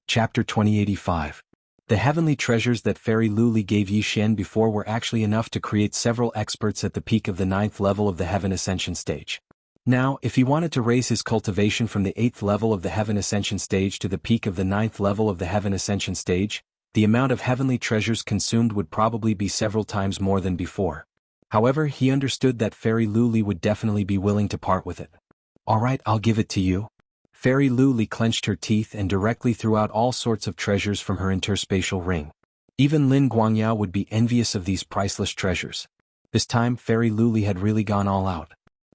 Chapter 2085. The heavenly treasures that Fairy Luli gave Yi Xian before were actually enough to create several experts at the peak of the 9th level of the Heaven Ascension stage. Now, if he wanted to raise his cultivation from the 8th level of the Heaven Ascension stage to the peak of the 9th level of the Heaven Ascension stage, the amount of heavenly treasures consumed would probably be several times more than before. However, he understood that Fairy Luli would definitely be willing to part with it. "Alright, I'll give it to you." Fairy Luli clenched her teeth and directly threw out all sorts of treasures from her interspatial ring. Even Lin Guangyao would be envious of these priceless treasures. This time Fairy Luli had really gone all out.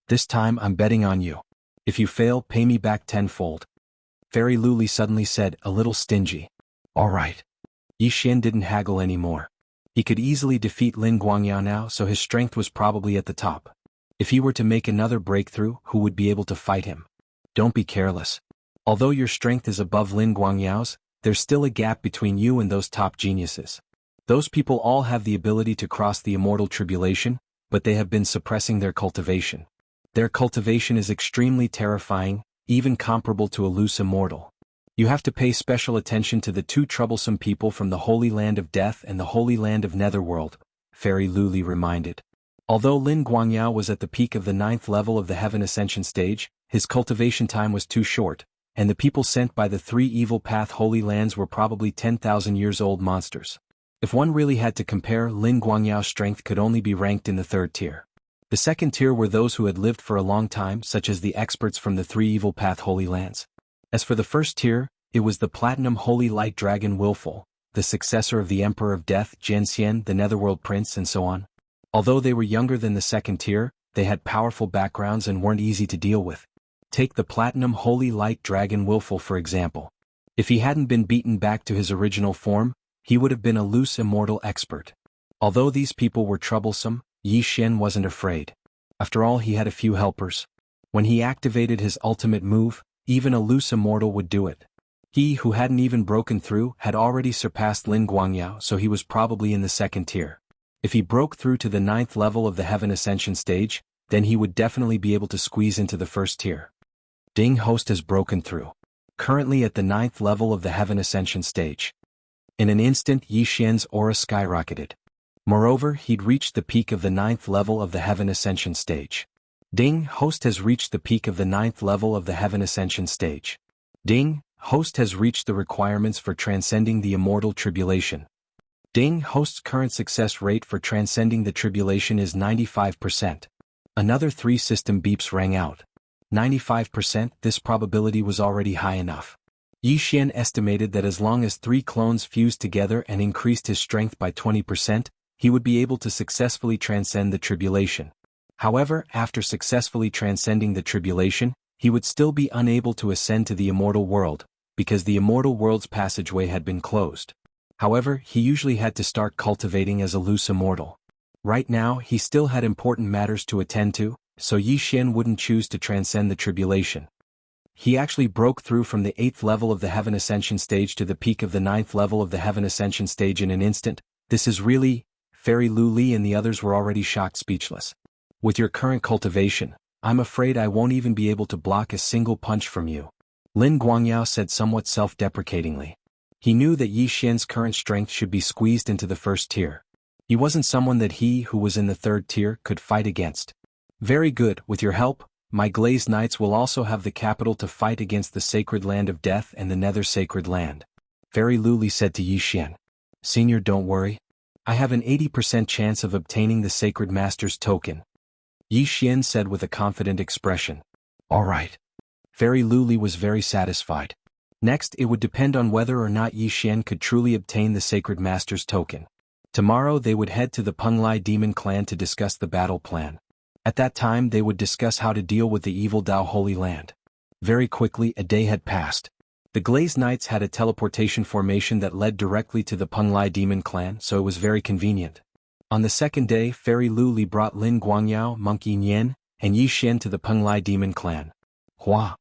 "This time I'm betting on you. If you fail, pay me back tenfold." Fairy Luli suddenly said, a little stingy. "Alright." Yi Xian didn't haggle anymore. He could easily defeat Lin Guangyao now, so his strength was probably at the top. If he were to make another breakthrough, who would be able to fight him? Don't be careless. Although your strength is above Lin Guangyao's, there's still a gap between you and those top geniuses. Those people all have the ability to cross the immortal tribulation, but they have been suppressing their cultivation. Their cultivation is extremely terrifying, even comparable to a loose immortal. You have to pay special attention to the two troublesome people from the Holy Land of Death and the Holy Land of Netherworld, Fairy Luli reminded. Although Lin Guangyao was at the peak of the 9th level of the Heaven Ascension stage, his cultivation time was too short, and the people sent by the 3 Evil Path Holy Lands were probably 10,000 years old monsters. If one really had to compare, Lin Guangyao's strength could only be ranked in the 3rd tier. The 2nd tier were those who had lived for a long time, such as the experts from the 3 Evil Path Holy Lands. As for the 1st tier, it was the Platinum Holy Light Dragon Willful, the successor of the Emperor of Death Jianxian, the Netherworld Prince, and so on. Although they were younger than the 2nd tier, they had powerful backgrounds and weren't easy to deal with. Take the Platinum Holy Light Dragon Willful for example. If he hadn't been beaten back to his original form, he would have been a loose immortal expert. Although these people were troublesome, Yi Xian wasn't afraid. After all, he had a few helpers. When he activated his ultimate move, even a loose immortal would do it. He who hadn't even broken through had already surpassed Lin Guangyao, so he was probably in the 2nd tier. If he broke through to the 9th level of the Heaven Ascension stage, then he would definitely be able to squeeze into the 1st tier. Ding Host has broken through. Currently at the 9th level of the Heaven Ascension stage. In an instant Yi Xian's aura skyrocketed. Moreover, he'd reached the peak of the 9th level of the Heaven Ascension stage. Ding Host has reached the peak of the 9th level of the Heaven Ascension stage. Ding Host has reached the requirements for transcending the immortal tribulation. Ding Host's current success rate for transcending the tribulation is 95%. Another 3 system beeps rang out. 95%, this probability was already high enough. Yi Xian estimated that as long as 3 clones fused together and increased his strength by 20%, he would be able to successfully transcend the tribulation. However, after successfully transcending the tribulation, he would still be unable to ascend to the immortal world, because the immortal world's passageway had been closed. However, he usually had to start cultivating as a loose immortal. Right now, he still had important matters to attend to, so Yi Xian wouldn't choose to transcend the tribulation. He actually broke through from the 8th level of the Heaven Ascension stage to the peak of the 9th level of the Heaven Ascension stage in an instant. This is really... Fairy Luli and the others were already shocked speechless. "With your current cultivation, I'm afraid I won't even be able to block a single punch from you," Lin Guangyao said somewhat self-deprecatingly. He knew that Yi Xian's current strength should be squeezed into the 1st tier. He wasn't someone that he who was in the 3rd tier could fight against. "Very good, with your help, my Glazed Knights will also have the capital to fight against the Sacred Land of Death and the Nether Sacred Land," Fairy Luli said to Yi Xian. "Senior, don't worry. I have an 80% chance of obtaining the Sacred Master's token," Yi Xian said with a confident expression. "Alright." Fairy Luli was very satisfied. Next, it would depend on whether or not Yi Xian could truly obtain the Sacred Master's token. Tomorrow they would head to the Penglai Demon Clan to discuss the battle plan. At that time they would discuss how to deal with the Evil Dao Holy Land. Very quickly a day had passed. The Glazed Knights had a teleportation formation that led directly to the Penglai Demon Clan, so it was very convenient. On the 2nd day, Fairy Luli brought Lin Guangyao, Monkey Nian, and Yi Xian to the Penglai Demon Clan. Hua!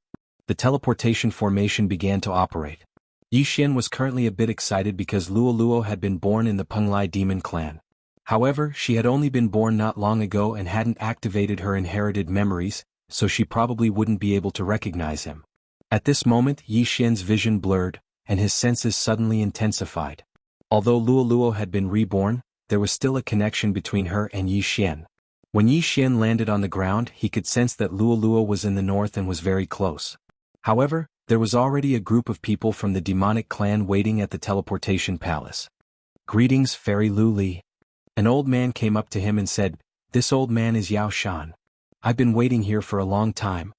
The teleportation formation began to operate. Yi Xian was currently a bit excited because Luo Luo had been born in the Penglai Demon Clan. However, she had only been born not long ago and hadn't activated her inherited memories, so she probably wouldn't be able to recognize him. At this moment Yi Xian's vision blurred, and his senses suddenly intensified. Although Luoluo had been reborn, there was still a connection between her and Yi Xian. When Yi Xian landed on the ground, he could sense that Luoluo was in the north and was very close. However, there was already a group of people from the demonic clan waiting at the teleportation palace. "Greetings, Fairy Lu Li." An old man came up to him and said, "This old man is Yao Shan. I've been waiting here for a long time.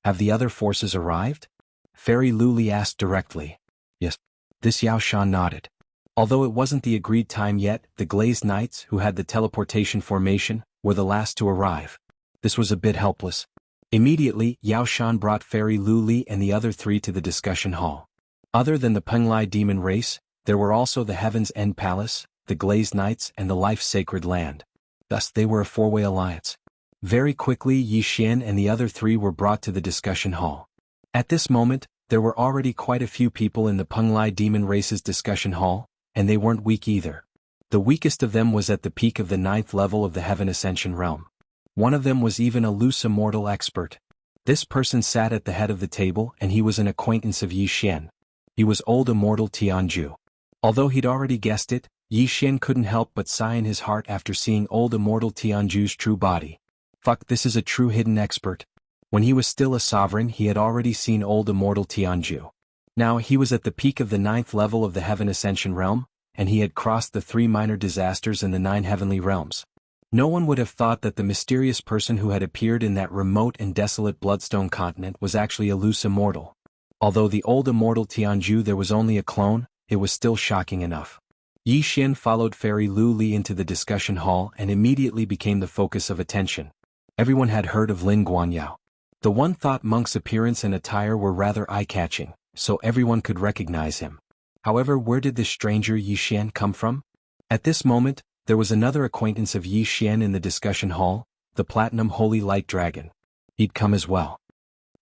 Have the other forces arrived?" Fairy Lu Li asked directly. "Yes." This Yao Shan nodded. Although it wasn't the agreed time yet, the Glazed Knights, who had the teleportation formation, were the last to arrive. This was a bit helpless. Immediately, Yao Shan brought Fairy Lu Li and the other three to the discussion hall. Other than the Penglai demon race, there were also the Heaven's End Palace, the Glazed Knights and the Life Sacred Land. Thus they were a four-way alliance. Very quickly Yi Xian and the other three were brought to the discussion hall. At this moment, there were already quite a few people in the Penglai demon race's discussion hall, and they weren't weak either. The weakest of them was at the peak of the 9th level of the Heaven Ascension realm. One of them was even a loose immortal expert. This person sat at the head of the table and he was an acquaintance of Yi Xian. He was old immortal Tianju. Although he'd already guessed it, Yi Xian couldn't help but sigh in his heart after seeing old immortal Tianju's true body. Fuck, this is a true hidden expert. When he was still a sovereign, he had already seen old immortal Tianju. Now he was at the peak of the 9th level of the Heaven Ascension realm, and he had crossed the 3 minor disasters in the 9 heavenly realms. No one would have thought that the mysterious person who had appeared in that remote and desolate Bloodstone continent was actually a loose immortal. Although the old immortal Tianju there was only a clone, it was still shocking enough. Yi Xian followed Fairy Lu Li into the discussion hall and immediately became the focus of attention. Everyone had heard of Lin Guanyao. The one-thought monk's appearance and attire were rather eye-catching, so everyone could recognize him. However, where did this stranger Yi Xian come from? At this moment, there was another acquaintance of Yi Xian in the discussion hall, the Platinum Holy Light Dragon. He'd come as well.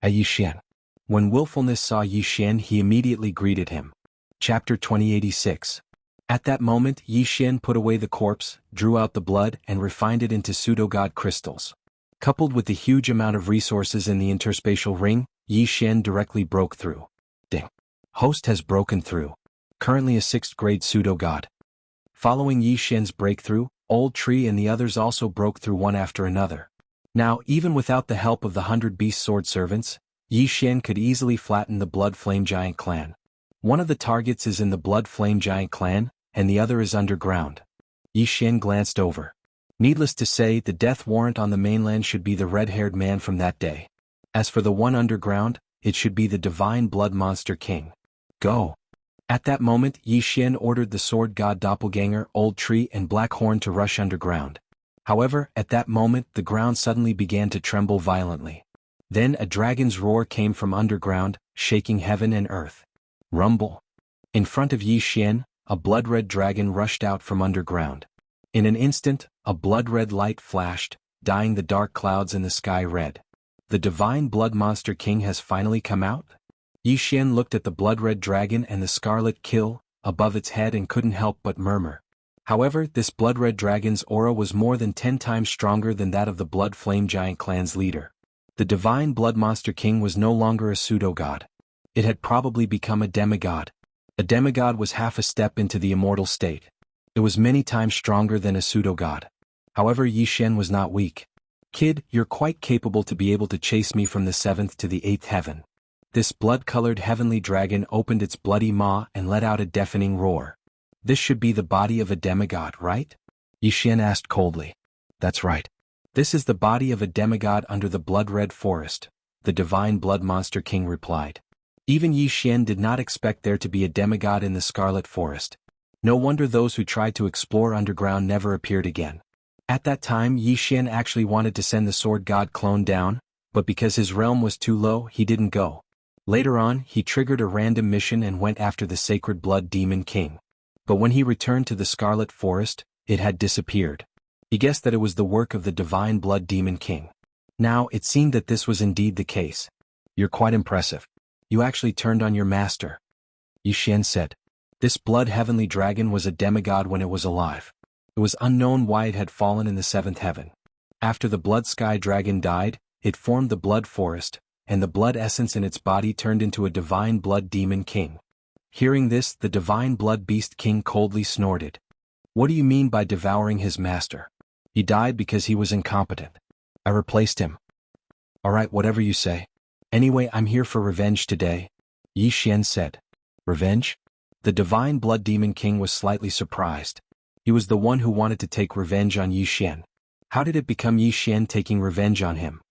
Yi Xian. When Willfulness saw Yi Xian, he immediately greeted him. Chapter 2086. At that moment, Yi Xian put away the corpse, drew out the blood, and refined it into pseudo-god crystals. Coupled with the huge amount of resources in the interspatial ring, Yi Xian directly broke through. Ding. Host has broken through. Currently a 6th grade pseudo-god. Following Yi Xian's breakthrough, Old Tree and the others also broke through one after another. Now, even without the help of the 100 Beast Sword Servants, Yi Xian could easily flatten the Blood Flame Giant clan. One of the targets is in the Blood Flame Giant clan, and the other is underground. Yi Xian glanced over. Needless to say, the death warrant on the mainland should be the red-haired man from that day. As for the one underground, it should be the Divine Blood Monster King. Go. At that moment, Yi Xian ordered the Sword God Doppelganger, Old Tree and Black Horn to rush underground. However, at that moment the ground suddenly began to tremble violently. Then a dragon's roar came from underground, shaking heaven and earth. Rumble. In front of Yi Xian, a blood-red dragon rushed out from underground. In an instant, a blood-red light flashed, dyeing the dark clouds in the sky red. The Divine Blood Monster King has finally come out? Yi Xian looked at the blood-red dragon and the scarlet kill above its head and couldn't help but murmur. However, this blood-red dragon's aura was more than 10 times stronger than that of the Blood Flame Giant clan's leader. The Divine Blood Monster King was no longer a pseudo-god. It had probably become a demigod. A demigod was half a step into the immortal state. It was many times stronger than a pseudo-god. However, Yi Xian was not weak. Kid, you're quite capable to be able to chase me from the 7th to the 8th heaven. This blood-colored heavenly dragon opened its bloody maw and let out a deafening roar. This should be the body of a demigod, right? Yi Xian asked coldly. That's right. This is the body of a demigod under the blood-red forest, the Divine Blood Monster King replied. Even Yi Xian did not expect there to be a demigod in the Scarlet Forest. No wonder those who tried to explore underground never appeared again. At that time Yi Xian actually wanted to send the Sword God clone down, but because his realm was too low, he didn't go. Later on, he triggered a random mission and went after the Sacred Blood Demon King. But when he returned to the Scarlet Forest, it had disappeared. He guessed that it was the work of the Divine Blood Demon King. Now, it seemed that this was indeed the case. You're quite impressive. You actually turned on your master. Yi Xian said. This blood heavenly dragon was a demigod when it was alive. It was unknown why it had fallen in the 7th heaven. After the Blood Sky Dragon died, it formed the Blood Forest, and the blood essence in its body turned into a Divine Blood Demon King. Hearing this, the Divine Blood Beast King coldly snorted. What do you mean by devouring his master? He died because he was incompetent. I replaced him. Alright, whatever you say. Anyway, I'm here for revenge today, Yi Xian said. Revenge? The Divine Blood Demon King was slightly surprised. He was the one who wanted to take revenge on Yi Xian. How did it become Yi Xian taking revenge on him?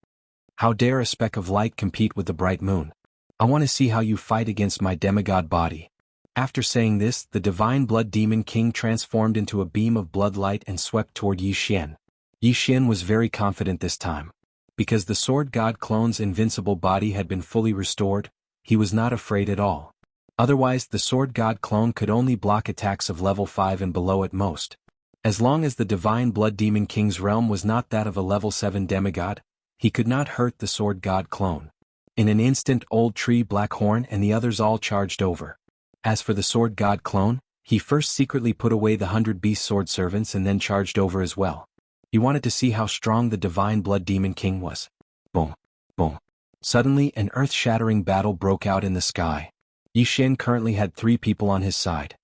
How dare a speck of light compete with the bright moon? I want to see how you fight against my demigod body. After saying this, the Divine Blood Demon King transformed into a beam of blood light and swept toward Yi Xian. Yi Xian was very confident this time. Because the Sword God clone's invincible body had been fully restored, he was not afraid at all. Otherwise, the Sword God clone could only block attacks of level 5 and below at most. As long as the Divine Blood Demon King's realm was not that of a level 7 demigod, he could not hurt the Sword God clone. In an instant, Old Tree, Blackhorn, and the others all charged over. As for the Sword God clone, he first secretly put away the 100 Beast Sword Servants and then charged over as well. He wanted to see how strong the Divine Blood Demon King was. Boom. Boom. Suddenly, an earth-shattering battle broke out in the sky. Yi Xian currently had 3 people on his side.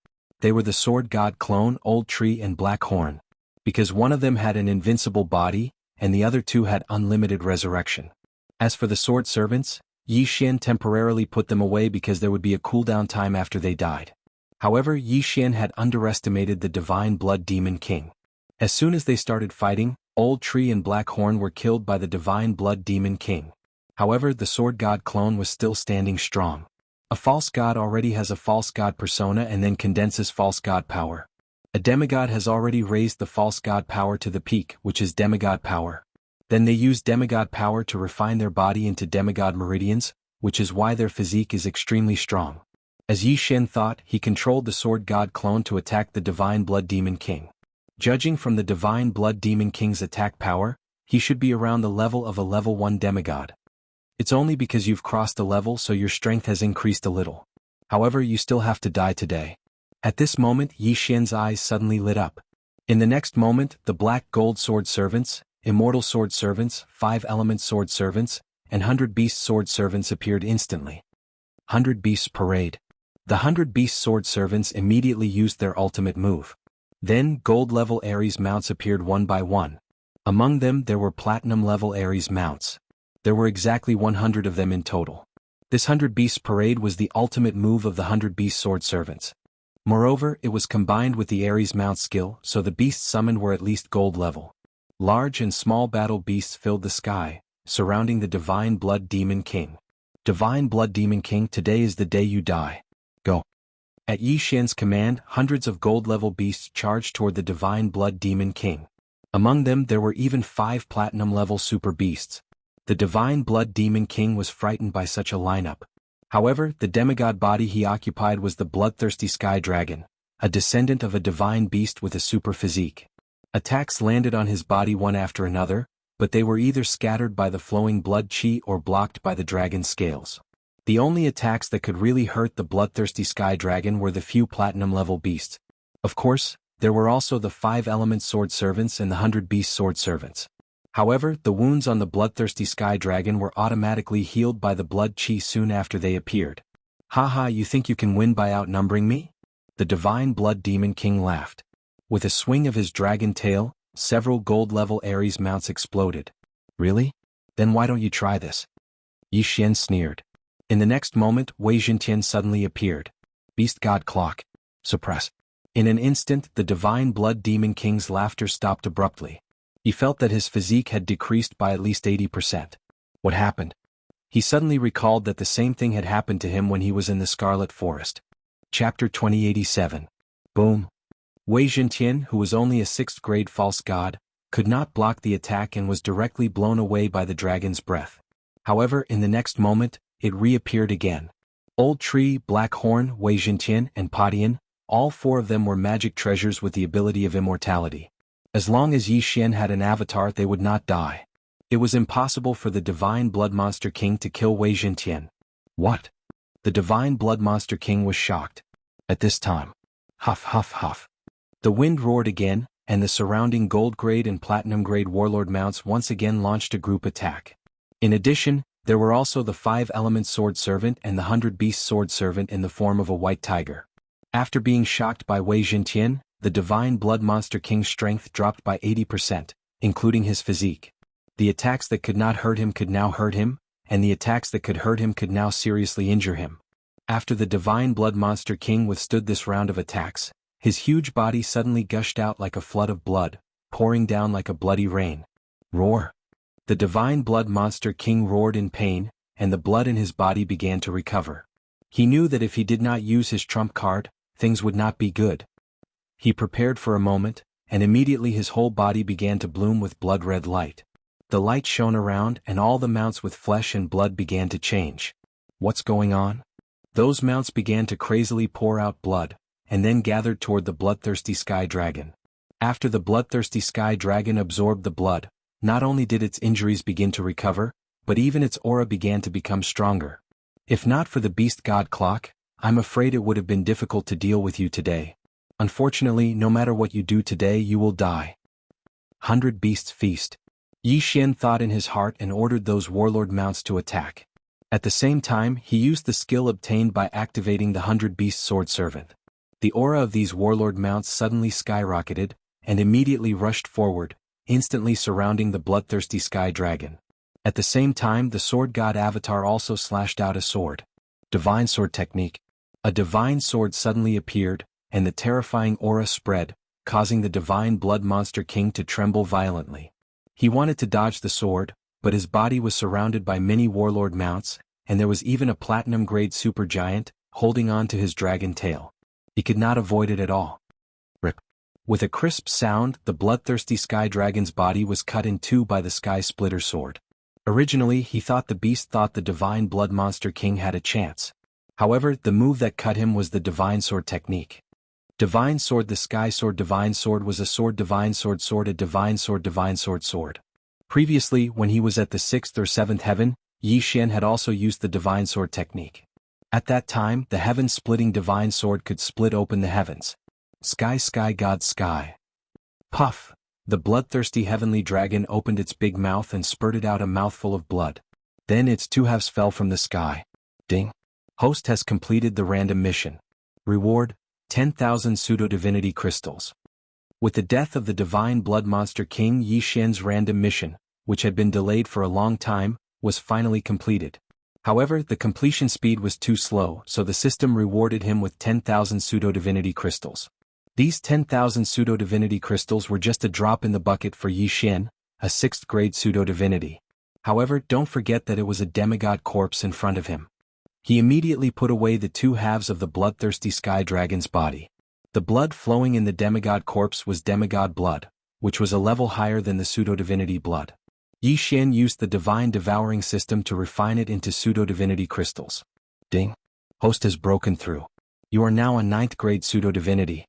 They were the Sword God clone, Old Tree, and Blackhorn. Because one of them had an invincible body, and the other 2 had unlimited resurrection. As for the Sword Servants, Yi Xian temporarily put them away because there would be a cooldown time after they died. However, Yi Xian had underestimated the Divine Blood Demon King. As soon as they started fighting, Old Tree and Blackhorn were killed by the Divine Blood Demon King. However, the Sword God clone was still standing strong. A false god already has a false god persona and then condenses false god power. A demigod has already raised the false god power to the peak, which is demigod power. Then they use demigod power to refine their body into demigod meridians, which is why their physique is extremely strong. As Yi Xian thought, he controlled the Sword God clone to attack the Divine Blood Demon King. Judging from the Divine Blood Demon King's attack power, he should be around the level of a level 1 demigod. It's only because you've crossed a level so your strength has increased a little. However, you still have to die today. At this moment, Yi Xian's eyes suddenly lit up. In the next moment, the Black Gold Sword Servants, Immortal Sword Servants, 5 Element Sword Servants, and 100 Beast Sword Servants appeared instantly. 100 Beasts Parade. The 100 Beast Sword Servants immediately used their ultimate move. Then, gold-level Ares mounts appeared one by one. Among them there were platinum-level Ares mounts. There were exactly 100 of them in total. This 100 Beasts Parade was the ultimate move of the 100 Beast Sword Servants. Moreover, it was combined with the Ares mount skill, so the beasts summoned were at least gold level. Large and small battle beasts filled the sky, surrounding the Divine Blood Demon King. Divine Blood Demon King, today is the day you die. Go. At Yi Xian's command, hundreds of gold-level beasts charged toward the Divine Blood Demon King. Among them there were even 5 platinum-level super beasts. The Divine Blood Demon King was frightened by such a lineup. However, the demigod body he occupied was the bloodthirsty Sky Dragon, a descendant of a divine beast with a super physique. Attacks landed on his body one after another, but they were either scattered by the flowing blood chi or blocked by the dragon's scales. The only attacks that could really hurt the bloodthirsty Sky Dragon were the few platinum-level beasts. Of course, there were also the 5 Element Sword Servants and the 100 Beast Sword Servants. However, the wounds on the bloodthirsty Sky Dragon were automatically healed by the blood chi soon after they appeared. Haha, you think you can win by outnumbering me? The Divine Blood Demon King laughed. With a swing of his dragon tail, several gold-level Ares mounts exploded. Really? Then why don't you try this? Yi Xian sneered. In the next moment, Wei Jintian suddenly appeared. Beast God Clock. Suppress. In an instant, the Divine Blood Demon King's laughter stopped abruptly. He felt that his physique had decreased by at least 80%. What happened? He suddenly recalled that the same thing had happened to him when he was in the Scarlet Forest. Chapter 2087. Boom. Wei Jintian, who was only a 6th grade false god, could not block the attack and was directly blown away by the dragon's breath. However, in the next moment, it reappeared again. Old Tree, Blackhorn, Wei Jintian, and Padian, all 4 of them were magic treasures with the ability of immortality. As long as Yi Xian had an avatar, they would not die. It was impossible for the Divine Blood Monster King to kill Wei Jintian. What? The Divine Blood Monster King was shocked. At this time. Huff huff huff. The wind roared again, and the surrounding gold grade and platinum grade warlord mounts once again launched a group attack. In addition, There were also the 5-element sword servant and the 100-beast sword servant in the form of a white tiger. After being shocked by Wei Jintian, the divine blood monster king's strength dropped by 80%, including his physique. The attacks that could not hurt him could now hurt him, and the attacks that could hurt him could now seriously injure him. After the divine blood monster king withstood this round of attacks, his huge body suddenly gushed out like a flood of blood, pouring down like a bloody rain. Roar! The divine blood monster king roared in pain, and the blood in his body began to recover. He knew that if he did not use his trump card, things would not be good. He prepared for a moment, and immediately his whole body began to bloom with blood-red light. The light shone around and all the mounts with flesh and blood began to change. What's going on? Those mounts began to crazily pour out blood, and then gathered toward the bloodthirsty sky dragon. After the bloodthirsty sky dragon absorbed the blood, not only did its injuries begin to recover, but even its aura began to become stronger. If not for the beast god clock, I'm afraid it would have been difficult to deal with you today. Unfortunately, no matter what you do today, you will die. 100 Beasts Feast. Yi Xian thought in his heart and ordered those warlord mounts to attack. At the same time, he used the skill obtained by activating the 100-beast sword servant. The aura of these warlord mounts suddenly skyrocketed, and immediately rushed forward, instantly surrounding the bloodthirsty sky dragon. At the same time, the sword god avatar also slashed out a sword. Divine sword technique. A divine sword suddenly appeared, and the terrifying aura spread, causing the divine blood monster king to tremble violently. He wanted to dodge the sword, but his body was surrounded by many warlord mounts, and there was even a platinum-grade supergiant, holding on to his dragon tail. He could not avoid it at all. Rip. With a crisp sound, the bloodthirsty sky dragon's body was cut in two by the sky splitter sword. Originally, he thought the divine blood monster king had a chance. However, the move that cut him was the divine sword technique. Divine sword. The sky sword divine sword was a sword divine sword sword a divine sword divine sword sword. Previously, when he was at the 6th or 7th heaven, Yi Xian had also used the divine sword technique. At that time, the heaven-splitting divine sword could split open the heavens. Sky sky god sky. Puff! The bloodthirsty heavenly dragon opened its big mouth and spurted out a mouthful of blood. Then its two halves fell from the sky. Ding! Host has completed the random mission. Reward: 10,000 pseudo-divinity crystals. With the death of the divine blood monster king, Yi Xian's random mission, which had been delayed for a long time, was finally completed. However, the completion speed was too slow, so the system rewarded him with 10,000 pseudo-divinity crystals. These 10,000 pseudo-divinity crystals were just a drop in the bucket for Yi Xian, a 6th-grade pseudo-divinity. However, don't forget that it was a demigod corpse in front of him. He immediately put away the two halves of the bloodthirsty sky dragon's body. The blood flowing in the demigod corpse was demigod blood, which was a level higher than the pseudo-divinity blood. Yi Xian used the divine devouring system to refine it into pseudo-divinity crystals. Ding! Host has broken through. You are now a 9th-grade pseudo-divinity.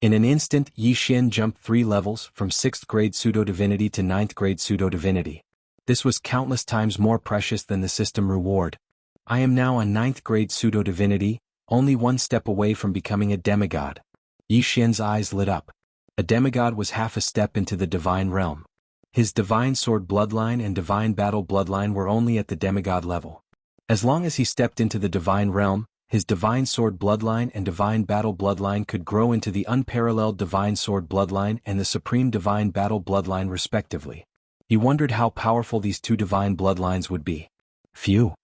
In an instant, Yi Xian jumped 3 levels, from 6th-grade pseudo-divinity to 9th-grade pseudo-divinity. This was countless times more precious than the system reward. I am now a 9th-grade pseudo-divinity, only one step away from becoming a demigod. Yi Xian's eyes lit up. A demigod was half a step into the divine realm. His divine sword bloodline and divine battle bloodline were only at the demigod level. As long as he stepped into the divine realm, his divine sword bloodline and divine battle bloodline could grow into the unparalleled divine sword bloodline and the supreme divine battle bloodline respectively. He wondered how powerful these two divine bloodlines would be. Phew!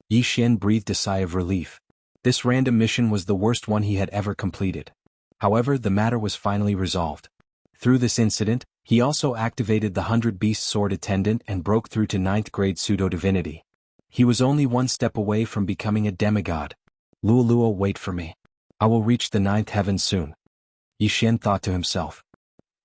Yi Xian breathed a sigh of relief. This random mission was the worst one he had ever completed. However, the matter was finally resolved. Through this incident, he also activated the 100-beast sword attendant and broke through to 9th-grade pseudo-divinity. He was only one step away from becoming a demigod. Luolua, wait for me. I will reach the 9th heaven soon. Yi Xian thought to himself.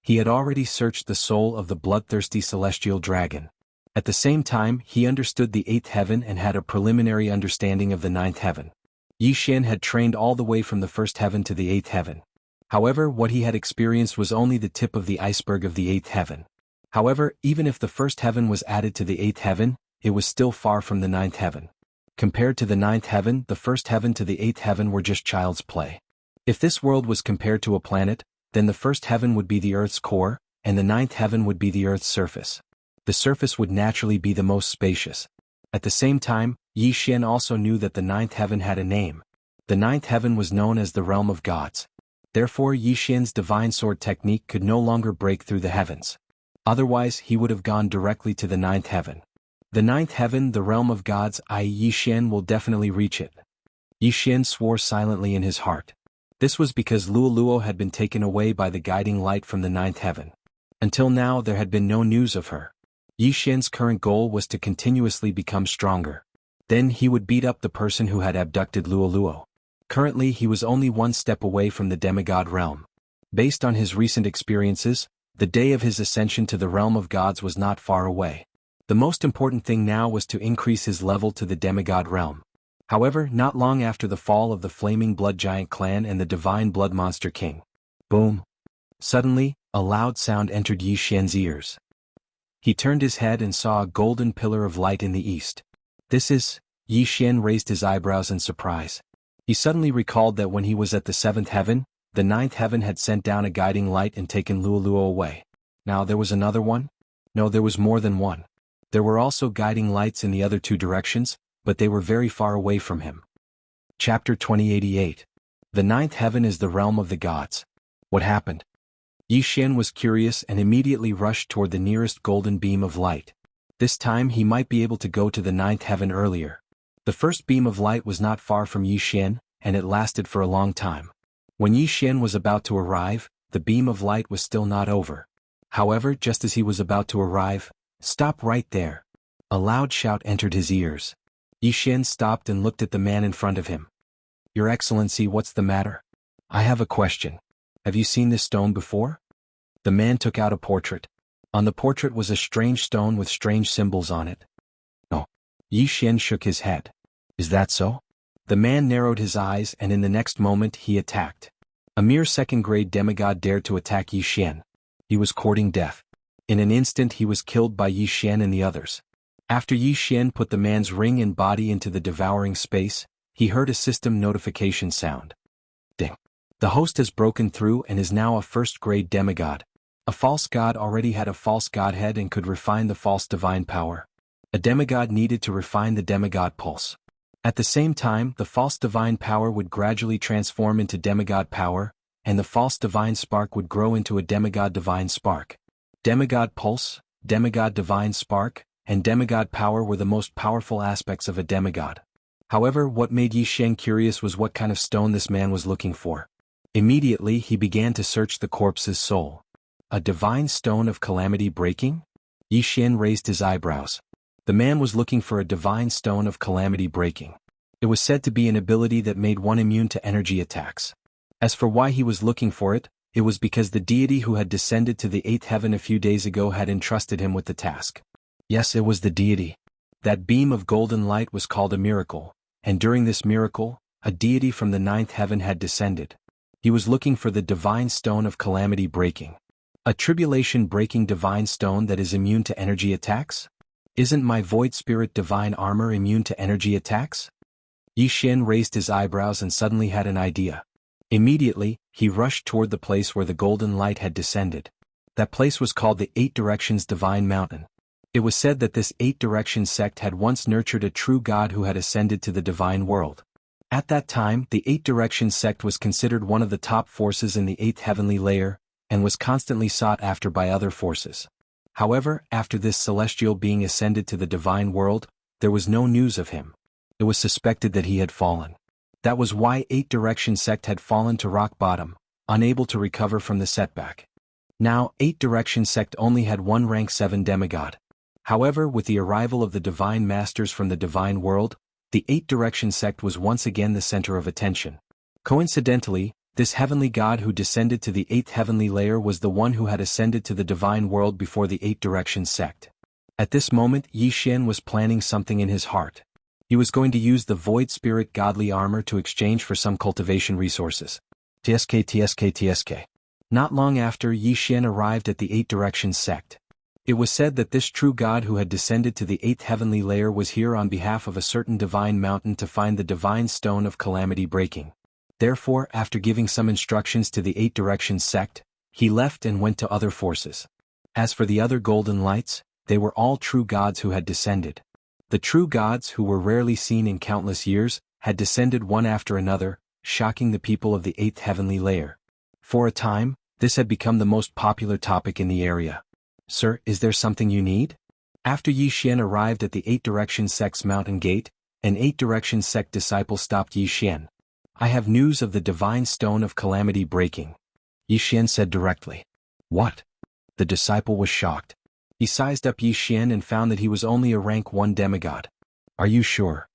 He had already searched the soul of the bloodthirsty celestial dragon. At the same time, he understood the 8th heaven and had a preliminary understanding of the 9th heaven. Yi Xian had trained all the way from the 1st heaven to the 8th heaven. However, what he had experienced was only the tip of the iceberg of the 8th heaven. However, even if the 1st heaven was added to the 8th heaven, it was still far from the 9th heaven. Compared to the 9th heaven, the 1st heaven to the 8th heaven were just child's play. If this world was compared to a planet, then the 1st heaven would be the Earth's core, and the 9th heaven would be the Earth's surface. The surface would naturally be the most spacious. At the same time, Yi Xian also knew that the ninth heaven had a name. The ninth heaven was known as the realm of gods. Therefore Yi Xian's divine sword technique could no longer break through the heavens. Otherwise he would have gone directly to the ninth heaven. The ninth heaven, the realm of gods, Yi Xian will definitely reach it. Yi Xian swore silently in his heart. This was because Luoluo had been taken away by the guiding light from the ninth heaven. Until now there had been no news of her. Yi Xian's current goal was to continuously become stronger. Then he would beat up the person who had abducted Luoluo. Currently he was only one step away from the demigod realm. Based on his recent experiences, the day of his ascension to the realm of gods was not far away. The most important thing now was to increase his level to the demigod realm. However, not long after the fall of the Flaming Blood Giant clan and the Divine Blood Monster King. Boom! Suddenly, a loud sound entered Yi Xian's ears. He turned his head and saw a golden pillar of light in the east. This is... Yi Xian raised his eyebrows in surprise. He suddenly recalled that when he was at the seventh heaven, the ninth heaven had sent down a guiding light and taken Luoluo away. Now there was another one? No, there was more than one. There were also guiding lights in the other two directions, but they were very far away from him. Chapter 2088. The ninth heaven is the realm of the gods. What happened? Yi Xian was curious and immediately rushed toward the nearest golden beam of light. This time he might be able to go to the ninth heaven earlier. The first beam of light was not far from Yi Xian, and it lasted for a long time. When Yi Xian was about to arrive, the beam of light was still not over. However, just as he was about to arrive, "Stop right there!" A loud shout entered his ears. Yi Xian stopped and looked at the man in front of him. "Your Excellency, what's the matter?" "I have a question. Have you seen this stone before?" The man took out a portrait. On the portrait was a strange stone with strange symbols on it. "No." Yi Xian shook his head. "Is that so?" The man narrowed his eyes and in the next moment he attacked. A mere second-grade demigod dared to attack Yi Xian. He was courting death. In an instant he was killed by Yi Xian and the others. After Yi Xian put the man's ring and body into the devouring space, he heard a system notification sound. Ding. The host has broken through and is now a first-grade demigod. A false god already had a false godhead and could refine the false divine power. A demigod needed to refine the demigod pulse. At the same time, the false divine power would gradually transform into demigod power, and the false divine spark would grow into a demigod divine spark. Demigod pulse, demigod divine spark, and demigod power were the most powerful aspects of a demigod. However, what made Yi Xian curious was what kind of stone this man was looking for. Immediately he began to search the corpse's soul. A divine stone of calamity breaking? Yi Xian raised his eyebrows. The man was looking for a divine stone of calamity breaking. It was said to be an ability that made one immune to energy attacks. As for why he was looking for it, it was because the deity who had descended to the eighth heaven a few days ago had entrusted him with the task. Yes, it was the deity. That beam of golden light was called a miracle, and during this miracle, a deity from the ninth heaven had descended. He was looking for the divine stone of calamity breaking. A tribulation-breaking divine stone that is immune to energy attacks? Isn't my void spirit divine armor immune to energy attacks? Yi Xian raised his eyebrows and suddenly had an idea. Immediately, he rushed toward the place where the golden light had descended. That place was called the Eight Directions Divine Mountain. It was said that this Eight Directions sect had once nurtured a true god who had ascended to the divine world. At that time, the Eight Directions sect was considered one of the top forces in the eighth heavenly layer, and was constantly sought after by other forces. However, after this celestial being ascended to the divine world, there was no news of him. It was suspected that he had fallen. That was why Eight Directions sect had fallen to rock bottom, unable to recover from the setback. Now, Eight Directions sect only had one rank 7 demigod. However, with the arrival of the divine masters from the divine world, the Eight Directions sect was once again the center of attention. Coincidentally, this heavenly god who descended to the eighth heavenly layer was the one who had ascended to the divine world before the Eight Directions sect. At this moment, Yi Xian was planning something in his heart. He was going to use the Void Spirit godly armor to exchange for some cultivation resources. TSK. Not long after, Yi Xian arrived at the Eight Directions sect. It was said that this true god who had descended to the eighth heavenly layer was here on behalf of a certain divine mountain to find the divine stone of calamity breaking. Therefore, after giving some instructions to the Eight Directions sect, he left and went to other forces. As for the other golden lights, they were all true gods who had descended. The true gods, who were rarely seen in countless years, had descended one after another, shocking the people of the 8th heavenly layer. For a time, this had become the most popular topic in the area. "Sir, is there something you need?" After Yi Xian arrived at the 8 Direction Sect's mountain gate, an 8 Direction Sect disciple stopped Yi Xian. "I have news of the divine stone of calamity breaking," Yi Xian said directly. "What?" The disciple was shocked. He sized up Yi Xian and found that he was only a rank 1 demigod. "Are you sure?"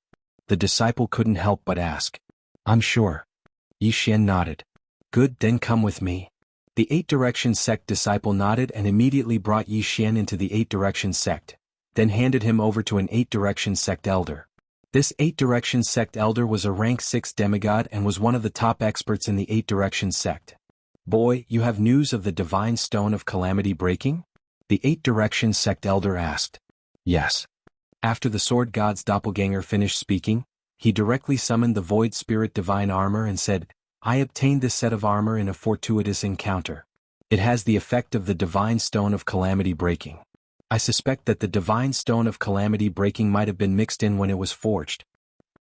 The disciple couldn't help but ask. "I'm sure." Yi Xian nodded. "Good, then come with me." The 8 Direction Sect disciple nodded and immediately brought Yi Xian into the 8 Direction Sect, then handed him over to an 8 Direction Sect elder. This 8 Direction Sect elder was a rank 6 demigod and was one of the top experts in the 8 Direction Sect. "Boy, you have news of the divine stone of calamity breaking?" The 8 Direction Sect elder asked. "Yes." After the sword god's doppelganger finished speaking, he directly summoned the void spirit divine armor and said, "I obtained this set of armor in a fortuitous encounter. It has the effect of the divine stone of calamity breaking. I suspect that the divine stone of calamity breaking might have been mixed in when it was forged."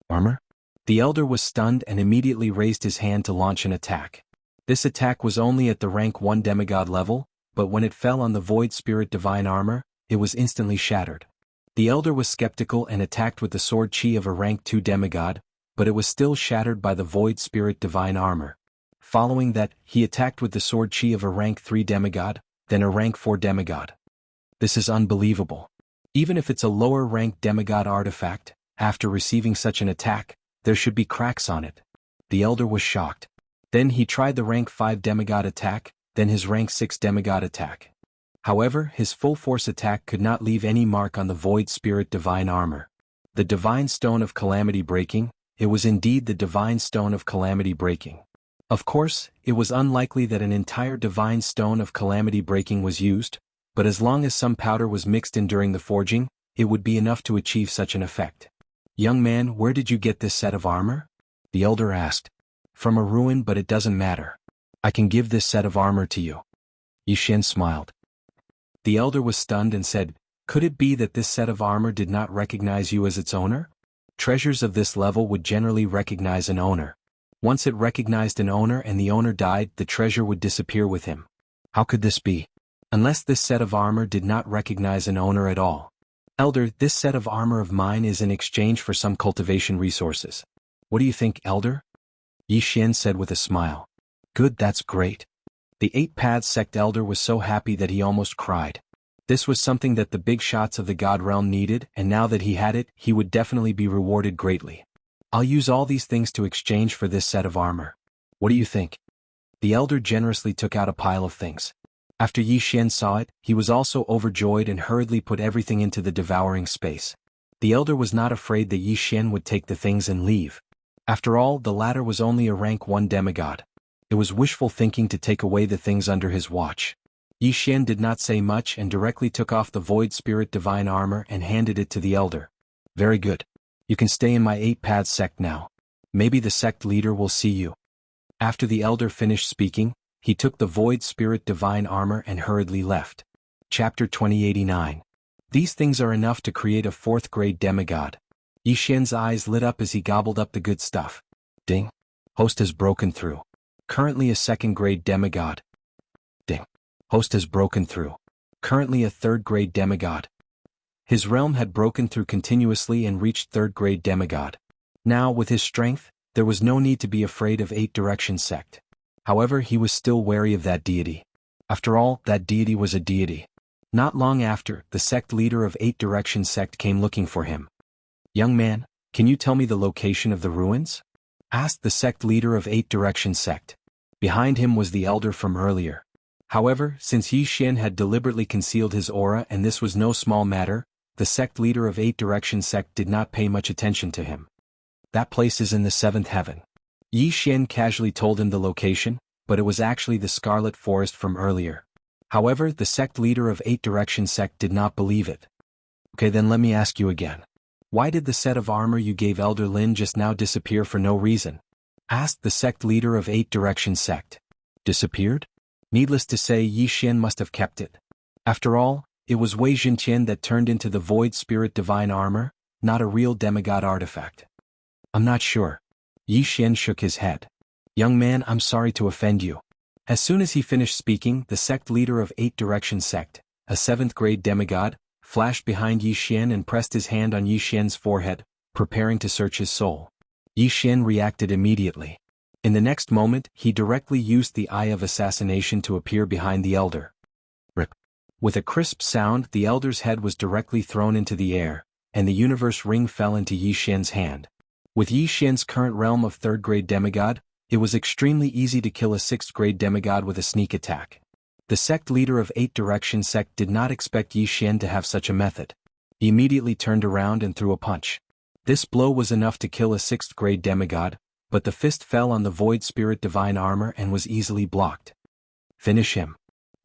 "Armor?" The elder was stunned and immediately raised his hand to launch an attack. This attack was only at the rank 1 demigod level, but when it fell on the void spirit divine armor, it was instantly shattered. The elder was skeptical and attacked with the sword chi of a rank 2 demigod, but it was still shattered by the void spirit divine armor. Following that, he attacked with the sword chi of a rank 3 demigod, then a rank 4 demigod. This is unbelievable. Even if it's a lower rank demigod artifact, after receiving such an attack, there should be cracks on it. The elder was shocked. Then he tried the rank 5 demigod attack, then his rank 6 demigod attack. However, his full force attack could not leave any mark on the void spirit divine armor. The divine stone of calamity breaking, it was indeed the divine stone of calamity breaking. Of course, it was unlikely that an entire divine stone of calamity breaking was used, but as long as some powder was mixed in during the forging, it would be enough to achieve such an effect. "Young man, where did you get this set of armor?" the elder asked. "From a ruin, but it doesn't matter. I can give this set of armor to you." Yi Xian smiled. The elder was stunned and said, "Could it be that this set of armor did not recognize you as its owner? Treasures of this level would generally recognize an owner. Once it recognized an owner and the owner died, the treasure would disappear with him. How could this be? Unless this set of armor did not recognize an owner at all. Elder, this set of armor of mine is in exchange for some cultivation resources. What do you think, Elder?" Yi Xian said with a smile. "Good, that's great." The 8 Paths Sect elder was so happy that he almost cried. This was something that the big shots of the God Realm needed, and now that he had it, he would definitely be rewarded greatly. "I'll use all these things to exchange for this set of armor. What do you think?" The elder generously took out a pile of things. After Yi Xian saw it, he was also overjoyed and hurriedly put everything into the devouring space. The elder was not afraid that Yi Xian would take the things and leave. After all, the latter was only a rank 1 demigod. It was wishful thinking to take away the things under his watch. Yi Xian did not say much and directly took off the void spirit divine armor and handed it to the elder. "Very good. You can stay in my 8 Paths Sect now. Maybe the sect leader will see you." After the elder finished speaking, he took the void spirit divine armor and hurriedly left. Chapter 2089. These things are enough to create a 4th grade demigod. Yi Xian's eyes lit up as he gobbled up the good stuff. Ding. Host has broken through. Currently a 2nd grade demigod. Ding. Host has broken through. Currently a 3rd grade demigod. His realm had broken through continuously and reached 3rd grade demigod. Now, with his strength, there was no need to be afraid of 8 Direction Sect. However, he was still wary of that deity. After all, that deity was a deity. Not long after, the sect leader of 8 Direction Sect came looking for him. "Young man, can you tell me the location of the ruins?" asked the sect leader of 8 Direction Sect. Behind him was the elder from earlier. However, since Yi Xian had deliberately concealed his aura and this was no small matter, the sect leader of 8 Direction Sect did not pay much attention to him. "That place is in the 7th heaven." Yi Xian casually told him the location, but it was actually the Scarlet Forest from earlier. However, the sect leader of 8 Direction Sect did not believe it. "Okay, then let me ask you again. Why did the set of armor you gave Elder Lin just now disappear for no reason?" asked the sect leader of 8 Direction Sect. "Disappeared?" Needless to say, Yi Xian must have kept it. After all, it was Wei Zhenqian that turned into the void spirit divine armor, not a real demigod artifact. I'm not sure. Yi Xian shook his head. Young man, I'm sorry to offend you. As soon as he finished speaking, the sect leader of 8 Direction Sect, a 7th grade demigod, flashed behind Yi Xian and pressed his hand on Yi Xian's forehead, preparing to search his soul. Yi Xian reacted immediately. In the next moment, he directly used the Eye of Assassination to appear behind the elder. Rip. With a crisp sound, the elder's head was directly thrown into the air, and the universe ring fell into Yi Xian's hand. With Yi Xian's current realm of 3rd grade demigod, it was extremely easy to kill a 6th grade demigod with a sneak attack. The sect leader of 8 Direction Sect did not expect Yi Xian to have such a method. He immediately turned around and threw a punch. This blow was enough to kill a 6th grade demigod, but the fist fell on the Void Spirit Divine Armor and was easily blocked. Finish him.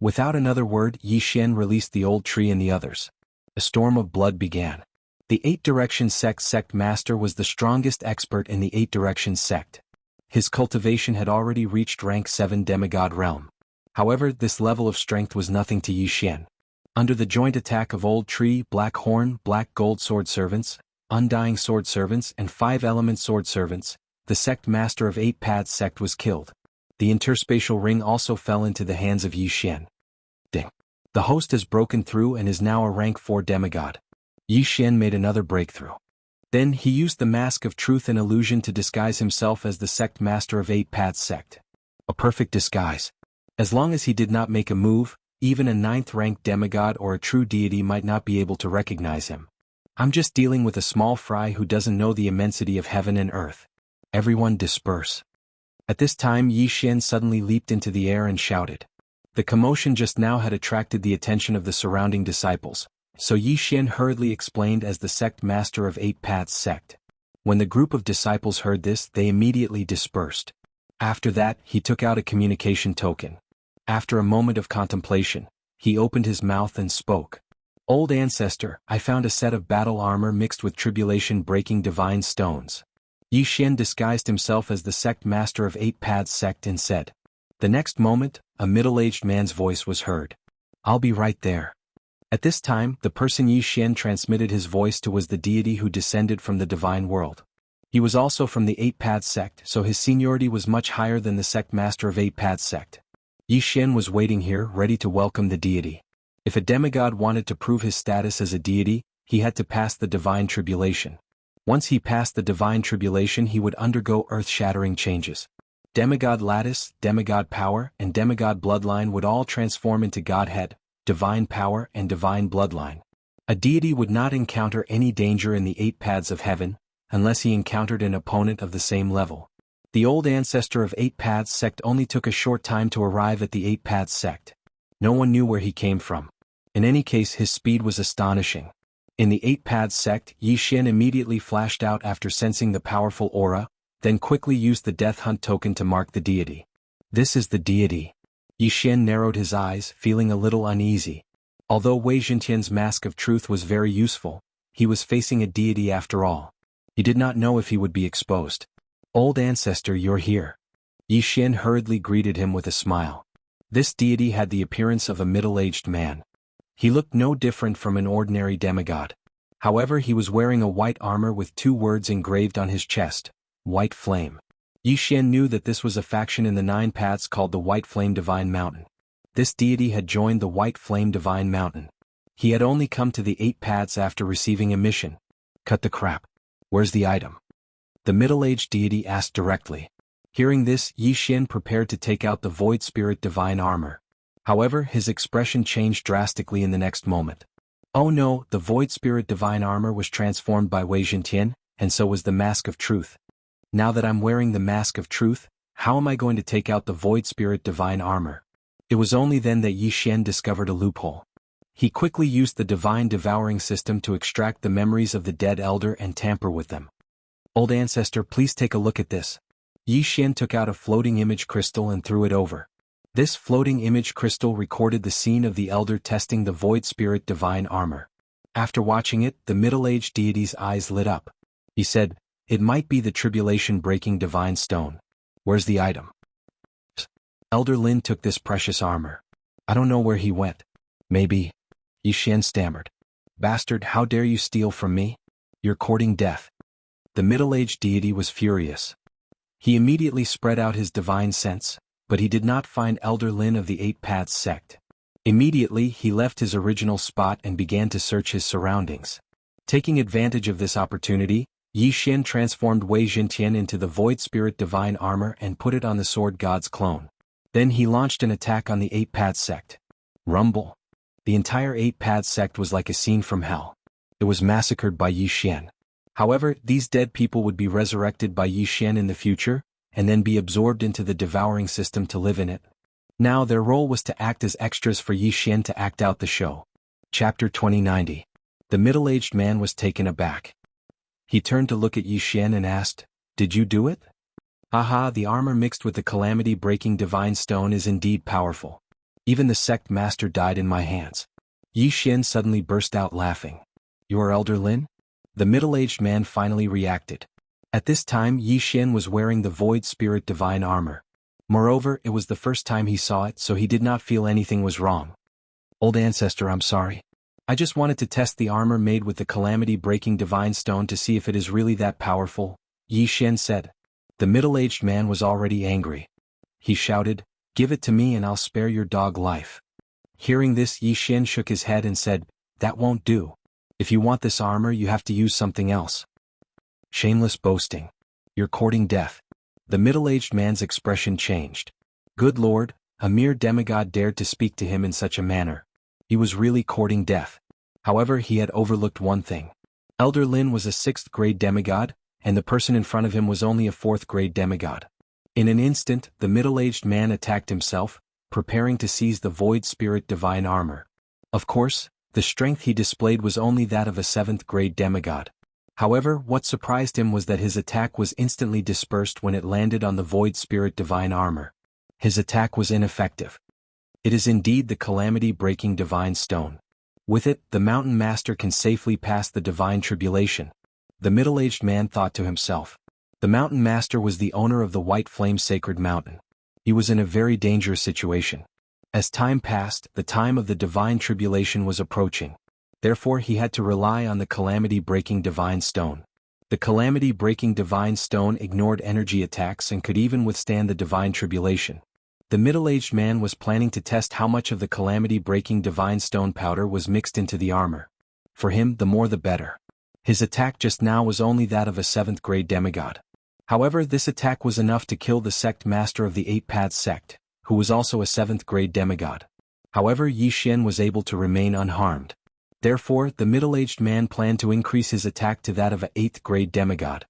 Without another word, Yi Xian released the old tree and the others. A storm of blood began. The 8 Direction Sect Master was the strongest expert in the 8 Direction Sect. His cultivation had already reached rank 7 demigod realm. However, this level of strength was nothing to Yi Xian. Under the joint attack of Old Tree, Black Horn, Black Gold Sword Servants, Undying Sword Servants and 5-element Sword Servants, the sect master of 8 Paths Sect was killed. The interspatial ring also fell into the hands of Yi Xian. Ding. The host has broken through and is now a rank 4 demigod. Yi Xian made another breakthrough. Then he used the Mask of Truth and Illusion to disguise himself as the sect master of 8 Paths Sect. A perfect disguise. As long as he did not make a move, even a 9th rank demigod or a true deity might not be able to recognize him. I'm just dealing with a small fry who doesn't know the immensity of heaven and earth. Everyone disperse. At this time Yi Xian suddenly leaped into the air and shouted. The commotion just now had attracted the attention of the surrounding disciples, so Yi Xian hurriedly explained as the sect master of 8 Paths Sect. When the group of disciples heard this, they immediately dispersed. After that, he took out a communication token. After a moment of contemplation, he opened his mouth and spoke. Old Ancestor, I found a set of battle armor mixed with tribulation-breaking divine stones. Yi Xian disguised himself as the sect master of 8 Paths Sect and said. The next moment, a middle-aged man's voice was heard. I'll be right there. At this time, the person Yi Xian transmitted his voice to was the deity who descended from the divine world. He was also from the 8 Paths Sect, so his seniority was much higher than the sect master of 8 Paths Sect. Yi Xian was waiting here, ready to welcome the deity. If a demigod wanted to prove his status as a deity, he had to pass the divine tribulation. Once he passed the divine tribulation, he would undergo earth-shattering changes. Demigod lattice, demigod power, and demigod bloodline would all transform into godhead, divine power and divine bloodline. A deity would not encounter any danger in the 8 paths of heaven, unless he encountered an opponent of the same level. The old ancestor of 8 Paths Sect only took a short time to arrive at the 8 Paths Sect. No one knew where he came from. In any case, his speed was astonishing. In the 8 Paths Sect, Yi Xian immediately flashed out after sensing the powerful aura, then quickly used the Death Hunt token to mark the deity. This is the deity. Yi Xian narrowed his eyes, feeling a little uneasy. Although Wei Zhentian's Mask of Truth was very useful, he was facing a deity after all. He did not know if he would be exposed. Old ancestor, you're here. Yi Xian hurriedly greeted him with a smile. This deity had the appearance of a middle-aged man. He looked no different from an ordinary demigod. However, he was wearing a white armor with 2 words engraved on his chest, White Flame. Yi Xian knew that this was a faction in the 9 Paths called the White Flame Divine Mountain. This deity had joined the White Flame Divine Mountain. He had only come to the 8 Paths after receiving a mission. Cut the crap. Where's the item? The middle-aged deity asked directly. Hearing this, Yi Xian prepared to take out the Void Spirit Divine Armor. However, his expression changed drastically in the next moment. Oh no, the Void Spirit Divine Armor was transformed by Wei Zhentian, and so was the Mask of Truth. Now that I'm wearing the Mask of Truth, how am I going to take out the Void Spirit Divine Armor? It was only then that Yi Xian discovered a loophole. He quickly used the Divine Devouring System to extract the memories of the dead elder and tamper with them. Old ancestor, please take a look at this. Yi Xian took out a floating image crystal and threw it over. This floating image crystal recorded the scene of the elder testing the Void Spirit Divine Armor. After watching it, the middle-aged deity's eyes lit up. He said, it might be the tribulation-breaking divine stone. Where's the item? Elder Lin took this precious armor. I don't know where he went. Maybe. Yi Xian stammered. Bastard, how dare you steal from me? You're courting death. The middle-aged deity was furious. He immediately spread out his divine sense, but he did not find Elder Lin of the Eight Paths sect. Immediately he left his original spot and began to search his surroundings. Taking advantage of this opportunity, Yi Xian transformed Wei Jintian into the Void Spirit Divine Armor and put it on the Sword God's clone. Then he launched an attack on the Eight Paths sect. Rumble. The entire Eight Paths sect was like a scene from hell. It was massacred by Yi Xian. However, these dead people would be resurrected by Yi Xian in the future, and then be absorbed into the devouring system to live in it. Now their role was to act as extras for Yi Xian to act out the show. Chapter 2090. The middle-aged man was taken aback. He turned to look at Yi Xian and asked, "Did you do it?" "Aha, the armor mixed with the calamity-breaking divine stone is indeed powerful. Even the sect master died in my hands." Yi Xian suddenly burst out laughing. "Your Elder Lin?" The middle-aged man finally reacted. At this time Yi Xian was wearing the Void Spirit Divine Armor. Moreover, it was the first time he saw it, so he did not feel anything was wrong. "Old ancestor, I'm sorry. I just wanted to test the armor made with the calamity-breaking divine stone to see if it is really that powerful," Yi Xian said. The middle-aged man was already angry. He shouted, "Give it to me and I'll spare your dog life." Hearing this, Yi Xian shook his head and said, "That won't do. If you want this armor you have to use something else." "Shameless boasting. You're courting death." The middle-aged man's expression changed. Good Lord, a mere demigod dared to speak to him in such a manner. He was really courting death. However, he had overlooked one thing. Elder Lin was a 6th-grade demigod, and the person in front of him was only a 4th-grade demigod. In an instant, the middle-aged man attacked himself, preparing to seize the Void Spirit Divine Armor. Of course, the strength he displayed was only that of a 7th-grade demigod. However, what surprised him was that his attack was instantly dispersed when it landed on the Void Spirit Divine Armor. His attack was ineffective. It is indeed the calamity-breaking divine stone. With it, the mountain master can safely pass the divine tribulation. The middle-aged man thought to himself. The mountain master was the owner of the White Flame Sacred Mountain. He was in a very dangerous situation. As time passed, the time of the divine tribulation was approaching. Therefore he had to rely on the calamity-breaking divine stone. The calamity-breaking divine stone ignored energy attacks and could even withstand the divine tribulation. The middle-aged man was planning to test how much of the calamity-breaking divine stone powder was mixed into the armor. For him, the more the better. His attack just now was only that of a 7th-grade demigod. However, this attack was enough to kill the sect master of the Eight Paths sect, who was also a 7th-grade demigod. However, Yi Xian was able to remain unharmed. Therefore, the middle-aged man planned to increase his attack to that of an 8th-grade demigod.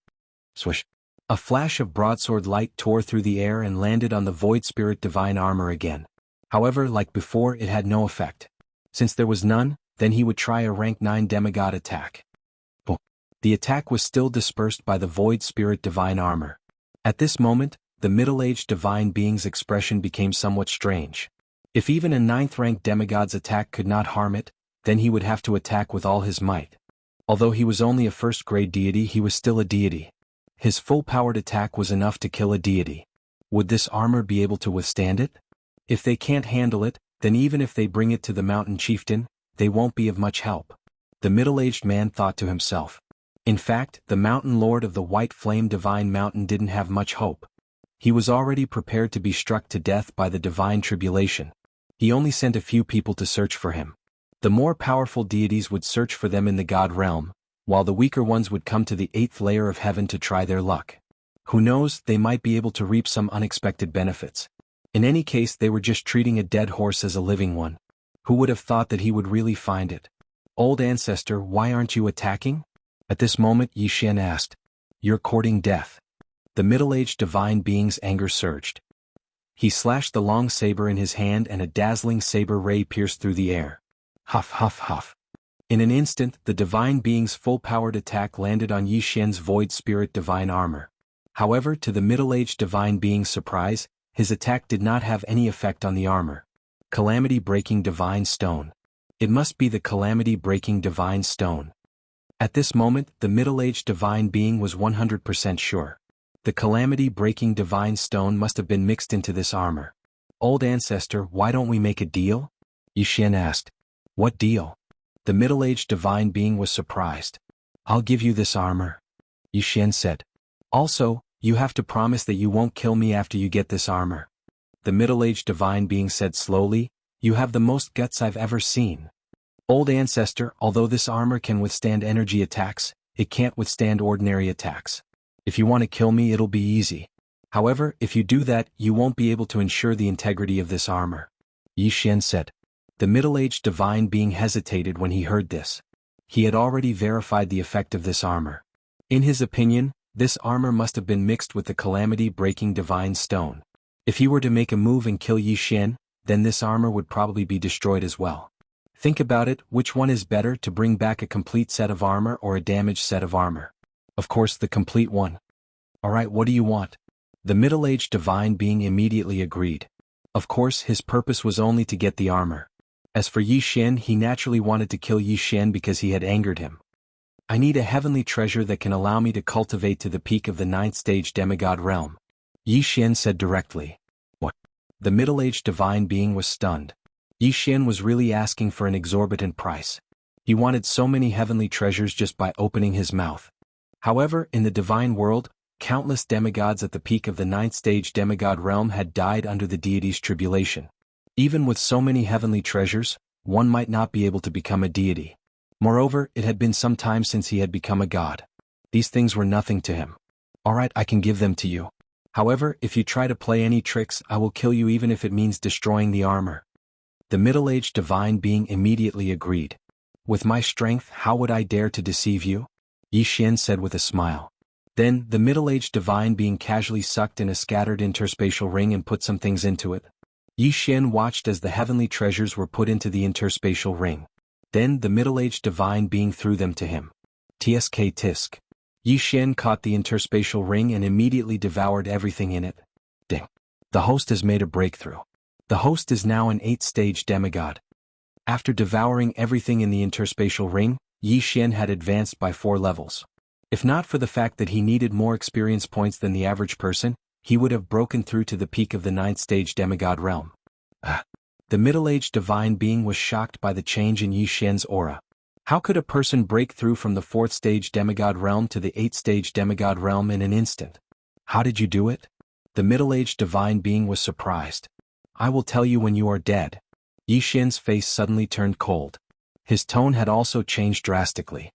Swish! A flash of broadsword light tore through the air and landed on the Void Spirit Divine Armor again. However, like before, it had no effect. Since there was none, then he would try a rank 9 demigod attack. The attack was still dispersed by the Void Spirit Divine Armor. At this moment, the middle-aged divine being's expression became somewhat strange. If even a 9th-rank demigod's attack could not harm it, then he would have to attack with all his might. Although he was only a 1st-grade deity, he was still a deity. His full-powered attack was enough to kill a deity. Would this armor be able to withstand it? If they can't handle it, then even if they bring it to the mountain chieftain, they won't be of much help. The middle-aged man thought to himself. In fact, the mountain lord of the White Flame Divine Mountain didn't have much hope. He was already prepared to be struck to death by the divine tribulation. He only sent a few people to search for him. The more powerful deities would search for them in the god realm, while the weaker ones would come to the 8th layer of heaven to try their luck. Who knows, they might be able to reap some unexpected benefits. In any case, they were just treating a dead horse as a living one. Who would have thought that he would really find it? "Old ancestor, why aren't you attacking?" At this moment Yi Xian asked. "You're courting death." The middle-aged divine being's anger surged. He slashed the long saber in his hand and a dazzling saber ray pierced through the air. Huff huff huff. In an instant, the divine being's full-powered attack landed on Yi Xian's Void Spirit Divine Armor. However, to the middle-aged divine being's surprise, his attack did not have any effect on the armor. Calamity-breaking divine stone. It must be the calamity-breaking divine stone. At this moment, the middle-aged divine being was 100% sure. The calamity-breaking divine stone must have been mixed into this armor. "Old ancestor, why don't we make a deal?" Yi Xian asked. "What deal?" The middle-aged divine being was surprised. I'll give you this armor, Yi Xian said. Also, you have to promise that you won't kill me after you get this armor. The middle-aged divine being said slowly, you have the most guts I've ever seen. Old ancestor, although this armor can withstand energy attacks, it can't withstand ordinary attacks. If you want to kill me, it'll be easy. However, if you do that, you won't be able to ensure the integrity of this armor, Yi Xian said. The middle-aged divine being hesitated when he heard this. He had already verified the effect of this armor. In his opinion, this armor must have been mixed with the calamity-breaking divine stone. If he were to make a move and kill Yi Xian, then this armor would probably be destroyed as well. Think about it, which one is better, to bring back a complete set of armor or a damaged set of armor? Of course, the complete one. Alright, what do you want? The middle-aged divine being immediately agreed. Of course, his purpose was only to get the armor. As for Yi Xian, he naturally wanted to kill Yi Xian because he had angered him. I need a heavenly treasure that can allow me to cultivate to the peak of the 9th stage demigod realm, Yi Xian said directly. What? The middle-aged divine being was stunned. Yi Xian was really asking for an exorbitant price. He wanted so many heavenly treasures just by opening his mouth. However, in the divine world, countless demigods at the peak of the 9th stage demigod realm had died under the deity's tribulation. Even with so many heavenly treasures, one might not be able to become a deity. Moreover, it had been some time since he had become a god. These things were nothing to him. Alright, I can give them to you. However, if you try to play any tricks, I will kill you even if it means destroying the armor. The middle-aged divine being immediately agreed. With my strength, how would I dare to deceive you? Yi Xian said with a smile. Then, the middle-aged divine being casually sucked in a scattered interspatial ring and put some things into it. Yi Xian watched as the heavenly treasures were put into the interspatial ring. Then the middle-aged divine being threw them to him. Tsk tisk. Yi Xian caught the interspatial ring and immediately devoured everything in it. Ding. The host has made a breakthrough. The host is now an 8th stage demigod. After devouring everything in the interspatial ring, Yi Xian had advanced by 4 levels. If not for the fact that he needed more experience points than the average person, he would have broken through to the peak of the 9th stage demigod realm. The middle-aged divine being was shocked by the change in Yi Xian's aura. How could a person break through from the 4th stage demigod realm to the 8th stage demigod realm in an instant? How did you do it? The middle-aged divine being was surprised. I will tell you when you are dead. Yi Xian's face suddenly turned cold. His tone had also changed drastically.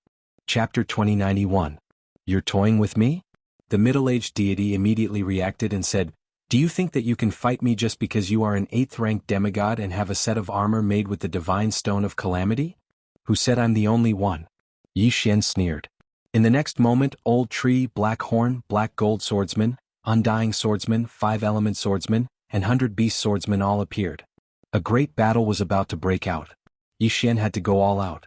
Chapter 2091. You're toying with me? The middle-aged deity immediately reacted and said, Do you think that you can fight me just because you are an 8th-ranked demigod and have a set of armor made with the divine stone of calamity? Who said I'm the only one? Yi Xian sneered. In the next moment, Old Tree, Black Horn, Black Gold Swordsman, Undying Swordsman, 5-Element Swordsman, and 100-Beast Swordsman all appeared. A great battle was about to break out. Yi Xian had to go all out.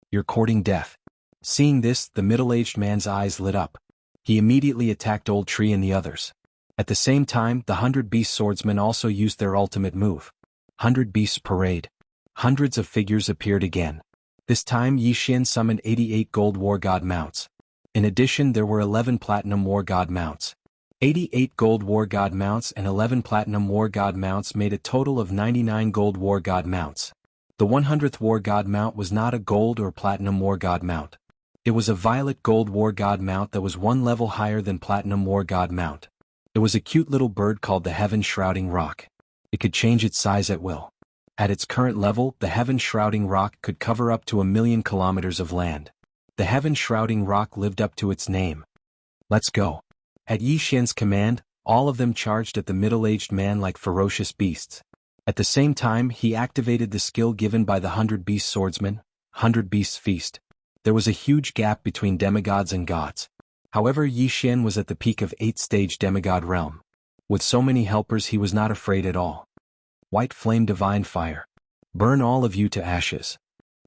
You're courting death. Seeing this, the middle-aged man's eyes lit up. He immediately attacked Old Tree and the others. At the same time, the 100-Beast Swordsmen also used their ultimate move. 100 Beasts Parade. Hundreds of figures appeared again. This time Yi Xian summoned 88 gold war god mounts. In addition, there were 11 platinum war god mounts. 88 gold war god mounts and 11 platinum war god mounts made a total of 99 gold war god mounts. The 100th war god mount was not a gold or platinum war god mount. It was a violet gold war god mount that was 1 level higher than platinum war god mount. It was a cute little bird called the Heaven Shrouding Rock. It could change its size at will. At its current level, the Heaven Shrouding Rock could cover up to 1,000,000 kilometers of land. The Heaven Shrouding Rock lived up to its name. Let's go. At Yi Xian's command, all of them charged at the middle-aged man like ferocious beasts. At the same time, he activated the skill given by the 100-Beast Swordsman, 100 Beasts Feast. There was a huge gap between demigods and gods. However, Yi Xian was at the peak of 8th stage demigod realm. With so many helpers, he was not afraid at all. White Flame Divine Fire. Burn all of you to ashes.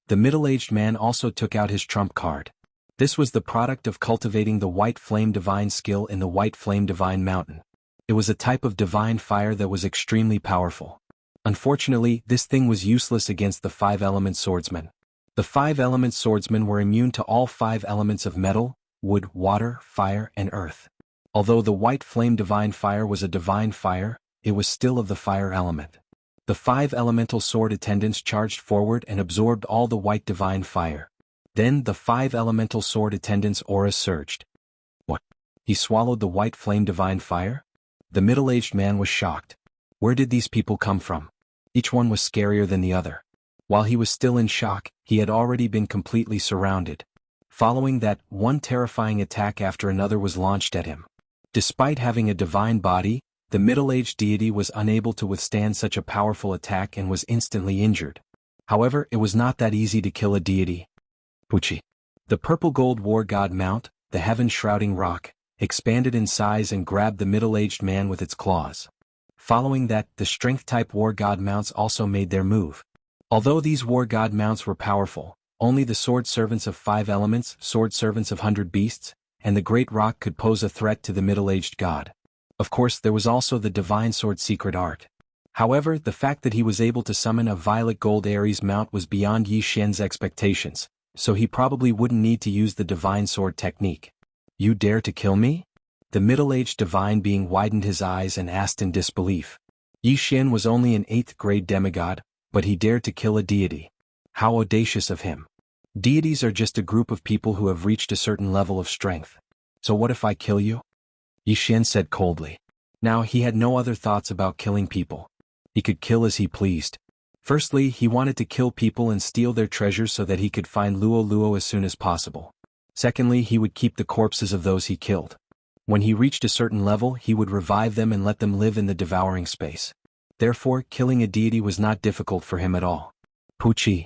The middle-aged man also took out his trump card. This was the product of cultivating the White Flame Divine skill in the White Flame Divine Mountain. It was a type of divine fire that was extremely powerful. Unfortunately, this thing was useless against the 5-element swordsmen. The 5-element swordsmen were immune to all 5 elements of metal, wood, water, fire, and earth. Although the White Flame Divine Fire was a divine fire, it was still of the fire element. The 5 elemental sword attendants charged forward and absorbed all the white divine fire. Then the 5 elemental sword attendant's aura surged. What? He swallowed the white flame divine fire? The middle-aged man was shocked. Where did these people come from? Each one was scarier than the other. While he was still in shock, he had already been completely surrounded. Following that, one terrifying attack after another was launched at him. Despite having a divine body, the middle-aged deity was unable to withstand such a powerful attack and was instantly injured. However, it was not that easy to kill a deity. Pucci. The purple-gold war god mount, the heaven-shrouding rock, expanded in size and grabbed the middle-aged man with its claws. Following that, the strength-type war god mounts also made their move. Although these war god mounts were powerful, only the sword servants of 5 elements, sword servants of 100 beasts, and the great rock could pose a threat to the middle-aged god. Of course, there was also the divine sword secret art. However, the fact that he was able to summon a violet gold Ares mount was beyond Yi Xian's expectations, so he probably wouldn't need to use the divine sword technique. You dare to kill me? The middle-aged divine being widened his eyes and asked in disbelief. Yi Xian was only an 8th grade demigod, but he dared to kill a deity. How audacious of him. Deities are just a group of people who have reached a certain level of strength. So what if I kill you? Yi Xian said coldly. Now he had no other thoughts about killing people. He could kill as he pleased. Firstly, he wanted to kill people and steal their treasures so that he could find Luo Luo as soon as possible. Secondly, he would keep the corpses of those he killed. When he reached a certain level, he would revive them and let them live in the devouring space. Therefore, killing a deity was not difficult for him at all. Pucci.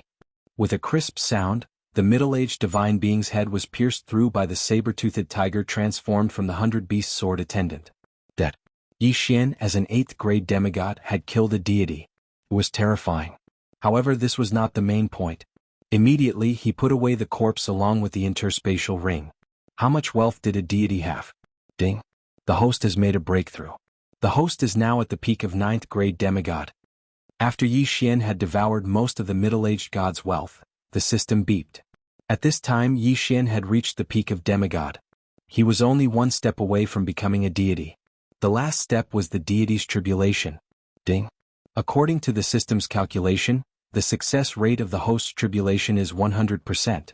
With a crisp sound, the middle-aged divine being's head was pierced through by the saber-toothed tiger transformed from the 100-beast sword attendant. That Yi Xian, as an 8th grade demigod, had killed a deity. It was terrifying. However, this was not the main point. Immediately, he put away the corpse along with the interspatial ring. How much wealth did a deity have? Ding. The host has made a breakthrough. The host is now at the peak of 9th grade demigod. After Yi Xian had devoured most of the middle-aged god's wealth, the system beeped. At this time, Yi Xian had reached the peak of demigod. He was only one step away from becoming a deity. The last step was the deity's tribulation. Ding. According to the system's calculation, the success rate of the host's tribulation is 100%.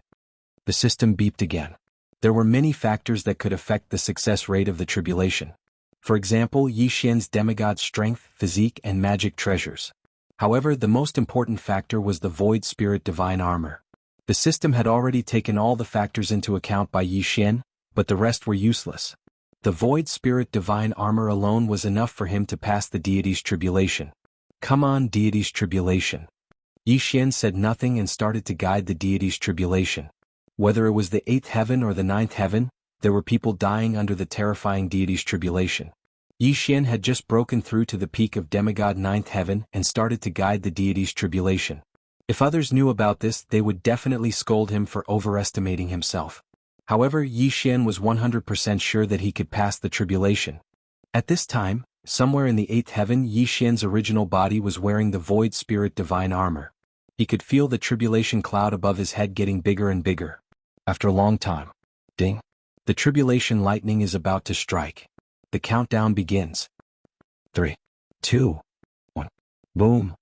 The system beeped again. There were many factors that could affect the success rate of the tribulation. For example, Yi Xian's demigod strength, physique, and magic treasures. However, the most important factor was the void spirit divine armor. The system had already taken all the factors into account by Yi Xian, but the rest were useless. The void spirit divine armor alone was enough for him to pass the deity's tribulation. Come on, deity's tribulation. Yi Xian said nothing and started to guide the deity's tribulation. Whether it was the 8th heaven or the 9th heaven, there were people dying under the terrifying deity's tribulation. Yi Xian had just broken through to the peak of demigod 9th heaven and started to guide the deity's tribulation. If others knew about this, they would definitely scold him for overestimating himself. However, Yi Xian was 100% sure that he could pass the tribulation. At this time, somewhere in the 8th heaven, Yi Xian's original body was wearing the void spirit divine armor. He could feel the tribulation cloud above his head getting bigger and bigger. After a long time. Ding. The tribulation lightning is about to strike. The countdown begins. 3, 2, 1. Boom.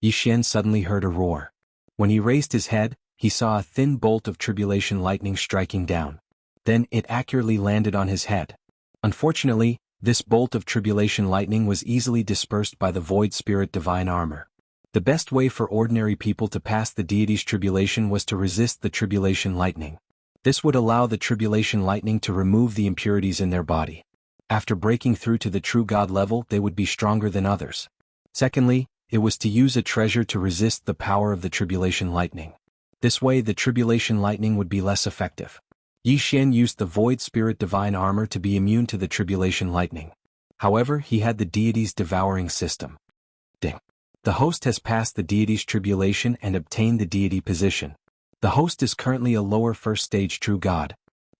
Yi Xian suddenly heard a roar. When he raised his head, he saw a thin bolt of tribulation lightning striking down. Then it accurately landed on his head. Unfortunately, this bolt of tribulation lightning was easily dispersed by the void spirit divine armor. The best way for ordinary people to pass the deity's tribulation was to resist the tribulation lightning. This would allow the tribulation lightning to remove the impurities in their body. After breaking through to the true God level, they would be stronger than others. Secondly, it was to use a treasure to resist the power of the tribulation lightning. This way the tribulation lightning would be less effective. Yi Xian used the void spirit divine armor to be immune to the tribulation lightning. However, he had the deity's devouring system. Ding. The host has passed the deity's tribulation and obtained the deity position. The host is currently a lower first stage true god.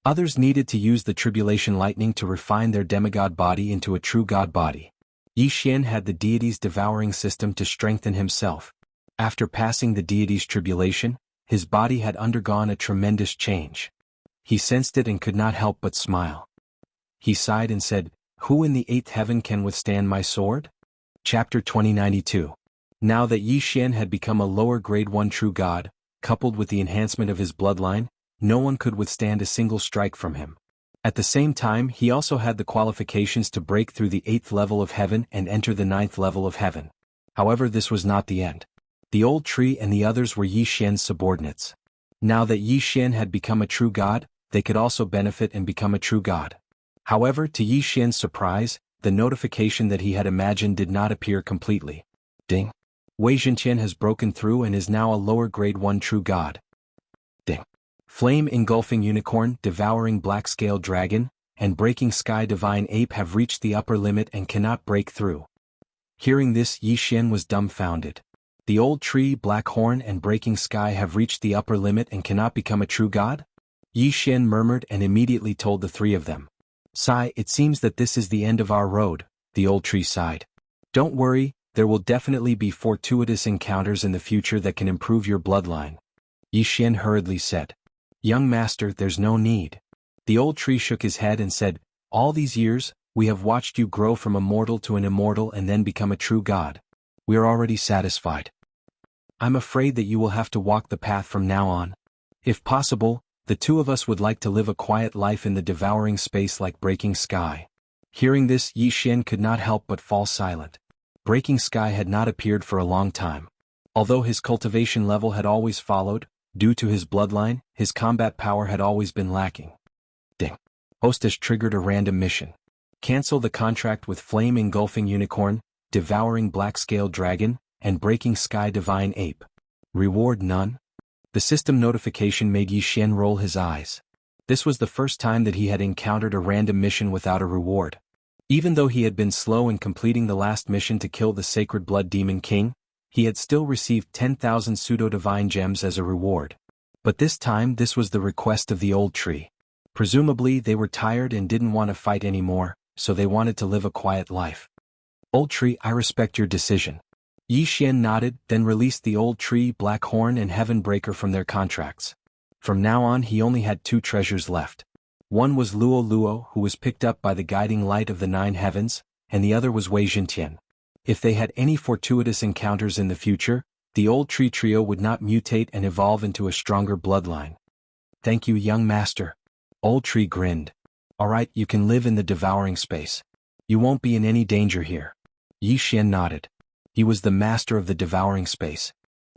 Others needed to use the tribulation lightning to refine their demigod body into a true god body. Yi Xian had the deity's devouring system to strengthen himself. After passing the deity's tribulation, his body had undergone a tremendous change. He sensed it and could not help but smile. He sighed and said, "Who in the 8th heaven can withstand my sword?" Chapter 2092. Now that Yi Xian had become a lower grade 1 true god, coupled with the enhancement of his bloodline, no one could withstand a single strike from him. At the same time, he also had the qualifications to break through the 8th level of heaven and enter the 9th level of heaven. However, this was not the end. The old tree and the others were Yi Xian's subordinates. Now that Yi Xian had become a true god, they could also benefit and become a true god. However, to Yi Xian's surprise, the notification that he had imagined did not appear completely. Ding. Wei Zhenqian has broken through and is now a lower grade 1 true god. Ding. Flame Engulfing Unicorn, Devouring Black Scale Dragon, and Breaking Sky Divine Ape have reached the upper limit and cannot break through. Hearing this, Yi Xian was dumbfounded. The old tree, Black Horn and Breaking Sky have reached the upper limit and cannot become a true god? Yi Xian murmured and immediately told the three of them. Sigh, it seems that this is the end of our road, the old tree sighed. Don't worry, there will definitely be fortuitous encounters in the future that can improve your bloodline. Yi Xian hurriedly said. Young master, there's no need. The old tree shook his head and said, all these years, we have watched you grow from a mortal to an immortal and then become a true god. We are already satisfied. I'm afraid that you will have to walk the path from now on. If possible, the two of us would like to live a quiet life in the devouring space like Breaking Sky. Hearing this, Yi Xian could not help but fall silent. Breaking Sky had not appeared for a long time. Although his cultivation level had always followed, due to his bloodline, his combat power had always been lacking. Ding. Host has triggered a random mission. Cancel the contract with Flame Engulfing Unicorn, Devouring Black Scale Dragon, and Breaking Sky Divine Ape. Reward none? The system notification made Yi Xian roll his eyes. This was the first time that he had encountered a random mission without a reward. Even though he had been slow in completing the last mission to kill the Sacred Blood Demon King, he had still received 10,000 pseudo-divine gems as a reward. But this time this was the request of the old tree. Presumably they were tired and didn't want to fight anymore, so they wanted to live a quiet life. Old tree, I respect your decision. Yi Xian nodded, then released the old tree, Black Horn and Heaven Breaker from their contracts. From now on he only had 2 treasures left. One was Luo Luo, who was picked up by the guiding light of the 9 heavens, and the other was Wei Zhenqian. If they had any fortuitous encounters in the future, the old tree trio would not mutate and evolve into a stronger bloodline. Thank you, young master. Old tree grinned. Alright, you can live in the devouring space. You won't be in any danger here. Yi Xian nodded. He was the master of the devouring space.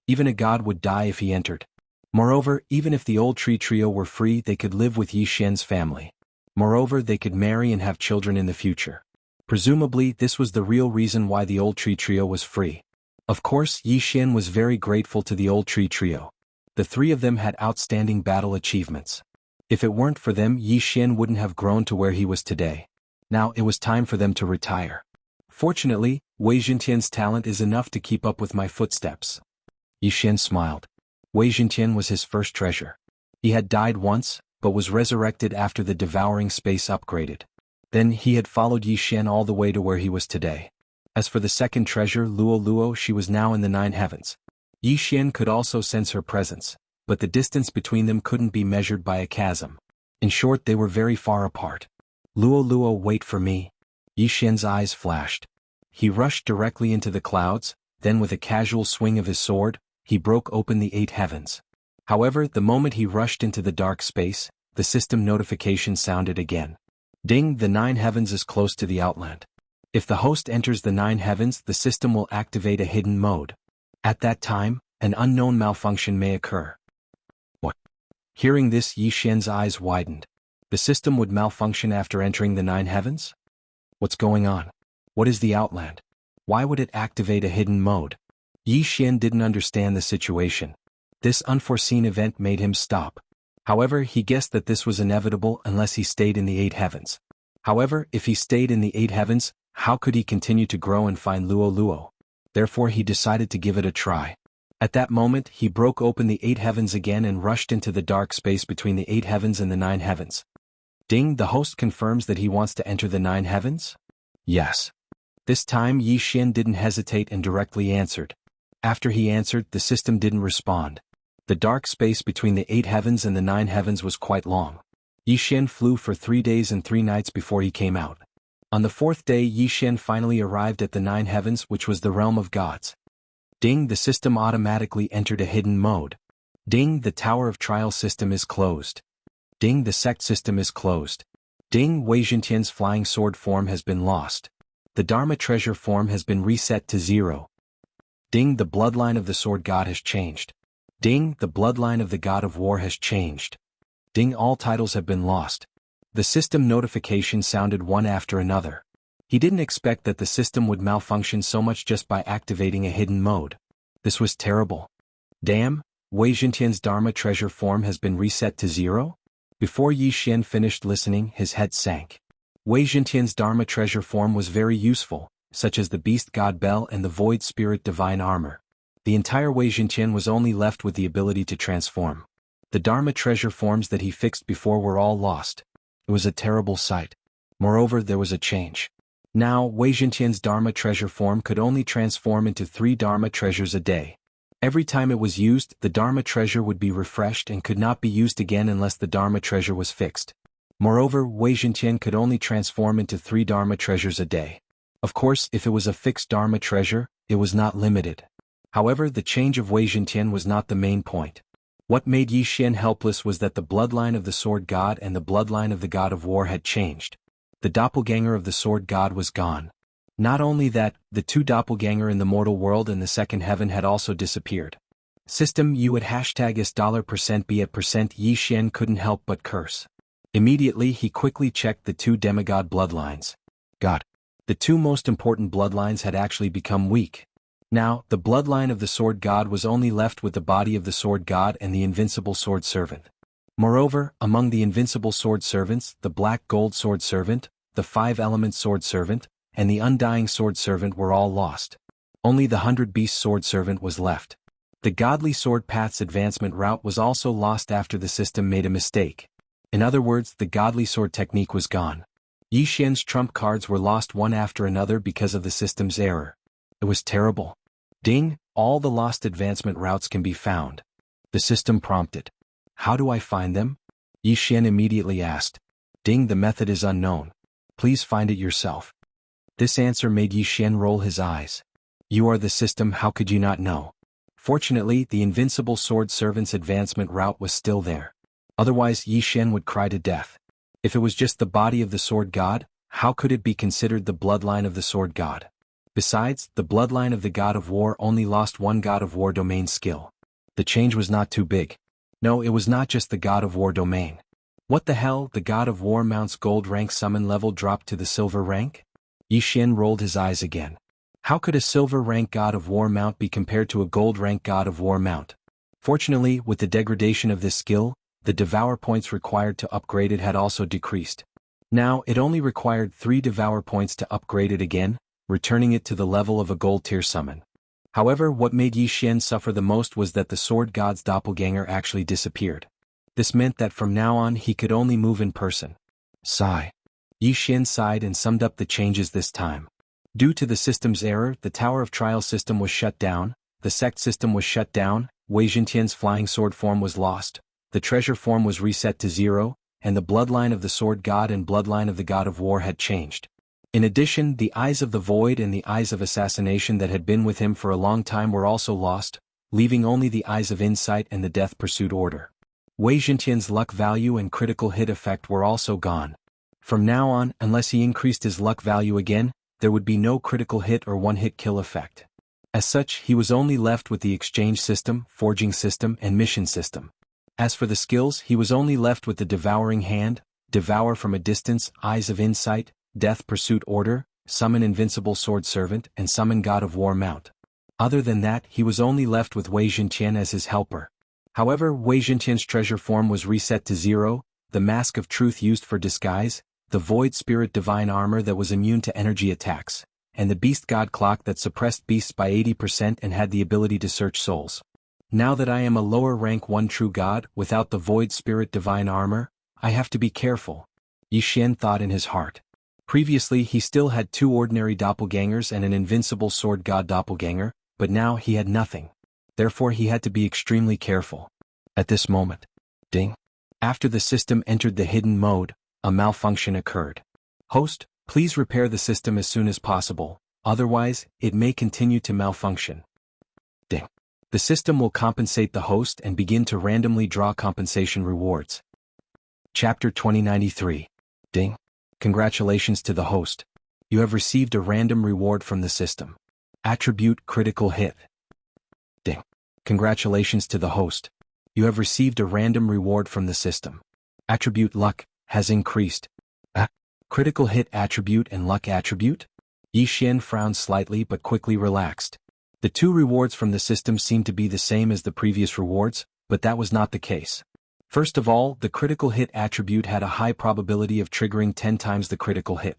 Even a god would die if he entered. Moreover, even if the old tree trio were free, they could live with Yi Xian's family. Moreover, they could marry and have children in the future. Presumably, this was the real reason why the old tree trio was free. Of course, Yi Xian was very grateful to the old tree trio. The 3 of them had outstanding battle achievements. If it weren't for them, Yi Xian wouldn't have grown to where he was today. Now it was time for them to retire. Fortunately, Wei Zhenqian's talent is enough to keep up with my footsteps. Yi Xian smiled. Wei Zhenqian was his first treasure. He had died once, but was resurrected after the devouring space upgraded. Then he had followed Yi Xian all the way to where he was today. As for the second treasure, Luo Luo, she was now in the 9 heavens. Yi Xian could also sense her presence, but the distance between them couldn't be measured by a chasm. In short, they were very far apart. Luo Luo, wait for me. Yi Xian's eyes flashed. He rushed directly into the clouds, then with a casual swing of his sword, he broke open the 8 heavens. However, the moment he rushed into the dark space, the system notification sounded again. Ding, the 9 heavens is close to the outland. If the host enters the 9 heavens, the system will activate a hidden mode. At that time, an unknown malfunction may occur. What? Hearing this, Yi Xian's eyes widened. The system would malfunction after entering the 9 heavens? What's going on? What is the outland? Why would it activate a hidden mode? Yi Xian didn't understand the situation. This unforeseen event made him stop. However, he guessed that this was inevitable unless he stayed in the 8 heavens. However, if he stayed in the 8 heavens, how could he continue to grow and find Luo Luo? Therefore he decided to give it a try. At that moment, he broke open the 8 heavens again and rushed into the dark space between the 8 heavens and the 9 heavens. Ding, the host confirms that he wants to enter the 9 heavens? Yes. This time Yi Xian didn't hesitate and directly answered. After he answered, the system didn't respond. The dark space between the 8 heavens and the 9 heavens was quite long. Yi Xian flew for 3 days and 3 nights before he came out. On the 4th day, Yi Xian finally arrived at the 9 heavens, which was the realm of gods. Ding, the system automatically entered a hidden mode. Ding, the Tower of Trial system is closed. Ding, the sect system is closed. Ding, Wei Zhentian's flying sword form has been lost. The Dharma treasure form has been reset to 0. Ding, the bloodline of the sword god has changed. Ding, the bloodline of the god of war has changed. Ding, all titles have been lost. The system notification sounded one after another. He didn't expect that the system would malfunction so much just by activating a hidden mode. This was terrible. Damn, Wei Zhentian's Dharma treasure form has been reset to 0? Before Yi Xian finished listening, his head sank. Wei Zhentian's Dharma treasure form was very useful, such as the Beast God Bell and the Void Spirit Divine Armor. The entire Wei Zhentian was only left with the ability to transform. The Dharma treasure forms that he fixed before were all lost. It was a terrible sight. Moreover, there was a change. Now, Wei Zhentian's Dharma treasure form could only transform into 3 Dharma treasures a day. Every time it was used, the Dharma treasure would be refreshed and could not be used again unless the Dharma treasure was fixed. Moreover, Wei Zhentian could only transform into 3 Dharma treasures a day. Of course, if it was a fixed Dharma treasure, it was not limited. However, the change of Wei Zhentian was not the main point. What made Yi Xian helpless was that the bloodline of the sword god and the bloodline of the god of war had changed. The doppelganger of the sword god was gone. Not only that, the 2 doppelganger in the mortal world and the second heaven had also disappeared. System U at $is$B at %. Yi Xian couldn't help but curse. Immediately he quickly checked the 2 demigod bloodlines. God. The 2 most important bloodlines had actually become weak. Now, the bloodline of the sword god was only left with the body of the sword god and the invincible sword servant. Moreover, among the invincible sword servants, the black gold sword servant, the 5-element sword servant, and the undying sword servant were all lost. Only the 100-beast sword servant was left. The godly sword path's advancement route was also lost after the system made a mistake. In other words, the godly sword technique was gone. Yi Xian's trump cards were lost one after another because of the system's error. It was terrible. Ding, all the lost advancement routes can be found. The system prompted. How do I find them? Yi Xian immediately asked. Ding, the method is unknown. Please find it yourself. This answer made Yi Xian roll his eyes. You are the system, how could you not know? Fortunately, the invincible sword servant's advancement route was still there. Otherwise, Yi Xian would cry to death. If it was just the body of the sword god, how could it be considered the bloodline of the sword god? Besides, the bloodline of the god of war only lost 1 god of war domain skill. The change was not too big. No, it was not just the god of war domain. What the hell, the god of war mount's gold rank summon level dropped to the silver rank? Yi Xian rolled his eyes again. How could a silver rank god of war mount be compared to a gold rank god of war mount? Fortunately, with the degradation of this skill, the devour points required to upgrade it had also decreased. Now, it only required 3 devour points to upgrade it again, returning it to the level of a gold tier summon. However, what made Yi Xian suffer the most was that the sword god's doppelganger actually disappeared. This meant that from now on he could only move in person. Sigh. Yi Xian sighed and summed up the changes this time. Due to the system's error, the Tower of Trial system was shut down, the sect system was shut down, Wei Zhentian's flying sword form was lost, the treasure form was reset to 0, and the bloodline of the sword god and bloodline of the god of war had changed. In addition, the Eyes of the Void and the Eyes of Assassination that had been with him for a long time were also lost, leaving only the Eyes of Insight and the Death Pursuit Order. Wei Zhentian's luck value and critical hit effect were also gone. From now on, unless he increased his luck value again, there would be no critical hit or one-hit kill effect. As such, he was only left with the exchange system, forging system, and mission system. As for the skills, he was only left with the Devouring Hand, Devour from a Distance, Eyes of Insight, Death Pursuit Order, Summon Invincible Sword Servant, and Summon God of War Mount. Other than that, he was only left with Wei Zhentian as his helper. However, Wei Zhentian's treasure form was reset to 0, the Mask of Truth used for disguise, the Void Spirit Divine Armor that was immune to energy attacks, and the Beast God Clock that suppressed beasts by 80% and had the ability to search souls. Now that I am a lower rank 1 true god, without the Void Spirit Divine Armor, I have to be careful. Yi Xian thought in his heart. Previously he still had 2 ordinary doppelgangers and an invincible sword god doppelganger, but now he had nothing. Therefore he had to be extremely careful. At this moment. Ding. After the system entered the hidden mode, a malfunction occurred. Host, please repair the system as soon as possible, otherwise, it may continue to malfunction. Ding. The The system will compensate the host and begin to randomly draw compensation rewards. Chapter 2093. Ding. Congratulations to the host. You have received a random reward from the system. Attribute critical hit. Ding. Congratulations to the host. You have received a random reward from the system. Attribute luck has increased. Critical hit attribute and luck attribute? Yi Xian frowned slightly but quickly relaxed. The two rewards from the system seemed to be the same as the previous rewards, but that was not the case. First of all, the critical hit attribute had a high probability of triggering 10 times the critical hit.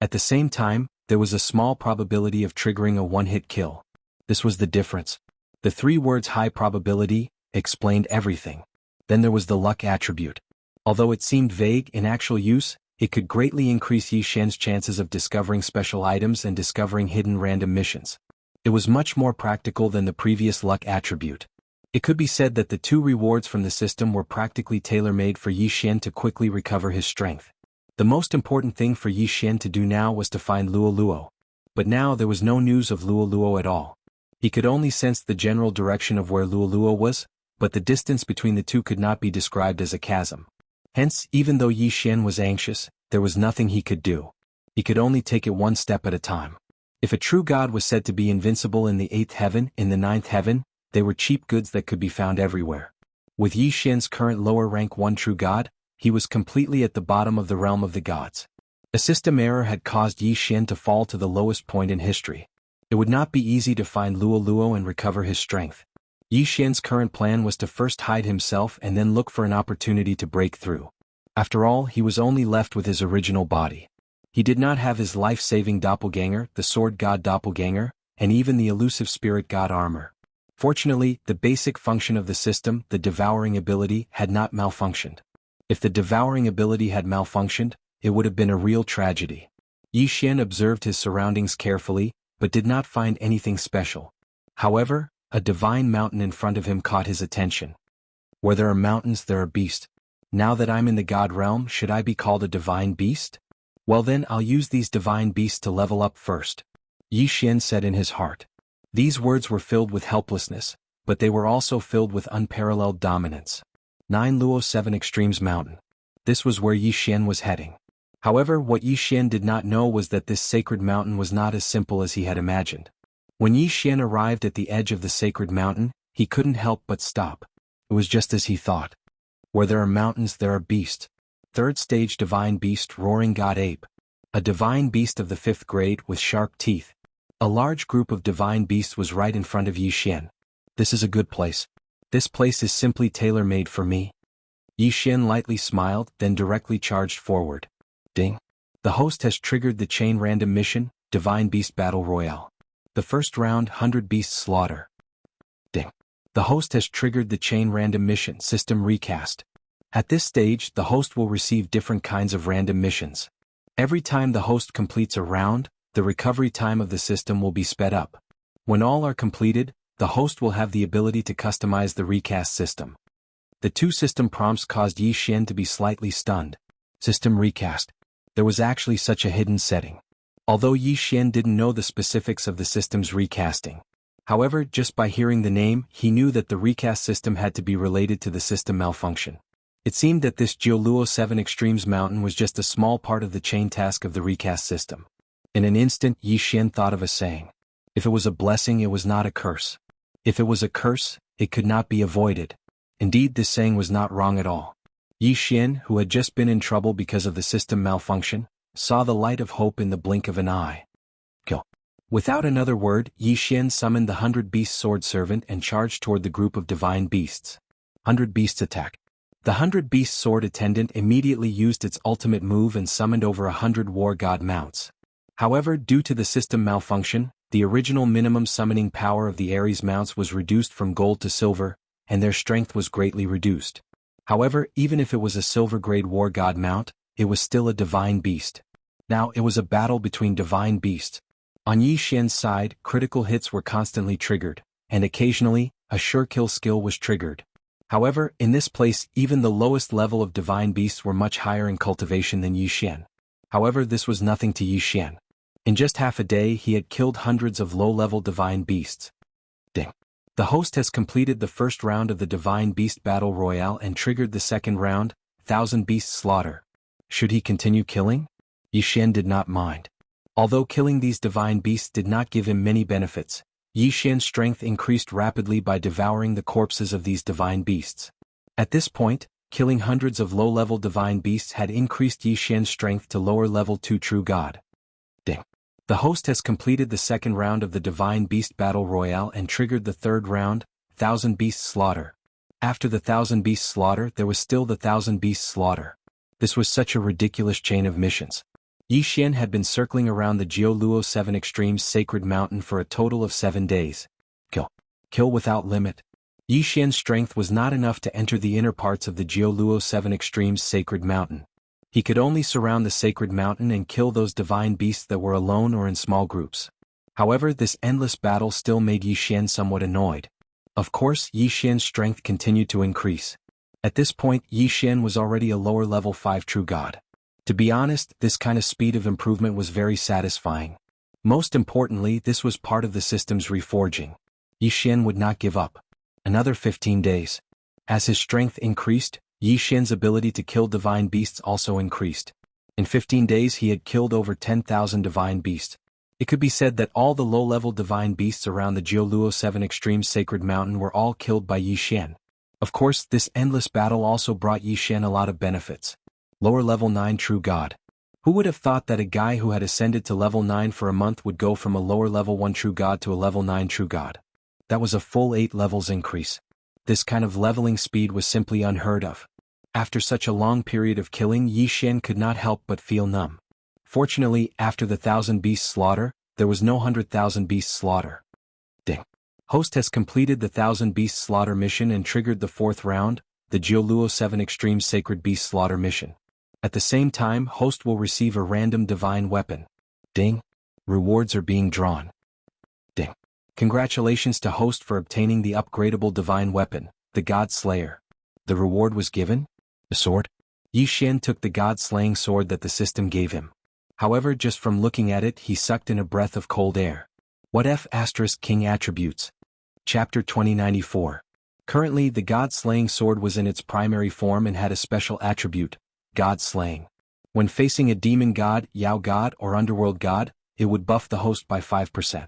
At the same time, there was a small probability of triggering a one-hit kill. This was the difference. The three words high probability explained everything. Then there was the luck attribute. Although it seemed vague in actual use, it could greatly increase Yi Xian's chances of discovering special items and discovering hidden random missions. It was much more practical than the previous luck attribute. It could be said that the two rewards from the system were practically tailor-made for Yi Xian to quickly recover his strength. The most important thing for Yi Xian to do now was to find Luo Luo. But now there was no news of Luo Luo at all. He could only sense the general direction of where Luo Luo was, but the distance between the two could not be described as a chasm. Hence, even though Yi Xian was anxious, there was nothing he could do. He could only take it one step at a time. If a true god was said to be invincible in the 8th heaven, in the 9th heaven, they were cheap goods that could be found everywhere. With Yi Xian's current lower rank one true god, he was completely at the bottom of the realm of the gods. A system error had caused Yi Xian to fall to the lowest point in history. It would not be easy to find Luo Luo and recover his strength. Yi Xian's current plan was to first hide himself and then look for an opportunity to break through. After all, he was only left with his original body. He did not have his life-saving doppelganger, the sword god doppelganger, and even the elusive spirit god armor. Fortunately, the basic function of the system, the devouring ability, had not malfunctioned. If the devouring ability had malfunctioned, it would have been a real tragedy. Yi Xian observed his surroundings carefully, but did not find anything special. However, a divine mountain in front of him caught his attention. Where there are mountains, there are beasts. Now that I'm in the god realm, should I be called a divine beast? Well then, I'll use these divine beasts to level up first. Yi Xian said in his heart. These words were filled with helplessness, but they were also filled with unparalleled dominance. 9 Luo 7 Extremes Mountain. This was where Yi Xian was heading. However, what Yi Xian did not know was that this sacred mountain was not as simple as he had imagined. When Yi Xian arrived at the edge of the sacred mountain, he couldn't help but stop. It was just as he thought. Where there are mountains, there are beasts. 3rd stage divine beast, roaring god ape. A divine beast of the 5th grade with sharp teeth. A large group of divine beasts was right in front of Yi Xian. This is a good place. This place is simply tailor-made for me. Yi Xian lightly smiled, then directly charged forward. Ding. The host has triggered the chain random mission, Divine Beast Battle Royale. The first round, 100 Beasts Slaughter. Ding. The host has triggered the chain random mission, System Recast. At this stage, the host will receive different kinds of random missions. Every time the host completes a round, the recovery time of the system will be sped up. When all are completed, the host will have the ability to customize the recast system. The two system prompts caused Yi Xian to be slightly stunned. System Recast. There was actually such a hidden setting. Although Yi Xian didn't know the specifics of the system's recasting. However, just by hearing the name, he knew that the recast system had to be related to the system malfunction. It seemed that this Jianghu 7 Extremes Mountain was just a small part of the chain task of the recast system. In an instant, Yi Xian thought of a saying. If it was a blessing, it was not a curse. If it was a curse, it could not be avoided. Indeed, this saying was not wrong at all. Yi Xian, who had just been in trouble because of the system malfunction, saw the light of hope in the blink of an eye. Kill. Without another word, Yi Xian summoned the 100 Beast Sword Servant and charged toward the group of divine beasts. 100 Beasts attack. The 100 Beast Sword Attendant immediately used its ultimate move and summoned over 100 War God mounts. However, due to the system malfunction, the original minimum summoning power of the Ares mounts was reduced from gold to silver, and their strength was greatly reduced. However, even if it was a silver-grade war god mount, it was still a divine beast. Now, it was a battle between divine beasts. On Yi Xian's side, critical hits were constantly triggered, and occasionally, a sure kill skill was triggered. However, in this place, even the lowest level of divine beasts were much higher in cultivation than Yi Xian. However, this was nothing to Yi Xian. In just half a day, he had killed hundreds of low-level divine beasts. Ding. The host has completed the first round of the Divine Beast Battle Royale and triggered the second round, 1000 Beast Slaughter. Should he continue killing? Yi Xian did not mind. Although killing these divine beasts did not give him many benefits, Yi Xian's strength increased rapidly by devouring the corpses of these divine beasts. At this point, killing hundreds of low-level divine beasts had increased Yi Xian's strength to lower-level 2 True God. Ding. The host has completed the second round of the Divine Beast Battle Royale and triggered the third round, 1000 Beast Slaughter. After the 1000 Beast Slaughter, there was still the 1000 Beast Slaughter. This was such a ridiculous chain of missions. Yi Xian had been circling around the Jianghu 7 Extremes Sacred Mountain for a total of 7 days. Kill without limit. Yi Xian's strength was not enough to enter the inner parts of the Jianghu 7 Extremes Sacred Mountain. He could only surround the sacred mountain and kill those divine beasts that were alone or in small groups. However, this endless battle still made Yi Xian somewhat annoyed. Of course, Yi Xian's strength continued to increase. At this point, Yi Xian was already a lower level 5 True God. To be honest, this kind of speed of improvement was very satisfying. Most importantly, this was part of the system's reforging. Yi Xian would not give up. Another 15 days. As his strength increased, Yi Xian's ability to kill divine beasts also increased. In 15 days he had killed over 10,000 divine beasts. It could be said that all the low-level divine beasts around the Jianghu 7 Extreme Sacred Mountain were all killed by Yi Xian. Of course, this endless battle also brought Yi Xian a lot of benefits. Lower level 9 True God. Who would have thought that a guy who had ascended to level 9 for a month would go from a lower level 1 True God to a level 9 True God? That was a full 8 levels increase. This kind of leveling speed was simply unheard of. After such a long period of killing, Yi Xian could not help but feel numb. Fortunately, after the 1000 Beast Slaughter, there was no 100,000 Beast Slaughter. Ding. Host has completed the 1000 Beast Slaughter mission and triggered the fourth round, the Jianghu 7 Extreme Sacred Beast Slaughter mission. At the same time, host will receive a random divine weapon. Ding. Rewards are being drawn. Ding. Congratulations to host for obtaining the upgradable divine weapon, the God Slayer. The reward was given? A sword? Yi Xian took the god-slaying sword that the system gave him. However, just from looking at it, he sucked in a breath of cold air. What F*** King Attributes? Chapter 2094. Currently, the god-slaying sword was in its primary form and had a special attribute, God-slaying. When facing a demon god, Yao god, or underworld god, it would buff the host by 5%.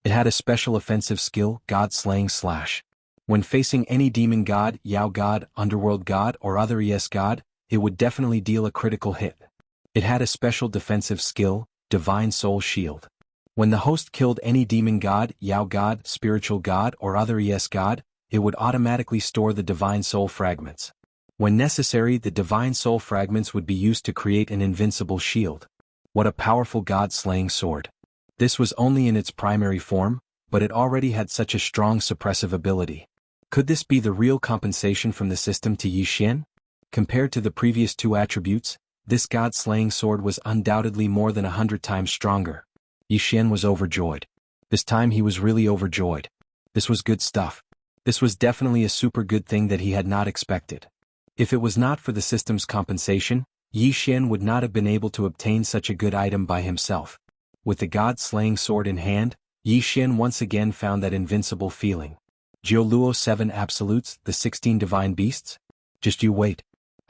It had a special offensive skill, God-slaying slash. When facing any demon god, Yao god, underworld god, or other ES god, it would definitely deal a critical hit. It had a special defensive skill, Divine Soul Shield. When the host killed any demon god, Yao god, spiritual god, or other ES god, it would automatically store the Divine Soul Fragments. When necessary, the Divine Soul Fragments would be used to create an invincible shield. What a powerful god-slaying sword. This was only in its primary form, but it already had such a strong suppressive ability. Could this be the real compensation from the system to Yi Xian? Compared to the previous two attributes, this god-slaying sword was undoubtedly more than 100 times stronger. Yi Xian was overjoyed. This time he was really overjoyed. This was good stuff. This was definitely a super good thing that he had not expected. If it was not for the system's compensation, Yi Xian would not have been able to obtain such a good item by himself. With the god-slaying sword in hand, Yi Xian once again found that invincible feeling. Jianghu 7 Absolutes, the 16 Divine Beasts? Just you wait.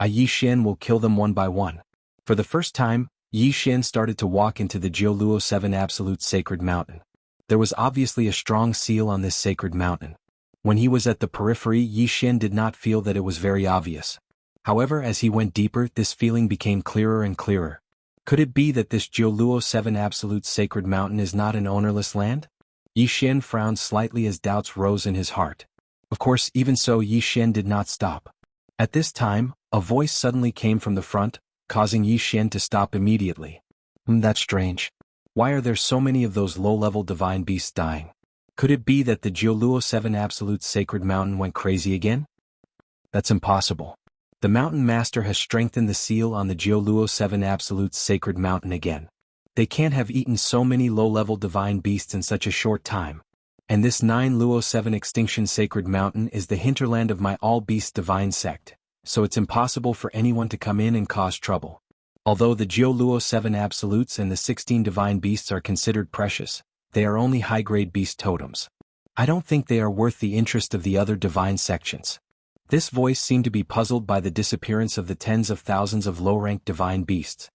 Yi Xian will kill them one by one. For the first time, Yi Xian started to walk into the Jianghu 7 Absolute Sacred Mountain. There was obviously a strong seal on this sacred mountain. When he was at the periphery, Yi Xian did not feel that it was very obvious. However, as he went deeper, this feeling became clearer and clearer. Could it be that this Jianghu 7 Absolute Sacred Mountain is not an ownerless land? Yi Xian frowned slightly as doubts rose in his heart. Of course, even so, Yi Xian did not stop. At this time, a voice suddenly came from the front, causing Yi Xian to stop immediately. That's strange. Why are there so many of those low-level divine beasts dying? Could it be that the Jianghu 7 Absolute Sacred Mountain went crazy again? That's impossible. The Mountain Master has strengthened the seal on the Jianghu 7 Absolute Sacred Mountain again. They can't have eaten so many low-level divine beasts in such a short time. And this 9 Luo 7 Extinction Sacred Mountain is the hinterland of my all-beast divine sect, so it's impossible for anyone to come in and cause trouble. Although the Jianghu 7 Absolutes and the 16 divine beasts are considered precious, they are only high-grade beast totems. I don't think they are worth the interest of the other divine sections. This voice seemed to be puzzled by the disappearance of the tens of thousands of low-ranked divine beasts.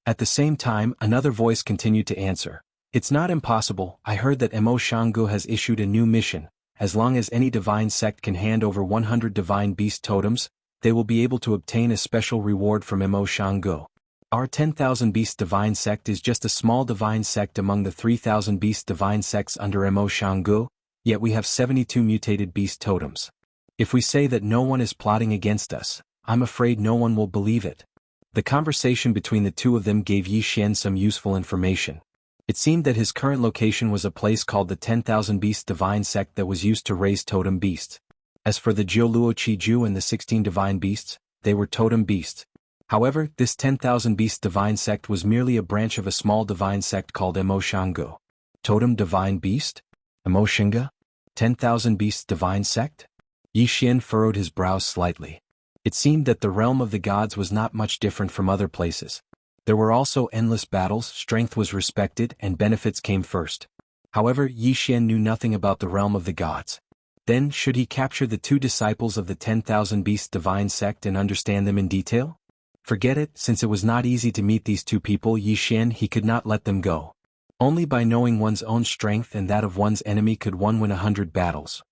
At the same time, another voice continued to answer. It's not impossible. I heard that Jianghu has issued a new mission. As long as any divine sect can hand over 100 divine beast totems, they will be able to obtain a special reward from Jianghu. Our 10,000 beast divine sect is just a small divine sect among the 3,000 beast divine sects under Jianghu, yet we have 72 mutated beast totems. If we say that no one is plotting against us, I'm afraid no one will believe it. The conversation between the two of them gave Yi Xian some useful information. It seemed that his current location was a place called the 10,000 Beast Divine Sect that was used to raise totem beasts. As for the Jiuluo Qiju and the 16 Divine Beasts, they were totem beasts. However, this 10,000 Beast Divine Sect was merely a branch of a small divine sect called Jianghu. Totem Divine Beast? Jianghu? 10,000 Beasts Divine Sect? Yi Xian furrowed his brows slightly. It seemed that the realm of the gods was not much different from other places. There were also endless battles, strength was respected, and benefits came first. However, Yi Xian knew nothing about the realm of the gods. Then, should he capture the two disciples of the 10,000 Beasts Divine Sect and understand them in detail? Forget it, since it was not easy to meet these two people, Yi Xian, he could not let them go. Only by knowing one's own strength and that of one's enemy could one win 100 battles.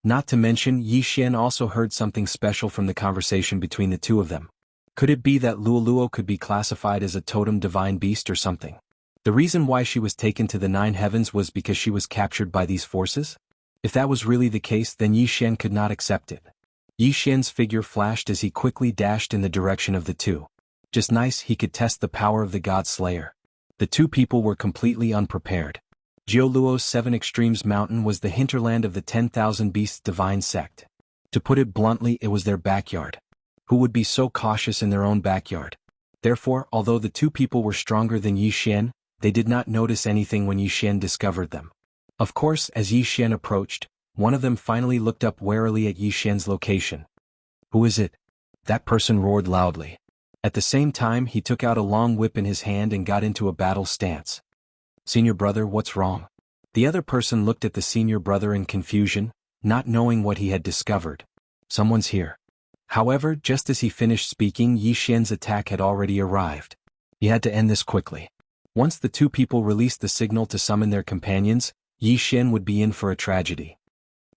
Not to mention, Yi Xian also heard something special from the conversation between the two of them. Could it be that Luoluo could be classified as a totem divine beast or something? The reason why she was taken to the 9 heavens was because she was captured by these forces? If that was really the case, then Yi Xian could not accept it. Yi Xian's figure flashed as he quickly dashed in the direction of the two. Just nice, he could test the power of the God Slayer. The two people were completely unprepared. Jiuluo's 7 Extremes Mountain was the hinterland of the 10,000 Beasts Divine Sect. To put it bluntly, it was their backyard. Who would be so cautious in their own backyard? Therefore, although the two people were stronger than Yi Xian, they did not notice anything when Yi Xian discovered them. Of course, as Yi Xian approached, one of them finally looked up warily at Yi Xian's location. Who is it? That person roared loudly. At the same time, he took out a long whip in his hand and got into a battle stance. Senior brother, what's wrong? The other person looked at the senior brother in confusion, not knowing what he had discovered. Someone's here. However, just as he finished speaking, Yi Xian's attack had already arrived. He had to end this quickly. Once the two people released the signal to summon their companions, Yi Xian would be in for a tragedy.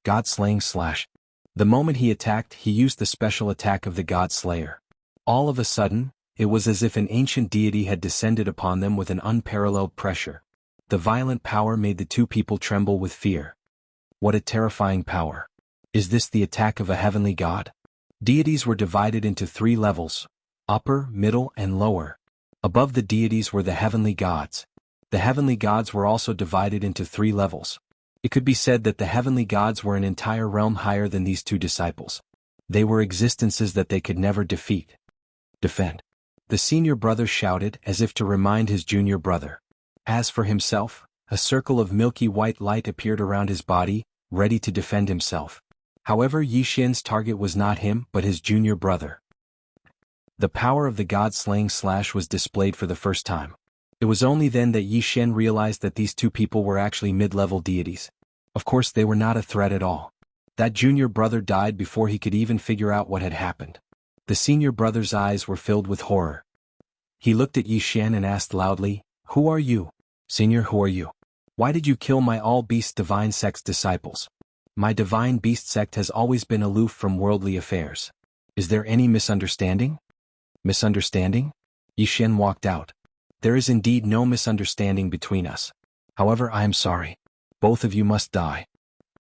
God-slaying slash. The moment he attacked, he used the special attack of the God Slayer. All of a sudden, it was as if an ancient deity had descended upon them with an unparalleled pressure. The violent power made the two people tremble with fear. What a terrifying power. Is this the attack of a heavenly god? Deities were divided into 3 levels: upper, middle, and lower. Above the deities were the heavenly gods. The heavenly gods were also divided into 3 levels. It could be said that the heavenly gods were an entire realm higher than these two disciples. They were existences that they could never defeat. Defend. The senior brother shouted as if to remind his junior brother. As for himself, a circle of milky white light appeared around his body, ready to defend himself. However, Yi Xian's target was not him but his junior brother. The power of the God-slaying slash was displayed for the first time. It was only then that Yi Xian realized that these two people were actually mid-level deities. Of course, they were not a threat at all. That junior brother died before he could even figure out what had happened. The senior brother's eyes were filled with horror. He looked at Yi Xian and asked loudly, "Who are you? Senior, who are you? Why did you kill my all-beast divine sect's disciples? My divine beast sect has always been aloof from worldly affairs. Is there any misunderstanding?" Misunderstanding? Yi Xian walked out. There is indeed no misunderstanding between us. However, I am sorry. Both of you must die.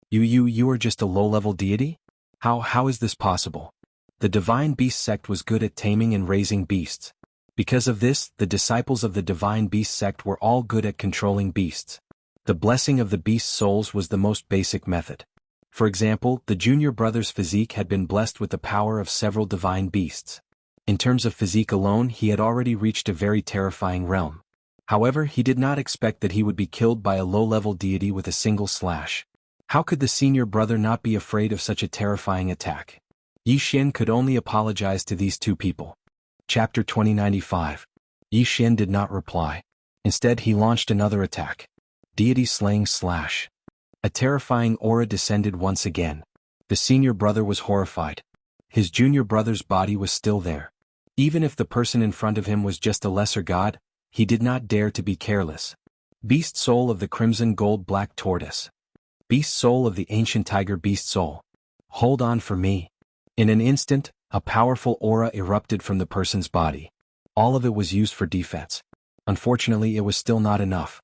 You are just a low-level deity? How is this possible? The divine beast sect was good at taming and raising beasts. Because of this, the disciples of the divine beast sect were all good at controlling beasts. The blessing of the beast souls was the most basic method. For example, the junior brother's physique had been blessed with the power of several divine beasts. In terms of physique alone, he had already reached a very terrifying realm. However, he did not expect that he would be killed by a low-level deity with a single slash. How could the senior brother not be afraid of such a terrifying attack? Yi Xian could only apologize to these two people. Chapter 2095. Yi Xian did not reply. Instead, he launched another attack. Deity slaying slash. A terrifying aura descended once again. The senior brother was horrified. His junior brother's body was still there. Even if the person in front of him was just a lesser god, he did not dare to be careless. Beast soul of the crimson gold black tortoise. Beast soul of the ancient tiger beast soul. Hold on for me. In an instant, a powerful aura erupted from the person's body. All of it was used for defense. Unfortunately, it was still not enough.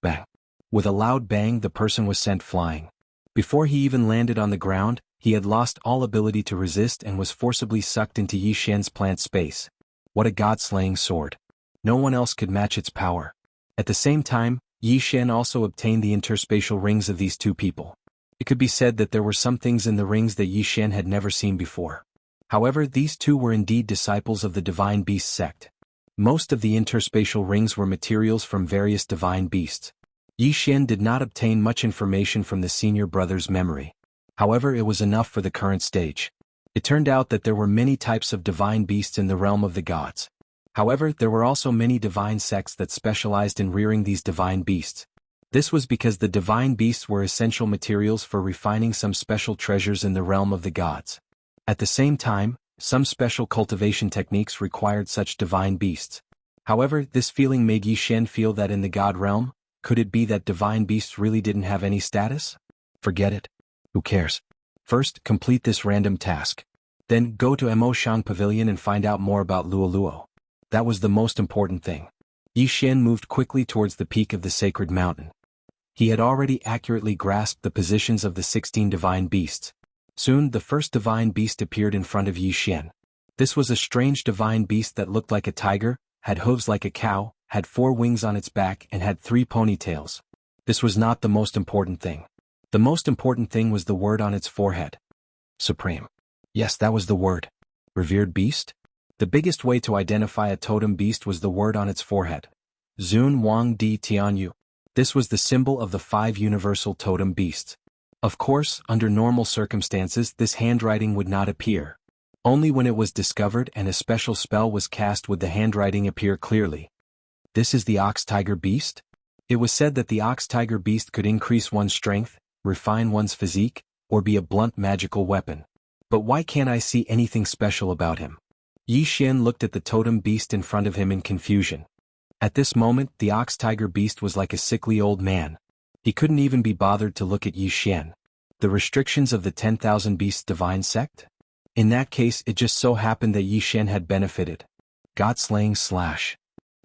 Bang. With a loud bang, the person was sent flying. Before he even landed on the ground, he had lost all ability to resist and was forcibly sucked into Yi Xian's plant space. What a god-slaying sword. No one else could match its power. At the same time, Yi Xian also obtained the interspatial rings of these two people. It could be said that there were some things in the rings that Yi Xian had never seen before. However, these two were indeed disciples of the Divine Beast sect. Most of the interspatial rings were materials from various divine beasts. Yi Xian did not obtain much information from the senior brother's memory. However, it was enough for the current stage. It turned out that there were many types of divine beasts in the realm of the gods. However, there were also many divine sects that specialized in rearing these divine beasts. This was because the divine beasts were essential materials for refining some special treasures in the realm of the gods. At the same time, some special cultivation techniques required such divine beasts. However, this feeling made Yi Xian feel that in the god realm, could it be that divine beasts really didn't have any status? Forget it. Who cares? First, complete this random task. Then, go to Mo Shang Pavilion and find out more about Luo Luo. That was the most important thing. Yi Xian moved quickly towards the peak of the sacred mountain. He had already accurately grasped the positions of the 16 divine beasts. Soon, the first divine beast appeared in front of Yi Xian. This was a strange divine beast that looked like a tiger, had hooves like a cow, had 4 wings on its back and had 3 ponytails. This was not the most important thing. The most important thing was the word on its forehead. Supreme. Yes, that was the word. Revered beast? The biggest way to identify a totem beast was the word on its forehead. Zun Wang Di Tianyu. This was the symbol of the 5 universal totem beasts. Of course, under normal circumstances this handwriting would not appear. Only when it was discovered and a special spell was cast would the handwriting appear clearly. This is the ox-tiger beast? It was said that the ox-tiger beast could increase one's strength, refine one's physique, or be a blunt magical weapon. But why can't I see anything special about him? Yi Xian looked at the totem beast in front of him in confusion. At this moment, the ox-tiger beast was like a sickly old man. He couldn't even be bothered to look at Yi Xian. The restrictions of the 10,000 Beasts divine sect? In that case, it just so happened that Yi Xian had benefited. God-slaying slash.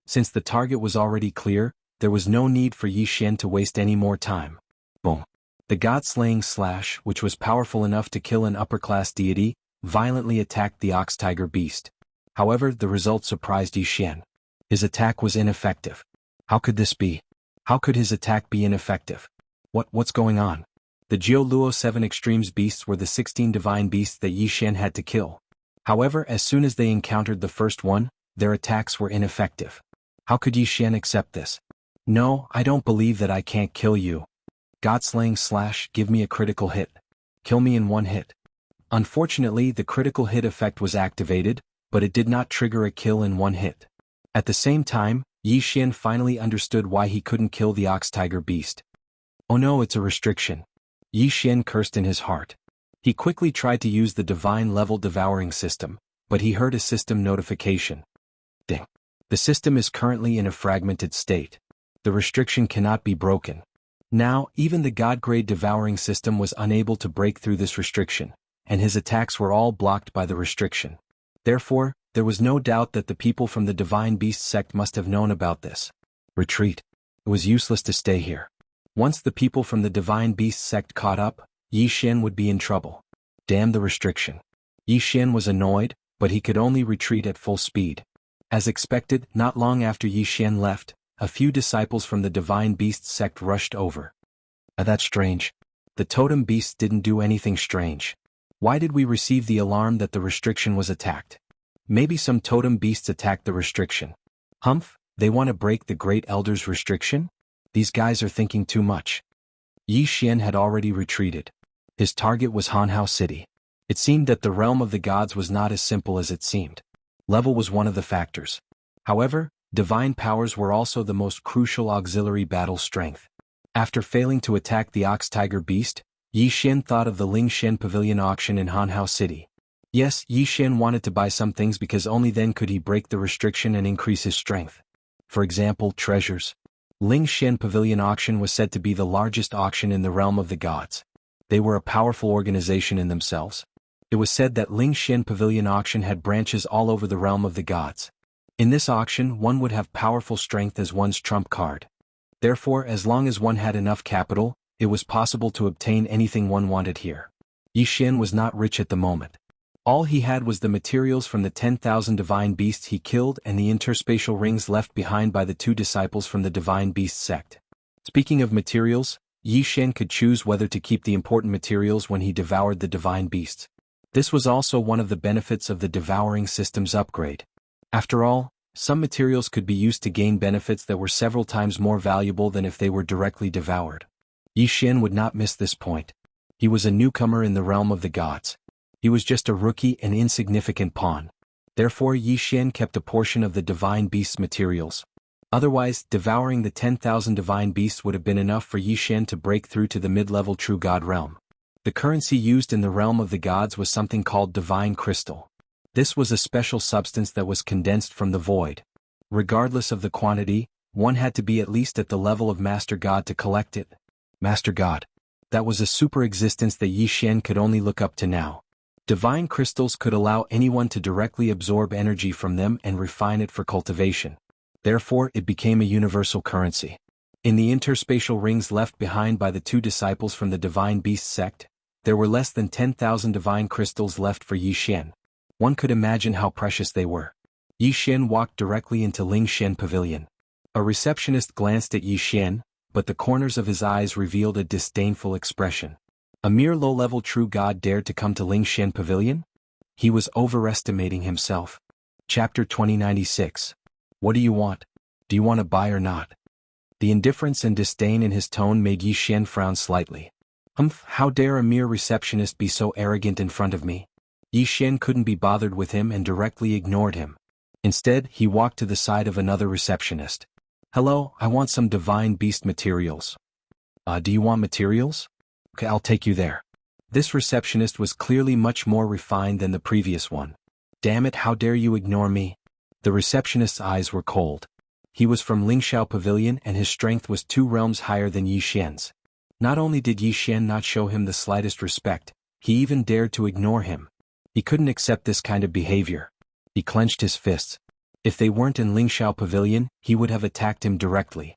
Since the target was already clear, there was no need for Yi Xian to waste any more time. Boom. The God-slaying slash, which was powerful enough to kill an upper-class deity, violently attacked the ox-tiger beast. However, the result surprised Yi Xian. His attack was ineffective. How could this be? How could his attack be ineffective? What's going on? The Jiao Luo 7 Extremes beasts were the 16 divine beasts that Yi Xian had to kill. However, as soon as they encountered the first one, their attacks were ineffective. How could Yi Xian accept this? No, I don't believe that I can't kill you. God-slaying slash, give me a critical hit. Kill me in 1 hit. Unfortunately, the critical hit effect was activated, but it did not trigger a kill in 1 hit. At the same time, Yi Xian finally understood why he couldn't kill the ox-tiger beast. Oh no, it's a restriction. Yi Xian cursed in his heart. He quickly tried to use the divine-level devouring system, but he heard a system notification. Ding. The system is currently in a fragmented state. The restriction cannot be broken. Now, even the God-grade devouring system was unable to break through this restriction, and his attacks were all blocked by the restriction. Therefore, there was no doubt that the people from the Divine Beast sect must have known about this. Retreat. It was useless to stay here. Once the people from the Divine Beast sect caught up, Yi Xian would be in trouble. Damn the restriction. Yi Xian was annoyed, but he could only retreat at full speed. As expected, not long after Yi Xian left, a few disciples from the Divine Beast sect rushed over. That's strange. The totem beasts didn't do anything strange. Why did we receive the alarm that the restriction was attacked? Maybe some totem beasts attacked the restriction. Humph, they want to break the Great Elder's restriction? These guys are thinking too much. Yi Xian had already retreated. His target was Hanhao City. It seemed that the realm of the gods was not as simple as it seemed. Level was one of the factors. However, divine powers were also the most crucial auxiliary battle strength. After failing to attack the ox-tiger beast, Yi Xian thought of the Ling Shen Pavilion auction in Hanhao City. Yes, Yi Xian wanted to buy some things because only then could he break the restriction and increase his strength. For example, treasures. Ling Shen Pavilion auction was said to be the largest auction in the realm of the gods. They were a powerful organization in themselves. It was said that Ling Shen Pavilion auction had branches all over the realm of the gods. In this auction, one would have powerful strength as one's trump card. Therefore, as long as one had enough capital, it was possible to obtain anything one wanted here. Yi Xian was not rich at the moment. All he had was the materials from the 10,000 divine beasts he killed and the interspatial rings left behind by the 2 disciples from the divine beast sect. Speaking of materials, Yi Xian could choose whether to keep the important materials when he devoured the divine beasts. This was also one of the benefits of the devouring system's upgrade. After all, some materials could be used to gain benefits that were several times more valuable than if they were directly devoured. Yi Xian would not miss this point. He was a newcomer in the realm of the gods. He was just a rookie and insignificant pawn. Therefore Yi Xian kept a portion of the divine beast's materials. Otherwise, devouring the 10,000 divine beasts would have been enough for Yi Xian to break through to the mid-level true god realm. The currency used in the realm of the gods was something called divine crystal. This was a special substance that was condensed from the void. Regardless of the quantity, one had to be at least at the level of Master God to collect it. Master God. That was a super existence that Yi Xian could only look up to now. Divine crystals could allow anyone to directly absorb energy from them and refine it for cultivation. Therefore, it became a universal currency. In the interspatial rings left behind by the 2 disciples from the divine beast sect, there were less than 10,000 divine crystals left for Yi Xian. One could imagine how precious they were. Yi Xian walked directly into Ling Shen Pavilion. A receptionist glanced at Yi Xian, but the corners of his eyes revealed a disdainful expression. A mere low-level true god dared to come to Ling Shen Pavilion? He was overestimating himself. Chapter 2096. What do you want? Do you want to buy or not? The indifference and disdain in his tone made Yi Xian frown slightly. How dare a mere receptionist be so arrogant in front of me? Yi Xian couldn't be bothered with him and directly ignored him. Instead, he walked to the side of another receptionist. Hello, I want some divine beast materials. Do you want materials? Okay, I'll take you there. This receptionist was clearly much more refined than the previous one. Damn it, how dare you ignore me? The receptionist's eyes were cold. He was from Lingxiao Pavilion and his strength was 2 realms higher than Yi Xian's. Not only did Yi Xian not show him the slightest respect, he even dared to ignore him. He couldn't accept this kind of behavior. He clenched his fists. If they weren't in Lingxiao Pavilion, he would have attacked him directly.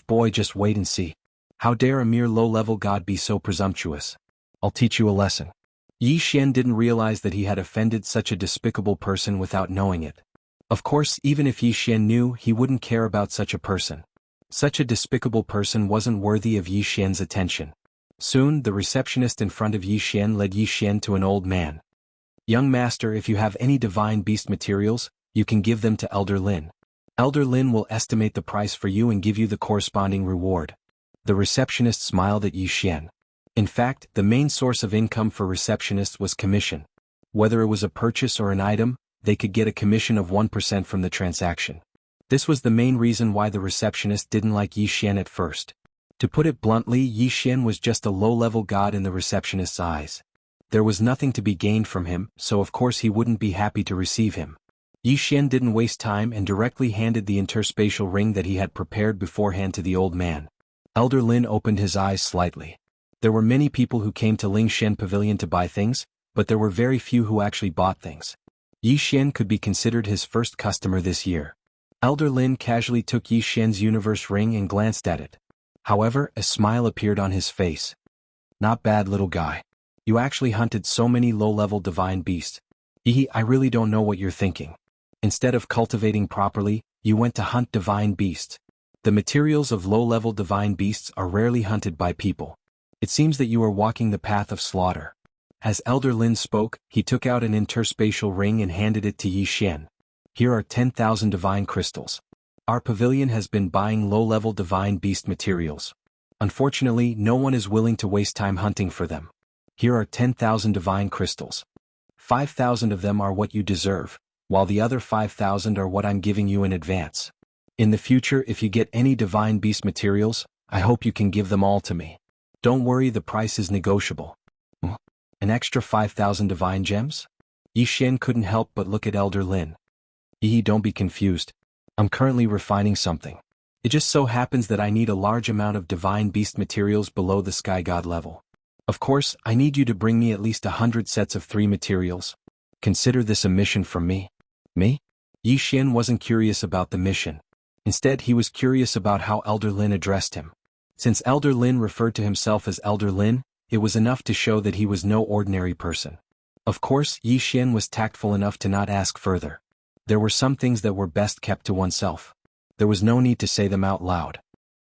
Boy, just wait and see. How dare a mere low-level god be so presumptuous? I'll teach you a lesson. Yi Xian didn't realize that he had offended such a despicable person without knowing it. Of course, even if Yi Xian knew, he wouldn't care about such a person. Such a despicable person wasn't worthy of Yi Xian's attention. Soon, the receptionist in front of Yi Xian led Yi Xian to an old man. Young master, if you have any divine beast materials, you can give them to Elder Lin. Elder Lin will estimate the price for you and give you the corresponding reward. The receptionist smiled at Yi Xian. In fact, the main source of income for receptionists was commission. Whether it was a purchase or an item, they could get a commission of 1% from the transaction. This was the main reason why the receptionist didn't like Yi Xian at first. To put it bluntly, Yi Xian was just a low-level god in the receptionist's eyes. There was nothing to be gained from him, so of course he wouldn't be happy to receive him. Yi Xian didn't waste time and directly handed the interspatial ring that he had prepared beforehand to the old man. Elder Lin opened his eyes slightly. There were many people who came to Ling Shen Pavilion to buy things, but there were very few who actually bought things. Yi Xian could be considered his first customer this year. Elder Lin casually took Yi Xian's universe ring and glanced at it. However, a smile appeared on his face. Not bad, little guy. You actually hunted so many low-level divine beasts. I really don't know what you're thinking. Instead of cultivating properly, you went to hunt divine beasts. The materials of low-level divine beasts are rarely hunted by people. It seems that you are walking the path of slaughter. As Elder Lin spoke, he took out an interspatial ring and handed it to Yi Xian. Here are 10,000 divine crystals. Our pavilion has been buying low-level divine beast materials. Unfortunately, no one is willing to waste time hunting for them. Here are 10,000 divine crystals. 5,000 of them are what you deserve, while the other 5,000 are what I'm giving you in advance. In the future, if you get any divine beast materials, I hope you can give them all to me. Don't worry, the price is negotiable. An extra 5,000 divine gems? Yi Xian couldn't help but look at Elder Lin. Don't be confused. I'm currently refining something. It just so happens that I need a large amount of divine beast materials below the sky god level. Of course, I need you to bring me at least 100 sets of 3 materials. Consider this a mission from me. Me? Yi Xian wasn't curious about the mission. Instead, he was curious about how Elder Lin addressed him. Since Elder Lin referred to himself as Elder Lin, it was enough to show that he was no ordinary person. Of course, Yi Xian was tactful enough to not ask further. There were some things that were best kept to oneself. There was no need to say them out loud.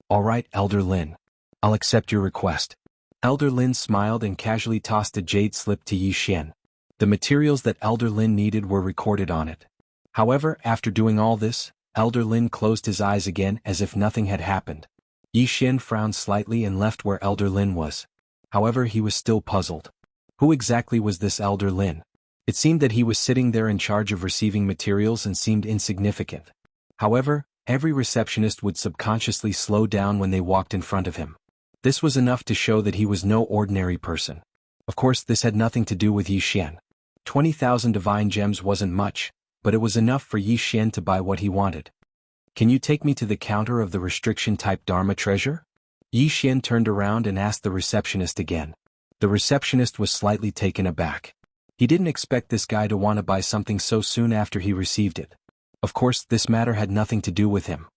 All right, Elder Lin. I'll accept your request. Elder Lin smiled and casually tossed a jade slip to Yi Xian. The materials that Elder Lin needed were recorded on it. However, after doing all this, Elder Lin closed his eyes again as if nothing had happened. Yi Xian frowned slightly and left where Elder Lin was. However, he was still puzzled. Who exactly was this Elder Lin? It seemed that he was sitting there in charge of receiving materials and seemed insignificant. However, every receptionist would subconsciously slow down when they walked in front of him. This was enough to show that he was no ordinary person. Of course, this had nothing to do with Yi Xian. 20,000 divine gems wasn't much, but it was enough for Yi Xian to buy what he wanted. Can you take me to the counter of the restriction-type Dharma treasure? Yi Xian turned around and asked the receptionist again. The receptionist was slightly taken aback. He didn't expect this guy to want to buy something so soon after he received it. Of course, this matter had nothing to do with him.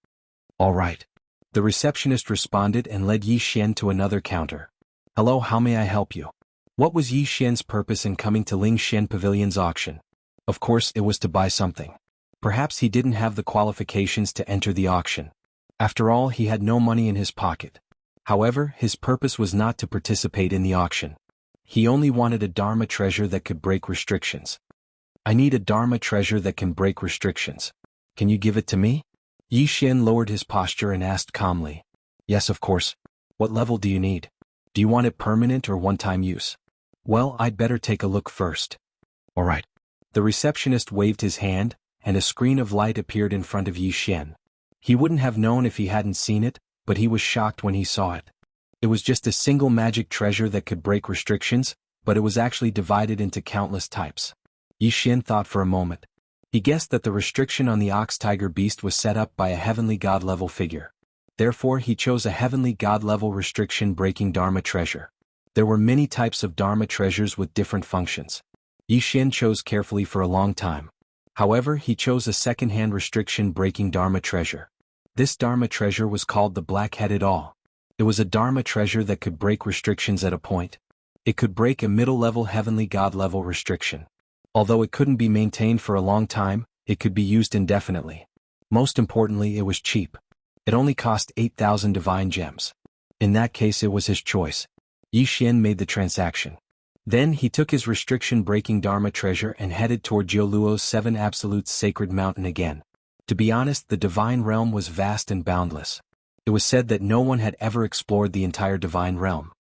All right. The receptionist responded and led Yi Xian to another counter. Hello, how may I help you? What was Yi Xian's purpose in coming to Ling Xian Pavilion's auction? Of course, it was to buy something. Perhaps he didn't have the qualifications to enter the auction. After all, he had no money in his pocket. However, his purpose was not to participate in the auction. He only wanted a Dharma treasure that could break restrictions. I need a Dharma treasure that can break restrictions. Can you give it to me? Yi Xian lowered his posture and asked calmly. Yes, of course. What level do you need? Do you want it permanent or one-time use? Well, I'd better take a look first. All right. The receptionist waved his hand, and a screen of light appeared in front of Yi Xian. He wouldn't have known if he hadn't seen it, but he was shocked when he saw it. It was just a single magic treasure that could break restrictions, but it was actually divided into countless types. Yi Xian thought for a moment. He guessed that the restriction on the ox-tiger beast was set up by a heavenly god-level figure. Therefore, he chose a heavenly god-level restriction-breaking Dharma treasure. There were many types of Dharma treasures with different functions. Yi Xian chose carefully for a long time. However, he chose a second-hand restriction-breaking Dharma treasure. This Dharma treasure was called the Black-Headed Awl. It was a Dharma treasure that could break restrictions at a point. It could break a middle-level heavenly god-level restriction. Although it couldn't be maintained for a long time, it could be used indefinitely. Most importantly, it was cheap. It only cost 8,000 divine gems. In that case, it was his choice. Yi Xian made the transaction. Then he took his restriction-breaking Dharma treasure and headed toward Jioluo's 7 Absolutes Sacred Mountain again. To be honest, the divine realm was vast and boundless. It was said that no one had ever explored the entire divine realm.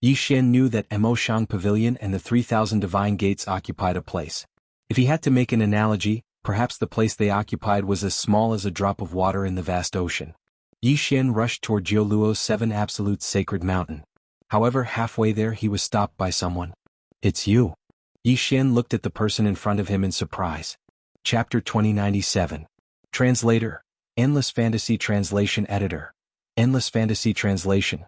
Yi Xian knew that Emoshang Pavilion and the 3,000 divine gates occupied a place. If he had to make an analogy, perhaps the place they occupied was as small as a drop of water in the vast ocean. Yi Xian rushed toward Jioluo's 7 Absolutes Sacred Mountain. However, halfway there he was stopped by someone. It's you. Yi Xian looked at the person in front of him in surprise. Chapter 2097. Translator. Endless Fantasy Translation Editor. Endless Fantasy Translation.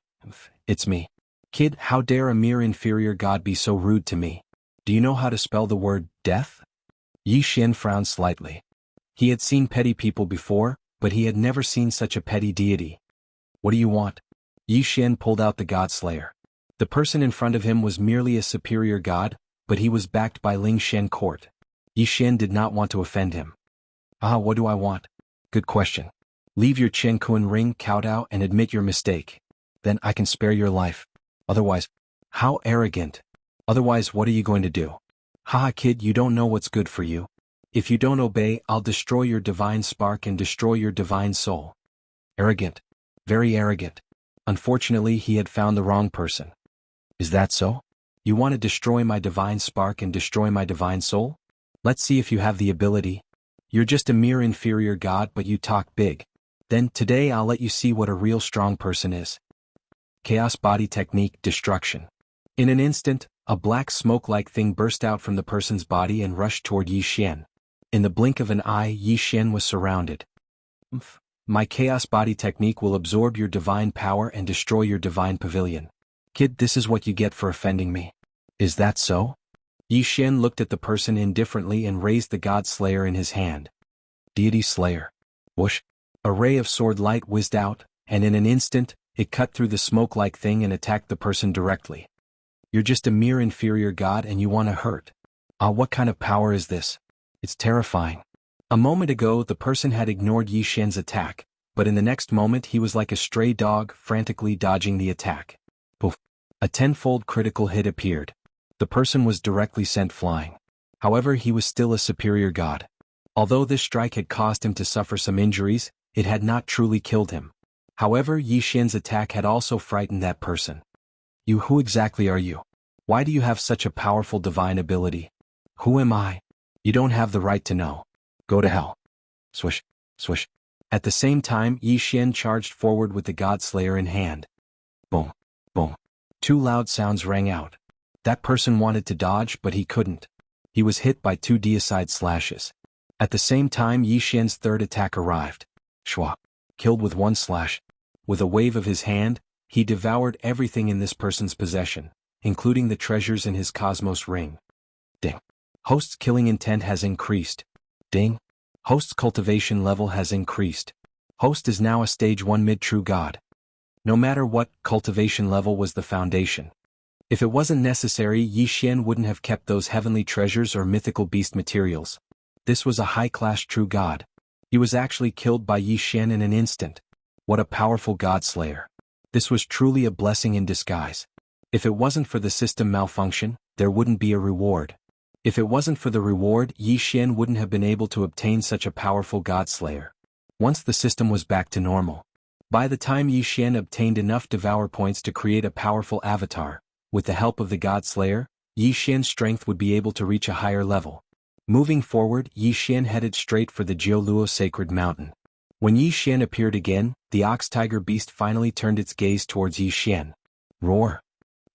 It's me. Kid, how dare a mere inferior god be so rude to me? Do you know how to spell the word death? Yi Xian frowned slightly. He had seen petty people before, but he had never seen such a petty deity. What do you want? Yi Xian pulled out the God Slayer. The person in front of him was merely a superior god, but he was backed by Ling Xian court. Yi Xian did not want to offend him. What do I want? Good question. Leave your Chen Kun ring, kowtow, and admit your mistake. Then I can spare your life. Otherwise, how arrogant. Otherwise, what are you going to do? Haha, kid, you don't know what's good for you. If you don't obey, I'll destroy your divine spark and destroy your divine soul. Arrogant. Very arrogant. Unfortunately, he had found the wrong person. Is that so? You want to destroy my divine spark and destroy my divine soul? Let's see if you have the ability. You're just a mere inferior god, but you talk big. Then, today I'll let you see what a real strong person is. Chaos Body Technique Destruction. In an instant, a black smoke-like thing burst out from the person's body and rushed toward Yi Xian. In the blink of an eye, Yi Xian was surrounded. My Chaos Body Technique will absorb your divine power and destroy your divine pavilion. Kid, this is what you get for offending me. Is that so? Yi Xian looked at the person indifferently and raised the God Slayer in his hand. Deity Slayer. Whoosh! A ray of sword light whizzed out, and in an instant, it cut through the smoke-like thing and attacked the person directly. You're just a mere inferior god and you want to hurt. What kind of power is this? It's terrifying. A moment ago the person had ignored Yi Xian's attack, but in the next moment he was like a stray dog frantically dodging the attack. Poof! A tenfold critical hit appeared. The person was directly sent flying. However, he was still a superior god. Although this strike had caused him to suffer some injuries, it had not truly killed him. However, Yi Xian's attack had also frightened that person. Who exactly are you? Why do you have such a powerful divine ability? Who am I? You don't have the right to know. Go to hell. Swish, swish. At the same time, Yi Xian charged forward with the God Slayer in hand. Boom, boom. Two loud sounds rang out. That person wanted to dodge, but he couldn't. He was hit by two deicide slashes. At the same time, Yi Xian's third attack arrived. Shwa. Killed with one slash. With a wave of his hand, he devoured everything in this person's possession, including the treasures in his Cosmos ring. Ding. Host's killing intent has increased. Ding. Host's cultivation level has increased. Host is now a stage 1 mid-true god. No matter what, cultivation level was the foundation. If it wasn't necessary, Yi Xian wouldn't have kept those heavenly treasures or mythical beast materials. This was a high-class true god. He was actually killed by Yi Xian in an instant. What a powerful god slayer. This was truly a blessing in disguise. If it wasn't for the system malfunction, there wouldn't be a reward. If it wasn't for the reward, Yi Xian wouldn't have been able to obtain such a powerful god slayer. Once the system was back to normal. By the time Yi Xian obtained enough devour points to create a powerful avatar, with the help of the god slayer, Yi Xian's strength would be able to reach a higher level. Moving forward, Yi Xian headed straight for the Jianghu sacred mountain. When Yi Xian appeared again, the ox-tiger beast finally turned its gaze towards Yi Xian. Roar!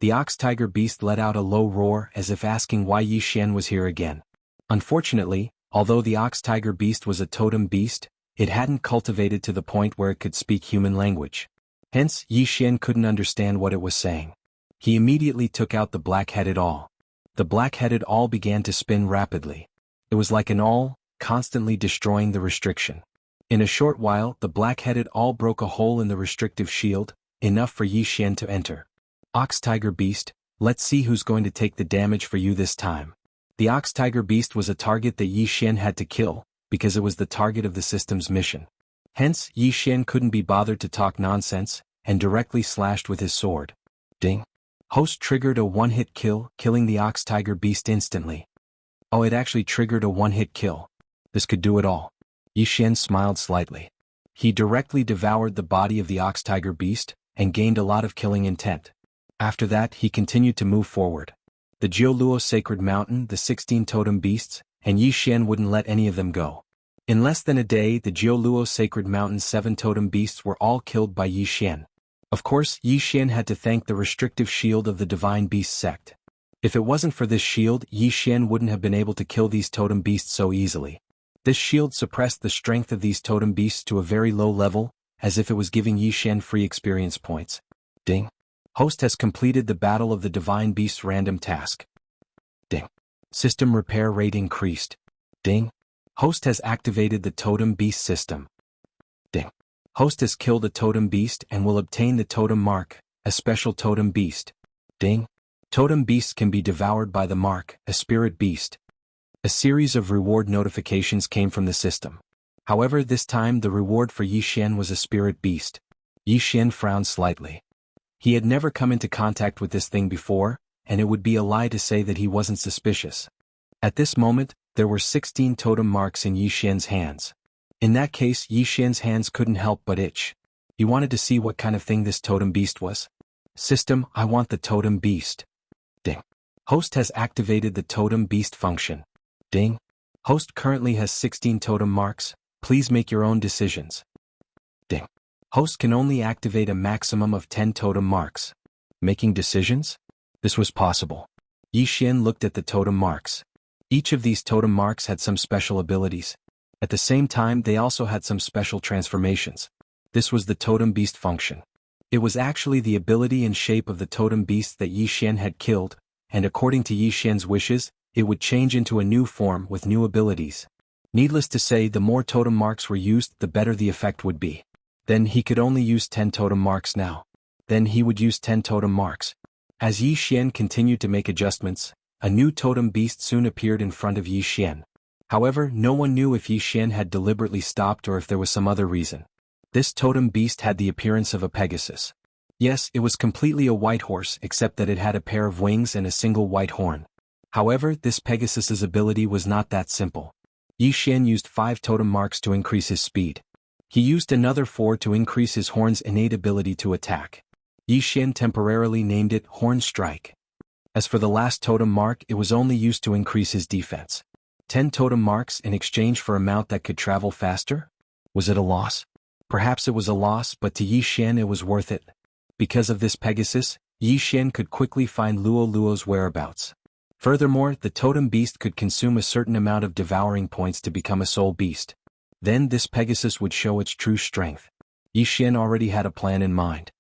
The ox-tiger beast let out a low roar as if asking why Yi Xian was here again. Unfortunately, although the ox-tiger beast was a totem beast, it hadn't cultivated to the point where it could speak human language. Hence, Yi Xian couldn't understand what it was saying. He immediately took out the black-headed awl. The black-headed awl began to spin rapidly. It was like an awl, constantly destroying the restriction. In a short while, the black-headed awl broke a hole in the restrictive shield, enough for Yi Xian to enter. Ox-tiger beast, let's see who's going to take the damage for you this time. The ox-tiger beast was a target that Yi Xian had to kill, because it was the target of the system's mission. Hence, Yi Xian couldn't be bothered to talk nonsense, and directly slashed with his sword. Ding! Host triggered a one-hit kill, killing the ox-tiger beast instantly. Oh, it actually triggered a one-hit kill. This could do it all. Yi Xian smiled slightly. He directly devoured the body of the ox-tiger beast, and gained a lot of killing intent. After that, he continued to move forward. The Jianghu sacred mountain, the 16 totem beasts, and Yi Xian wouldn't let any of them go. In less than a day, the Jianghu sacred mountain's 7 totem beasts were all killed by Yi Xian. Of course, Yi Xian had to thank the restrictive shield of the divine beast sect. If it wasn't for this shield, Yi Xian wouldn't have been able to kill these totem beasts so easily. This shield suppressed the strength of these totem beasts to a very low level, as if it was giving Yi Xian free experience points. Ding! Host has completed the Battle of the Divine Beasts random task. Ding! System repair rate increased. Ding! Host has activated the Totem Beast system. Ding! Host has killed a totem beast and will obtain the totem mark, a special totem beast. Ding! Totem beasts can be devoured by the mark, a spirit beast. A series of reward notifications came from the system. However, this time the reward for Yi Xian was a spirit beast. Yi Xian frowned slightly. He had never come into contact with this thing before, and it would be a lie to say that he wasn't suspicious. At this moment, there were 16 totem marks in Yi Xian's hands. In that case, Yi Xian's hands couldn't help but itch. He wanted to see what kind of thing this totem beast was. System, I want the totem beast. Ding! Host has activated the totem beast function. Ding! Host currently has 16 totem marks, please make your own decisions. Ding! Host can only activate a maximum of 10 totem marks. Making decisions? This was possible. Yi Xian looked at the totem marks. Each of these totem marks had some special abilities. At the same time, they also had some special transformations. This was the totem beast function. It was actually the ability and shape of the totem beast that Yi Xian had killed, and according to Yi Xian's wishes, it would change into a new form with new abilities. Needless to say, the more totem marks were used, the better the effect would be. Then he could only use 10 totem marks now. Then he would use 10 totem marks. As Yi Xian continued to make adjustments, a new totem beast soon appeared in front of Yi Xian. However, no one knew if Yi Xian had deliberately stopped or if there was some other reason. This totem beast had the appearance of a Pegasus. Yes, it was completely a white horse except that it had a pair of wings and a single white horn. However, this Pegasus's ability was not that simple. Yi Xian used 5 totem marks to increase his speed. He used another 4 to increase his horn's innate ability to attack. Yi Xian temporarily named it Horn Strike. As for the last totem mark, it was only used to increase his defense. 10 totem marks in exchange for a mount that could travel faster? Was it a loss? Perhaps it was a loss, but to Yi Xian it was worth it. Because of this Pegasus, Yi Xian could quickly find Luo Luo's whereabouts. Furthermore, the totem beast could consume a certain amount of devouring points to become a soul beast. Then this Pegasus would show its true strength. Yi Xian already had a plan in mind.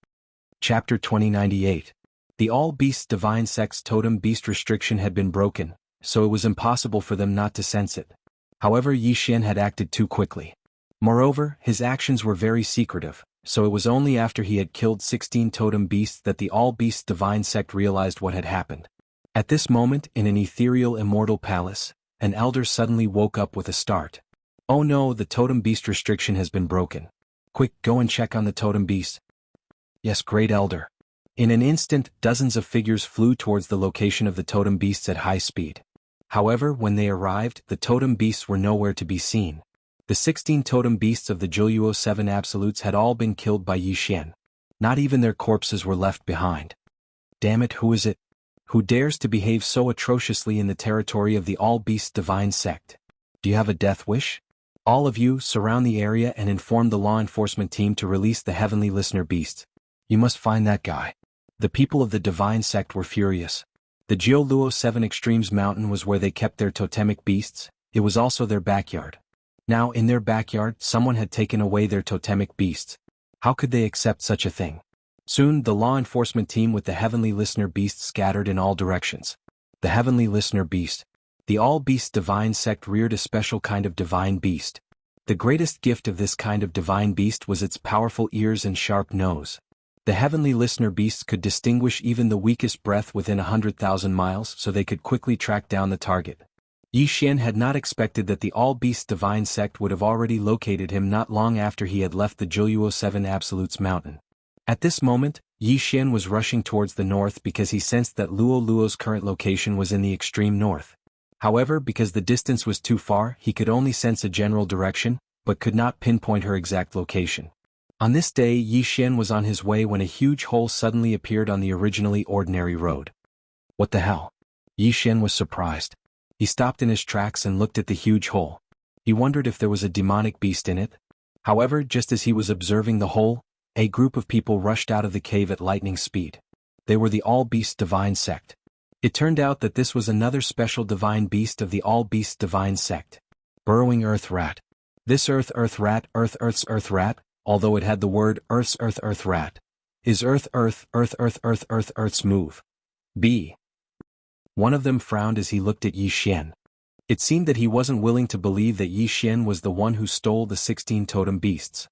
Chapter 2098. The All-Beasts Divine Sect's totem beast restriction had been broken, so it was impossible for them not to sense it. However, Yi Xian had acted too quickly. Moreover, his actions were very secretive, so it was only after he had killed 16 totem beasts that the All-Beasts Divine Sect realized what had happened. At this moment, in an ethereal immortal palace, an elder suddenly woke up with a start. Oh no, the totem beast restriction has been broken. Quick, go and check on the totem beast. Yes, great elder. In an instant, dozens of figures flew towards the location of the totem beasts at high speed. However, when they arrived, the totem beasts were nowhere to be seen. The 16 totem beasts of the Jianghu 7 Absolutes had all been killed by Yi Xian. Not even their corpses were left behind. Damn it, who is it? Who dares to behave so atrociously in the territory of the All-Beasts Divine Sect? Do you have a death wish? All of you, surround the area and inform the law enforcement team to release the Heavenly Listener beasts. You must find that guy. The people of the Divine Sect were furious. The Jianghu 7 Extremes Mountain was where they kept their totemic beasts. It was also their backyard. Now, in their backyard, someone had taken away their totemic beasts. How could they accept such a thing? Soon, the law enforcement team with the Heavenly Listener beast scattered in all directions. The Heavenly Listener beast. The All-Beasts Divine Sect reared a special kind of divine beast. The greatest gift of this kind of divine beast was its powerful ears and sharp nose. The Heavenly Listener beasts could distinguish even the weakest breath within 100,000 miles, so they could quickly track down the target. Yi Xian had not expected that the All-Beasts Divine Sect would have already located him not long after he had left the Jianghu 7 Absolutes Mountain. At this moment, Yi Xian was rushing towards the north because he sensed that Luo Luo's current location was in the extreme north. However, because the distance was too far, he could only sense a general direction, but could not pinpoint her exact location. On this day, Yi Xian was on his way when a huge hole suddenly appeared on the originally ordinary road. What the hell? Yi Xian was surprised. He stopped in his tracks and looked at the huge hole. He wondered if there was a demonic beast in it. However, just as he was observing the hole, a group of people rushed out of the cave at lightning speed. They were the All-Beasts Divine Sect. It turned out that this was another special divine beast of the All-Beasts Divine Sect. Burrowing Earth Rat. This Earth's Earth Rat, although it had the word Earth's Earth Rat, is Earth's move. B. One of them frowned as he looked at Yi Xian. It seemed that he wasn't willing to believe that Yi Xian was the one who stole the 16 totem beasts.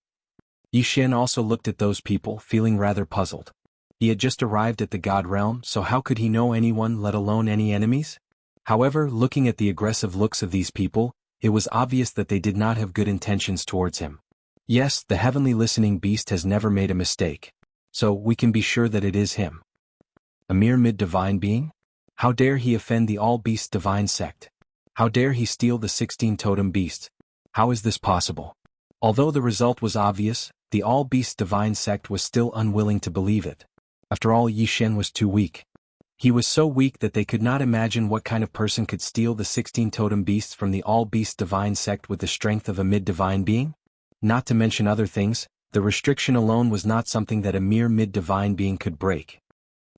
Yi Xian also looked at those people, feeling rather puzzled. He had just arrived at the God Realm, so how could he know anyone, let alone any enemies? However, looking at the aggressive looks of these people, it was obvious that they did not have good intentions towards him. Yes, the Heavenly Listening Beast has never made a mistake. So, we can be sure that it is him. A mere mid-divine being? How dare he offend the All-Beasts Divine Sect? How dare he steal the 16 totem beasts? How is this possible? Although the result was obvious, the All-Beasts Divine Sect was still unwilling to believe it. After all, Yi Xian was too weak. He was so weak that they could not imagine what kind of person could steal the 16 totem beasts from the All-Beasts Divine Sect with the strength of a mid-divine being. Not to mention other things, The restriction alone was not something that a mere mid-divine being could break.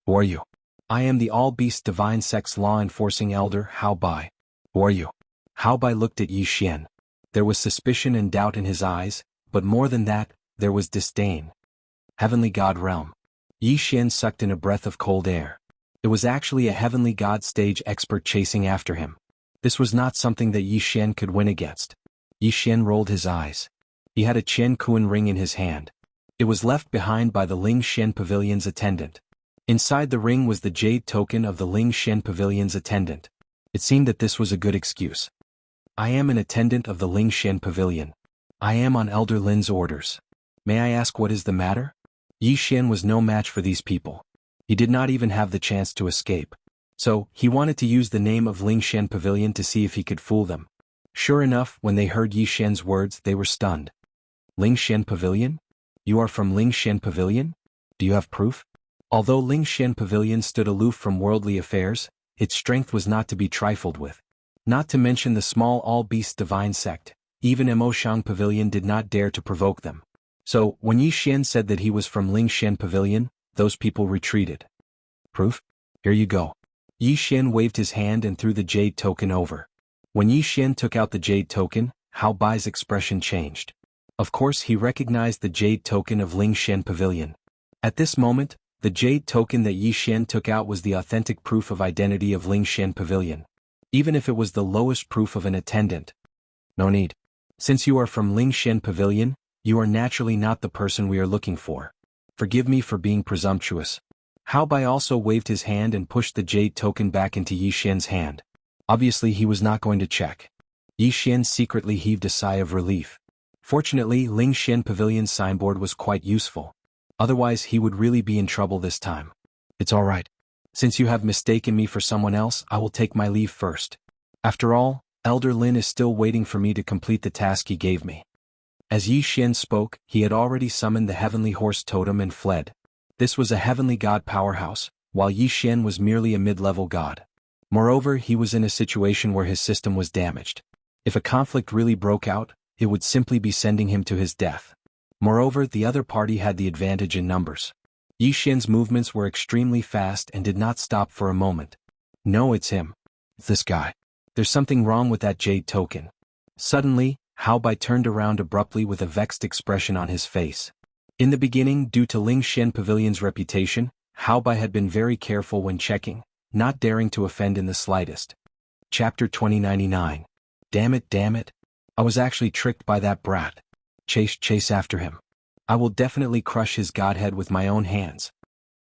Who are you? I am the all-beast divine sex law-enforcing elder, Hao Bai. Who are you? Hao Bai looked at Yi Xian. There was suspicion and doubt in his eyes, but more than that, there was disdain. Heavenly God realm. Yi Xian sucked in a breath of cold air. It was actually a heavenly god stage expert chasing after him. This was not something that Yi Xian could win against. Yi Xian rolled his eyes. He had a Qian Kuan ring in his hand. It was left behind by the Ling Xian Pavilion's attendant. Inside the ring was the jade token of the Ling Xian Pavilion's attendant. It seemed that this was a good excuse. I am an attendant of the Ling Xian Pavilion. I am on Elder Lin's orders. May I ask what is the matter? Yi Xian was no match for these people. He did not even have the chance to escape. So, he wanted to use the name of Ling Xian Pavilion to see if he could fool them. Sure enough, when they heard Yi Xian's words, they were stunned. Ling Xian Pavilion? You are from Ling Xian Pavilion? Do you have proof? Although Ling Xian Pavilion stood aloof from worldly affairs, its strength was not to be trifled with. Not to mention the small all-beast divine sect, even Emoshang Pavilion did not dare to provoke them. So, when Yi Xian said that he was from Ling Xian Pavilion, those people retreated. Proof? Here you go. Yi Xian waved his hand and threw the jade token over. When Yi Xian took out the jade token, Hao Bai's expression changed. Of course he recognized the jade token of Ling Xian Pavilion. At this moment, the jade token that Yi Xian took out was the authentic proof of identity of Ling Xian Pavilion. Even if it was the lowest proof of an attendant. No need. Since you are from Ling Xian Pavilion, you are naturally not the person we are looking for. Forgive me for being presumptuous. Hao Bai also waved his hand and pushed the jade token back into Yi Xian's hand. Obviously he was not going to check. Yi Xian secretly heaved a sigh of relief. Fortunately, Ling Xian Pavilion's signboard was quite useful. Otherwise he would really be in trouble this time. It's all right. Since you have mistaken me for someone else, I will take my leave first. After all, Elder Lin is still waiting for me to complete the task he gave me. As Yi Xian spoke, he had already summoned the heavenly horse totem and fled. This was a heavenly god powerhouse, while Yi Xian was merely a mid-level god. Moreover, he was in a situation where his system was damaged. If a conflict really broke out, it would simply be sending him to his death. Moreover, the other party had the advantage in numbers. Yi Xian's movements were extremely fast and did not stop for a moment. No, it's him. It's this guy. There's something wrong with that jade token. Suddenly, Hao Bai turned around abruptly with a vexed expression on his face. In the beginning, due to Ling Xian Pavilion's reputation, Hao Bai had been very careful when checking, not daring to offend in the slightest. Chapter 2099. Damn it. I was actually tricked by that brat. Chase after him. I will definitely crush his godhead with my own hands.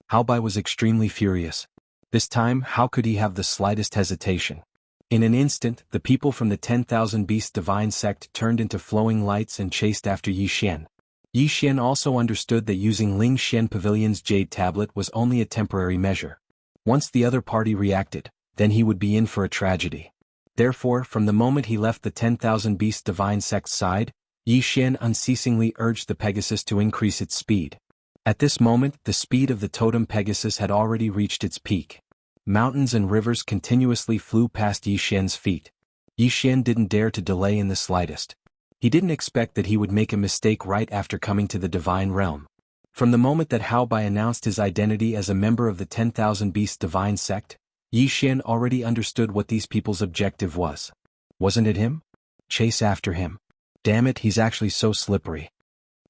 Hao Bai was extremely furious. This time, how could he have the slightest hesitation? In an instant, the people from the 10,000 Beast Divine Sect turned into flowing lights and chased after Yi Xian. Yi Xian also understood that using Ling Xian Pavilion's jade tablet was only a temporary measure. Once the other party reacted, then he would be in for a tragedy. Therefore, from the moment he left the 10,000 Beast Divine Sect's side, Yi Xian unceasingly urged the Pegasus to increase its speed. At this moment, the speed of the totem Pegasus had already reached its peak. Mountains and rivers continuously flew past Yi Xian's feet. Yi Xian didn't dare to delay in the slightest. He didn't expect that he would make a mistake right after coming to the divine realm. From the moment that Hao Bai announced his identity as a member of the 10,000 Beast Divine Sect, Yi Xian already understood what these people's objective was. Wasn't it him? Chase after him. Damn it, he's actually so slippery.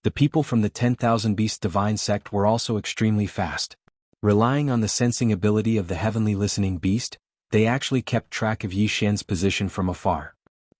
The people from the 10,000 Beast Divine Sect were also extremely fast. Relying on the sensing ability of the heavenly listening beast, they actually kept track of Yi Xian's position from afar.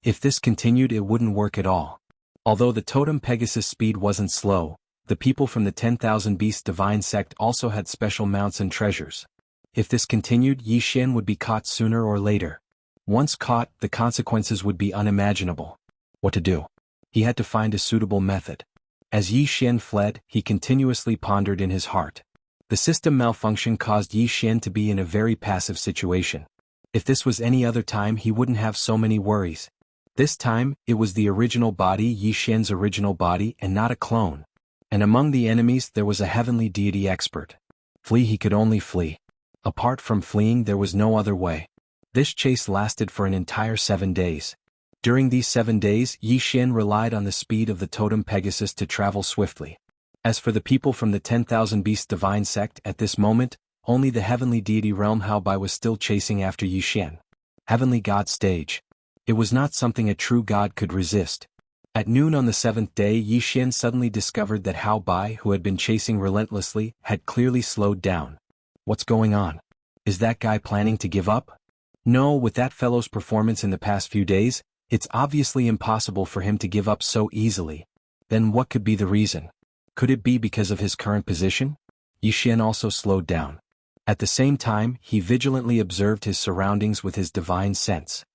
If this continued, it wouldn't work at all. Although the totem Pegasus speed wasn't slow, the people from the 10,000 Beast Divine Sect also had special mounts and treasures. If this continued, Yi Xian would be caught sooner or later. Once caught, the consequences would be unimaginable. What to do? He had to find a suitable method. As Yi Xian fled, he continuously pondered in his heart. The system malfunction caused Yi Xian to be in a very passive situation. If this was any other time, he wouldn't have so many worries. This time, it was the original body, Yi Xian's original body, and not a clone. And among the enemies there was a heavenly deity expert. Flee, he could only flee. Apart from fleeing, there was no other way. This chase lasted for an entire 7 days. During these 7 days, Yi Xian relied on the speed of the totem Pegasus to travel swiftly. As for the people from the 10,000 Beast Divine Sect at this moment, only the heavenly deity realm Hao Bai was still chasing after Yi Xian. Heavenly God stage. It was not something a true god could resist. At noon on the 7th day, Yi Xian suddenly discovered that Hao Bai, who had been chasing relentlessly, had clearly slowed down. What's going on? Is that guy planning to give up? No, with that fellow's performance in the past few days, it's obviously impossible for him to give up so easily. Then what could be the reason? Could it be because of his current position? Yi Xian also slowed down. At the same time, he vigilantly observed his surroundings with his divine sense.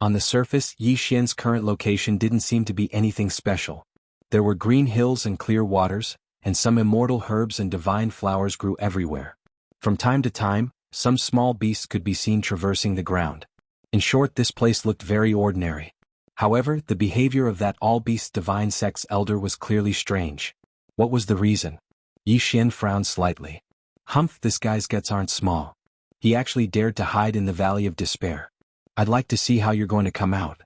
On the surface, Yi Xian's current location didn't seem to be anything special. There were green hills and clear waters, and some immortal herbs and divine flowers grew everywhere. From time to time, some small beasts could be seen traversing the ground. In short, this place looked very ordinary. However, the behavior of that all-beast divine sect's elder was clearly strange. What was the reason? Yi Xian frowned slightly. Humph, this guy's guts aren't small. He actually dared to hide in the Valley of Despair. I'd like to see how you're going to come out.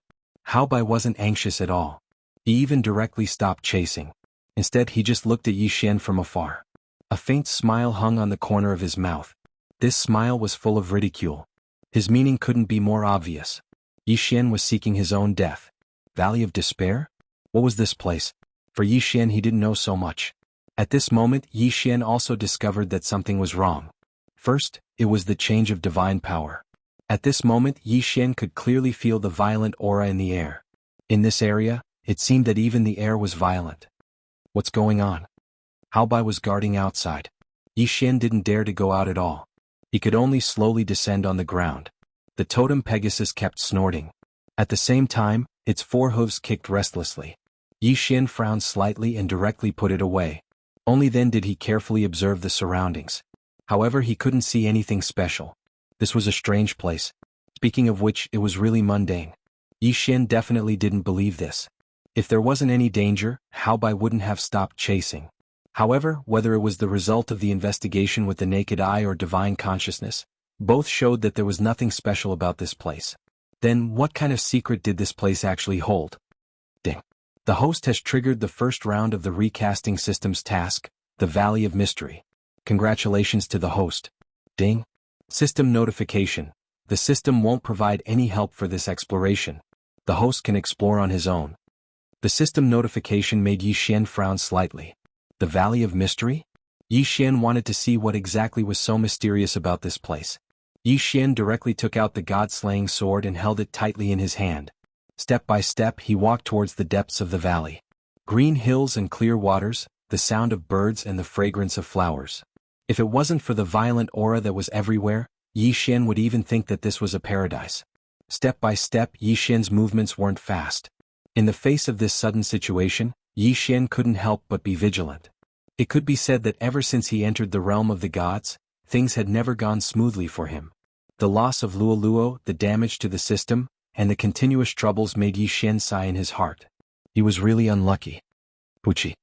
Hao Bai wasn't anxious at all. He even directly stopped chasing. Instead, he just looked at Yi Xian from afar. A faint smile hung on the corner of his mouth. This smile was full of ridicule. His meaning couldn't be more obvious. Yi Xian was seeking his own death. Valley of Despair? What was this place? For Yi Xian, he didn't know so much. At this moment, Yi Xian also discovered that something was wrong. First, it was the change of divine power. At this moment, Yi Xian could clearly feel the violent aura in the air. In this area, it seemed that even the air was violent. What's going on? Hao Bai was guarding outside. Yi Xian didn't dare to go out at all. He could only slowly descend on the ground. The totem Pegasus kept snorting. At the same time, its four hooves kicked restlessly. Yi Xian frowned slightly and directly put it away. Only then did he carefully observe the surroundings. However, he couldn't see anything special. This was a strange place. Speaking of which, it was really mundane. Yi Xian definitely didn't believe this. If there wasn't any danger, Hao Bai wouldn't have stopped chasing. However, whether it was the result of the investigation with the naked eye or divine consciousness, both showed that there was nothing special about this place. Then, what kind of secret did this place actually hold? Ding. The host has triggered the first round of the recasting system's task, the Valley of Mystery. Congratulations to the host. Ding. System notification. The system won't provide any help for this exploration. The host can explore on his own. The system notification made Yi Xian frown slightly. The Valley of Mystery? Yi Xian wanted to see what exactly was so mysterious about this place. Yi Xian directly took out the god-slaying sword and held it tightly in his hand. Step by step, he walked towards the depths of the valley. Green hills and clear waters, the sound of birds and the fragrance of flowers. If it wasn't for the violent aura that was everywhere, Yi Xian would even think that this was a paradise. Step by step, Yi Xian's movements weren't fast. In the face of this sudden situation, Yi Xian couldn't help but be vigilant. It could be said that ever since he entered the realm of the gods, things had never gone smoothly for him. The loss of Luoluo, the damage to the system, and the continuous troubles made Yi Xian sigh in his heart. He was really unlucky. Puchi.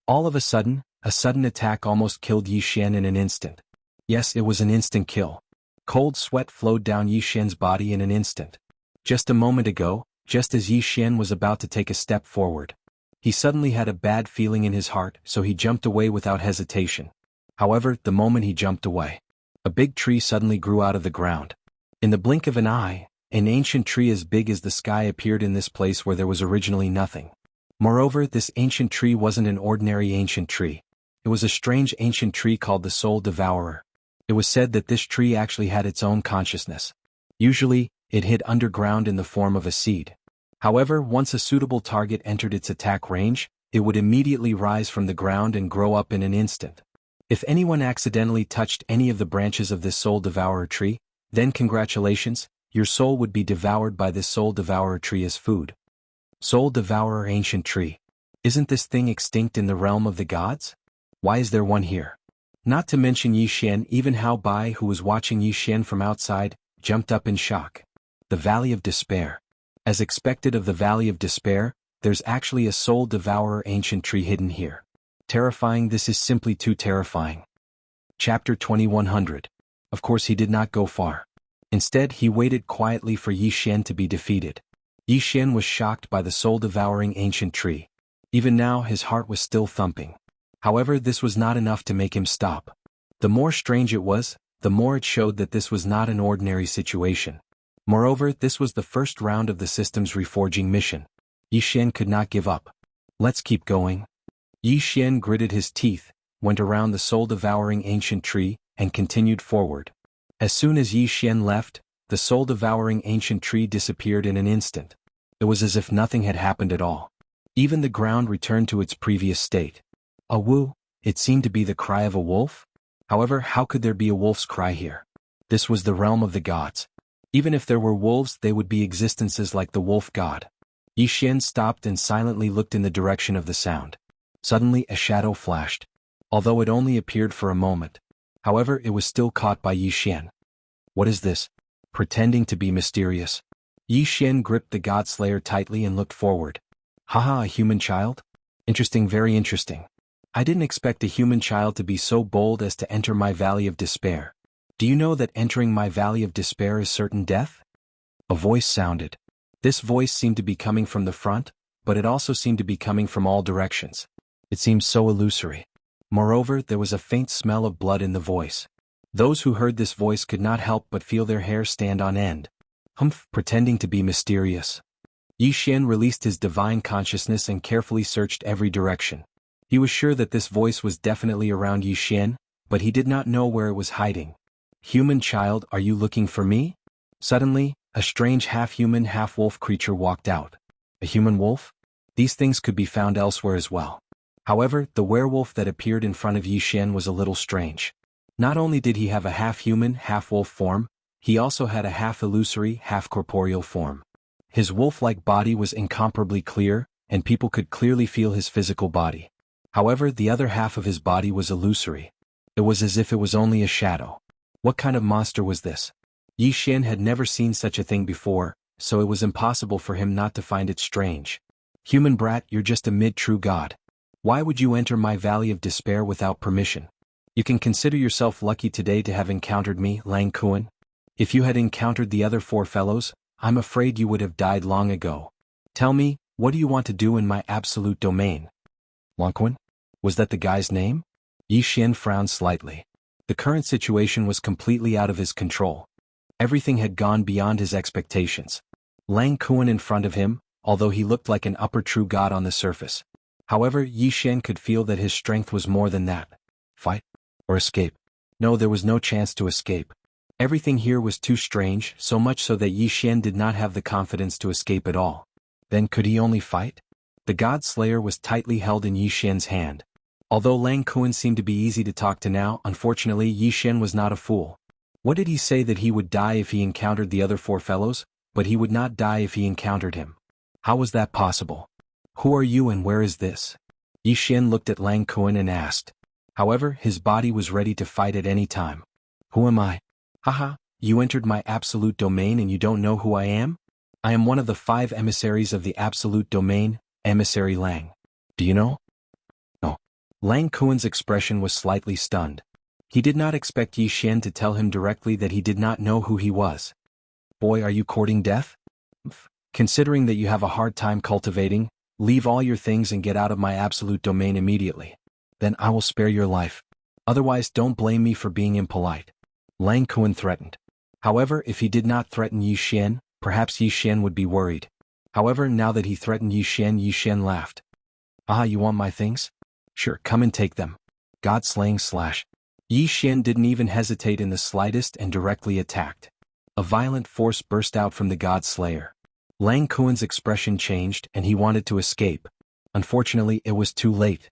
All of a sudden attack almost killed Yi Xian in an instant. Yes, it was an instant kill. Cold sweat flowed down Yi Xian's body in an instant. Just a moment ago, just as Yi Xian was about to take a step forward, he suddenly had a bad feeling in his heart, so he jumped away without hesitation. However, the moment he jumped away, a big tree suddenly grew out of the ground. In the blink of an eye, an ancient tree as big as the sky appeared in this place where there was originally nothing. Moreover, this ancient tree wasn't an ordinary ancient tree. It was a strange ancient tree called the Soul Devourer. It was said that this tree actually had its own consciousness. Usually, it hid underground in the form of a seed. However, once a suitable target entered its attack range, it would immediately rise from the ground and grow up in an instant. If anyone accidentally touched any of the branches of this Soul Devourer tree, then congratulations, your soul would be devoured by this Soul Devourer tree as food. Soul Devourer ancient tree. Isn't this thing extinct in the realm of the gods? Why is there one here? Not to mention Yi Xian, even Hao Bai, who was watching Yi Xian from outside, jumped up in shock. The Valley of Despair. As expected of the Valley of Despair, there's actually a Soul Devourer ancient tree hidden here. Terrifying, this is simply too terrifying. Chapter 2100. Of course he did not go far. Instead, he waited quietly for Yi Xian to be defeated. Yi Xian was shocked by the soul-devouring ancient tree. Even now his heart was still thumping. However, this was not enough to make him stop. The more strange it was, the more it showed that this was not an ordinary situation. Moreover, this was the first round of the system's reforging mission. Yi Xian could not give up. Let's keep going. Yi Xian gritted his teeth, went around the soul-devouring ancient tree, and continued forward. As soon as Yi Xian left, the soul-devouring ancient tree disappeared in an instant. It was as if nothing had happened at all. Even the ground returned to its previous state. A woo, it seemed to be the cry of a wolf? However, how could there be a wolf's cry here? This was the realm of the gods. Even if there were wolves, they would be existences like the wolf god. Yi Xian stopped and silently looked in the direction of the sound. Suddenly a shadow flashed. Although it only appeared for a moment. However, it was still caught by Yi Xian. What is this? Pretending to be mysterious. Yi Xian gripped the God-slayer tightly and looked forward. Haha, a human child? Interesting, very interesting. I didn't expect a human child to be so bold as to enter my valley of despair. Do you know that entering my valley of despair is certain death? A voice sounded. This voice seemed to be coming from the front, but it also seemed to be coming from all directions. It seemed so illusory. Moreover, there was a faint smell of blood in the voice. Those who heard this voice could not help but feel their hair stand on end. Humph, pretending to be mysterious. Yi Xian released his divine consciousness and carefully searched every direction. He was sure that this voice was definitely around Yi Xian, but he did not know where it was hiding. Human child, are you looking for me? Suddenly, a strange half-human, half-wolf creature walked out. A human wolf? These things could be found elsewhere as well. However, the werewolf that appeared in front of Yi Xian was a little strange. Not only did he have a half-human, half-wolf form, he also had a half-illusory, half-corporeal form. His wolf-like body was incomparably clear, and people could clearly feel his physical body. However, the other half of his body was illusory. It was as if it was only a shadow. What kind of monster was this? Yi Xian had never seen such a thing before, so it was impossible for him not to find it strange. Human brat, you're just a mid-true god. Why would you enter my valley of despair without permission? You can consider yourself lucky today to have encountered me, Lang Kuan. If you had encountered the other four fellows, I'm afraid you would have died long ago. Tell me, what do you want to do in my absolute domain? Lang Kuan? Was that the guy's name? Yi Xian frowned slightly. The current situation was completely out of his control. Everything had gone beyond his expectations. Lang Kuan in front of him, although he looked like an upper true god on the surface. However, Yi Xian could feel that his strength was more than that. Fight? Or escape? No, there was no chance to escape. Everything here was too strange, so much so that Yi Xian did not have the confidence to escape at all. Then could he only fight? The God Slayer was tightly held in Yi Xian's hand. Although Lang Kuan seemed to be easy to talk to now, unfortunately Yi Xian was not a fool. What did he say that he would die if he encountered the other four fellows, but he would not die if he encountered him? How was that possible? Who are you and where is this? Yi Xian looked at Lang Kuan and asked. However, his body was ready to fight at any time. Who am I? Haha, you entered my absolute domain and you don't know who I am? I am one of the 5 emissaries of the absolute domain, Emissary Lang. Do you know? No. Lang Kuan's expression was slightly stunned. He did not expect Yi Xian to tell him directly that he did not know who he was. Boy, are you courting death? Considering that you have a hard time cultivating, leave all your things and get out of my absolute domain immediately. Then I will spare your life. Otherwise, don't blame me for being impolite. Lang Kuan threatened. However, if he did not threaten Yi Xian, perhaps Yi Xian would be worried. However, now that he threatened Yi Xian laughed. Ah, you want my things? Sure, come and take them. God-slaying slash. Yi Xian didn't even hesitate in the slightest and directly attacked. A violent force burst out from the God Slayer. Lang Kuan's expression changed and he wanted to escape. Unfortunately, it was too late.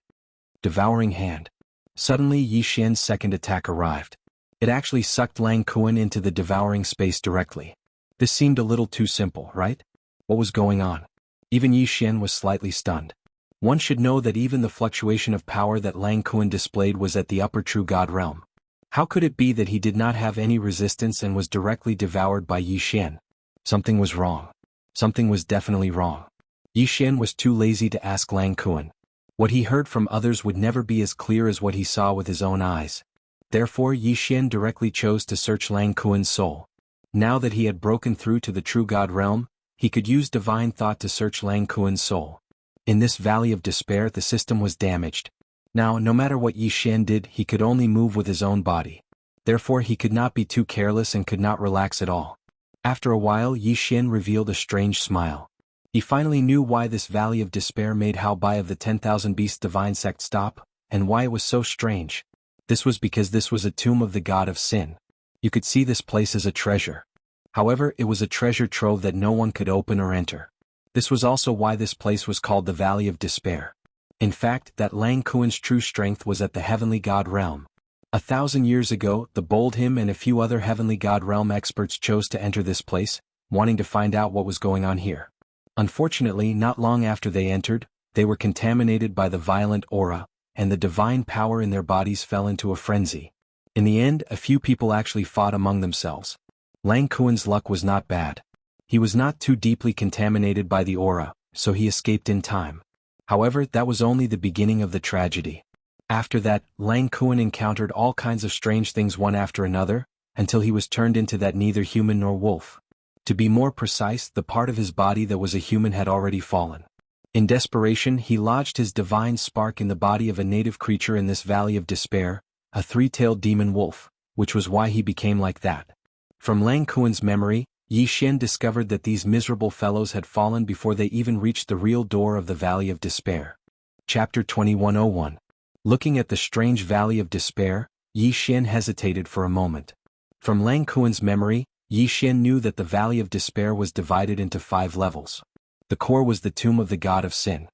Devouring hand. Suddenly Yi Xian's second attack arrived. It actually sucked Lang Kuan into the devouring space directly. This seemed a little too simple, right? What was going on? Even Yi Xian was slightly stunned. One should know that even the fluctuation of power that Lang Kuan displayed was at the upper true god realm. How could it be that he did not have any resistance and was directly devoured by Yi Xian? Something was wrong. Something was definitely wrong. Yi Xian was too lazy to ask Lang Kuan. What he heard from others would never be as clear as what he saw with his own eyes. Therefore Yi Xian directly chose to search Lang Kuan's soul. Now that he had broken through to the true god realm, he could use divine thought to search Lang Kuan's soul. In this valley of despair the system was damaged. Now, no matter what Yi Xian did, he could only move with his own body. Therefore he could not be too careless and could not relax at all. After a while Yi Xian revealed a strange smile. He finally knew why this Valley of Despair made Hao Bai of the 10,000 Beasts divine sect stop, and why it was so strange. This was because this was a tomb of the god of sin. You could see this place as a treasure. However, it was a treasure trove that no one could open or enter. This was also why this place was called the Valley of Despair. In fact, that Lang Kuan's true strength was at the heavenly god realm. 1,000 years ago, the bold him and a few other heavenly god realm experts chose to enter this place, wanting to find out what was going on here. Unfortunately, not long after they entered, they were contaminated by the violent aura, and the divine power in their bodies fell into a frenzy. In the end, a few people actually fought among themselves. Lang Kuan's luck was not bad. He was not too deeply contaminated by the aura, so he escaped in time. However, that was only the beginning of the tragedy. After that, Lang Kuan encountered all kinds of strange things one after another, until he was turned into that neither human nor wolf. To be more precise, the part of his body that was a human had already fallen. In desperation, he lodged his divine spark in the body of a native creature in this Valley of Despair, a three-tailed demon wolf, which was why he became like that. From Lang Kuan's memory, Yi Xian discovered that these miserable fellows had fallen before they even reached the real door of the Valley of Despair. Chapter 2101. Looking at the strange Valley of Despair, Yi Xian hesitated for a moment. From Lang Kuan's memory, Yi Xian knew that the Valley of Despair was divided into 5 levels. The core was the tomb of the god of sin.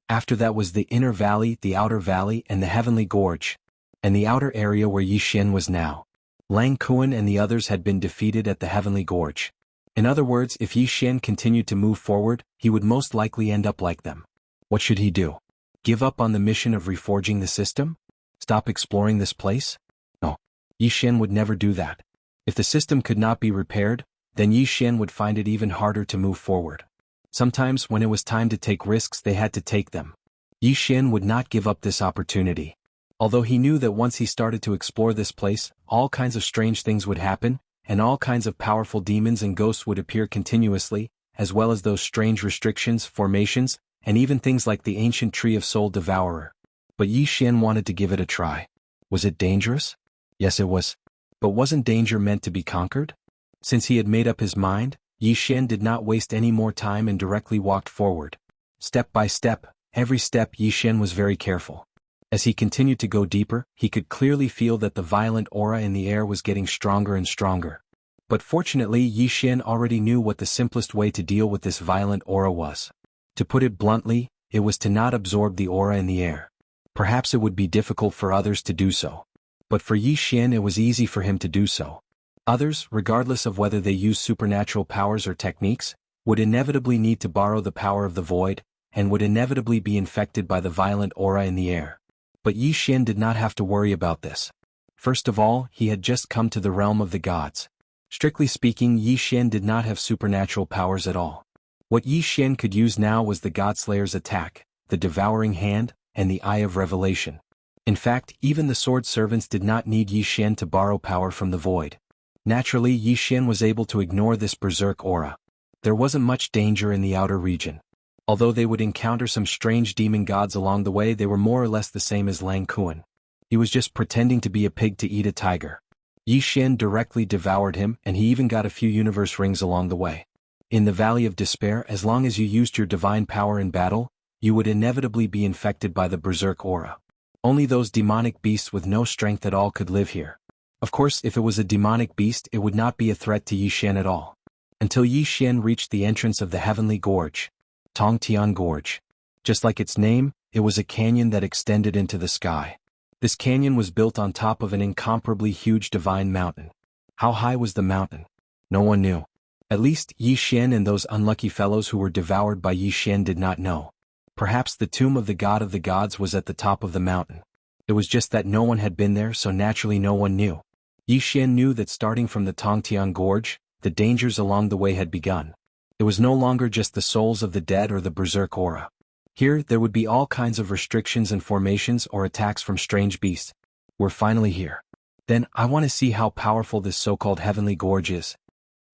After that was the inner valley, the outer valley, and the heavenly gorge, and the outer area where Yi Xian was now. Lang Kuan and the others had been defeated at the heavenly gorge. In other words, if Yi Xian continued to move forward, he would most likely end up like them. What should he do? Give up on the mission of reforging the system? Stop exploring this place? No. Yi Xian would never do that. If the system could not be repaired, then Yi Xian would find it even harder to move forward. Sometimes, when it was time to take risks, they had to take them. Yi Xian would not give up this opportunity. Although he knew that once he started to explore this place, all kinds of strange things would happen, and all kinds of powerful demons and ghosts would appear continuously, as well as those strange restrictions, formations, and even things like the ancient tree of soul devourer. But Yi Xian wanted to give it a try. Was it dangerous? Yes, it was. But wasn't danger meant to be conquered? Since he had made up his mind, Yi Xian did not waste any more time and directly walked forward. Step by step, every step Yi Xian was very careful. As he continued to go deeper, he could clearly feel that the violent aura in the air was getting stronger and stronger. But fortunately, Yi Xian already knew what the simplest way to deal with this violent aura was. To put it bluntly, it was to not absorb the aura in the air. Perhaps it would be difficult for others to do so. But for Yi Xian it was easy for him to do so. Others, regardless of whether they used supernatural powers or techniques, would inevitably need to borrow the power of the void, and would inevitably be infected by the violent aura in the air. But Yi Xian did not have to worry about this. First of all, he had just come to the realm of the gods. Strictly speaking, Yi Xian did not have supernatural powers at all. What Yi Xian could use now was the Godslayer's attack, the Devouring Hand, and the Eye of Revelation. In fact, even the Sword Servants did not need Yi Xian to borrow power from the void. Naturally, Yi Xian was able to ignore this berserk aura. There wasn't much danger in the outer region. Although they would encounter some strange demon gods along the way, they were more or less the same as Lang Kuan. He was just pretending to be a pig to eat a tiger. Yi Xian directly devoured him, and he even got a few universe rings along the way. In the Valley of Despair, as long as you used your divine power in battle, you would inevitably be infected by the berserk aura. Only those demonic beasts with no strength at all could live here. Of course, if it was a demonic beast, it would not be a threat to Yi Xian at all. Until Yi Xian reached the entrance of the heavenly gorge, Tongtian Gorge. Just like its name, it was a canyon that extended into the sky. This canyon was built on top of an incomparably huge divine mountain. How high was the mountain? No one knew. At least, Yi Xian and those unlucky fellows who were devoured by Yi Xian did not know. Perhaps the tomb of the god of the gods was at the top of the mountain. It was just that no one had been there, so naturally no one knew. Yi Xian knew that starting from the Tongtian Gorge, the dangers along the way had begun. It was no longer just the souls of the dead or the berserk aura. Here, there would be all kinds of restrictions and formations or attacks from strange beasts. We're finally here. Then, I want to see how powerful this so-called heavenly gorge is.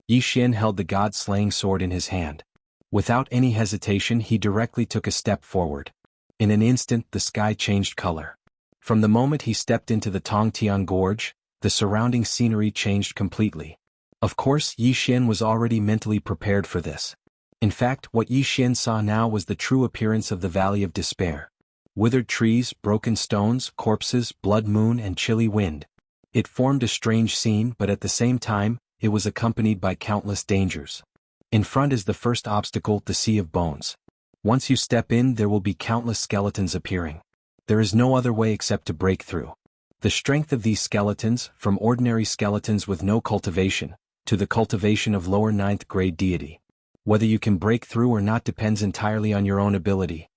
Yi Xian held the god-slaying sword in his hand. Without any hesitation, he directly took a step forward. In an instant, the sky changed color. From the moment he stepped into the Tongtian Gorge, the surrounding scenery changed completely. Of course, Yi Xian was already mentally prepared for this. In fact, what Yi Xian saw now was the true appearance of the Valley of Despair. Withered trees, broken stones, corpses, blood moon and chilly wind. It formed a strange scene, but at the same time, it was accompanied by countless dangers. In front is the first obstacle, the Sea of Bones. Once you step in, there will be countless skeletons appearing. There is no other way except to break through. The strength of these skeletons, from ordinary skeletons with no cultivation, to the cultivation of lower 9th grade deity. Whether you can break through or not depends entirely on your own ability,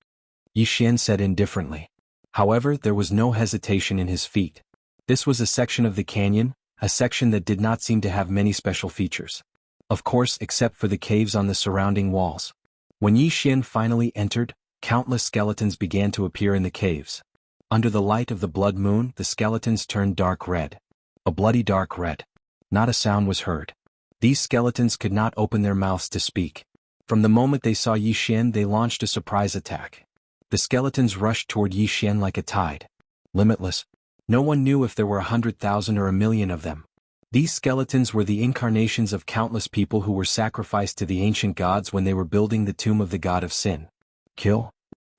Yi Xian said indifferently. However, there was no hesitation in his feet. This was a section of the canyon, a section that did not seem to have many special features. Of course, except for the caves on the surrounding walls. When Yi Xian finally entered, countless skeletons began to appear in the caves. Under the light of the blood moon, the skeletons turned dark red. A bloody dark red. Not a sound was heard. These skeletons could not open their mouths to speak. From the moment they saw Yi Xian, they launched a surprise attack. The skeletons rushed toward Yi Xian like a tide. Limitless. No one knew if there were 100,000 or 1,000,000 of them. These skeletons were the incarnations of countless people who were sacrificed to the ancient gods when they were building the tomb of the god of sin. Kill?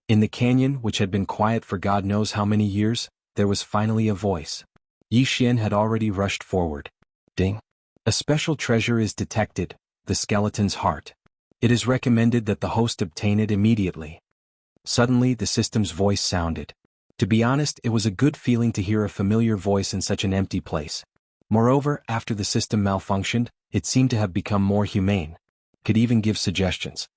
In the canyon, which had been quiet for God knows how many years, there was finally a voice. Yi Xian had already rushed forward. Ding. A special treasure is detected, the skeleton's heart. It is recommended that the host obtain it immediately. Suddenly the system's voice sounded. To be honest, it was a good feeling to hear a familiar voice in such an empty place. Moreover, after the system malfunctioned, it seemed to have become more humane. Could even give suggestions.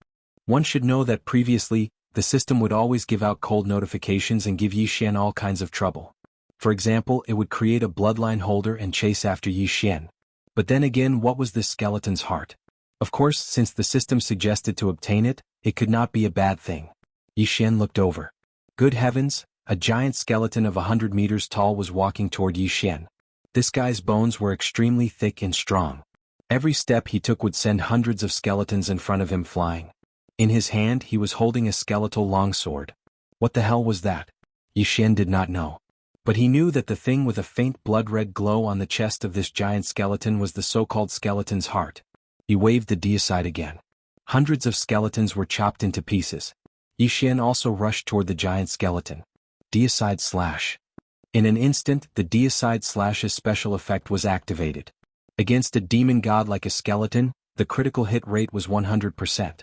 One should know that previously, the system would always give out cold notifications and give Yi Xian all kinds of trouble. For example, it would create a bloodline holder and chase after Yi Xian. But then again, what was this skeleton's heart? Of course, since the system suggested to obtain it, it could not be a bad thing. Yi Xian looked over. Good heavens, a giant skeleton of 100 meters tall was walking toward Yi Xian. This guy's bones were extremely thick and strong. Every step he took would send hundreds of skeletons in front of him flying. In his hand, he was holding a skeletal longsword. What the hell was that? Yi Xian did not know. But he knew that the thing with a faint blood-red glow on the chest of this giant skeleton was the so-called skeleton's heart. He waved the deicide again. Hundreds of skeletons were chopped into pieces. Yi Xian also rushed toward the giant skeleton. Deicide slash. In an instant, the deicide slash's special effect was activated. Against a demon god like a skeleton, the critical hit rate was 100%.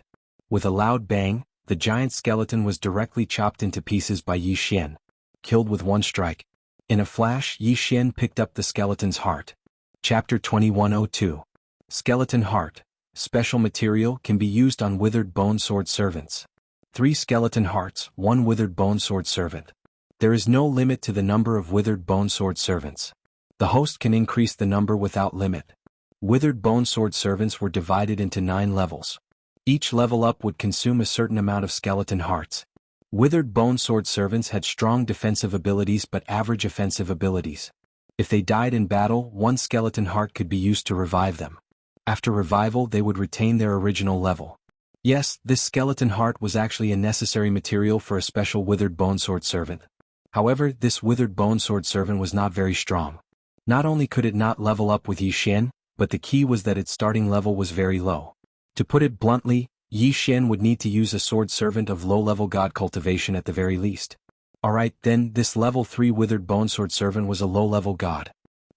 With a loud bang, the giant skeleton was directly chopped into pieces by Yi Xian. Killed with one strike. In a flash, Yi Xian picked up the skeleton's heart. Chapter 2102. Skeleton Heart. Special material can be used on withered bone sword servants. 3 skeleton hearts, 1 withered bone sword servant. There is no limit to the number of withered bone sword servants. The host can increase the number without limit. Withered bone sword servants were divided into 9 levels. Each level up would consume a certain amount of skeleton hearts. Withered bone sword servants had strong defensive abilities but average offensive abilities. If they died in battle, 1 skeleton heart could be used to revive them. After revival, they would retain their original level. Yes, this skeleton heart was actually a necessary material for a special withered bone sword servant. However, this withered bone sword servant was not very strong. Not only could it not level up with Yi Xian, but the key was that its starting level was very low. To put it bluntly, Yi Xian would need to use a sword servant of low-level god cultivation at the very least. Alright then, this level 3 withered bone sword servant was a low-level god.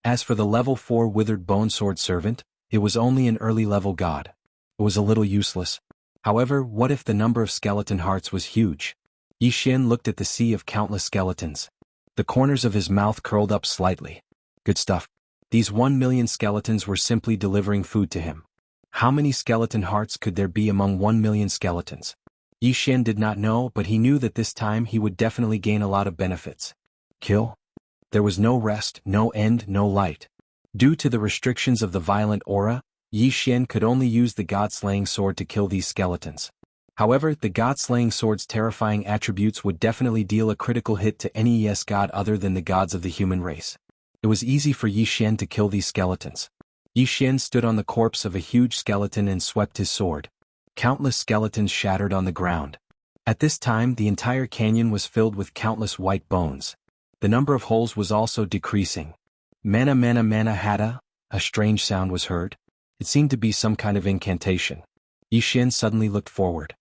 As for the level 4 withered bone sword servant, it was only an early-level god. It was a little useless. However, what if the number of skeleton hearts was huge? Yi Xian looked at the sea of countless skeletons. The corners of his mouth curled up slightly. Good stuff. These 1,000,000 skeletons were simply delivering food to him. How many skeleton hearts could there be among 1,000,000 skeletons? Yi Xian did not know, but he knew that this time he would definitely gain a lot of benefits. Kill? There was no rest, no end, no light. Due to the restrictions of the violent aura, Yi Xian could only use the god-slaying sword to kill these skeletons. However, the god-slaying sword's terrifying attributes would definitely deal a critical hit to any god other than the gods of the human race. It was easy for Yi Xian to kill these skeletons. Yi Xian stood on the corpse of a huge skeleton and swept his sword. Countless skeletons shattered on the ground. At this time, the entire canyon was filled with countless white bones. The number of holes was also decreasing. Mana mana mana hata, a strange sound was heard. It seemed to be some kind of incantation. Yixin suddenly looked forward.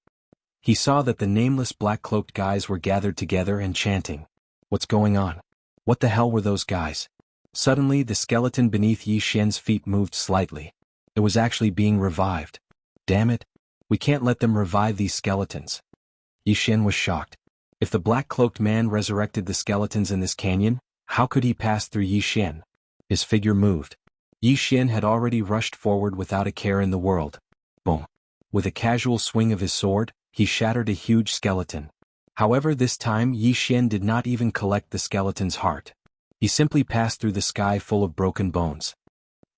He saw that the nameless black-cloaked guys were gathered together and chanting. What's going on? What the hell were those guys? Suddenly the skeleton beneath Yixin's feet moved slightly. It was actually being revived. Damn it. We can't let them revive these skeletons. Yixin was shocked. If the black-cloaked man resurrected the skeletons in this canyon, how could he pass through Yixin? His figure moved. Yixin had already rushed forward without a care in the world. Boom. With a casual swing of his sword, he shattered a huge skeleton. However, this time Yixin did not even collect the skeleton's heart. He simply passed through the sky full of broken bones.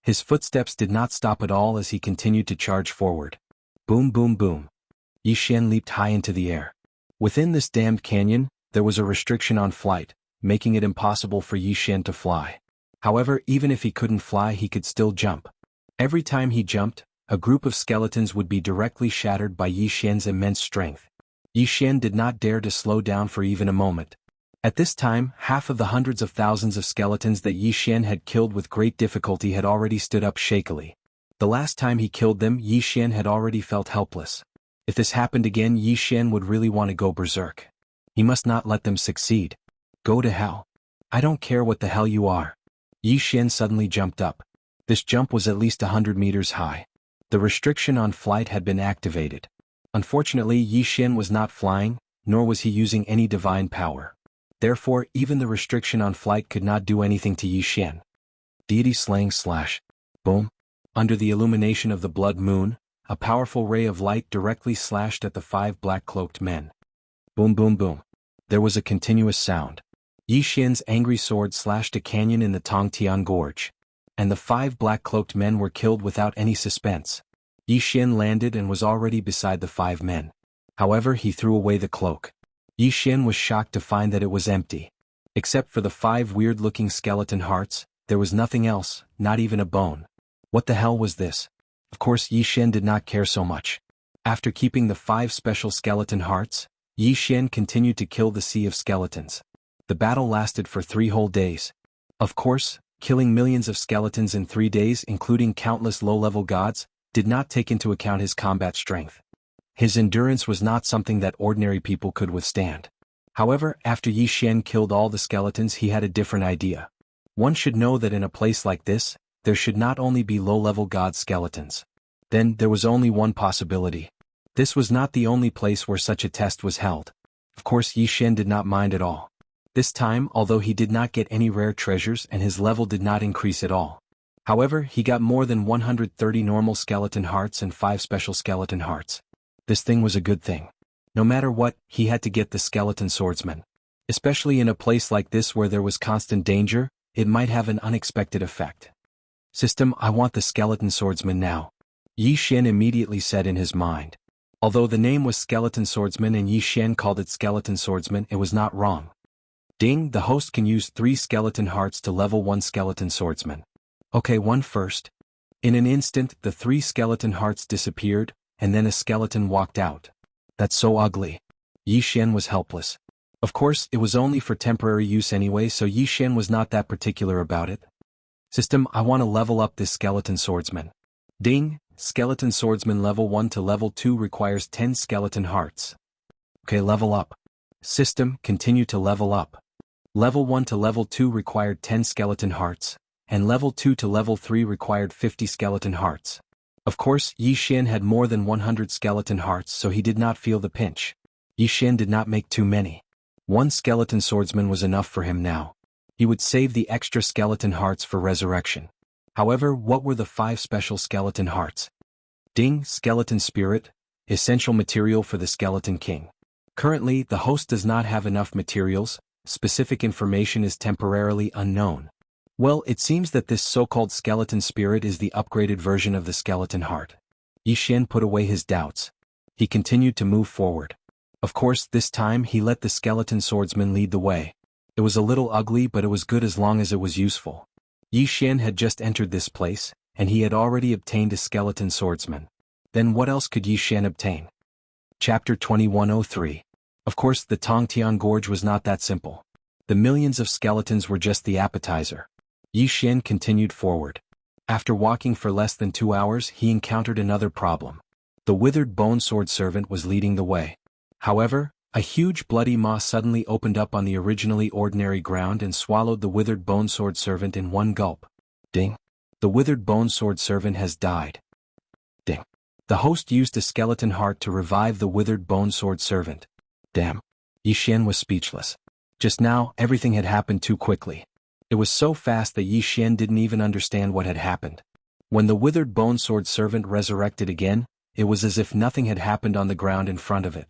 His footsteps did not stop at all as he continued to charge forward. Boom boom boom. Yixin leaped high into the air. Within this damned canyon, there was a restriction on flight, making it impossible for Yixin to fly. However, even if he couldn't fly, he could still jump. Every time he jumped, a group of skeletons would be directly shattered by Yixin's immense strength. Yixin did not dare to slow down for even a moment. At this time, half of the hundreds of thousands of skeletons that Yixin had killed with great difficulty had already stood up shakily. The last time he killed them, Yixin had already felt helpless. If this happened again, Yixin would really want to go berserk. He must not let them succeed. Go to hell. I don't care what the hell you are. Yixin suddenly jumped up. This jump was at least 100 meters high. The restriction on flight had been activated. Unfortunately, Yixin was not flying, nor was he using any divine power. Therefore, even the restriction on flight could not do anything to Yixin. Deity slaying slash. Boom. Under the illumination of the blood moon, a powerful ray of light directly slashed at the 5 black-cloaked men. Boom boom boom. There was a continuous sound. Yixin's angry sword slashed a canyon in the Tongtian Gorge. And the 5 black-cloaked men were killed without any suspense. Yixin landed and was already beside the 5 men. However, he threw away the cloak. Yixin was shocked to find that it was empty. Except for the 5 weird-looking skeleton hearts, there was nothing else, not even a bone. What the hell was this? Of course, Yixin did not care so much. After keeping the 5 special skeleton hearts, Yixin continued to kill the sea of skeletons. The battle lasted for 3 whole days. Of course, killing millions of skeletons in 3 days, including countless low-level gods, did not take into account his combat strength. His endurance was not something that ordinary people could withstand. However, after Yixin killed all the skeletons, he had a different idea. One should know that in a place like this, there should not only be low-level god skeletons. Then, there was only one possibility. This was not the only place where such a test was held. Of course, Yixin did not mind at all. This time, although he did not get any rare treasures and his level did not increase at all. However, he got more than 130 normal skeleton hearts and 5 special skeleton hearts. This thing was a good thing. No matter what, he had to get the skeleton swordsman. Especially in a place like this where there was constant danger, it might have an unexpected effect. System, I want the skeleton swordsman now. Yixin immediately said in his mind. Although the name was skeleton swordsman and Yixin called it skeleton swordsman, it was not wrong. Ding, the host can use 3 skeleton hearts to level 1 skeleton swordsman. Okay, one first. In an instant, the 3 skeleton hearts disappeared, and then a skeleton walked out. That's so ugly. Yixin was helpless. Of course, it was only for temporary use anyway, so Yixin was not that particular about it. System, I want to level up this skeleton swordsman. Ding, skeleton swordsman level 1 to level 2 requires 10 skeleton hearts. Okay, level up. System, continue to level up. Level 1 to level 2 required 10 skeleton hearts, and level 2 to level 3 required 50 skeleton hearts. Of course, Yixin had more than 100 skeleton hearts, so he did not feel the pinch. Yixin did not make too many. 1 skeleton swordsman was enough for him now. He would save the extra skeleton hearts for resurrection. However, what were the 5 special skeleton hearts? Ding, skeleton spirit, essential material for the skeleton king. Currently, the host does not have enough materials, specific information is temporarily unknown. Well, it seems that this so-called skeleton spirit is the upgraded version of the skeleton heart. Yixin put away his doubts. He continued to move forward. Of course, this time he let the skeleton swordsman lead the way. It was a little ugly, but it was good as long as it was useful. Yixin had just entered this place, and he had already obtained a skeleton swordsman. Then what else could Yixin obtain? Chapter 2103. Of course, the Tongtian Gorge was not that simple. The millions of skeletons were just the appetizer. Yi Xian continued forward. After walking for less than 2 hours, he encountered another problem. The withered bone sword servant was leading the way. However, a huge bloody maw suddenly opened up on the originally ordinary ground and swallowed the withered bone sword servant in one gulp. Ding! The withered bone sword servant has died. Ding! The host used a skeleton heart to revive the withered bone sword servant. Damn! Yi Xian was speechless. Just now, everything had happened too quickly. It was so fast that Yi Xian didn't even understand what had happened. When the withered bone sword servant resurrected again, it was as if nothing had happened on the ground in front of it.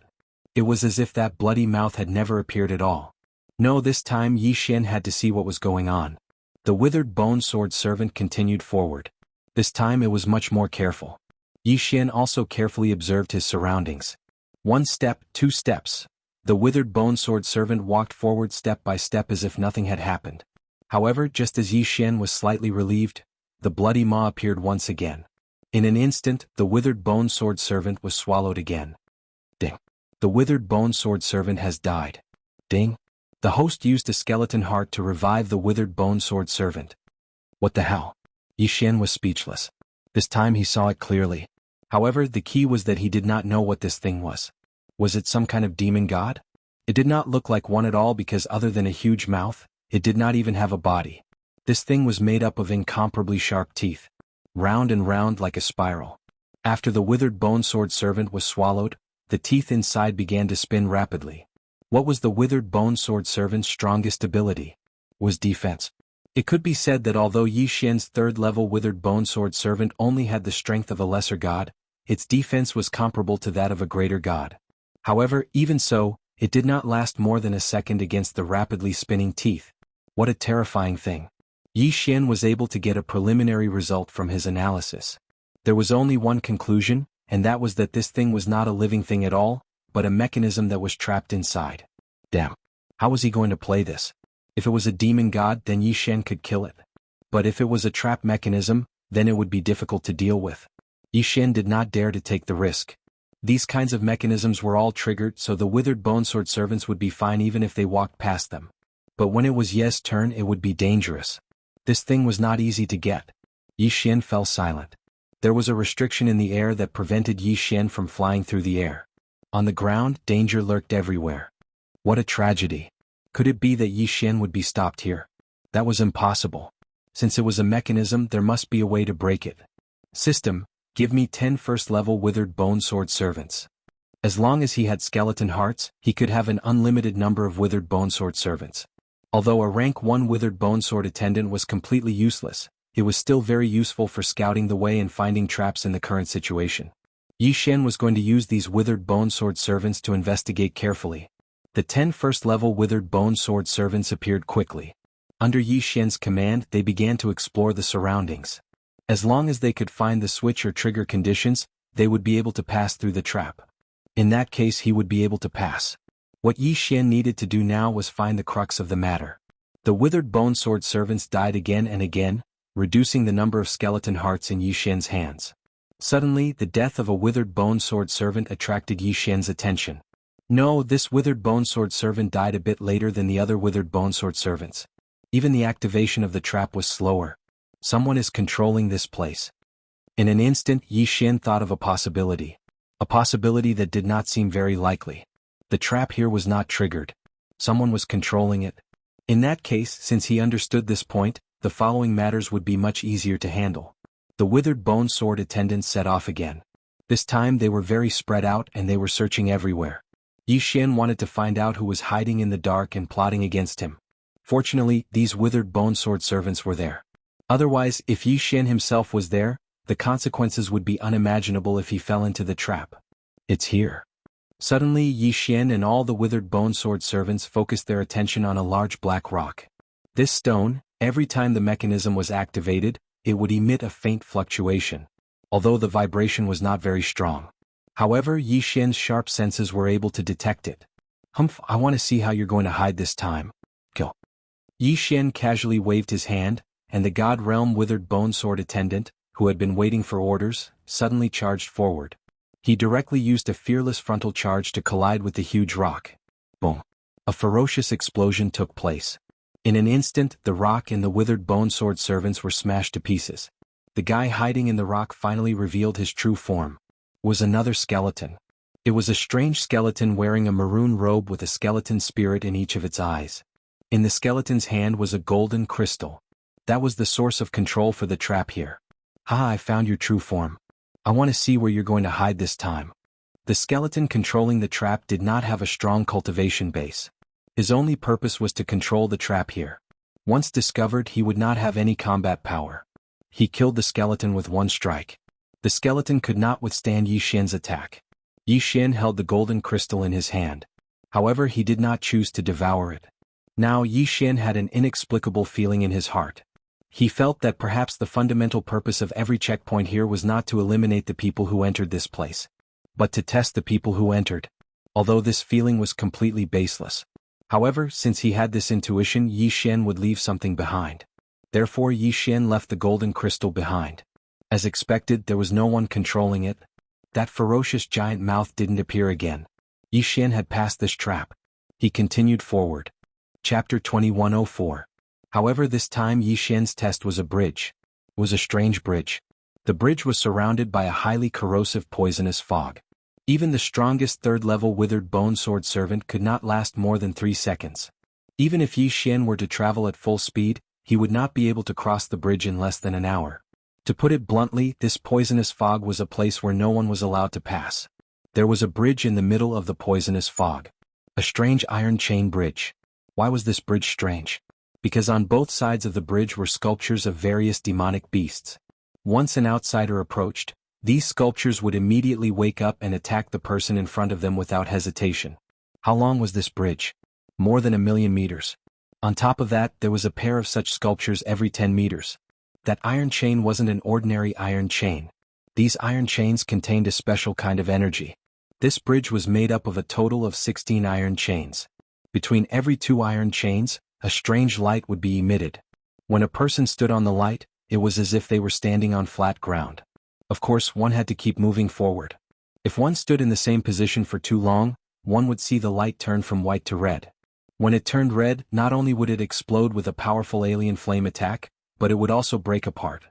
It was as if that bloody mouth had never appeared at all. No, this time Yi Xian had to see what was going on. The withered bone sword servant continued forward. This time it was much more careful. Yi Xian also carefully observed his surroundings. 1 step, 2 steps. The withered bone sword servant walked forward step by step as if nothing had happened. However, just as Yi Xian was slightly relieved, the bloody maw appeared once again. In an instant, the withered bone sword servant was swallowed again. Ding! The withered bone sword servant has died. Ding! The host used a skeleton heart to revive the withered bone sword servant. What the hell? Yi Xian was speechless. This time he saw it clearly. However, the key was that he did not know what this thing was. Was it some kind of demon god? It did not look like one at all because other than a huge mouth, it did not even have a body. This thing was made up of incomparably sharp teeth. Round and round like a spiral. After the withered bone sword servant was swallowed, the teeth inside began to spin rapidly. What was the withered bone sword servant's strongest ability? Was defense. It could be said that although Yi Xian's 3rd level withered bone sword servant only had the strength of a lesser god, its defense was comparable to that of a greater god. However, even so, it did not last more than a second against the rapidly spinning teeth. What a terrifying thing. Yi Xian was able to get a preliminary result from his analysis. There was only one conclusion, and that was that this thing was not a living thing at all, but a mechanism that was trapped inside. Damn. How was he going to play this? If it was a demon god, then Yi Xian could kill it. But if it was a trap mechanism, then it would be difficult to deal with. Yi Xian did not dare to take the risk. These kinds of mechanisms were all triggered, so the withered bone sword servants would be fine even if they walked past them. But when it was Ye's turn, it would be dangerous. This thing was not easy to get. Yi Xian fell silent. There was a restriction in the air that prevented Yi Xian from flying through the air. On the ground, danger lurked everywhere. What a tragedy. Could it be that Yi Xian would be stopped here? That was impossible. Since it was a mechanism, there must be a way to break it. System, give me 10 first-level withered bone sword servants. As long as he had skeleton hearts, he could have an unlimited number of withered bone sword servants. Although a rank 1 withered bone sword attendant was completely useless, it was still very useful for scouting the way and finding traps in the current situation. Yi Xian was going to use these withered bone sword servants to investigate carefully. The 10 first-level withered bone sword servants appeared quickly. Under Yi Xian's command, they began to explore the surroundings. As long as they could find the switch or trigger conditions, they would be able to pass through the trap. In that case, he would be able to pass. What Yi Xian needed to do now was find the crux of the matter. The withered bone sword servants died again and again, reducing the number of skeleton hearts in Yi Xian's hands. Suddenly, the death of a withered bone sword servant attracted Yi Xian's attention. No, this withered bone sword servant died a bit later than the other withered bone sword servants. Even the activation of the trap was slower. Someone is controlling this place. In an instant, Yi Xian thought of a possibility. A possibility that did not seem very likely. The trap here was not triggered. Someone was controlling it. In that case, since he understood this point, the following matters would be much easier to handle. The withered bone sword attendants set off again. This time they were very spread out and they were searching everywhere. Yi Xian wanted to find out who was hiding in the dark and plotting against him. Fortunately, these withered bone sword servants were there. Otherwise, if Yi Xian himself was there, the consequences would be unimaginable if he fell into the trap. It's here. Suddenly, Yi Xian and all the withered bone sword servants focused their attention on a large black rock. This stone, every time the mechanism was activated, it would emit a faint fluctuation, although the vibration was not very strong. However, Yi Xian's sharp senses were able to detect it. Humph, I want to see how you're going to hide this time. Kill. Yi Xian casually waved his hand, and the God Realm withered bone sword attendant, who had been waiting for orders, suddenly charged forward. He directly used a fearless frontal charge to collide with the huge rock. Boom. A ferocious explosion took place. In an instant, the rock and the withered bone sword servants were smashed to pieces. The guy hiding in the rock finally revealed his true form. It was another skeleton. It was a strange skeleton wearing a maroon robe with a skeleton spirit in each of its eyes. In the skeleton's hand was a golden crystal. That was the source of control for the trap here. "Ha, I found your true form. I want to see where you're going to hide this time." The skeleton controlling the trap did not have a strong cultivation base. His only purpose was to control the trap here. Once discovered, he would not have any combat power. He killed the skeleton with one strike. The skeleton could not withstand Yi Xian's attack. Yi Xian held the golden crystal in his hand. However, he did not choose to devour it. Now Yi Xian had an inexplicable feeling in his heart. He felt that perhaps the fundamental purpose of every checkpoint here was not to eliminate the people who entered this place, but to test the people who entered. Although this feeling was completely baseless. However, since he had this intuition, Yi Xian would leave something behind. Therefore Yi Xian left the golden crystal behind. As expected, there was no one controlling it. That ferocious giant mouth didn't appear again. Yi Xian had passed this trap. He continued forward. Chapter 2104. However, this time Yi Xian's test was a bridge. It was a strange bridge. The bridge was surrounded by a highly corrosive poisonous fog. Even the strongest third-level withered bone sword servant could not last more than 3 seconds. Even if Yi Xian were to travel at full speed, he would not be able to cross the bridge in less than an hour. To put it bluntly, this poisonous fog was a place where no one was allowed to pass. There was a bridge in the middle of the poisonous fog. A strange iron chain bridge. Why was this bridge strange? Because on both sides of the bridge were sculptures of various demonic beasts. Once an outsider approached, these sculptures would immediately wake up and attack the person in front of them without hesitation. How long was this bridge? More than 1,000,000 meters. On top of that, there was a pair of such sculptures every 10 meters. That iron chain wasn't an ordinary iron chain. These iron chains contained a special kind of energy. This bridge was made up of a total of 16 iron chains. Between every 2 iron chains, a strange light would be emitted. When a person stood on the light, it was as if they were standing on flat ground. Of course, one had to keep moving forward. If one stood in the same position for too long, one would see the light turn from white to red. When it turned red, not only would it explode with a powerful alien flame attack, but it would also break apart.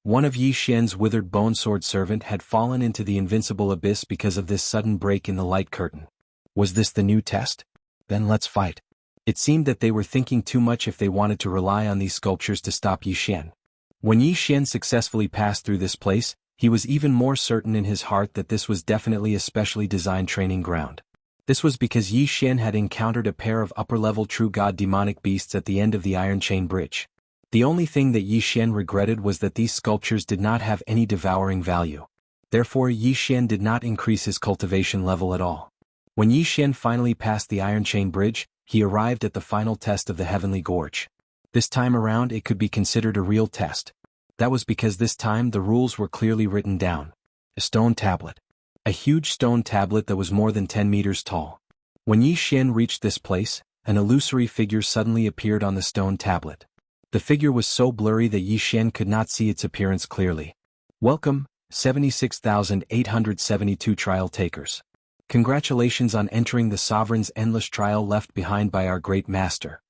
One of Yi Xian's withered bone sword servant had fallen into the invincible abyss because of this sudden break in the light curtain. Was this the new test? Then let's fight. It seemed that they were thinking too much if they wanted to rely on these sculptures to stop Yi Xian. When Yi Xian successfully passed through this place, he was even more certain in his heart that this was definitely a specially designed training ground. This was because Yi Xian had encountered a pair of upper-level true god demonic beasts at the end of the iron chain bridge. The only thing that Yi Xian regretted was that these sculptures did not have any devouring value. Therefore Yi Xian did not increase his cultivation level at all. When Yi Xian finally passed the iron chain bridge, he arrived at the final test of the Heavenly Gorge. This time around it could be considered a real test. That was because this time the rules were clearly written down. A stone tablet. A huge stone tablet that was more than 10 meters tall. When Yi Xian reached this place, an illusory figure suddenly appeared on the stone tablet. The figure was so blurry that Yi Xian could not see its appearance clearly. Welcome, 76,872 trial takers. Congratulations on entering the Sovereign's endless trial left behind by our great master.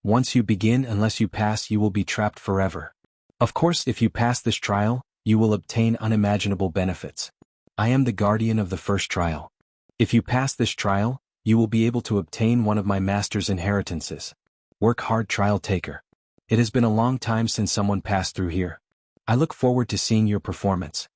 Once you begin, unless you pass, you will be trapped forever. Of course, if you pass this trial, you will obtain unimaginable benefits. I am the guardian of the first trial. If you pass this trial, you will be able to obtain one of my master's inheritances. Work hard, trial taker. It has been a long time since someone passed through here. I look forward to seeing your performance.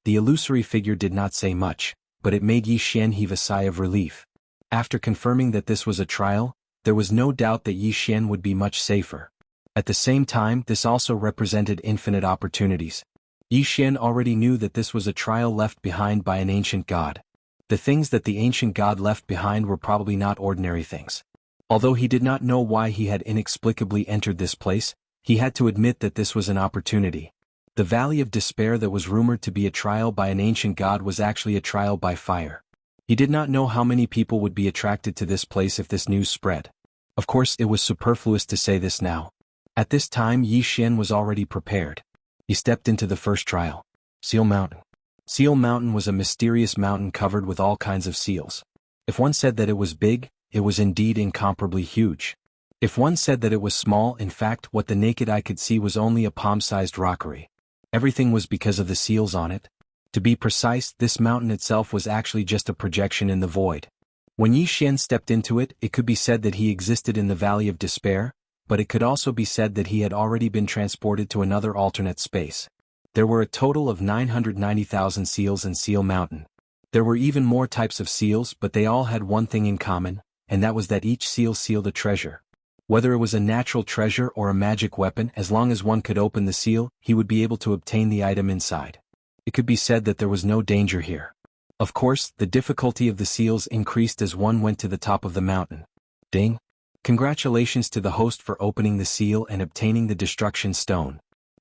The illusory figure did not say much, but it made Yi Xian heave a sigh of relief. After confirming that this was a trial, there was no doubt that Yi Xian would be much safer. At the same time, this also represented infinite opportunities. Yi Xian already knew that this was a trial left behind by an ancient god. The things that the ancient god left behind were probably not ordinary things. Although he did not know why he had inexplicably entered this place, he had to admit that this was an opportunity. The Valley of Despair that was rumored to be a trial by an ancient god was actually a trial by fire. He did not know how many people would be attracted to this place if this news spread. Of course, it was superfluous to say this now. At this time Yi Xian was already prepared. He stepped into the first trial. Seal Mountain. Seal Mountain was a mysterious mountain covered with all kinds of seals. If one said that it was big, it was indeed incomparably huge. If one said that it was small, in fact what the naked eye could see was only a palm-sized rockery. Everything was because of the seals on it. To be precise, this mountain itself was actually just a projection in the void. When Yi Xian stepped into it, it could be said that he existed in the Valley of Despair, but it could also be said that he had already been transported to another alternate space. There were a total of 990,000 seals in Seal Mountain. There were even more types of seals, but they all had one thing in common, and that was that each seal sealed a treasure. Whether it was a natural treasure or a magic weapon, as long as one could open the seal, he would be able to obtain the item inside. It could be said that there was no danger here. Of course, the difficulty of the seals increased as one went to the top of the mountain. Ding! Congratulations to the host for opening the seal and obtaining the destruction stone.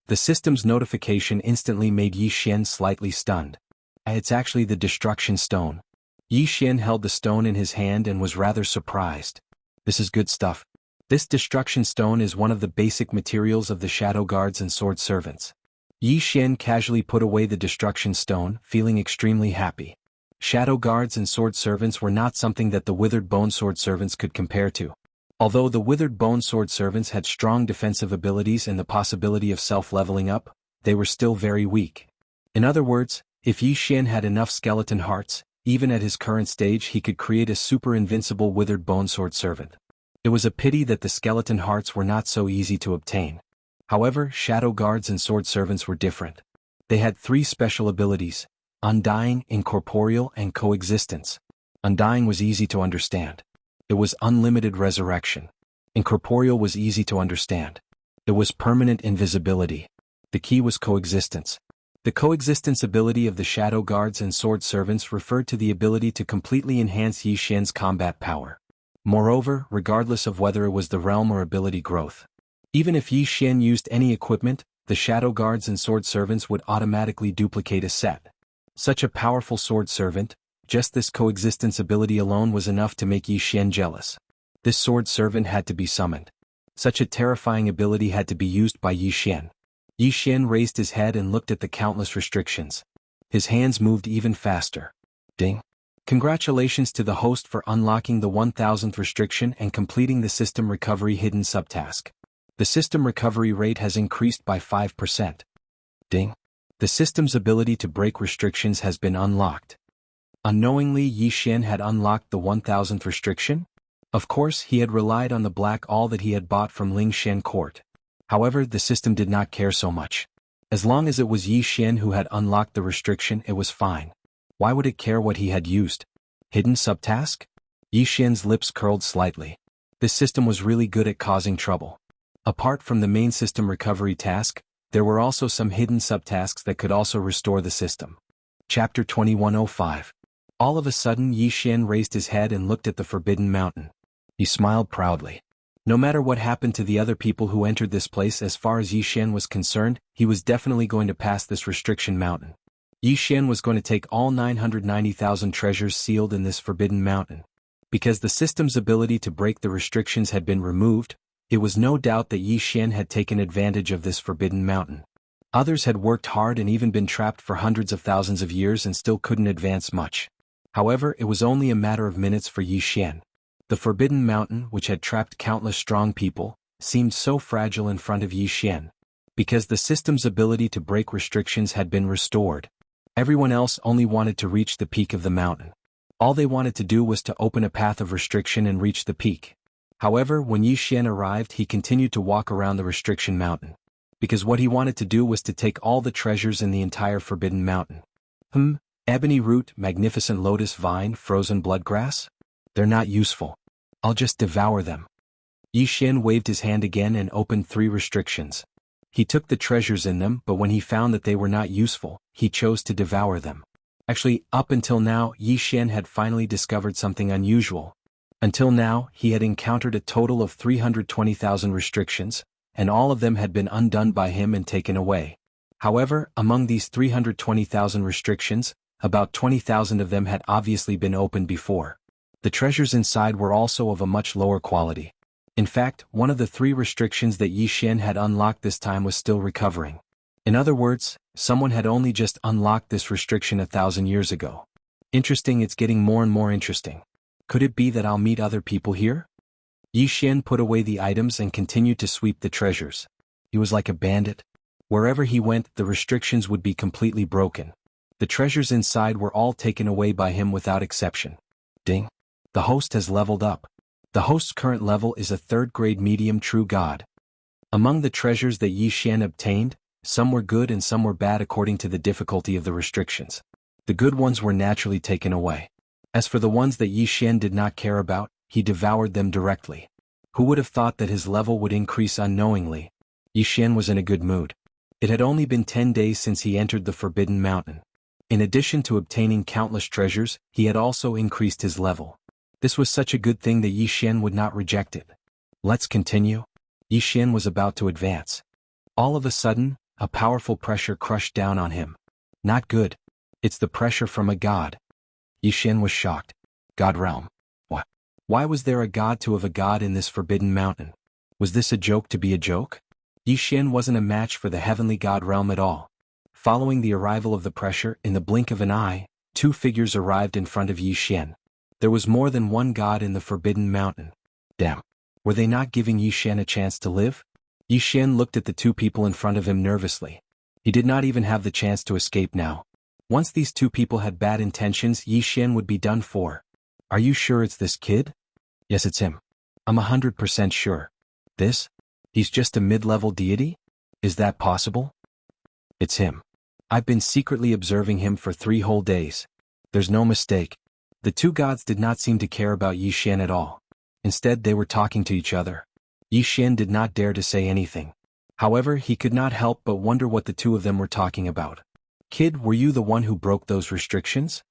The system's notification instantly made Yi Xian slightly stunned. It's actually the destruction stone. Yi Xian held the stone in his hand and was rather surprised. This is good stuff. This destruction stone is one of the basic materials of the shadow guards and sword servants. Yi Xian casually put away the destruction stone, feeling extremely happy. Shadow guards and sword servants were not something that the withered bone sword servants could compare to. Although the withered bone sword servants had strong defensive abilities and the possibility of self-leveling up, they were still very weak. In other words, if Yi Xian had enough skeleton hearts, even at his current stage he could create a super invincible withered bone sword servant. It was a pity that the skeleton hearts were not so easy to obtain. However, shadow guards and sword servants were different. They had 3 special abilities: Undying, Incorporeal, and Coexistence. Undying was easy to understand. It was unlimited resurrection. Incorporeal was easy to understand. It was permanent invisibility. The key was coexistence. The coexistence ability of the shadow guards and sword servants referred to the ability to completely enhance Yi Xian's combat power. Moreover, regardless of whether it was the realm or ability growth, even if Yi Xian used any equipment, the shadow guards and sword servants would automatically duplicate a set. Such a powerful sword servant, just this coexistence ability alone was enough to make Yi Xian jealous. This sword servant had to be summoned. Such a terrifying ability had to be used by Yi Xian. Yi Xian raised his head and looked at the countless restrictions. His hands moved even faster. Ding! Congratulations to the host for unlocking the 1000th restriction and completing the system recovery hidden subtask. The system recovery rate has increased by 5%. Ding! The system's ability to break restrictions has been unlocked. Unknowingly, Yi Xian had unlocked the 1000th restriction. Of course, he had relied on the black all that he had bought from Ling Shen Court. However, the system did not care so much. As long as it was Yi Xian who had unlocked the restriction, it was fine. Why would it care what he had used? Hidden subtask? Yi Xian's lips curled slightly. This system was really good at causing trouble. Apart from the main system recovery task, there were also some hidden subtasks that could also restore the system. Chapter 2105. All of a sudden Yi Xian raised his head and looked at the Forbidden Mountain. He smiled proudly. No matter what happened to the other people who entered this place, as far as Yi Xian was concerned, he was definitely going to pass this restriction mountain. Yi Xian was going to take all 990,000 treasures sealed in this Forbidden Mountain. Because the system's ability to break the restrictions had been removed, it was no doubt that Yi Xian had taken advantage of this Forbidden Mountain. Others had worked hard and even been trapped for hundreds of thousands of years and still couldn't advance much. However, it was only a matter of minutes for Yi Xian. The Forbidden Mountain, which had trapped countless strong people, seemed so fragile in front of Yi Xian. Because the system's ability to break restrictions had been restored, everyone else only wanted to reach the peak of the mountain. All they wanted to do was to open a path of restriction and reach the peak. However, when Yi Xian arrived, he continued to walk around the restriction mountain. Because what he wanted to do was to take all the treasures in the entire Forbidden Mountain. Ebony root, magnificent lotus vine, frozen bloodgrass? They're not useful. I'll just devour them. Yi Xian waved his hand again and opened 3 restrictions. He took the treasures in them, but when he found that they were not useful, he chose to devour them. Actually, up until now, Yi Xian had finally discovered something unusual. Until now, he had encountered a total of 320,000 restrictions, and all of them had been undone by him and taken away. However, among these 320,000 restrictions, about 20,000 of them had obviously been opened before. The treasures inside were also of a much lower quality. In fact, one of the 3 restrictions that Yi Xian had unlocked this time was still recovering. In other words, someone had only just unlocked this restriction 1,000 years ago. Interesting, it's getting more and more interesting. Could it be that I'll meet other people here? Yi Xian put away the items and continued to sweep the treasures. He was like a bandit. Wherever he went, the restrictions would be completely broken. The treasures inside were all taken away by him without exception. Ding! The host has leveled up. The host's current level is a 3rd-grade medium true god. Among the treasures that Yi Xian obtained, some were good and some were bad according to the difficulty of the restrictions. The good ones were naturally taken away. As for the ones that Yi Xian did not care about, he devoured them directly. Who would have thought that his level would increase unknowingly? Yi Xian was in a good mood. It had only been 10 days since he entered the Forbidden Mountain. In addition to obtaining countless treasures, he had also increased his level. This was such a good thing that Yi Xian would not reject it. Let's continue. Yi Xian was about to advance. All of a sudden, a powerful pressure crushed down on him. Not good. It's the pressure from a god. Yi Xian was shocked. God realm. What? Why was there a god to have a god in this Forbidden Mountain? Was this a joke to be a joke? Yi Xian wasn't a match for the heavenly god realm at all. Following the arrival of the pressure, in the blink of an eye, 2 figures arrived in front of Yi Xian. There was more than one god in the Forbidden Mountain. Damn. Were they not giving Yi Xian a chance to live? Yi Xian looked at the 2 people in front of him nervously. He did not even have the chance to escape now. Once these 2 people had bad intentions, Yi Xian would be done for. Are you sure it's this kid? Yes, it's him. I'm 100% sure. This? He's just a mid-level deity? Is that possible? It's him. I've been secretly observing him for 3 whole days. There's no mistake. The 2 gods did not seem to care about Yi Xian at all. Instead, they were talking to each other. Yi Xian did not dare to say anything. However, he could not help but wonder what the 2 of them were talking about. Kid, were you the one who broke those restrictions?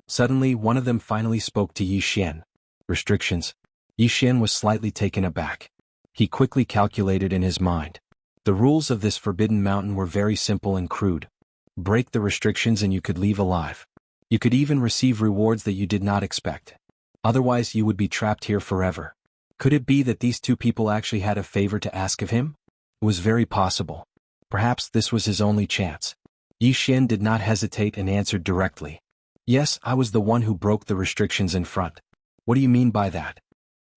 Suddenly, one of them finally spoke to Yi Xian. Restrictions? Yi Xian was slightly taken aback. He quickly calculated in his mind. The rules of this Forbidden Mountain were very simple and crude. Break the restrictions and you could leave alive. You could even receive rewards that you did not expect. Otherwise, you would be trapped here forever. Could it be that these 2 people actually had a favor to ask of him? It was very possible. Perhaps this was his only chance. Yi Xian did not hesitate and answered directly. Yes, I was the one who broke the restrictions in front. What do you mean by that?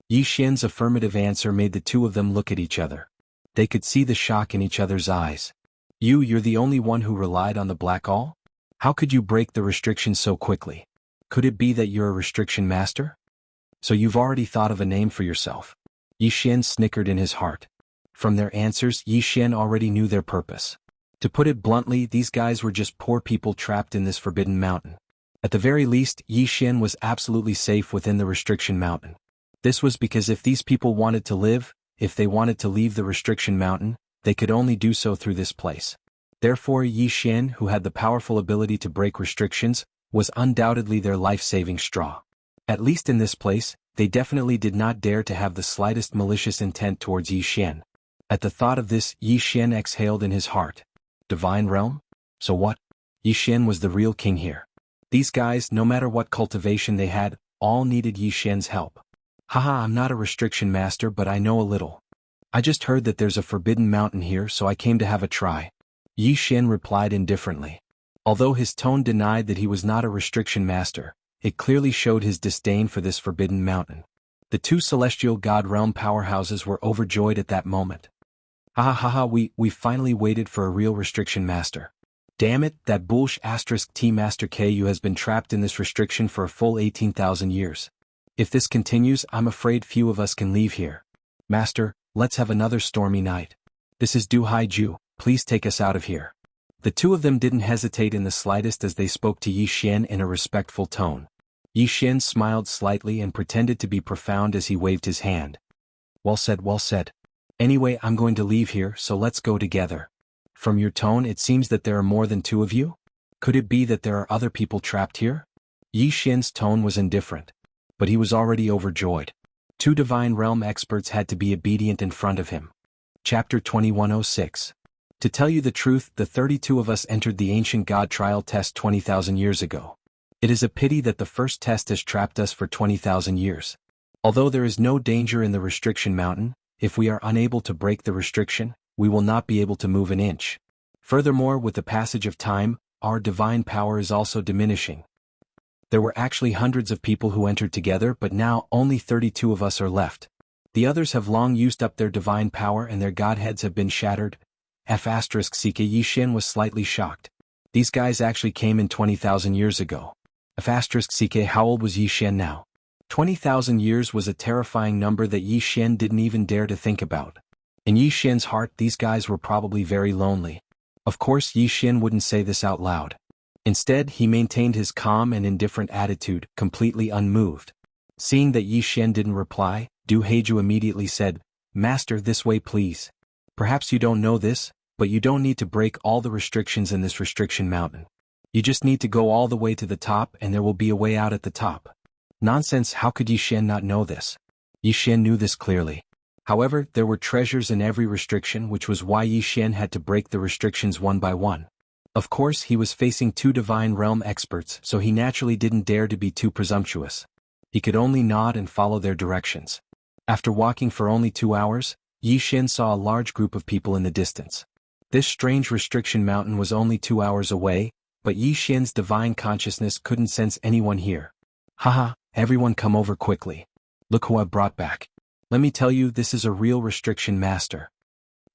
Yi Xian's affirmative answer made the 2 of them look at each other. They could see the shock in each other's eyes. You're the only one who relied on the Black All? How could you break the restrictions so quickly? Could it be that you're a restriction master? So you've already thought of a name for yourself. Yi Xian snickered in his heart. From their answers, Yi Xian already knew their purpose. To put it bluntly, these guys were just poor people trapped in this Forbidden Mountain. At the very least, Yi Xian was absolutely safe within the Restriction Mountain. This was because if these people wanted to live, if they wanted to leave the Restriction Mountain, they could only do so through this place. Therefore, Yi Xian, who had the powerful ability to break restrictions, was undoubtedly their life-saving straw. At least in this place, they definitely did not dare to have the slightest malicious intent towards Yi Xian. At the thought of this, Yi Xian exhaled in his heart. Divine realm? So what? Yi Xian was the real king here. These guys, no matter what cultivation they had, all needed Yi Xian's help. Haha, I'm not a restriction master, but I know a little. I just heard that there's a forbidden mountain here, so I came to have a try. Yi Xian replied indifferently. Although his tone denied that he was not a restriction master, it clearly showed his disdain for this forbidden mountain. The 2 celestial god realm powerhouses were overjoyed at that moment. We finally waited for a real restriction master. Damn it, that bullsh *T Master KU has been trapped in this restriction for a full 18,000 years. If this continues, I'm afraid few of us can leave here. Master, let's have another stormy night. This is Du Haiju, please take us out of here. The 2 of them didn't hesitate in the slightest as they spoke to Yi Xian in a respectful tone. Yi Xian smiled slightly and pretended to be profound as he waved his hand. Well said, well said. Anyway, I'm going to leave here, so let's go together. From your tone, it seems that there are more than 2 of you? Could it be that there are other people trapped here? Yi Xian's tone was indifferent. But he was already overjoyed. 2 divine realm experts had to be obedient in front of him. Chapter 2106. To tell you the truth, the 32 of us entered the ancient god trial test 20,000 years ago. It is a pity that the first test has trapped us for 20,000 years. Although there is no danger in the restriction mountain, if we are unable to break the restriction, we will not be able to move an inch. Furthermore, with the passage of time, our divine power is also diminishing. There were actually hundreds of people who entered together, but now only 32 of us are left. The others have long used up their divine power and their godheads have been shattered. F***ck Yi Xian was slightly shocked. These guys actually came in 20,000 years ago. F***ck how old was Yi Xian now? 20,000 years was a terrifying number that Yi Xian didn't even dare to think about. In Yi Xian's heart, these guys were probably very lonely. Of course, Yi Xian wouldn't say this out loud. Instead, he maintained his calm and indifferent attitude, completely unmoved. Seeing that Yi Xian didn't reply, Du Heiju immediately said, "Master, this way please. Perhaps you don't know this, but you don't need to break all the restrictions in this restriction mountain. You just need to go all the way to the top and there will be a way out at the top." Nonsense, how could Yi Xian not know this? Yi Xian knew this clearly. However, there were treasures in every restriction, which was why Yi Xian had to break the restrictions one by one. Of course, he was facing two Divine Realm experts, so he naturally didn't dare to be too presumptuous. He could only nod and follow their directions. After walking for only 2 hours, Yi Xian saw a large group of people in the distance. This strange restriction mountain was only 2 hours away, but Yi Xian's divine consciousness couldn't sense anyone here. "Haha, everyone come over quickly. Look who I brought back. Let me tell you, this is a real restriction master."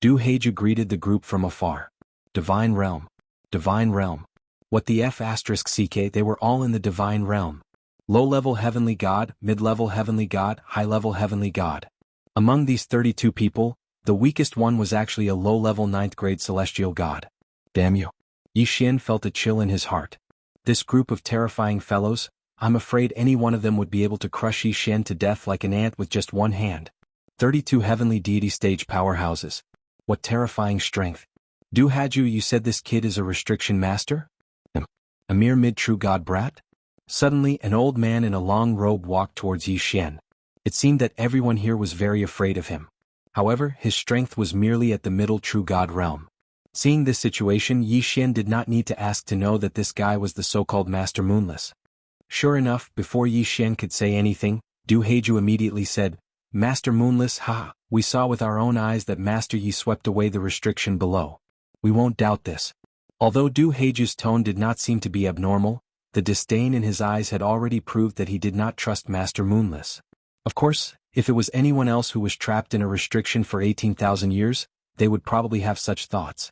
Du Heiju greeted the group from afar. Divine Realm. Divine Realm. What the F***ck, they were all in the Divine Realm. Low-level Heavenly God, mid-level Heavenly God, high-level Heavenly God. Among these 32 people, the weakest one was actually a low-level 9th-grade Celestial God. Damn you. Yi Xian felt a chill in his heart. This group of terrifying fellows, I'm afraid any one of them would be able to crush Yi Xian to death like an ant with just one hand. 32 Heavenly Deity stage powerhouses. What terrifying strength. Du Heiju, you said this kid is a restriction master? A mere mid-true god brat? Suddenly, an old man in a long robe walked towards Yi Xian. It seemed that everyone here was very afraid of him. However, his strength was merely at the middle true god realm. Seeing this situation, Yi Xian did not need to ask to know that this guy was the so-called Master Moonless. Sure enough, before Yi Xian could say anything, Du Heiju immediately said, "Master Moonless, ha, we saw with our own eyes that Master Yi swept away the restriction below. We won't doubt this." Although Du Heiju's tone did not seem to be abnormal, the disdain in his eyes had already proved that he did not trust Master Moonless. Of course, if it was anyone else who was trapped in a restriction for 18,000 years, they would probably have such thoughts.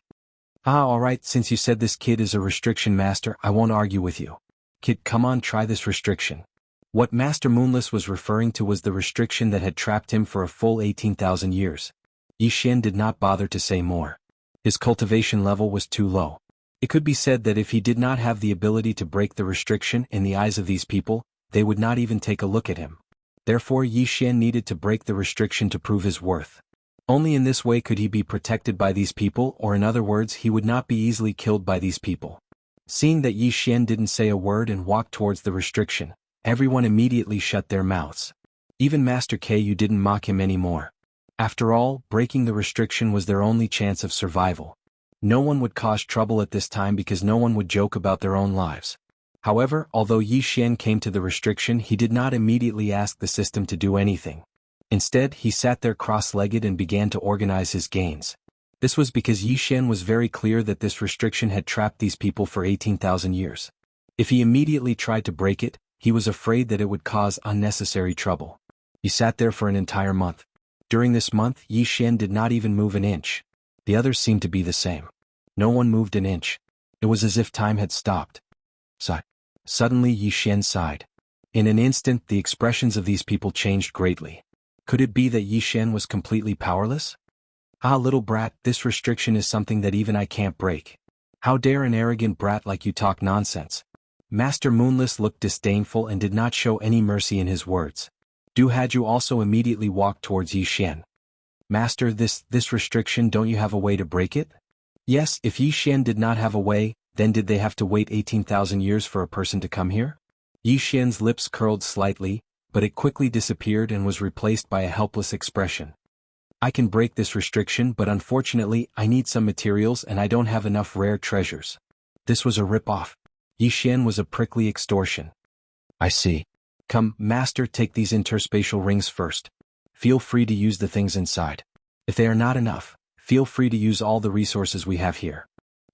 Alright, since you said this kid is a restriction master, I won't argue with you. Kid, come on, try this restriction. What Master Moonless was referring to was the restriction that had trapped him for a full 18,000 years. Yi Xian did not bother to say more. His cultivation level was too low. It could be said that if he did not have the ability to break the restriction in the eyes of these people, they would not even take a look at him. Therefore, Yi Xian needed to break the restriction to prove his worth. Only in this way could he be protected by these people, or in other words, he would not be easily killed by these people. Seeing that Yi Xian didn't say a word and walked towards the restriction, everyone immediately shut their mouths. Even Master Ku didn't mock him anymore. After all, breaking the restriction was their only chance of survival. No one would cause trouble at this time because no one would joke about their own lives. However, although Yi Xian came to the restriction, he did not immediately ask the system to do anything. Instead, he sat there cross-legged and began to organize his gains. This was because Yi Xian was very clear that this restriction had trapped these people for 18,000 years. If he immediately tried to break it, he was afraid that it would cause unnecessary trouble. He sat there for an entire month. During this month, Yi Xian did not even move an inch. The others seemed to be the same. No one moved an inch. It was as if time had stopped. Sigh. Suddenly Yi Xian sighed. In an instant, the expressions of these people changed greatly. Could it be that Yi Xian was completely powerless? Little brat, this restriction is something that even I can't break. How dare an arrogant brat like you talk nonsense? Master Moonless looked disdainful and did not show any mercy in his words. Du Heiju also immediately walked towards Yi Xian. Master, this restriction, don't you have a way to break it? Yes, if Yi Xian did not have a way, then did they have to wait 18,000 years for a person to come here? Yi Xian's lips curled slightly, but it quickly disappeared and was replaced by a helpless expression. I can break this restriction, but unfortunately, I need some materials and I don't have enough rare treasures. This was a rip-off. Yi Xian was a prickly extortion. I see. Come, Master, take these interspatial rings first. Feel free to use the things inside. If they are not enough, feel free to use all the resources we have here.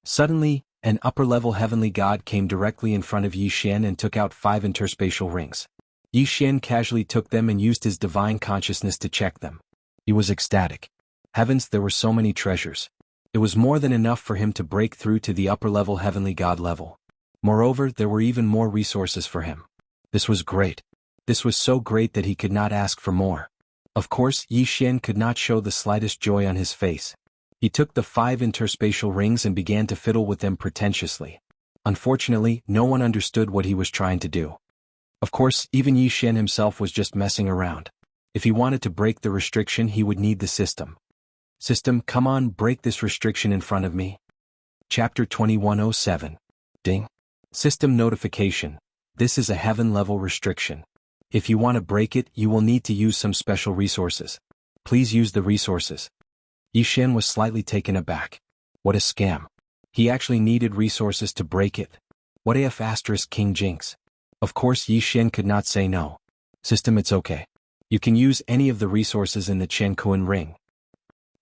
Suddenly, An upper-level heavenly god came directly in front of Yi Xian and took out 5 interspatial rings. Yi Xian casually took them and used his divine consciousness to check them. He was ecstatic. Heavens, there were so many treasures. It was more than enough for him to break through to the upper-level heavenly god level. Moreover, there were even more resources for him. This was great. This was so great that he could not ask for more. Of course, Yi Xian could not show the slightest joy on his face. He took the 5 interspatial rings and began to fiddle with them pretentiously. Unfortunately, no one understood what he was trying to do. Of course, even Yi Xian himself was just messing around. If he wanted to break the restriction, he would need the system. System, come on, break this restriction in front of me. Chapter 2107. Ding. System notification. This is a heaven-level restriction. If you want to break it, you will need to use some special resources. Please use the resources. Yi Xian was slightly taken aback. What a scam. He actually needed resources to break it. What if * King Jinx? Of course Yi Xian could not say no. System, it's okay. You can use any of the resources in the Chen Kuan ring.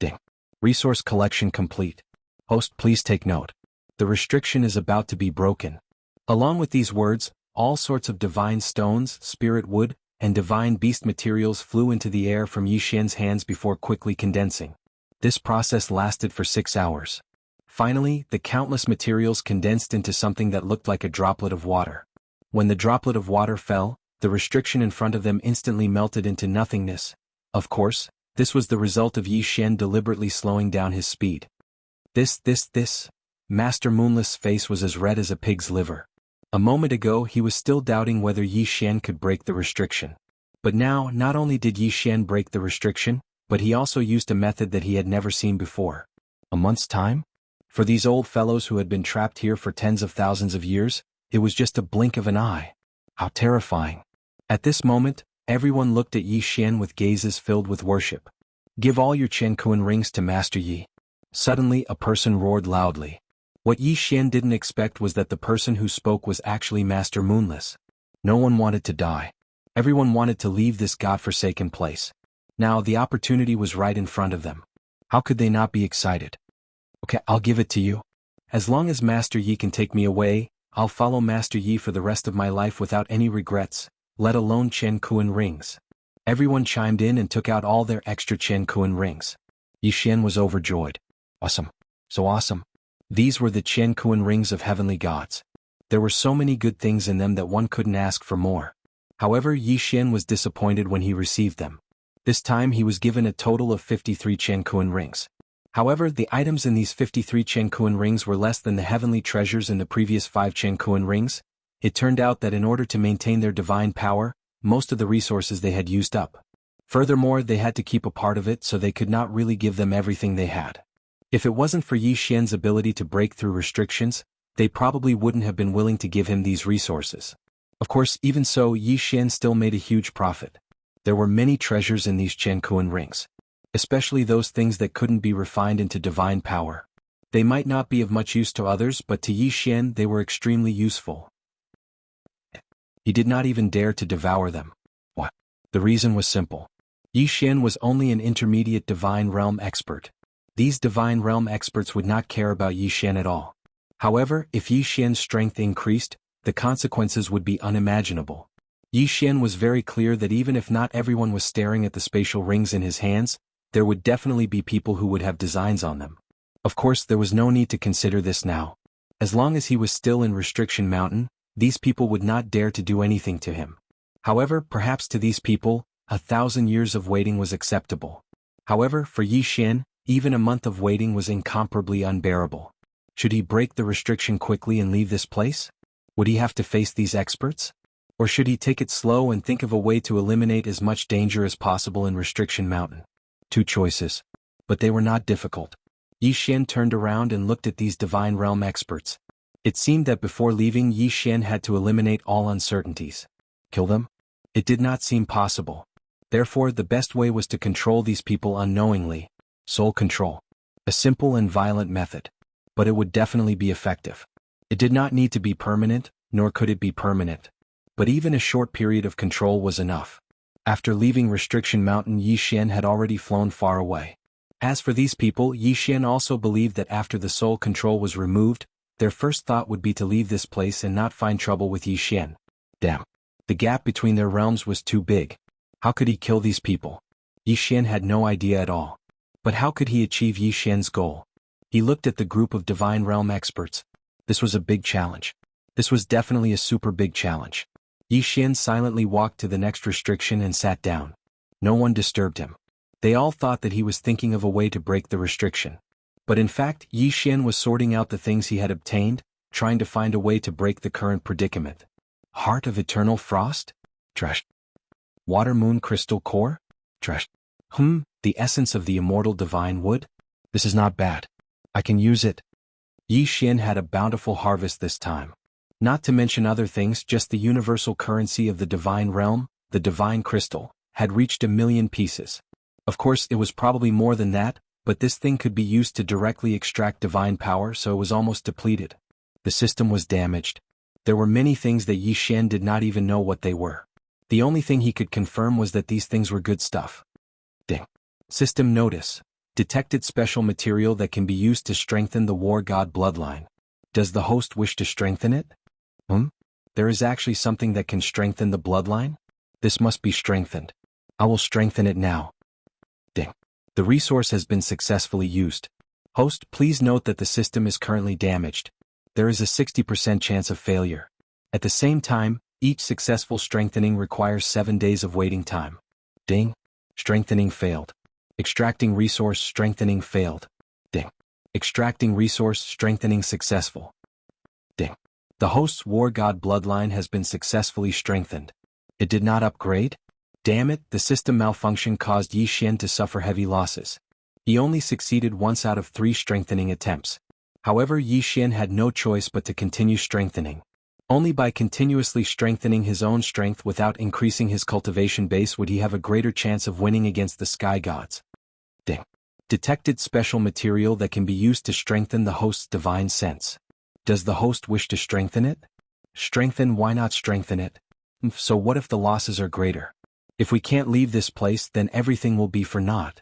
Ding. Resource collection complete. Host, please take note. The restriction is about to be broken. Along with these words, all sorts of divine stones, spirit wood, and divine beast materials flew into the air from Yi Xian's hands before quickly condensing. This process lasted for 6 hours. Finally, the countless materials condensed into something that looked like a droplet of water. When the droplet of water fell, the restriction in front of them instantly melted into nothingness. Of course, this was the result of Yi Xian deliberately slowing down his speed. This. Master Moonless's face was as red as a pig's liver. A moment ago he was still doubting whether Yi Xian could break the restriction. But now, not only did Yi Xian break the restriction, but he also used a method that he had never seen before. A month's time? For these old fellows who had been trapped here for tens of thousands of years, it was just a blink of an eye. How terrifying. At this moment, everyone looked at Yi Xian with gazes filled with worship. Give all your Chen Kuan rings to Master Yi. Suddenly a person roared loudly. What Yi Xian didn't expect was that the person who spoke was actually Master Moonless. No one wanted to die. Everyone wanted to leave this godforsaken place. Now the opportunity was right in front of them. How could they not be excited? Okay, I'll give it to you. As long as Master Yi can take me away, I'll follow Master Yi for the rest of my life without any regrets, let alone Chen Kuan rings. Everyone chimed in and took out all their extra Chen Kuan rings. Yi Xian was overjoyed. Awesome. So awesome. These were the Chen Kuan rings of heavenly gods. There were so many good things in them that one couldn't ask for more. However, Yi Xian was disappointed when he received them. This time he was given a total of 53 Chen Kuan rings. However, the items in these 53 Chen Kuan rings were less than the heavenly treasures in the previous 5 Chen Kuan rings. It turned out that in order to maintain their divine power, most of the resources they had used up. Furthermore, they had to keep a part of it, so they could not really give them everything they had. If it wasn't for Yi Xian's ability to break through restrictions, they probably wouldn't have been willing to give him these resources. Of course, even so, Yi Xian still made a huge profit. There were many treasures in these Chen Kuan rings, especially those things that couldn't be refined into divine power. They might not be of much use to others, but to Yi Xian they were extremely useful. He did not even dare to devour them. What? The reason was simple. Yi Xian was only an intermediate divine realm expert. These divine realm experts would not care about Yi Xian at all. However, if Yi Xian's strength increased, the consequences would be unimaginable. Yi Xian was very clear that even if not everyone was staring at the spatial rings in his hands, there would definitely be people who would have designs on them. Of course, there was no need to consider this now. As long as he was still in Restriction Mountain, these people would not dare to do anything to him. However, perhaps to these people, 1,000 years of waiting was acceptable. However, for Yi Xian, even a month of waiting was incomparably unbearable. Should he break the restriction quickly and leave this place? Would he have to face these experts? Or should he take it slow and think of a way to eliminate as much danger as possible in Restriction Mountain? 2 choices. But they were not difficult. Yi Xian turned around and looked at these divine realm experts. It seemed that before leaving, Yi Xian had to eliminate all uncertainties. Kill them? It did not seem possible. Therefore, the best way was to control these people unknowingly. Soul control. A simple and violent method. But it would definitely be effective. It did not need to be permanent, nor could it be permanent. But even a short period of control was enough. After leaving Restriction Mountain, Yi Xian had already flown far away. As for these people, Yi Xian also believed that after the soul control was removed, Their first thought would be to leave this place and not find trouble with Yi Xian. Damn. The gap between their realms was too big. How could he kill these people? Yi Xian had no idea at all. But how could he achieve Yi Xian's goal? He looked at the group of Divine Realm experts. This was a big challenge. This was definitely a super big challenge. Yi Xian silently walked to the next restriction and sat down. No one disturbed him. They all thought that he was thinking of a way to break the restriction. But in fact, Yi Xian was sorting out the things he had obtained, trying to find a way to break the current predicament. Heart of Eternal Frost? Trash. Water Moon Crystal Core? Trash. The essence of the immortal divine wood? This is not bad. I can use it. Yi Xian had a bountiful harvest this time. Not to mention other things, just the universal currency of the divine realm, the divine crystal, had reached 1,000,000 pieces. Of course, it was probably more than that, but this thing could be used to directly extract divine power, so it was almost depleted. The system was damaged. There were many things that Yi Xian did not even know what they were. The only thing he could confirm was that these things were good stuff. Ding. System notice. Detected special material that can be used to strengthen the war god bloodline. Does the host wish to strengthen it? There is actually something that can strengthen the bloodline? This must be strengthened. I will strengthen it now. Ding. The resource has been successfully used. Host, please note that the system is currently damaged. There is a 60% chance of failure. At the same time, each successful strengthening requires 7 days of waiting time. Ding. Strengthening failed. Extracting resource strengthening failed. Ding. Extracting resource strengthening successful. Ding. The host's war god bloodline has been successfully strengthened. It did not upgrade? Damn it, the system malfunction caused Yi Xian to suffer heavy losses. He only succeeded once out of 3 strengthening attempts. However, Yi Xian had no choice but to continue strengthening. Only by continuously strengthening his own strength without increasing his cultivation base would he have a greater chance of winning against the sky gods. Ding. Detected special material that can be used to strengthen the host's divine sense. Does the host wish to strengthen it? Strengthen, why not strengthen it? So what if the losses are greater? If we can't leave this place, then everything will be for naught.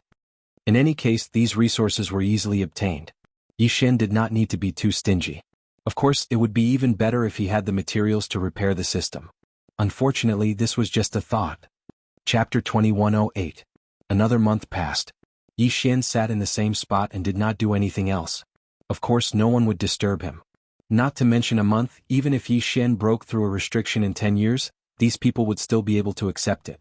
In any case, these resources were easily obtained. Yi Xian did not need to be too stingy. Of course, it would be even better if he had the materials to repair the system. Unfortunately, this was just a thought. Chapter 2108. Another month passed. Yi Xian sat in the same spot and did not do anything else. Of course, no one would disturb him. Not to mention a month, even if Yi Xian broke through a restriction in 10 years, these people would still be able to accept it.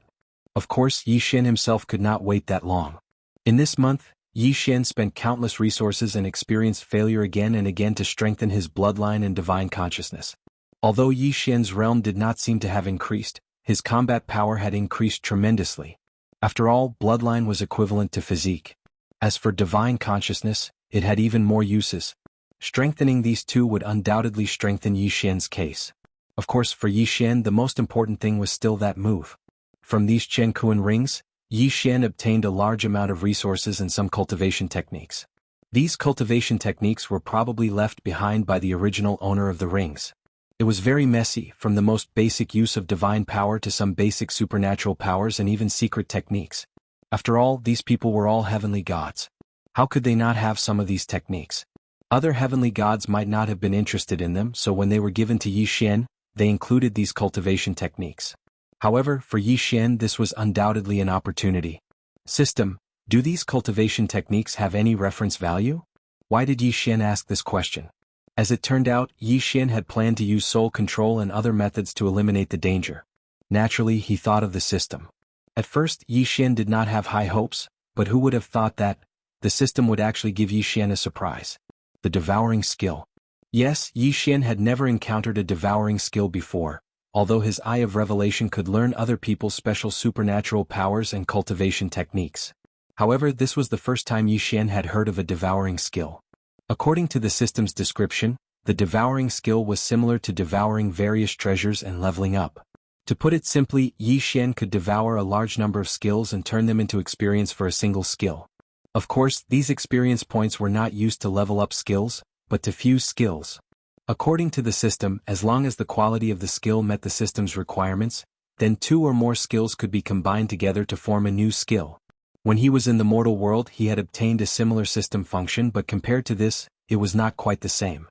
Of course, Yi Xian himself could not wait that long. In this month, Yi Xian spent countless resources and experienced failure again and again to strengthen his bloodline and divine consciousness. Although Yi Xian's realm did not seem to have increased, his combat power had increased tremendously. After all, bloodline was equivalent to physique. As for divine consciousness, it had even more uses. Strengthening these two would undoubtedly strengthen Yi Xian's case. Of course, for Yi Xian, the most important thing was still that move. From these Chen rings, Yi Xian obtained a large amount of resources and some cultivation techniques. These cultivation techniques were probably left behind by the original owner of the rings. It was very messy, from the most basic use of divine power to some basic supernatural powers and even secret techniques. After all, these people were all heavenly gods. How could they not have some of these techniques? Other heavenly gods might not have been interested in them, so when they were given to Yi Xian, they included these cultivation techniques. However, for Yi Xian this was undoubtedly an opportunity. System, do these cultivation techniques have any reference value? Why did Yi Xian ask this question? As it turned out, Yi Xian had planned to use soul control and other methods to eliminate the danger. Naturally, he thought of the system. At first, Yi Xian did not have high hopes, but who would have thought that the system would actually give Yi Xian a surprise? The devouring skill. Yes, Yi Xian had never encountered a devouring skill before, although his Eye of Revelation could learn other people's special supernatural powers and cultivation techniques. However, this was the first time Yi Xian had heard of a devouring skill. According to the system's description, the devouring skill was similar to devouring various treasures and leveling up. To put it simply, Yi Xian could devour a large number of skills and turn them into experience for a single skill. Of course, these experience points were not used to level up skills, but to fuse skills. According to the system, as long as the quality of the skill met the system's requirements, then 2 or more skills could be combined together to form a new skill. When he was in the mortal world, he had obtained a similar system function, but compared to this, it was not quite the same.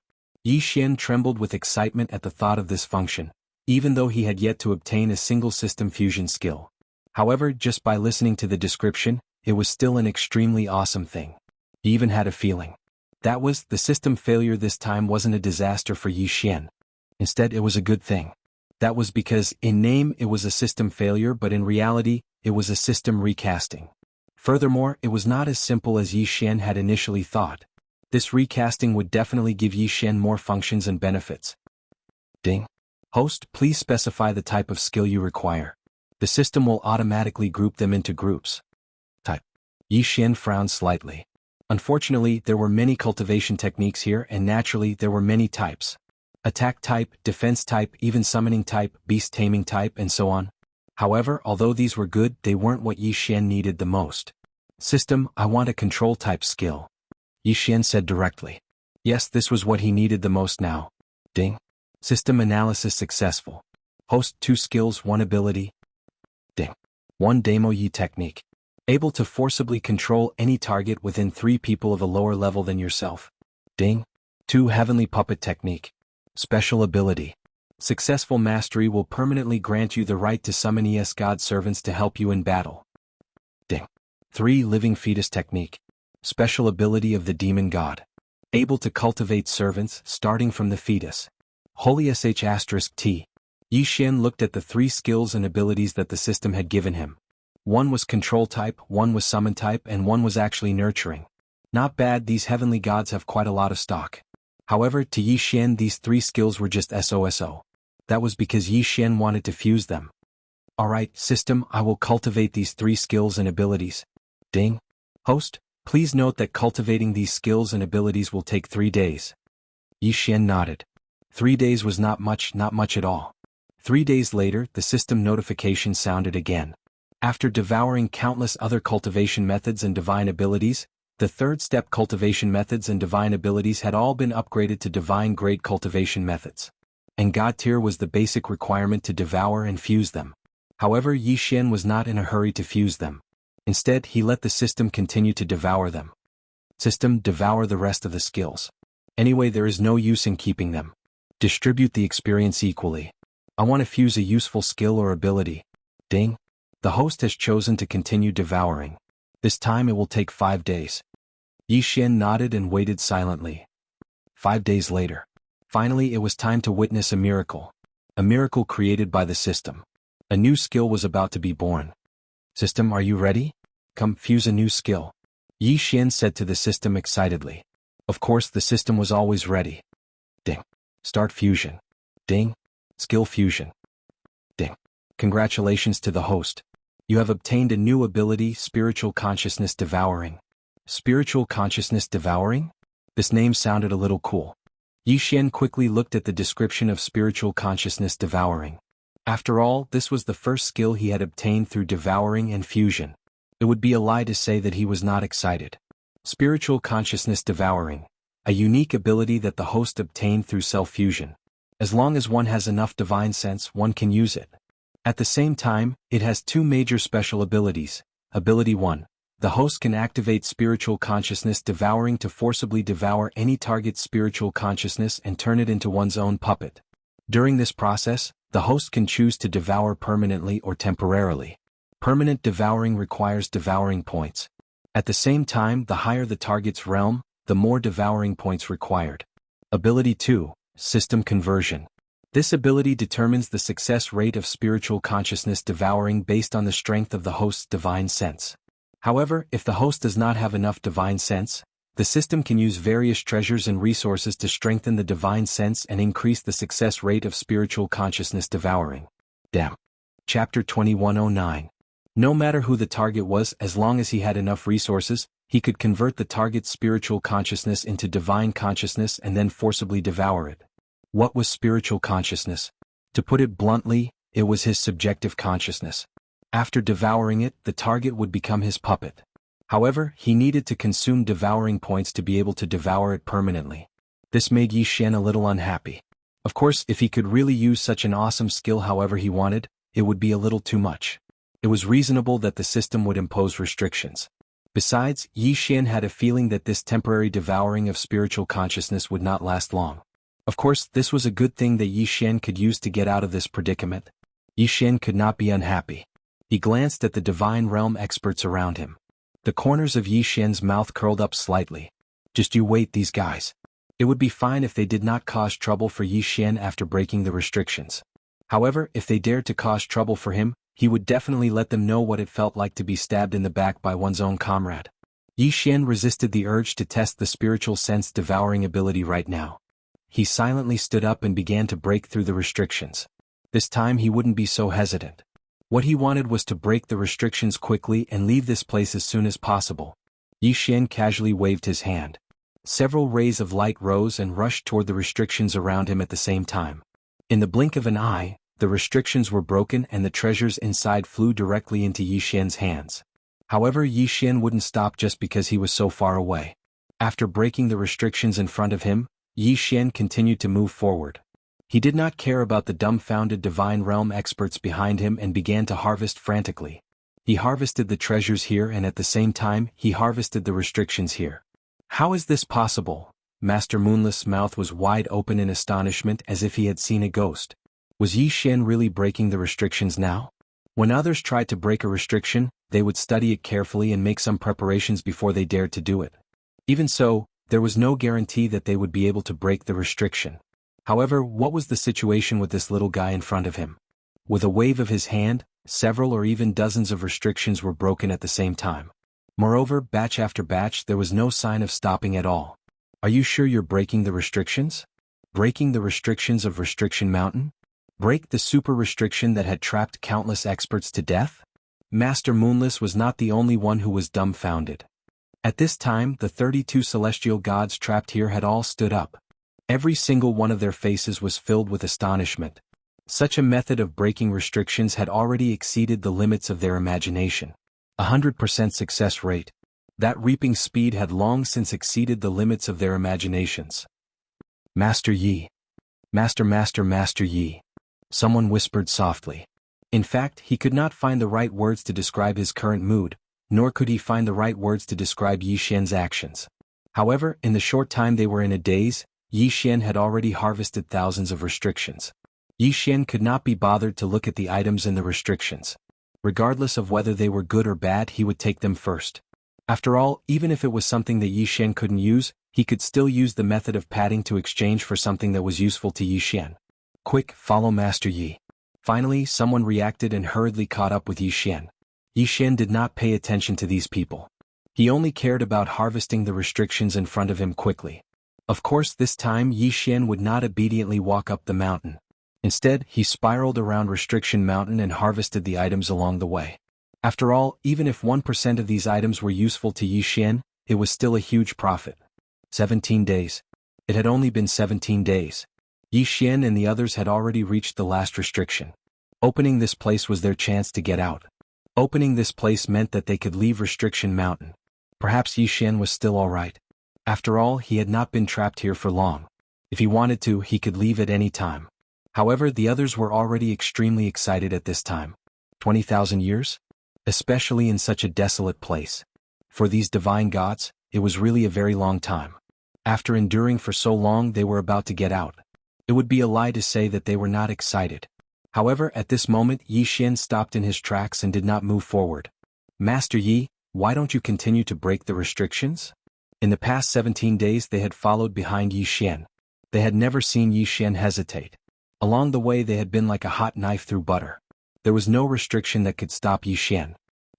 Yi Xian trembled with excitement at the thought of this function, even though he had yet to obtain a single system fusion skill. However, just by listening to the description, it was still an extremely awesome thing. He even had a feeling. That was, the system failure this time wasn't a disaster for Yi Xian. Instead, it was a good thing. That was because, in name it was a system failure, but in reality, it was a system recasting. Furthermore, it was not as simple as Yi Xian had initially thought. This recasting would definitely give Yi Xian more functions and benefits. Ding. Host, please specify the type of skill you require. The system will automatically group them into groups. Type. Yi Xian frowned slightly. Unfortunately, there were many cultivation techniques here, and naturally there were many types. Attack type, defense type, even summoning type, beast taming type, and so on. However, although these were good, they weren't what Yi Xian needed the most. System, I want a control type skill. Yi Xian said directly. Yes, this was what he needed the most now. Ding. System analysis successful. Host, 2 skills, 1 ability. Ding. 1 Demo Yi technique. Able to forcibly control any target within 3 people of a lower level than yourself. Ding. 2 Heavenly Puppet technique. Special ability. Successful mastery will permanently grant you the right to summon ES God servants to help you in battle. Ding. 3 Living Fetus technique. Special ability of the demon god. Able to cultivate servants starting from the fetus. Holy *T. Yi Xian looked at the 3 skills and abilities that the system had given him. 1 was control type, 1 was summon type, and 1 was actually nurturing. Not bad, these heavenly gods have quite a lot of stock. However, to Yi Xian these 3 skills were just SOSO. That was because Yi Xian wanted to fuse them. Alright, system, I will cultivate these 3 skills and abilities. Ding. Host, please note that cultivating these skills and abilities will take 3 days. Yi Xian nodded. 3 days was not much at all. 3 days later, the system notification sounded again. After devouring countless other cultivation methods and divine abilities, the 3rd step cultivation methods and divine abilities had all been upgraded to divine grade cultivation methods. And God tier was the basic requirement to devour and fuse them. However, Yi Xian was not in a hurry to fuse them. Instead, he let the system continue to devour them. System, devour the rest of the skills. Anyway, there is no use in keeping them. Distribute the experience equally. I want to fuse a useful skill or ability. Ding. The host has chosen to continue devouring. This time it will take 5 days. Yi Xian nodded and waited silently. 5 days later. Finally, it was time to witness a miracle. A miracle created by the system. A new skill was about to be born. System, are you ready? Come, fuse a new skill. Yi Xian said to the system excitedly. Of course, the system was always ready. Ding. Start fusion. Ding. Skill fusion. Ding. Congratulations to the host. You have obtained a new ability, Spiritual Consciousness Devouring. Spiritual Consciousness Devouring? This name sounded a little cool. Yi Xian quickly looked at the description of Spiritual Consciousness Devouring. After all, this was the first skill he had obtained through devouring and fusion. It would be a lie to say that he was not excited. Spiritual Consciousness Devouring. A unique ability that the host obtained through self-fusion. As long as one has enough divine sense, one can use it. At the same time, it has 2 major special abilities. Ability 1. The host can activate Spiritual Consciousness Devouring to forcibly devour any target's spiritual consciousness and turn it into one's own puppet. During this process, the host can choose to devour permanently or temporarily. Permanent devouring requires devouring points. At the same time, the higher the target's realm, the more devouring points required. Ability 2. System Conversion. This ability determines the success rate of Spiritual Consciousness Devouring based on the strength of the host's divine sense. However, if the host does not have enough divine sense, the system can use various treasures and resources to strengthen the divine sense and increase the success rate of Spiritual Consciousness Devouring. Damn. Chapter 2109. No matter who the target was, as long as he had enough resources, he could convert the target's spiritual consciousness into divine consciousness and then forcibly devour it. What was spiritual consciousness? To put it bluntly, it was his subjective consciousness. After devouring it, the target would become his puppet. However, he needed to consume devouring points to be able to devour it permanently. This made Yi Xian a little unhappy. Of course, if he could really use such an awesome skill however he wanted, it would be a little too much. It was reasonable that the system would impose restrictions. Besides, Yi Xian had a feeling that this temporary devouring of spiritual consciousness would not last long. Of course, this was a good thing that Yi Xian could use to get out of this predicament. Yi Xian could not be unhappy. He glanced at the divine realm experts around him. The corners of Yi Xian's mouth curled up slightly. Just you wait, these guys. It would be fine if they did not cause trouble for Yi Xian after breaking the restrictions. However, if they dared to cause trouble for him, he would definitely let them know what it felt like to be stabbed in the back by one's own comrade. Yi Xian resisted the urge to test the spiritual sense devouring ability right now. He silently stood up and began to break through the restrictions. This time he wouldn't be so hesitant. What he wanted was to break the restrictions quickly and leave this place as soon as possible. Yi Xian casually waved his hand. Several rays of light rose and rushed toward the restrictions around him at the same time. In the blink of an eye, the restrictions were broken and the treasures inside flew directly into Yi Xian's hands. However, Yi Xian wouldn't stop just because he was so far away. After breaking the restrictions in front of him, Yi Xian continued to move forward. He did not care about the dumbfounded divine realm experts behind him and began to harvest frantically. He harvested the treasures here and at the same time he harvested the restrictions here. How is this possible? Master Moonless's mouth was wide open in astonishment as if he had seen a ghost. Was Yi Xian really breaking the restrictions now? When others tried to break a restriction, they would study it carefully and make some preparations before they dared to do it. Even so, there was no guarantee that they would be able to break the restriction. However, what was the situation with this little guy in front of him? With a wave of his hand, several or even dozens of restrictions were broken at the same time. Moreover, batch after batch, there was no sign of stopping at all. Are you sure you're breaking the restrictions? Breaking the restrictions of Restriction Mountain? Break the super restriction that had trapped countless experts to death? Master Moonless was not the only one who was dumbfounded. At this time, the 32 celestial gods trapped here had all stood up. Every single one of their faces was filled with astonishment. Such a method of breaking restrictions had already exceeded the limits of their imagination. 100% success rate. That reaping speed had long since exceeded the limits of their imaginations. Master Yi. Master Yi. Someone whispered softly. In fact, he could not find the right words to describe his current mood, nor could he find the right words to describe Yi Xian's actions. However, in the short time they were in a daze, Yi Xian had already harvested thousands of restrictions. Yi Xian could not be bothered to look at the items in the restrictions. Regardless of whether they were good or bad, he would take them first. After all, even if it was something that Yi Xian couldn't use, he could still use the method of padding to exchange for something that was useful to Yi Xian. Quick, follow Master Yi. Finally, someone reacted and hurriedly caught up with Yi Xian. Yi Xian did not pay attention to these people. He only cared about harvesting the restrictions in front of him quickly. Of course, this time Yi Xian would not obediently walk up the mountain. Instead, he spiraled around Restriction Mountain and harvested the items along the way. After all, even if 1% of these items were useful to Yi Xian, it was still a huge profit. 17 days. It had only been 17 days. Yi Xian and the others had already reached the last restriction. Opening this place was their chance to get out. Opening this place meant that they could leave Restriction Mountain. Perhaps Yi Xian was still alright. After all, he had not been trapped here for long. If he wanted to, he could leave at any time. However, the others were already extremely excited at this time. 20,000 years? Especially in such a desolate place. For these divine gods, it was really a very long time. After enduring for so long, they were about to get out. It would be a lie to say that they were not excited. However, at this moment, Yi Xian stopped in his tracks and did not move forward. Master Yi, why don't you continue to break the restrictions? In the past 17 days they had followed behind Yi Xian. They had never seen Yi Xian hesitate. Along the way they had been like a hot knife through butter. There was no restriction that could stop Yi Xian.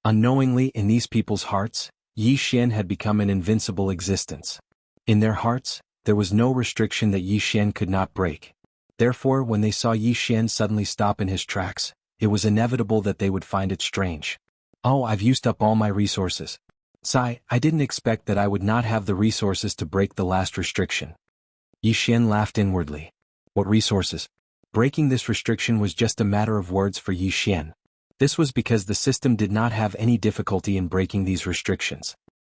Unknowingly, in these people's hearts, Yi Xian had become an invincible existence. In their hearts, there was no restriction that Yi Xian could not break. Therefore, when they saw Yi Xian suddenly stop in his tracks, it was inevitable that they would find it strange. Oh, I've used up all my resources. Sigh, I didn't expect that I would not have the resources to break the last restriction. Yi Xian laughed inwardly. What resources? Breaking this restriction was just a matter of words for Yi Xian. This was because the system did not have any difficulty in breaking these restrictions.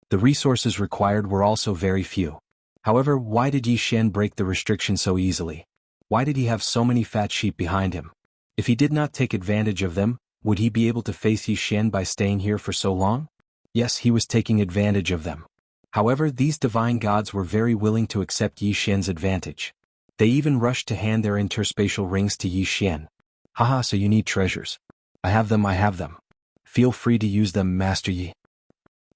The resources required were also very few. However, why did Yi Xian break the restriction so easily? Why did he have so many fat sheep behind him? If he did not take advantage of them, would he be able to face Yi Xian by staying here for so long? Yes, he was taking advantage of them. However, these divine gods were very willing to accept Yi Xian's advantage. They even rushed to hand their interspatial rings to Yi Xian. Haha, so you need treasures. I have them. Feel free to use them, Master Yi.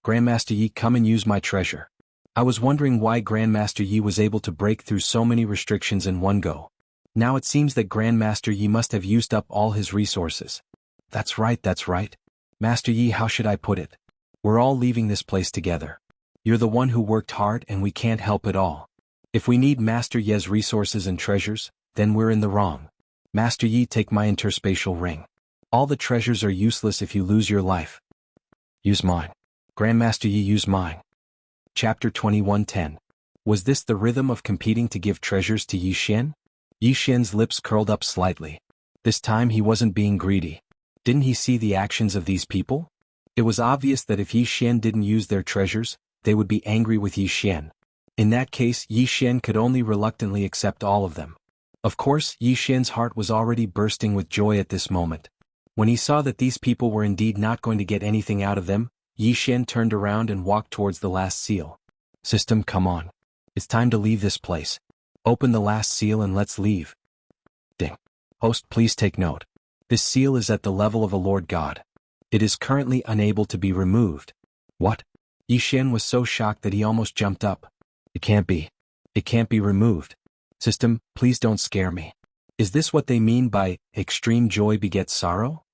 Grandmaster Yi, come and use my treasure. I was wondering why Grandmaster Yi was able to break through so many restrictions in one go. Now it seems that Grandmaster Yi must have used up all his resources. That's right. Master Yi, how should I put it? We're all leaving this place together. You're the one who worked hard and we can't help it all. If we need Master Ye's resources and treasures, then we're in the wrong. Master Yi, take my interspatial ring. All the treasures are useless if you lose your life. Use mine. Grandmaster Yi, use mine. Chapter 21:10. Was this the rhythm of competing to give treasures to Yi Xian? Yi Xian's lips curled up slightly. This time he wasn't being greedy. Didn't he see the actions of these people? It was obvious that if Yi Xian didn't use their treasures, they would be angry with Yi Xian. In that case, Yi Xian could only reluctantly accept all of them. Of course, Yi Xian's heart was already bursting with joy at this moment. When he saw that these people were indeed not going to get anything out of them, Yi Xian turned around and walked towards the last seal. System, come on. It's time to leave this place. Open the last seal and let's leave. Ding. Host, please take note. This seal is at the level of a Lord God. It is currently unable to be removed. What? Yi Xian was so shocked that he almost jumped up. It can't be. It can't be removed. System, please don't scare me. Is this what they mean by extreme joy begets sorrow?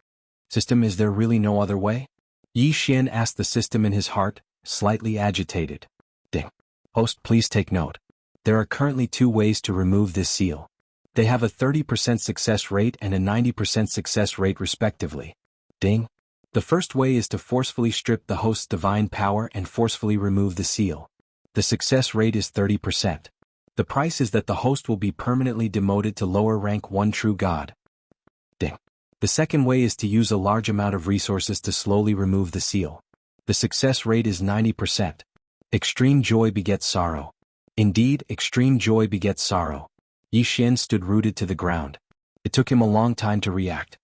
System, is there really no other way? Yi Xian asked the system in his heart, slightly agitated. Ding. Host, please take note. There are currently 2 ways to remove this seal. They have a 30% success rate and a 90% success rate respectively. Ding. The first way is to forcefully strip the host's divine power and forcefully remove the seal. The success rate is 30%. The price is that the host will be permanently demoted to lower rank 1 true god. Ding. The second way is to use a large amount of resources to slowly remove the seal. The success rate is 90%. Extreme joy begets sorrow. Indeed, extreme joy begets sorrow. Yi Xian stood rooted to the ground. It took him a long time to react.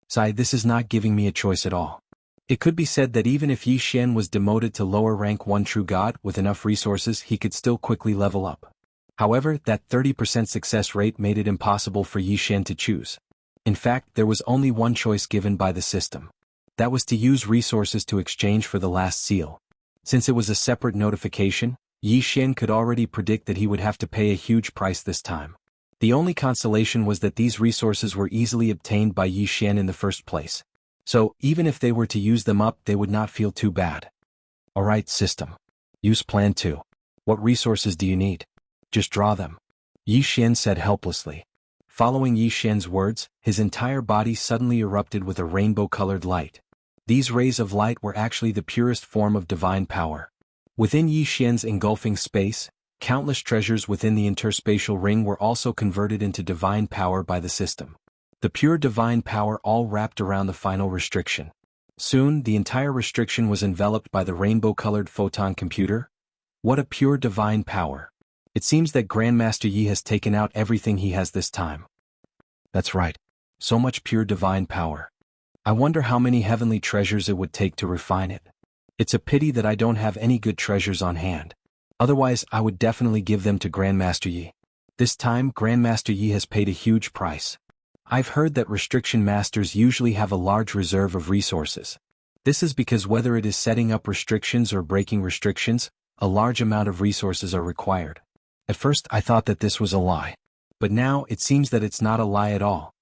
Sigh, this is not giving me a choice at all. It could be said that even if Yi Xian was demoted to lower rank 1 true god with enough resources, he could still quickly level up. However, that 30% success rate made it impossible for Yi Xian to choose. In fact, there was only one choice given by the system. That was to use resources to exchange for the last seal. Since it was a separate notification, Yi Xian could already predict that he would have to pay a huge price this time. The only consolation was that these resources were easily obtained by Yi Xian in the first place. So, even if they were to use them up, they would not feel too bad. Alright, system. Use plan 2. What resources do you need? Just draw them. Yi Xian said helplessly. Following Yi Xian's words, his entire body suddenly erupted with a rainbow-colored light. These rays of light were actually the purest form of divine power. Within Yi Xian's engulfing space, countless treasures within the interspatial ring were also converted into divine power by the system. The pure divine power all wrapped around the final restriction. Soon, the entire restriction was enveloped by the rainbow-colored photon computer. What a pure divine power. It seems that Grandmaster Yi has taken out everything he has this time. That's right. So much pure divine power. I wonder how many heavenly treasures it would take to refine it. It's a pity that I don't have any good treasures on hand. Otherwise, I would definitely give them to Grandmaster Yi. This time, Grandmaster Yi has paid a huge price. I've heard that restriction masters usually have a large reserve of resources. This is because whether it is setting up restrictions or breaking restrictions, a large amount of resources are required. At first I thought that this was a lie. But now it seems that it's not a lie at all.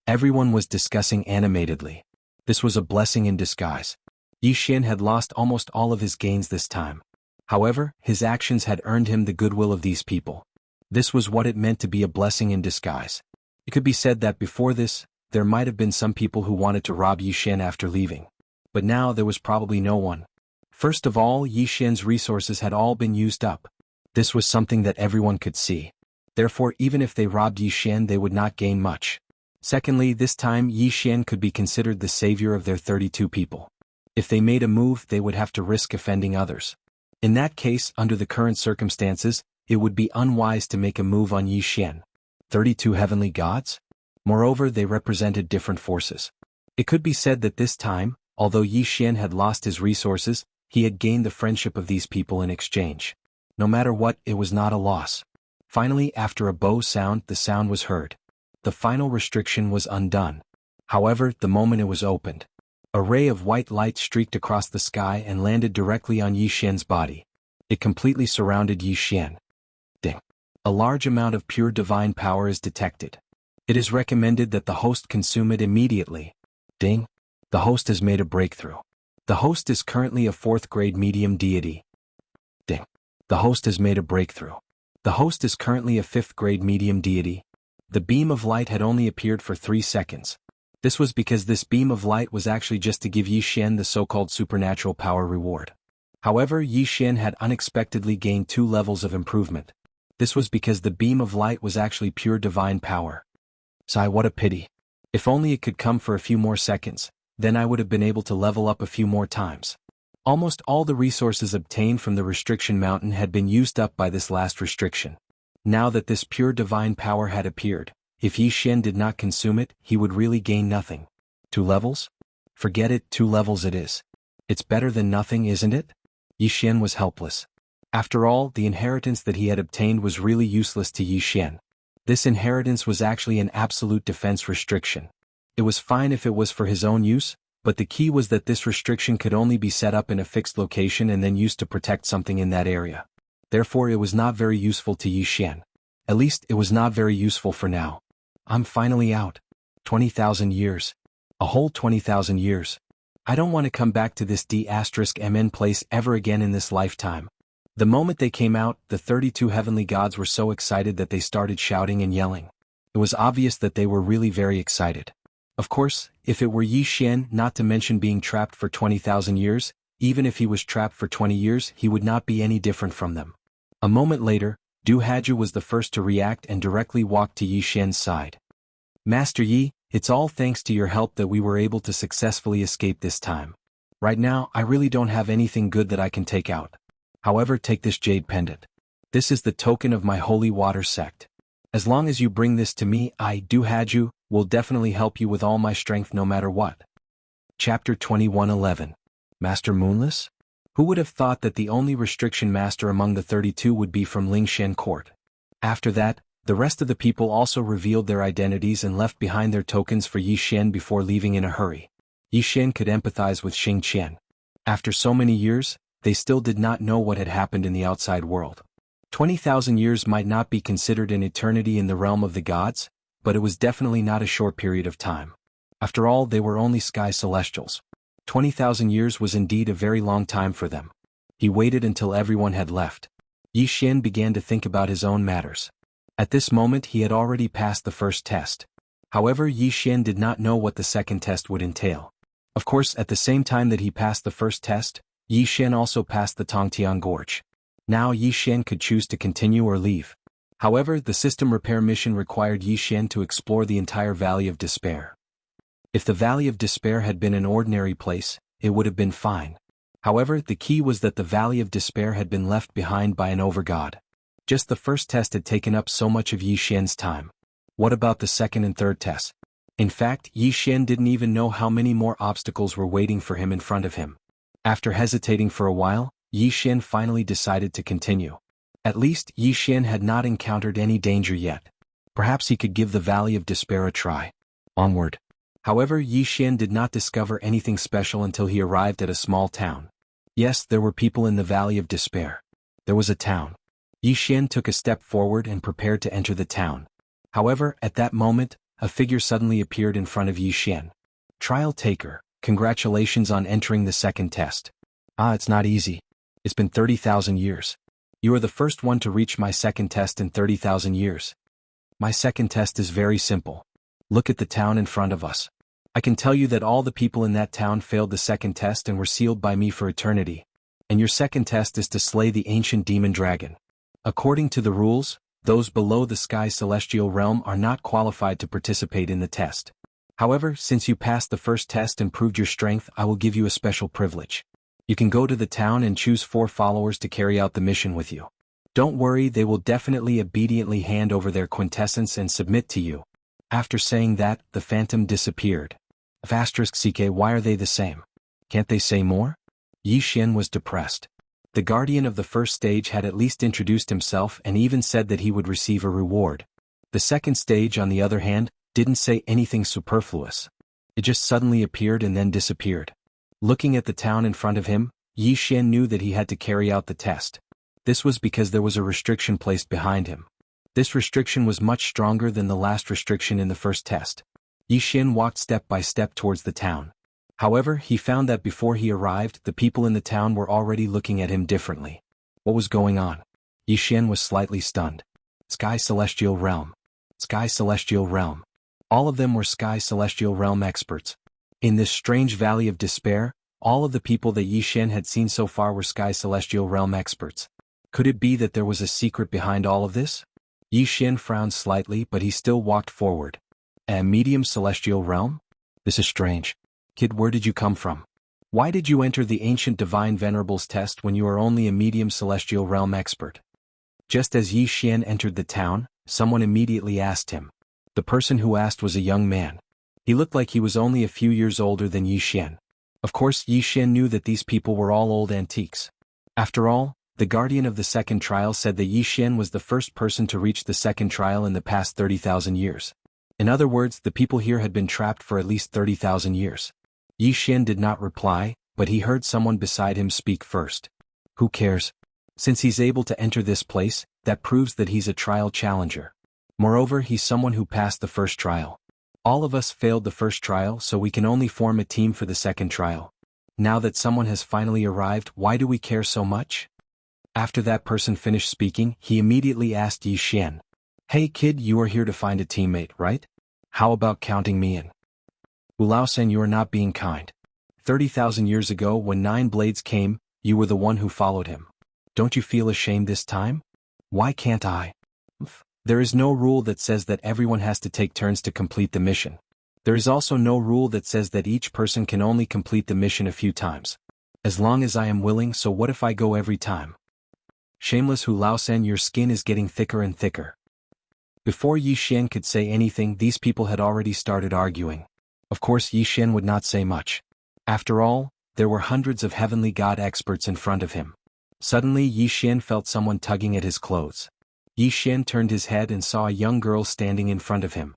Everyone was discussing animatedly. This was a blessing in disguise. Yi Xian had lost almost all of his gains this time. However, his actions had earned him the goodwill of these people. This was what it meant to be a blessing in disguise. It could be said that before this, there might have been some people who wanted to rob Yi Xian after leaving. But now there was probably no one. First of all, Yi Xian's resources had all been used up. This was something that everyone could see. Therefore, even if they robbed Yi Xian, they would not gain much. Secondly, this time Yi Xian could be considered the savior of their 32 people. If they made a move, they would have to risk offending others. In that case, under the current circumstances, it would be unwise to make a move on Yi Xian. 32 heavenly gods? Moreover, they represented different forces. It could be said that this time, although Yi Xian had lost his resources, he had gained the friendship of these people in exchange. No matter what, it was not a loss. Finally, after a bow sound, the sound was heard. The final restriction was undone. However, the moment it was opened, a ray of white light streaked across the sky and landed directly on Yi Xian's body. It completely surrounded Yi Xian. Ding. A large amount of pure divine power is detected. It is recommended that the host consume it immediately. Ding. The host has made a breakthrough. The host is currently a 4th grade medium deity. Ding. The host has made a breakthrough. The host is currently a 5th grade medium deity. The beam of light had only appeared for 3 seconds. This was because this beam of light was actually just to give Yi Xian the so-called supernatural power reward. However, Yi Xian had unexpectedly gained 2 levels of improvement. This was because the beam of light was actually pure divine power. Sigh, what a pity. If only it could come for a few more seconds, then I would have been able to level up a few more times. Almost all the resources obtained from the restriction mountain had been used up by this last restriction. Now that this pure divine power had appeared, if Yi Xian did not consume it, he would really gain nothing. 2 levels? Forget it, 2 levels it is. It's better than nothing, isn't it? Yi Xian was helpless. After all, the inheritance that he had obtained was really useless to Yi Xian. This inheritance was actually an absolute defense restriction. It was fine if it was for his own use, but the key was that this restriction could only be set up in a fixed location and then used to protect something in that area. Therefore, it was not very useful to Yi Xian. At least, it was not very useful for now. I'm finally out. 20,000 years. A whole 20,000 years. I don't want to come back to this D*MN place ever again in this lifetime. The moment they came out, the 32 heavenly gods were so excited that they started shouting and yelling. It was obvious that they were really very excited. Of course, if it were Yi Xian, not to mention being trapped for 20,000 years, even if he was trapped for 20 years, he would not be any different from them. A moment later, Du Haju was the first to react and directly walked to Yi Xian's side. Master Yi, it's all thanks to your help that we were able to successfully escape this time. Right now, I really don't have anything good that I can take out. However, take this jade pendant. This is the token of my holy water sect. As long as you bring this to me, I, Du Haju, will definitely help you with all my strength no matter what. Chapter 21:11. Master Moonless? Who would have thought that the only restriction master among the 32 would be from Lingshan Court? After that, the rest of the people also revealed their identities and left behind their tokens for Yi Xian before leaving in a hurry. Yi Xian could empathize with Xing Qian. After so many years, they still did not know what had happened in the outside world. 20,000 years might not be considered an eternity in the realm of the gods, but it was definitely not a short period of time. After all, they were only sky celestials. 20,000 years was indeed a very long time for them. He waited until everyone had left. Yi Xian began to think about his own matters. At this moment he had already passed the first test. However, Yi Xian did not know what the second test would entail. Of course, at the same time that he passed the first test, Yi Xian also passed the Tongtian Gorge. Now Yi Xian could choose to continue or leave. However, the system repair mission required Yi Xian to explore the entire Valley of Despair. If the Valley of Despair had been an ordinary place, it would have been fine. However, the key was that the Valley of Despair had been left behind by an overgod. Just the first test had taken up so much of Yi Xian's time. What about the second and third tests? In fact, Yi Xian didn't even know how many more obstacles were waiting for him in front of him. After hesitating for a while, Yi Xian finally decided to continue. At least, Yi Xian had not encountered any danger yet. Perhaps he could give the Valley of Despair a try. Onward. However, Yi Xian did not discover anything special until he arrived at a small town. Yes, there were people in the Valley of Despair. There was a town. Yi Xian took a step forward and prepared to enter the town. However, at that moment, a figure suddenly appeared in front of Yi Xian. Trial taker, congratulations on entering the second test. It's not easy. It's been 30,000 years. You are the first one to reach my second test in 30,000 years. My second test is very simple. Look at the town in front of us. I can tell you that all the people in that town failed the second test and were sealed by me for eternity. And your second test is to slay the ancient demon dragon. According to the rules, those below the sky celestial realm are not qualified to participate in the test. However, since you passed the first test and proved your strength, I will give you a special privilege. You can go to the town and choose 4 followers to carry out the mission with you. Don't worry, they will definitely obediently hand over their quintessence and submit to you. After saying that, the phantom disappeared. *CK, why are they the same? Can't they say more? Yi Xian was depressed. The guardian of the first stage had at least introduced himself and even said that he would receive a reward. The second stage, on the other hand, didn't say anything superfluous. It just suddenly appeared and then disappeared. Looking at the town in front of him, Yi Xian knew that he had to carry out the test. This was because there was a restriction placed behind him. This restriction was much stronger than the last restriction in the first test. Yi Xian walked step by step towards the town. However, he found that before he arrived, the people in the town were already looking at him differently. What was going on? Yi Xian was slightly stunned. Sky Celestial Realm. Sky Celestial Realm. All of them were Sky Celestial Realm experts. In this strange valley of despair, all of the people that Yi Xian had seen so far were Sky Celestial Realm experts. Could it be that there was a secret behind all of this? Yi Xian frowned slightly, but he still walked forward. A medium celestial realm? This is strange. Kid, where did you come from? Why did you enter the ancient divine venerables test when you are only a medium celestial realm expert? Just as Yi Xian entered the town, someone immediately asked him. The person who asked was a young man. He looked like he was only a few years older than Yi Xian. Of course, Yi Xian knew that these people were all old antiques. After all, the guardian of the second trial said that Yi Xian was the first person to reach the second trial in the past 30,000 years. In other words, the people here had been trapped for at least 30,000 years. Yi Xian did not reply, but he heard someone beside him speak first. Who cares? Since he's able to enter this place, that proves that he's a trial challenger. Moreover, he's someone who passed the first trial. All of us failed the first trial, so we can only form a team for the second trial. Now that someone has finally arrived, why do we care so much? After that person finished speaking, he immediately asked Yi Xian. Hey kid, you are here to find a teammate, right? How about counting me in? Wulao-san, you are not being kind. 30,000 years ago, when 9 blades came, you were the one who followed him. Don't you feel ashamed this time? Why can't I? There is no rule that says that everyone has to take turns to complete the mission. There is also no rule that says that each person can only complete the mission a few times. As long as I am willing, so what if I go every time? Shameless Wulao-san, your skin is getting thicker and thicker. Before Yi Xian could say anything, these people had already started arguing. Of course, Yi Xian would not say much. After all, there were hundreds of heavenly god experts in front of him. Suddenly, Yi Xian felt someone tugging at his clothes. Yi Xian turned his head and saw a young girl standing in front of him.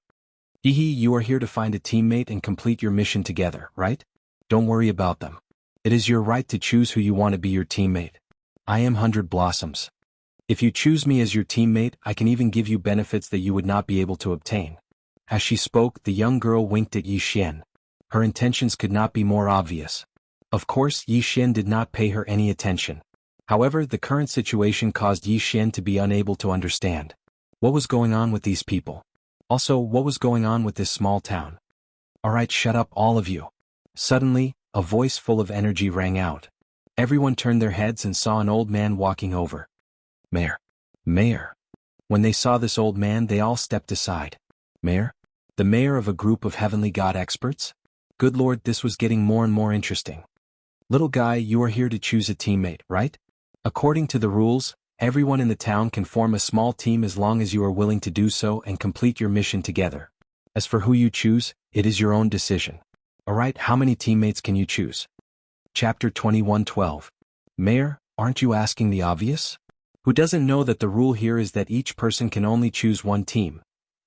Hehe, you are here to find a teammate and complete your mission together, right? Don't worry about them. It is your right to choose who you want to be your teammate. I am 100 Blossoms. If you choose me as your teammate, I can even give you benefits that you would not be able to obtain. As she spoke, the young girl winked at Yi Xian. Her intentions could not be more obvious. Of course, Yi Xian did not pay her any attention. However, the current situation caused Yi Xian to be unable to understand. What was going on with these people? Also, what was going on with this small town? Alright, shut up all of you. Suddenly, a voice full of energy rang out. Everyone turned their heads and saw an old man walking over. Mayor. Mayor. When they saw this old man, they all stepped aside. Mayor? The mayor of a group of heavenly god experts? Good lord, this was getting more and more interesting. Little guy, you are here to choose a teammate, right? According to the rules, everyone in the town can form a small team as long as you are willing to do so and complete your mission together. As for who you choose, it is your own decision. Alright, how many teammates can you choose? Chapter 21:12. Mayor, aren't you asking the obvious? Who doesn't know that the rule here is that each person can only choose one team?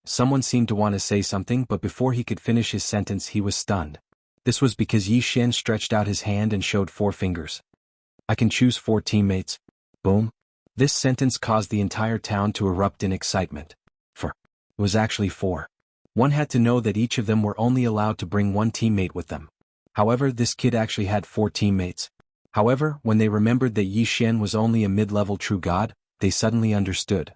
Someone seemed to want to say something, but before he could finish his sentence he was stunned. This was because Yi Xian stretched out his hand and showed 4 fingers. I can choose 4 teammates. Boom. This sentence caused the entire town to erupt in excitement. It was actually 4. One had to know that each of them were only allowed to bring one teammate with them. However, this kid actually had 4 teammates. However, when they remembered that Yi Xian was only a mid-level true god, they suddenly understood.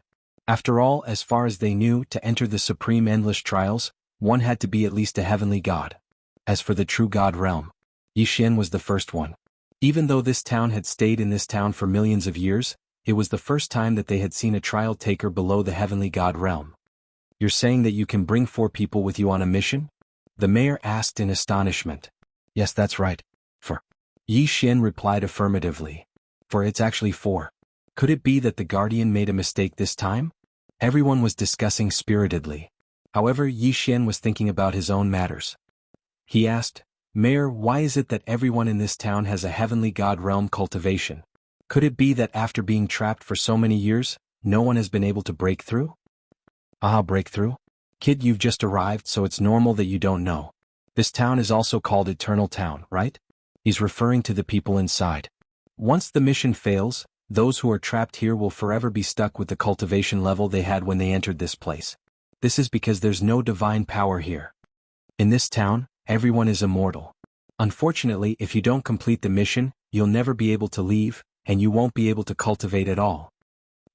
After all, as far as they knew, to enter the supreme endless trials, one had to be at least a heavenly god. As for the true god realm, Yi Xian was the first one. Even though this town had stayed in this town for millions of years, it was the first time that they had seen a trial taker below the heavenly god realm. You're saying that you can bring 4 people with you on a mission? The mayor asked in astonishment. Yes, that's right. Yi Xian replied affirmatively. For it's actually 4. Could it be that the guardian made a mistake this time? Everyone was discussing spiritedly. However, Yi Xian was thinking about his own matters. He asked, Mayor, why is it that everyone in this town has a heavenly god realm cultivation? Could it be that after being trapped for so many years, no one has been able to break through? Ah, breakthrough? Kid, you've just arrived, so it's normal that you don't know. This town is also called Eternal Town, right? He's referring to the people inside. Once the mission fails, those who are trapped here will forever be stuck with the cultivation level they had when they entered this place. This is because there's no divine power here. In this town, everyone is immortal. Unfortunately, if you don't complete the mission, you'll never be able to leave, and you won't be able to cultivate at all.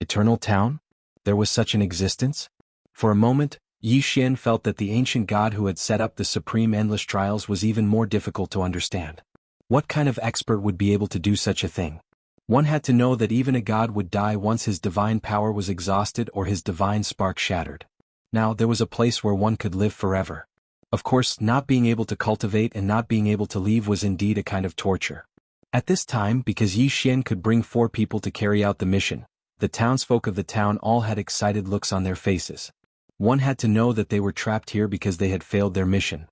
Eternal Town? There was such an existence? For a moment, Yi Xian felt that the ancient god who had set up the supreme endless trials was even more difficult to understand. What kind of expert would be able to do such a thing? One had to know that even a god would die once his divine power was exhausted or his divine spark shattered. Now, there was a place where one could live forever. Of course, not being able to cultivate and not being able to leave was indeed a kind of torture. At this time, because Yi Xian could bring 4 people to carry out the mission, the townsfolk of the town all had excited looks on their faces. One had to know that they were trapped here because they had failed their mission.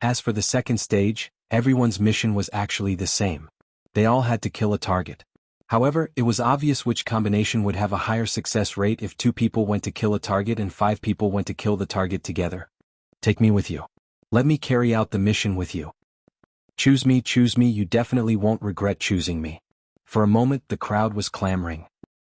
As for the second stage, everyone's mission was actually the same. They all had to kill a target. However, it was obvious which combination would have a higher success rate if 2 people went to kill a target and 5 people went to kill the target together. Take me with you. Let me carry out the mission with you. Choose me, you definitely won't regret choosing me. For a moment the crowd was clamoring.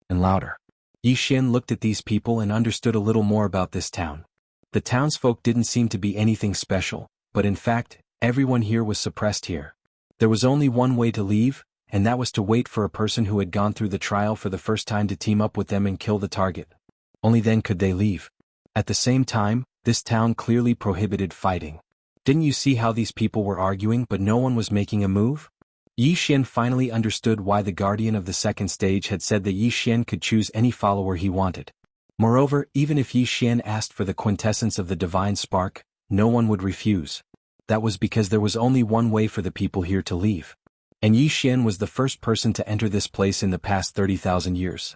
And louder. Yi Xian looked at these people and understood a little more about this town. The townsfolk didn't seem to be anything special, but in fact, everyone here was suppressed here. There was only one way to leave, and that was to wait for a person who had gone through the trial for the first time to team up with them and kill the target. Only then could they leave. At the same time, this town clearly prohibited fighting. Didn't you see how these people were arguing but no one was making a move? Yi Xian finally understood why the guardian of the second stage had said that Yi Xian could choose any follower he wanted. Moreover, even if Yi Xian asked for the quintessence of the divine spark, no one would refuse. That was because there was only one way for the people here to leave. And Yi Xian was the first person to enter this place in the past 30,000 years.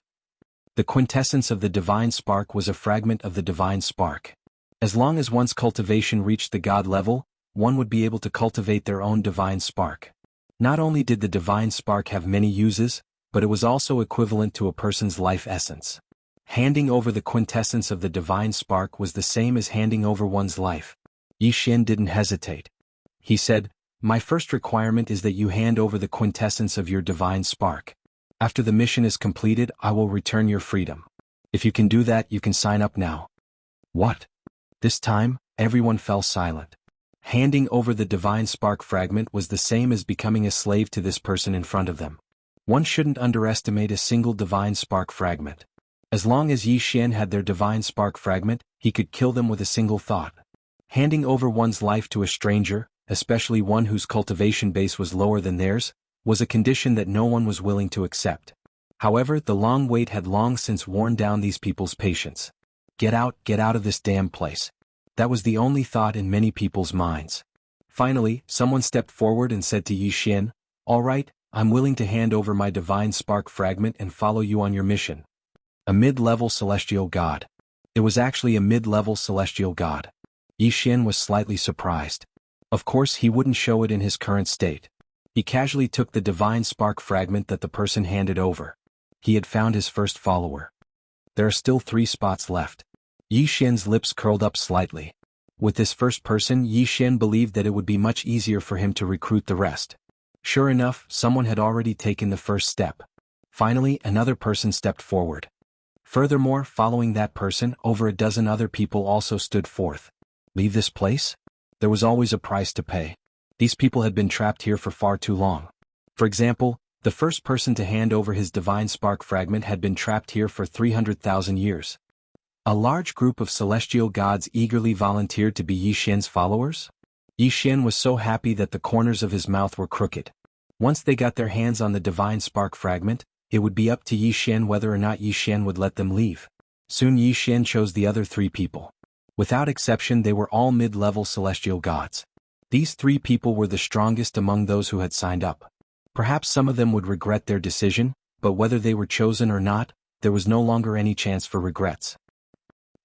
The quintessence of the divine spark was a fragment of the divine spark. As long as one's cultivation reached the god level, one would be able to cultivate their own divine spark. Not only did the divine spark have many uses, but it was also equivalent to a person's life essence. Handing over the quintessence of the divine spark was the same as handing over one's life. Yi Xian didn't hesitate. He said, "My first requirement is that you hand over the quintessence of your divine spark. After the mission is completed, I will return your freedom. If you can do that, you can sign up now." What? This time, everyone fell silent. Handing over the divine spark fragment was the same as becoming a slave to this person in front of them. One shouldn't underestimate a single divine spark fragment. As long as Yi Xian had their divine spark fragment, he could kill them with a single thought. Handing over one's life to a stranger, especially one whose cultivation base was lower than theirs, was a condition that no one was willing to accept. However, the long wait had long since worn down these people's patience. Get out of this damn place. That was the only thought in many people's minds. Finally, someone stepped forward and said to Yi Xian, "All right, I'm willing to hand over my divine spark fragment and follow you on your mission." A mid-level celestial god. It was actually a mid-level celestial god. Yi Xian was slightly surprised. Of course, he wouldn't show it in his current state. He casually took the divine spark fragment that the person handed over. He had found his first follower. There are still 3 spots left. Yi Xian's lips curled up slightly. With this first person, Yi Xian believed that it would be much easier for him to recruit the rest. Sure enough, someone had already taken the first step. Finally, another person stepped forward. Furthermore, following that person, over a dozen other people also stood forth. Leave this place? There was always a price to pay. These people had been trapped here for far too long. For example, the first person to hand over his divine spark fragment had been trapped here for 300,000 years. A large group of celestial gods eagerly volunteered to be Yi Xian's followers? Yi Xian was so happy that the corners of his mouth were crooked. Once they got their hands on the divine spark fragment, it would be up to Yi Xian whether or not Yi Xian would let them leave. Soon Yi Xian chose the other 3 people. Without exception, they were all mid-level celestial gods. These 3 people were the strongest among those who had signed up. Perhaps some of them would regret their decision, but whether they were chosen or not, there was no longer any chance for regrets.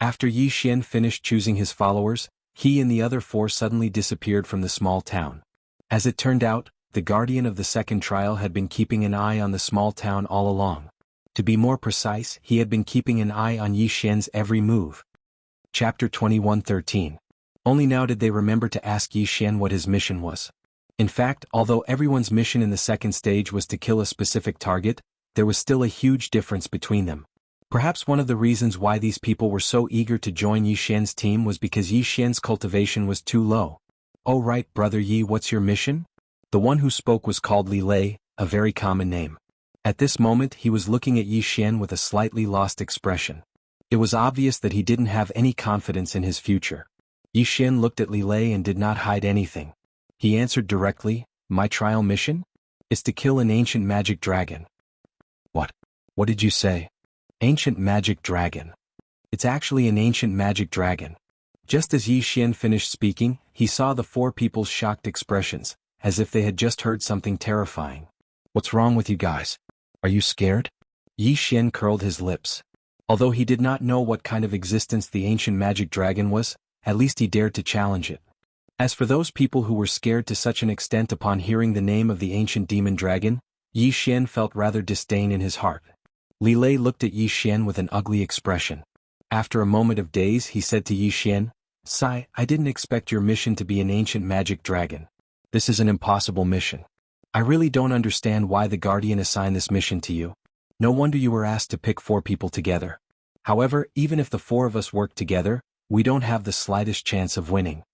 After Yi Xian finished choosing his followers, he and the other 4 suddenly disappeared from the small town. As it turned out, the guardian of the second trial had been keeping an eye on the small town all along. To be more precise, he had been keeping an eye on Yi Xian's every move. Chapter 21:13. Only now did they remember to ask Yi Xian what his mission was. In fact, although everyone's mission in the second stage was to kill a specific target, there was still a huge difference between them. Perhaps one of the reasons why these people were so eager to join Yi Xian's team was because Yi Xian's cultivation was too low. "Oh right, brother Yi, what's your mission?" The one who spoke was called Li Lei, a very common name. At this moment he was looking at Yi Xian with a slightly lost expression. It was obvious that he didn't have any confidence in his future. Yi Xian looked at Li Lei and did not hide anything. He answered directly, "My trial mission? Is to kill an ancient magic dragon." "What? What did you say?" "Ancient magic dragon. It's actually an ancient magic dragon." Just as Yi Xian finished speaking, he saw the four people's shocked expressions, as if they had just heard something terrifying. "What's wrong with you guys? Are you scared?" Yi Xian curled his lips. Although he did not know what kind of existence the ancient magic dragon was, at least he dared to challenge it. As for those people who were scared to such an extent upon hearing the name of the ancient demon dragon, Yi Xian felt rather disdain in his heart. Li Lei looked at Yi Xian with an ugly expression. After a moment of daze he said to Yi Xian, "Sai, I didn't expect your mission to be an ancient magic dragon. This is an impossible mission. I really don't understand why the Guardian assigned this mission to you. No wonder you were asked to pick 4 people together. However, even if the 4 of us work together, we don't have the slightest chance of winning."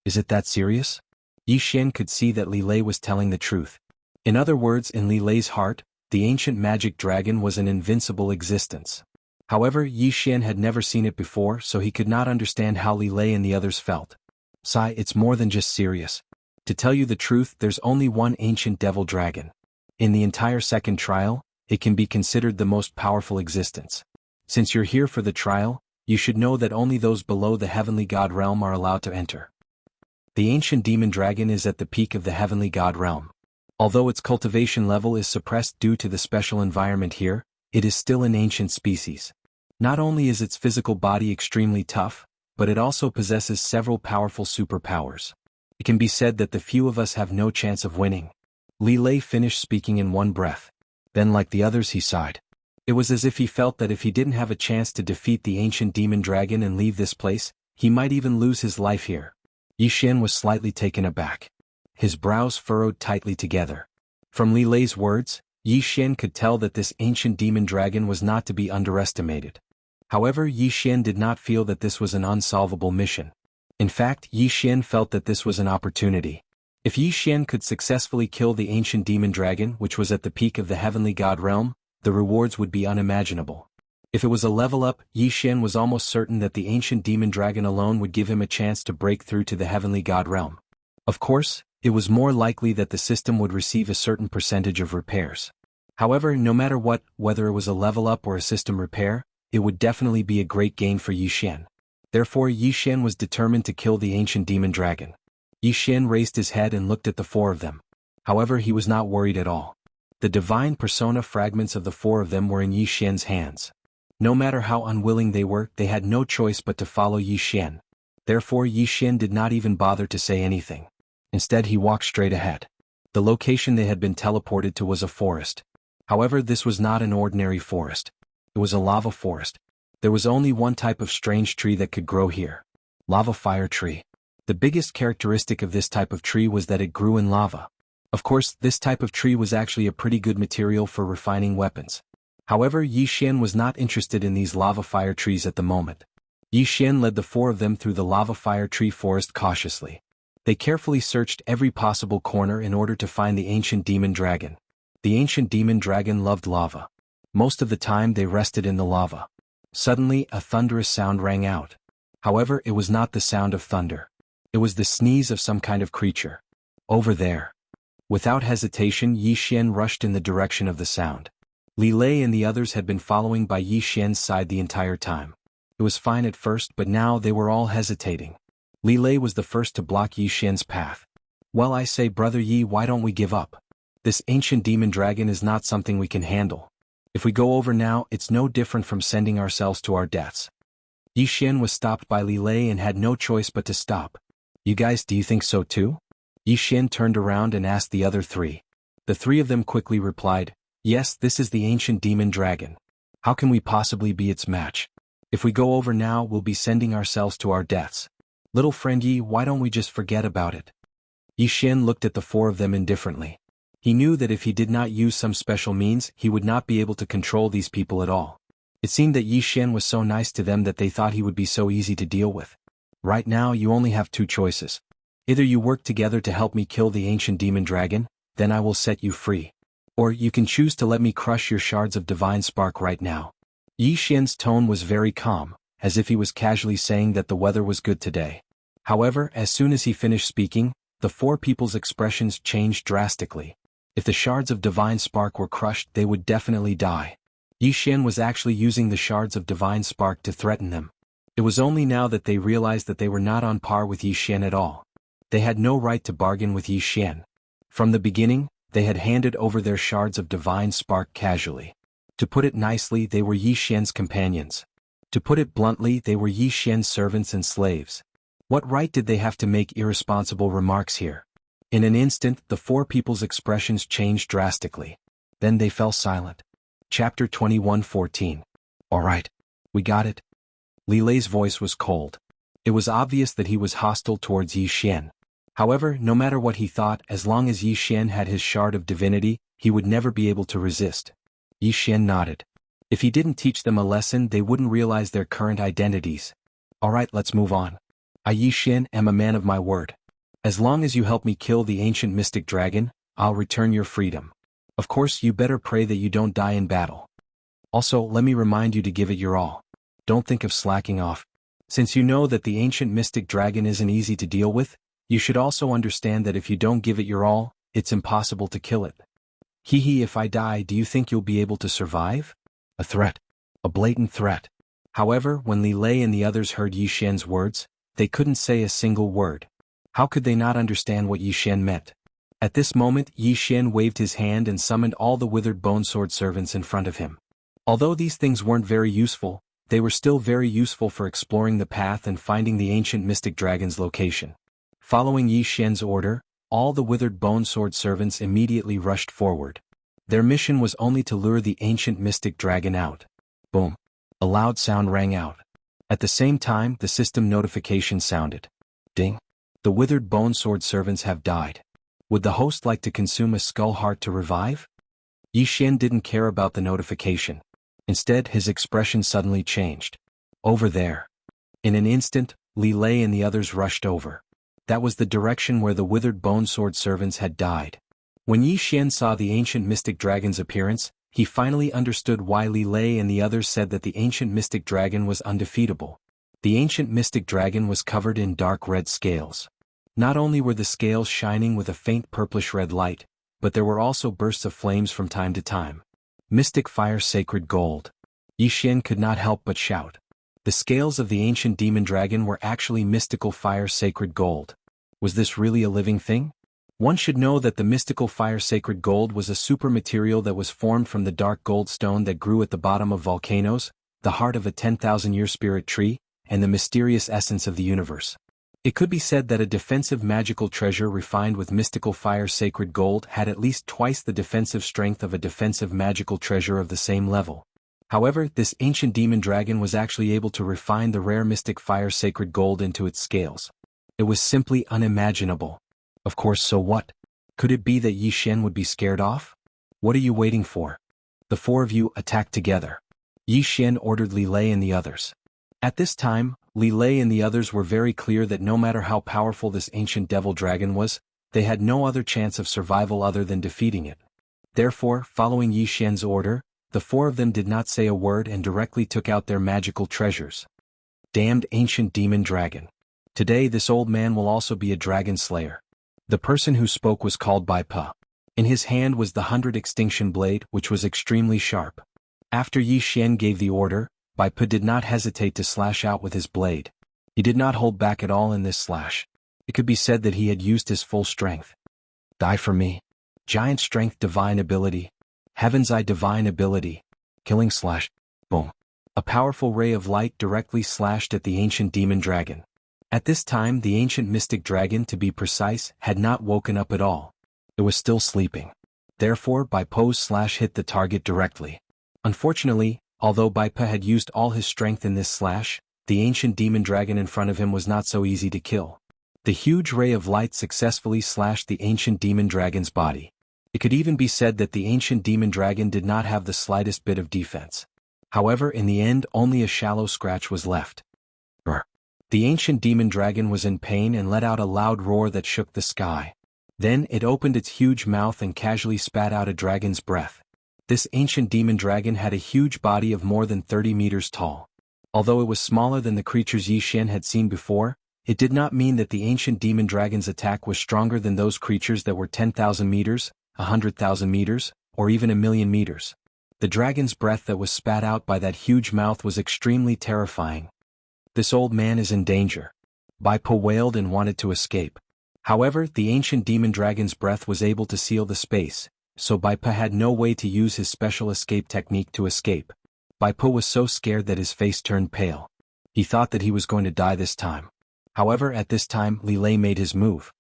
"Is it that serious?" Yi Xian could see that Li Lei was telling the truth. In other words, in Li Lei's heart, the ancient magic dragon was an invincible existence. However, Yi Xian had never seen it before, so he could not understand how Li Lei and the others felt. "Sai, it's more than just serious. To tell you the truth, there's only one ancient devil dragon. In the entire second trial, it can be considered the most powerful existence. Since you're here for the trial, you should know that only those below the heavenly god realm are allowed to enter. The ancient demon dragon is at the peak of the heavenly god realm. Although its cultivation level is suppressed due to the special environment here, it is still an ancient species. Not only is its physical body extremely tough, but it also possesses several powerful superpowers. It can be said that the few of us have no chance of winning." Li Lei finished speaking in one breath. Then, like the others, he sighed. It was as if he felt that if he didn't have a chance to defeat the ancient demon dragon and leave this place, he might even lose his life here. Yi Xian was slightly taken aback. His brows furrowed tightly together. From Li Lei's words, Yi Xian could tell that this ancient demon dragon was not to be underestimated. However, Yi Xian did not feel that this was an unsolvable mission. In fact, Yi Xian felt that this was an opportunity. If Yi Xian could successfully kill the ancient demon dragon, which was at the peak of the heavenly god realm, the rewards would be unimaginable. If it was a level up, Yi Xian was almost certain that the ancient demon dragon alone would give him a chance to break through to the heavenly god realm. Of course, it was more likely that the system would receive a certain percentage of repairs. However, no matter what, whether it was a level up or a system repair, it would definitely be a great gain for Yi Xian. Therefore, Yi Xian was determined to kill the ancient demon dragon. Yi Xian raised his head and looked at the 4 of them. However, he was not worried at all. The divine persona fragments of the 4 of them were in Yi Xian's hands. No matter how unwilling they were, they had no choice but to follow Yi Xian. Therefore, Yi Xian did not even bother to say anything. Instead, he walked straight ahead. The location they had been teleported to was a forest. However, this was not an ordinary forest. It was a lava forest. There was only one type of strange tree that could grow here. Lava fire tree. The biggest characteristic of this type of tree was that it grew in lava. Of course, this type of tree was actually a pretty good material for refining weapons. However, Yi Xian was not interested in these lava fire trees at the moment. Yi Xian led the 4 of them through the lava fire tree forest cautiously. They carefully searched every possible corner in order to find the ancient demon dragon. The ancient demon dragon loved lava. Most of the time they rested in the lava. Suddenly, a thunderous sound rang out. However, it was not the sound of thunder. It was the sneeze of some kind of creature. Over there. Without hesitation, Yi Xian rushed in the direction of the sound. Li Lei and the others had been following by Yi Xian's side the entire time. It was fine at first, but now they were all hesitating. Li Lei was the first to block Yi Xian's path. "Well, I say, brother Yi, why don't we give up? This ancient demon dragon is not something we can handle. If we go over now, it's no different from sending ourselves to our deaths." Yi Xian was stopped by Li Lei and had no choice but to stop. "You guys, do you think so too?" Yi Xian turned around and asked the other three. The three of them quickly replied, "Yes, this is the ancient demon dragon. How can we possibly be its match? If we go over now, we'll be sending ourselves to our deaths. Little friend Yi, why don't we just forget about it?" Yi Xian looked at the four of them indifferently. He knew that if he did not use some special means, he would not be able to control these people at all. It seemed that Yi Xian was so nice to them that they thought he would be so easy to deal with. Right now you only have two choices. Either you work together to help me kill the ancient demon dragon, then I will set you free. Or you can choose to let me crush your shards of divine spark right now. Yi Xian's tone was very calm, as if he was casually saying that the weather was good today. However, as soon as he finished speaking, the four people's expressions changed drastically. If the shards of divine spark were crushed, they would definitely die. Yi Xian was actually using the shards of divine spark to threaten them. It was only now that they realized that they were not on par with Yi Xian at all. They had no right to bargain with Yi Xian. From the beginning, they had handed over their shards of divine spark casually. To put it nicely, they were Yi Xian's companions. To put it bluntly, they were Yi Xian's servants and slaves. What right did they have to make irresponsible remarks here? In an instant, the four people's expressions changed drastically. Then they fell silent. Chapter 21:14. All right. We got it. Li Lei's voice was cold. It was obvious that he was hostile towards Yi Xian. However, no matter what he thought, as long as Yi Xian had his shard of divinity, he would never be able to resist. Yi Xian nodded. If he didn't teach them a lesson, they wouldn't realize their current identities. All right, let's move on. I, Yi Xian, am a man of my word. As long as you help me kill the ancient mystic dragon, I'll return your freedom. Of course, you better pray that you don't die in battle. Also, let me remind you to give it your all. Don't think of slacking off. Since you know that the ancient mystic dragon isn't easy to deal with, you should also understand that if you don't give it your all, it's impossible to kill it. Hee, if I die, do you think you'll be able to survive? A threat. A blatant threat. However, when Li Lei and the others heard Yi Xian's words, they couldn't say a single word. How could they not understand what Yi Xian meant? At this moment, Yi Xian waved his hand and summoned all the withered bone sword servants in front of him. Although these things weren't very useful, they were still very useful for exploring the path and finding the ancient mystic dragon's location. Following Yi Xian's order, all the withered bone sword servants immediately rushed forward. Their mission was only to lure the ancient mystic dragon out. Boom. A loud sound rang out. At the same time, the system notification sounded. Ding. The withered bone sword servants have died. Would the host like to consume a skull heart to revive? Yi Xian didn't care about the notification. Instead, his expression suddenly changed. Over there. In an instant, Li Lei and the others rushed over. That was the direction where the withered bone sword servants had died. When Yi Xian saw the ancient mystic dragon's appearance, he finally understood why Li Lei and the others said that the ancient mystic dragon was undefeatable. The ancient mystic dragon was covered in dark red scales. Not only were the scales shining with a faint purplish-red light, but there were also bursts of flames from time to time. Mystic fire, sacred gold. Yi Xian could not help but shout. The scales of the ancient demon dragon were actually mystical fire, sacred gold. Was this really a living thing? One should know that the mystical fire, sacred gold was a super material that was formed from the dark gold stone that grew at the bottom of volcanoes, the heart of a 10,000-year spirit tree, and the mysterious essence of the universe. It could be said that a defensive magical treasure refined with mystical fire, sacred gold had at least twice the defensive strength of a defensive magical treasure of the same level. However, this ancient demon dragon was actually able to refine the rare mystic fire, sacred gold into its scales. It was simply unimaginable. Of course, so what? Could it be that Yi Xian would be scared off? What are you waiting for? The four of you attack together. Yi Xian ordered Li Lei and the others. At this time, Li Lei and the others were very clear that no matter how powerful this ancient devil dragon was, they had no other chance of survival other than defeating it. Therefore, following Yi Xian's order, the four of them did not say a word and directly took out their magical treasures. Damned ancient demon dragon. Today this old man will also be a dragon slayer. The person who spoke was called Bai Pa. In his hand was the 100 extinction blade, which was extremely sharp. After Yi Xian gave the order, Bai Pa did not hesitate to slash out with his blade. He did not hold back at all in this slash. It could be said that he had used his full strength. Die for me. Giant strength, divine ability. Heaven's eye, divine ability. Killing slash. Boom. A powerful ray of light directly slashed at the ancient demon dragon. At this time the ancient mystic dragon, to be precise, had not woken up at all. It was still sleeping. Therefore Bai Po's/hit the target directly. Unfortunately, although Bai Po had used all his strength in this slash, the ancient demon dragon in front of him was not so easy to kill. The huge ray of light successfully slashed the ancient demon dragon's body. It could even be said that the ancient demon dragon did not have the slightest bit of defense. However, in the end only a shallow scratch was left. Brr. The ancient demon dragon was in pain and let out a loud roar that shook the sky. Then it opened its huge mouth and casually spat out a dragon's breath. This ancient demon dragon had a huge body of more than 30 meters tall. Although it was smaller than the creatures Yi Xian had seen before, it did not mean that the ancient demon dragon's attack was stronger than those creatures that were 10,000 meters, 100,000 meters, or even 1,000,000 meters. The dragon's breath that was spat out by that huge mouth was extremely terrifying. This old man is in danger. Bai Po wailed and wanted to escape. However, the ancient demon dragon's breath was able to seal the space, so Bai Po had no way to use his special escape technique to escape. Bai Po was so scared that his face turned pale. He thought that he was going to die this time. However, at this time Li Lei made his move.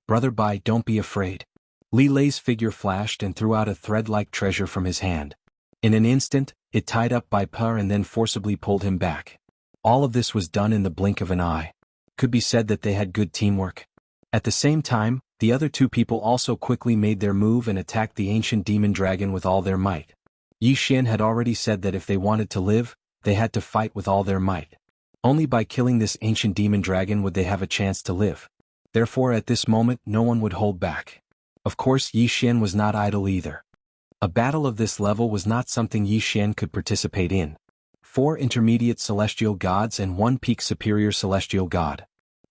"Brother Bai, don't be afraid." Li Lei's figure flashed and threw out a thread-like treasure from his hand. In an instant, it tied up Bai Po and then forcibly pulled him back. All of this was done in the blink of an eye. Could be said that they had good teamwork. At the same time, the other two people also quickly made their move and attacked the ancient demon dragon with all their might. Yi Xian had already said that if they wanted to live, they had to fight with all their might. Only by killing this ancient demon dragon would they have a chance to live. Therefore at this moment no one would hold back. Of course Yi Xian was not idle either. A battle of this level was not something Yi Xian could participate in. 4 intermediate celestial gods and 1 peak superior celestial god.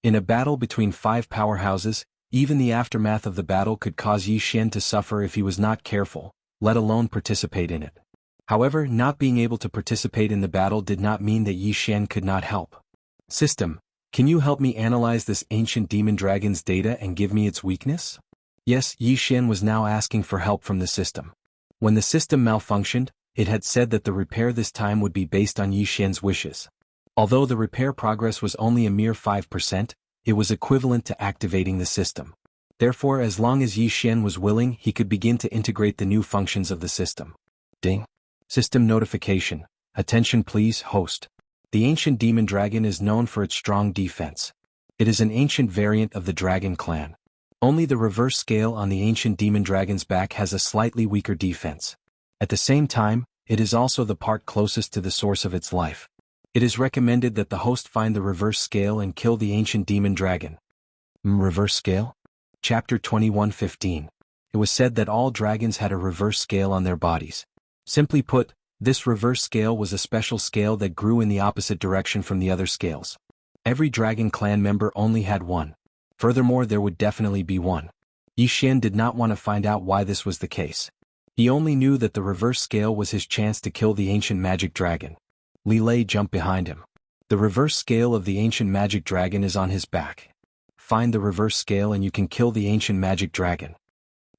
In a battle between 5 powerhouses, even the aftermath of the battle could cause Yi Xian to suffer if he was not careful, let alone participate in it. However, not being able to participate in the battle did not mean that Yi Xian could not help. "System, can you help me analyze this ancient demon dragon's data and give me its weakness?" Yes, Yi Xian was now asking for help from the system. When the system malfunctioned, it had said that the repair this time would be based on Yi Xian's wishes. Although the repair progress was only a mere 5%, it was equivalent to activating the system. Therefore, as long as Yi Xian was willing, he could begin to integrate the new functions of the system. Ding. System notification. Attention please, host. The ancient demon dragon is known for its strong defense. It is an ancient variant of the dragon clan. Only the reverse scale on the ancient demon dragon's back has a slightly weaker defense. At the same time, it is also the part closest to the source of its life. It is recommended that the host find the reverse scale and kill the ancient demon dragon. Reverse scale? Chapter 21:15. It was said that all dragons had a reverse scale on their bodies. Simply put, this reverse scale was a special scale that grew in the opposite direction from the other scales. Every dragon clan member only had one. Furthermore, there would definitely be one. Yi Xian did not want to find out why this was the case. He only knew that the reverse scale was his chance to kill the ancient magic dragon. Li Lei jumped behind him. The reverse scale of the ancient magic dragon is on his back. Find the reverse scale and you can kill the ancient magic dragon.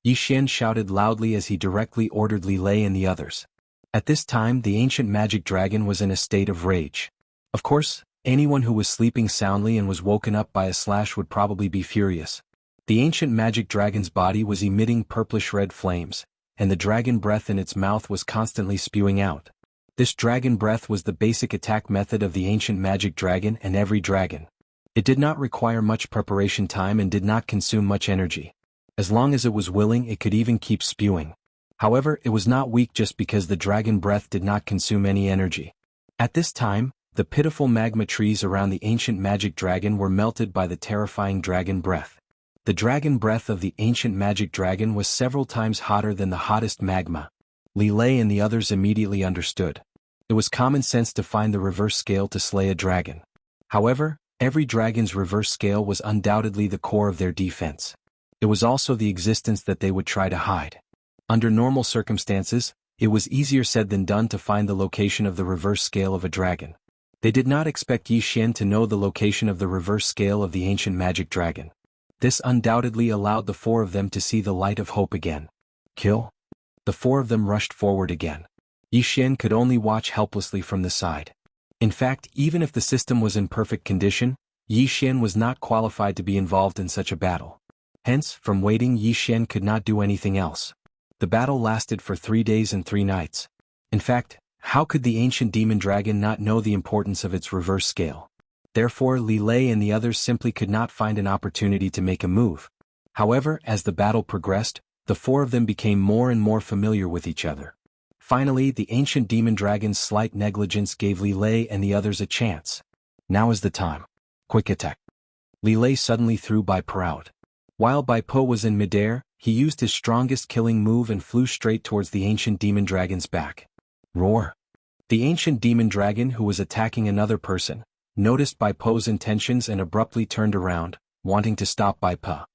Yi Xian shouted loudly as he directly ordered Li Lei and the others. At this time the ancient magic dragon was in a state of rage. Of course, anyone who was sleeping soundly and was woken up by a slash would probably be furious. The ancient magic dragon's body was emitting purplish-red flames, and the dragon breath in its mouth was constantly spewing out. This dragon breath was the basic attack method of the ancient magic dragon and every dragon. It did not require much preparation time and did not consume much energy. As long as it was willing, it could even keep spewing. However, it was not weak just because the dragon breath did not consume any energy. At this time, the pitiful magma trees around the ancient magic dragon were melted by the terrifying dragon breath. The dragon breath of the ancient magic dragon was several times hotter than the hottest magma. Li Lei and the others immediately understood. It was common sense to find the reverse scale to slay a dragon. However, every dragon's reverse scale was undoubtedly the core of their defense. It was also the existence that they would try to hide. Under normal circumstances, it was easier said than done to find the location of the reverse scale of a dragon. They did not expect Yi Xian to know the location of the reverse scale of the ancient magic dragon. This undoubtedly allowed the 4 of them to see the light of hope again. Kill? The 4 of them rushed forward again. Yi Xian could only watch helplessly from the side. In fact, even if the system was in perfect condition, Yi Xian was not qualified to be involved in such a battle. Hence, from waiting, Yi Xian could not do anything else. The battle lasted for 3 days and 3 nights. In fact, how could the ancient demon dragon not know the importance of its reverse scale? Therefore, Li Lei and the others simply could not find an opportunity to make a move. However, as the battle progressed, the 4 of them became more and more familiar with each other. Finally, the ancient demon dragon's slight negligence gave Li Lei and the others a chance. Now is the time. Quick attack. Li Lei suddenly threw Bai Po out. While Bai Po was in midair, he used his strongest killing move and flew straight towards the ancient demon dragon's back. Roar! The ancient demon dragon, who was attacking another person, noticed Bai Po's intentions and abruptly turned around, wanting to stop Bai Po.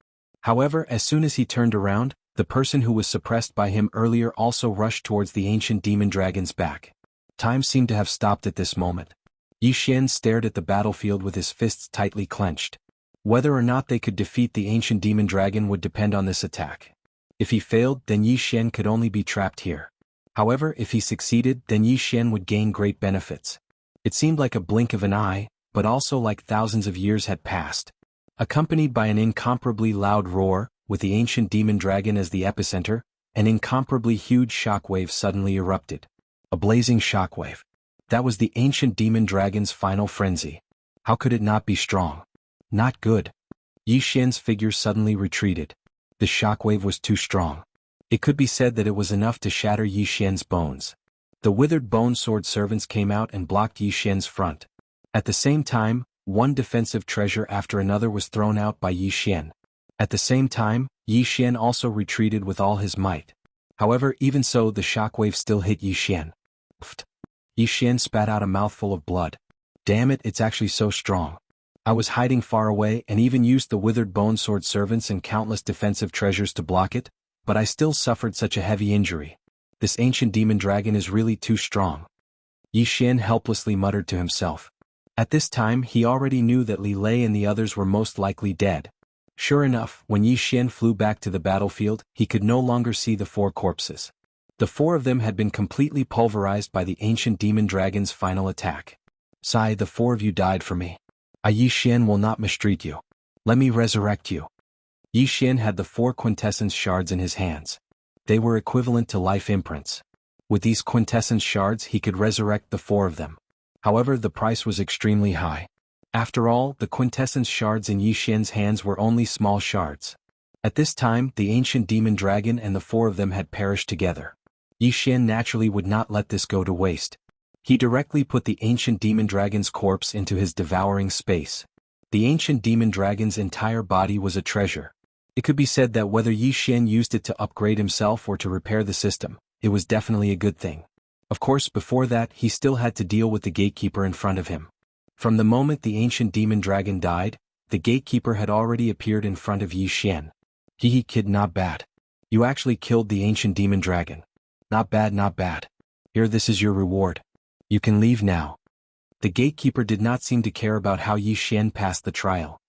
However, as soon as he turned around, the person who was suppressed by him earlier also rushed towards the ancient demon dragon's back. Time seemed to have stopped at this moment. Yi Xian stared at the battlefield with his fists tightly clenched. Whether or not they could defeat the ancient demon dragon would depend on this attack. If he failed, then Yi Xian could only be trapped here. However, if he succeeded, then Yi Xian would gain great benefits. It seemed like a blink of an eye, but also like thousands of years had passed. Accompanied by an incomparably loud roar, with the ancient demon dragon as the epicenter, an incomparably huge shockwave suddenly erupted. A blazing shockwave. That was the ancient demon dragon's final frenzy. How could it not be strong? Not good. Yi Xian's figure suddenly retreated. The shockwave was too strong. It could be said that it was enough to shatter Yi Xian's bones. The withered bone sword servants came out and blocked Yi Xian's front. At the same time, one defensive treasure after another was thrown out by Yi Xian. At the same time, Yi Xian also retreated with all his might. However, even so, the shockwave still hit Yi Xian. Pfft. Yi Xian spat out a mouthful of blood. Damn it, it's actually so strong. I was hiding far away and even used the withered bone sword servants and countless defensive treasures to block it, but I still suffered such a heavy injury. This ancient demon dragon is really too strong. Yi Xian helplessly muttered to himself. At this time, he already knew that Li Lei and the others were most likely dead. Sure enough, when Yi Xian flew back to the battlefield, he could no longer see the 4 corpses. The 4 of them had been completely pulverized by the ancient demon dragon's final attack. Sigh, the 4 of you died for me. Yi Xian will not mistreat you. Let me resurrect you. Yi Xian had the 4 quintessence shards in his hands. They were equivalent to life imprints. With these quintessence shards, he could resurrect the 4 of them. However, the price was extremely high. After all, the quintessence shards in Yi Xian's hands were only small shards. At this time, the ancient demon dragon and the 4 of them had perished together. Yi Xian naturally would not let this go to waste. He directly put the ancient demon dragon's corpse into his devouring space. The ancient demon dragon's entire body was a treasure. It could be said that whether Yi Xian used it to upgrade himself or to repair the system, it was definitely a good thing. Of course, before that, he still had to deal with the gatekeeper in front of him. From the moment the ancient demon dragon died, the gatekeeper had already appeared in front of Yi Xian. Kid, not bad. You actually killed the ancient demon dragon. Not bad, not bad. Here, this is your reward. You can leave now. The gatekeeper did not seem to care about how Yi Xian passed the trial.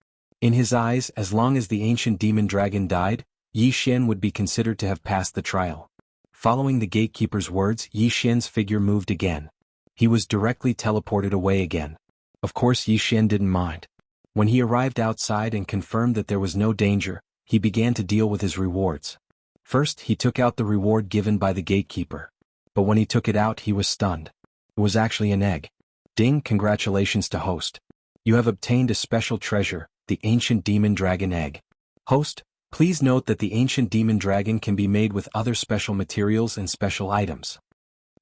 In his eyes, as long as the ancient demon dragon died, Yi Xian would be considered to have passed the trial. Following the gatekeeper's words, Yi Xian's figure moved again. He was directly teleported away again. Of course, Yi Xian didn't mind. When he arrived outside and confirmed that there was no danger, he began to deal with his rewards. First, he took out the reward given by the gatekeeper. But when he took it out, he was stunned. It was actually an egg. Ding, congratulations to host. You have obtained a special treasure, the ancient demon dragon egg. Host, please note that the ancient demon dragon can be made with other special materials and special items.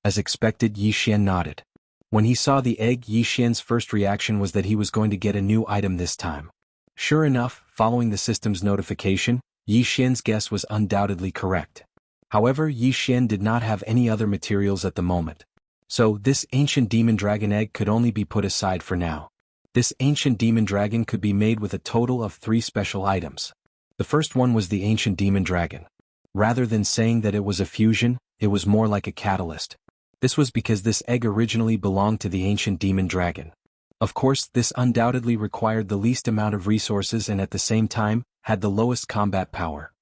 As expected, Yi Xian nodded. When he saw the egg, Yi Xian's first reaction was that he was going to get a new item this time. Sure enough, following the system's notification, Yi Xian's guess was undoubtedly correct. However, Yi Xian did not have any other materials at the moment. So, this ancient demon dragon egg could only be put aside for now. This ancient demon dragon could be made with a total of 3 special items. The first one was the ancient demon dragon. Rather than saying that it was a fusion, it was more like a catalyst. This was because this egg originally belonged to the ancient demon dragon. Of course, this undoubtedly required the least amount of resources and at the same time, had the lowest combat power.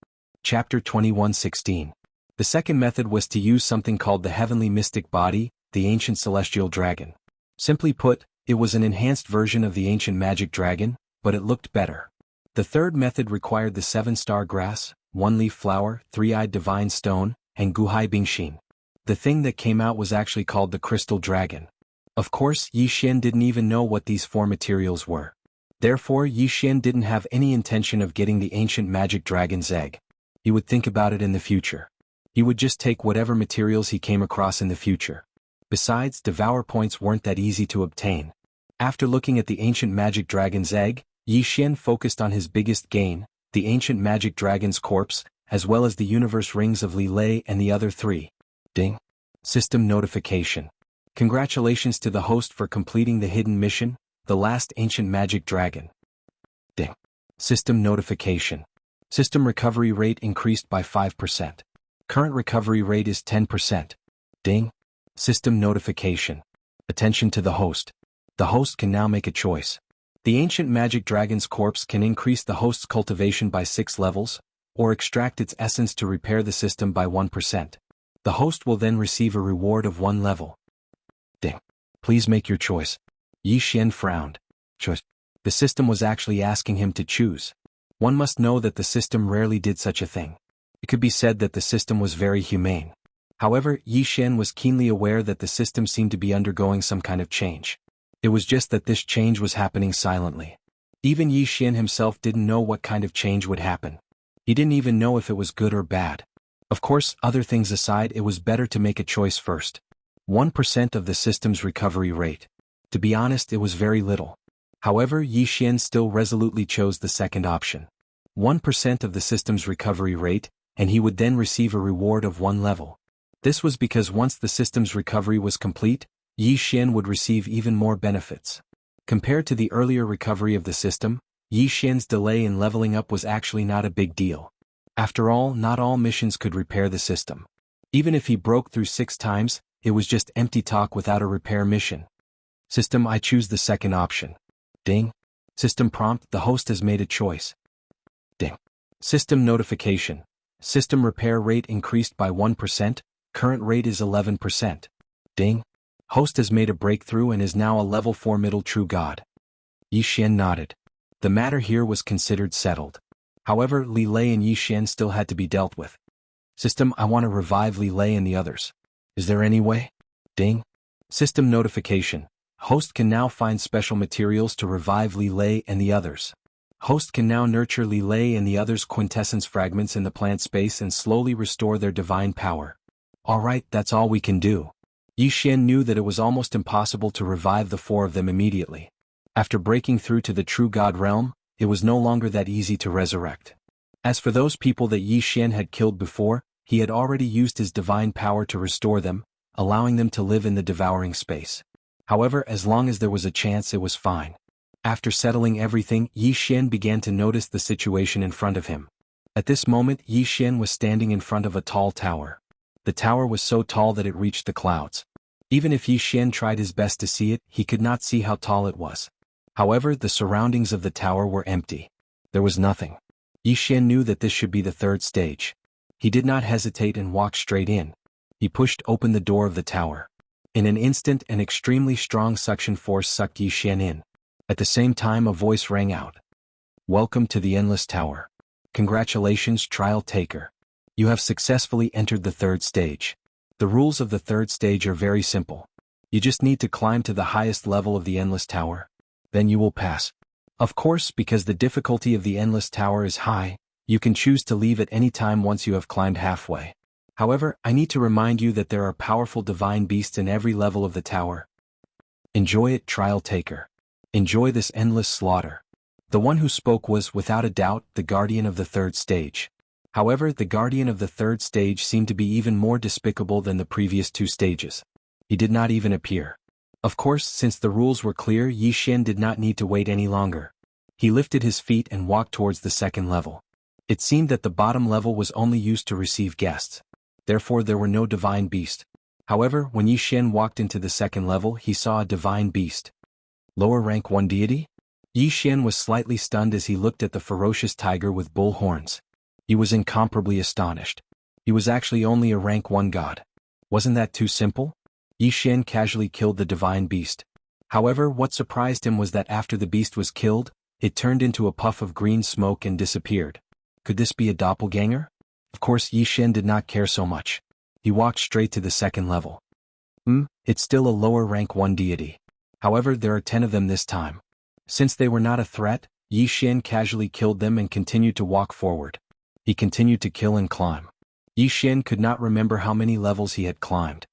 Chapter 21:16. The second method was to use something called the heavenly mystic body, the ancient celestial dragon. Simply put, it was an enhanced version of the ancient magic dragon, but it looked better. The third method required the 7-star grass, 1-leaf flower, 3-eyed divine stone, and Guhai Bingshin. The thing that came out was actually called the crystal dragon. Of course, Yi Xian didn't even know what these 4 materials were. Therefore, Yi Xian didn't have any intention of getting the ancient magic dragon's egg. He would think about it in the future. He would just take whatever materials he came across in the future. Besides, devour points weren't that easy to obtain. After looking at the ancient magic dragon's egg, Yi Xian focused on his biggest gain, the ancient magic dragon's corpse, as well as the universe rings of Li Lei and the other 3. Ding. System notification. Congratulations to the host for completing the hidden mission, the last ancient magic dragon. Ding. System notification. System recovery rate increased by 5%. Current recovery rate is 10%. Ding. System notification. Attention to the host. The host can now make a choice. The ancient magic dragon's corpse can increase the host's cultivation by 6 levels, or extract its essence to repair the system by 1%. The host will then receive a reward of 1 level. Ding. Please make your choice. Yi Xian frowned. Choice. The system was actually asking him to choose. One must know that the system rarely did such a thing. It could be said that the system was very humane. However, Yi Xian was keenly aware that the system seemed to be undergoing some kind of change. It was just that this change was happening silently. Even Yi Xian himself didn't know what kind of change would happen. He didn't even know if it was good or bad. Of course, other things aside, it was better to make a choice first. 1% of the system's recovery rate. To be honest, it was very little. However, Yi Xian still resolutely chose the second option. 1% of the system's recovery rate, and he would then receive a reward of 1 level. This was because once the system's recovery was complete, Yi Xian would receive even more benefits. Compared to the earlier recovery of the system, Yi Xian's delay in leveling up was actually not a big deal. After all, not all missions could repair the system. Even if he broke through 6 times, it was just empty talk without a repair mission. System, I choose the second option. Ding. System prompt, the host has made a choice. Ding. System notification. System repair rate increased by 1%, current rate is 11%. Ding. Host has made a breakthrough and is now a level 4 middle true god. Yi Xian nodded. The matter here was considered settled. However, Li Lei and Yi Xian still had to be dealt with. System, I want to revive Li Lei and the others. Is there any way? Ding. System notification. Host can now find special materials to revive Li Lei and the others. Host can now nurture Li Lei and the others' quintessence fragments in the plant space and slowly restore their divine power. Alright, that's all we can do. Yi Xian knew that it was almost impossible to revive the 4 of them immediately. After breaking through to the true god realm, it was no longer that easy to resurrect. As for those people that Yi Xian had killed before, he had already used his divine power to restore them, allowing them to live in the devouring space. However, as long as there was a chance, it was fine. After settling everything, Yi Xian began to notice the situation in front of him. At this moment, Yi Xian was standing in front of a tall tower. The tower was so tall that it reached the clouds. Even if Yi Xian tried his best to see it, he could not see how tall it was. However, the surroundings of the tower were empty. There was nothing. Yi Xian knew that this should be the 3rd stage. He did not hesitate and walked straight in. He pushed open the door of the tower. In an instant, an extremely strong suction force sucked Yi Xian in. At the same time, a voice rang out. Welcome to the Endless Tower. Congratulations, trial taker. You have successfully entered the 3rd stage. The rules of the 3rd stage are very simple. You just need to climb to the highest level of the Endless Tower. Then you will pass. Of course, because the difficulty of the Endless Tower is high, you can choose to leave at any time once you have climbed halfway. However, I need to remind you that there are powerful divine beasts in every level of the tower. Enjoy it, trial taker. Enjoy this endless slaughter. The one who spoke was, without a doubt, the guardian of the 3rd stage. However, the guardian of the 3rd stage seemed to be even more despicable than the previous 2 stages. He did not even appear. Of course, since the rules were clear, Yi Xian did not need to wait any longer. He lifted his feet and walked towards the 2nd level. It seemed that the bottom level was only used to receive guests. Therefore, there were no divine beasts. However, when Yi Xian walked into the 2nd level, he saw a divine beast. Lower rank 1 deity? Yi Xian was slightly stunned as he looked at the ferocious tiger with bull horns. He was incomparably astonished. He was actually only a rank 1 god. Wasn't that too simple? Yi Xian casually killed the divine beast. However, what surprised him was that after the beast was killed, It turned into a puff of green smoke and disappeared. Could this be a doppelganger? Of course Yi Xian did not care so much. He walked straight to the second level. It's still a lower rank 1 deity. However, there are 10 of them this time. Since they were not a threat, Yi Xian casually killed them and continued to walk forward. He continued to kill and climb. Yi Xian could not remember how many levels he had climbed.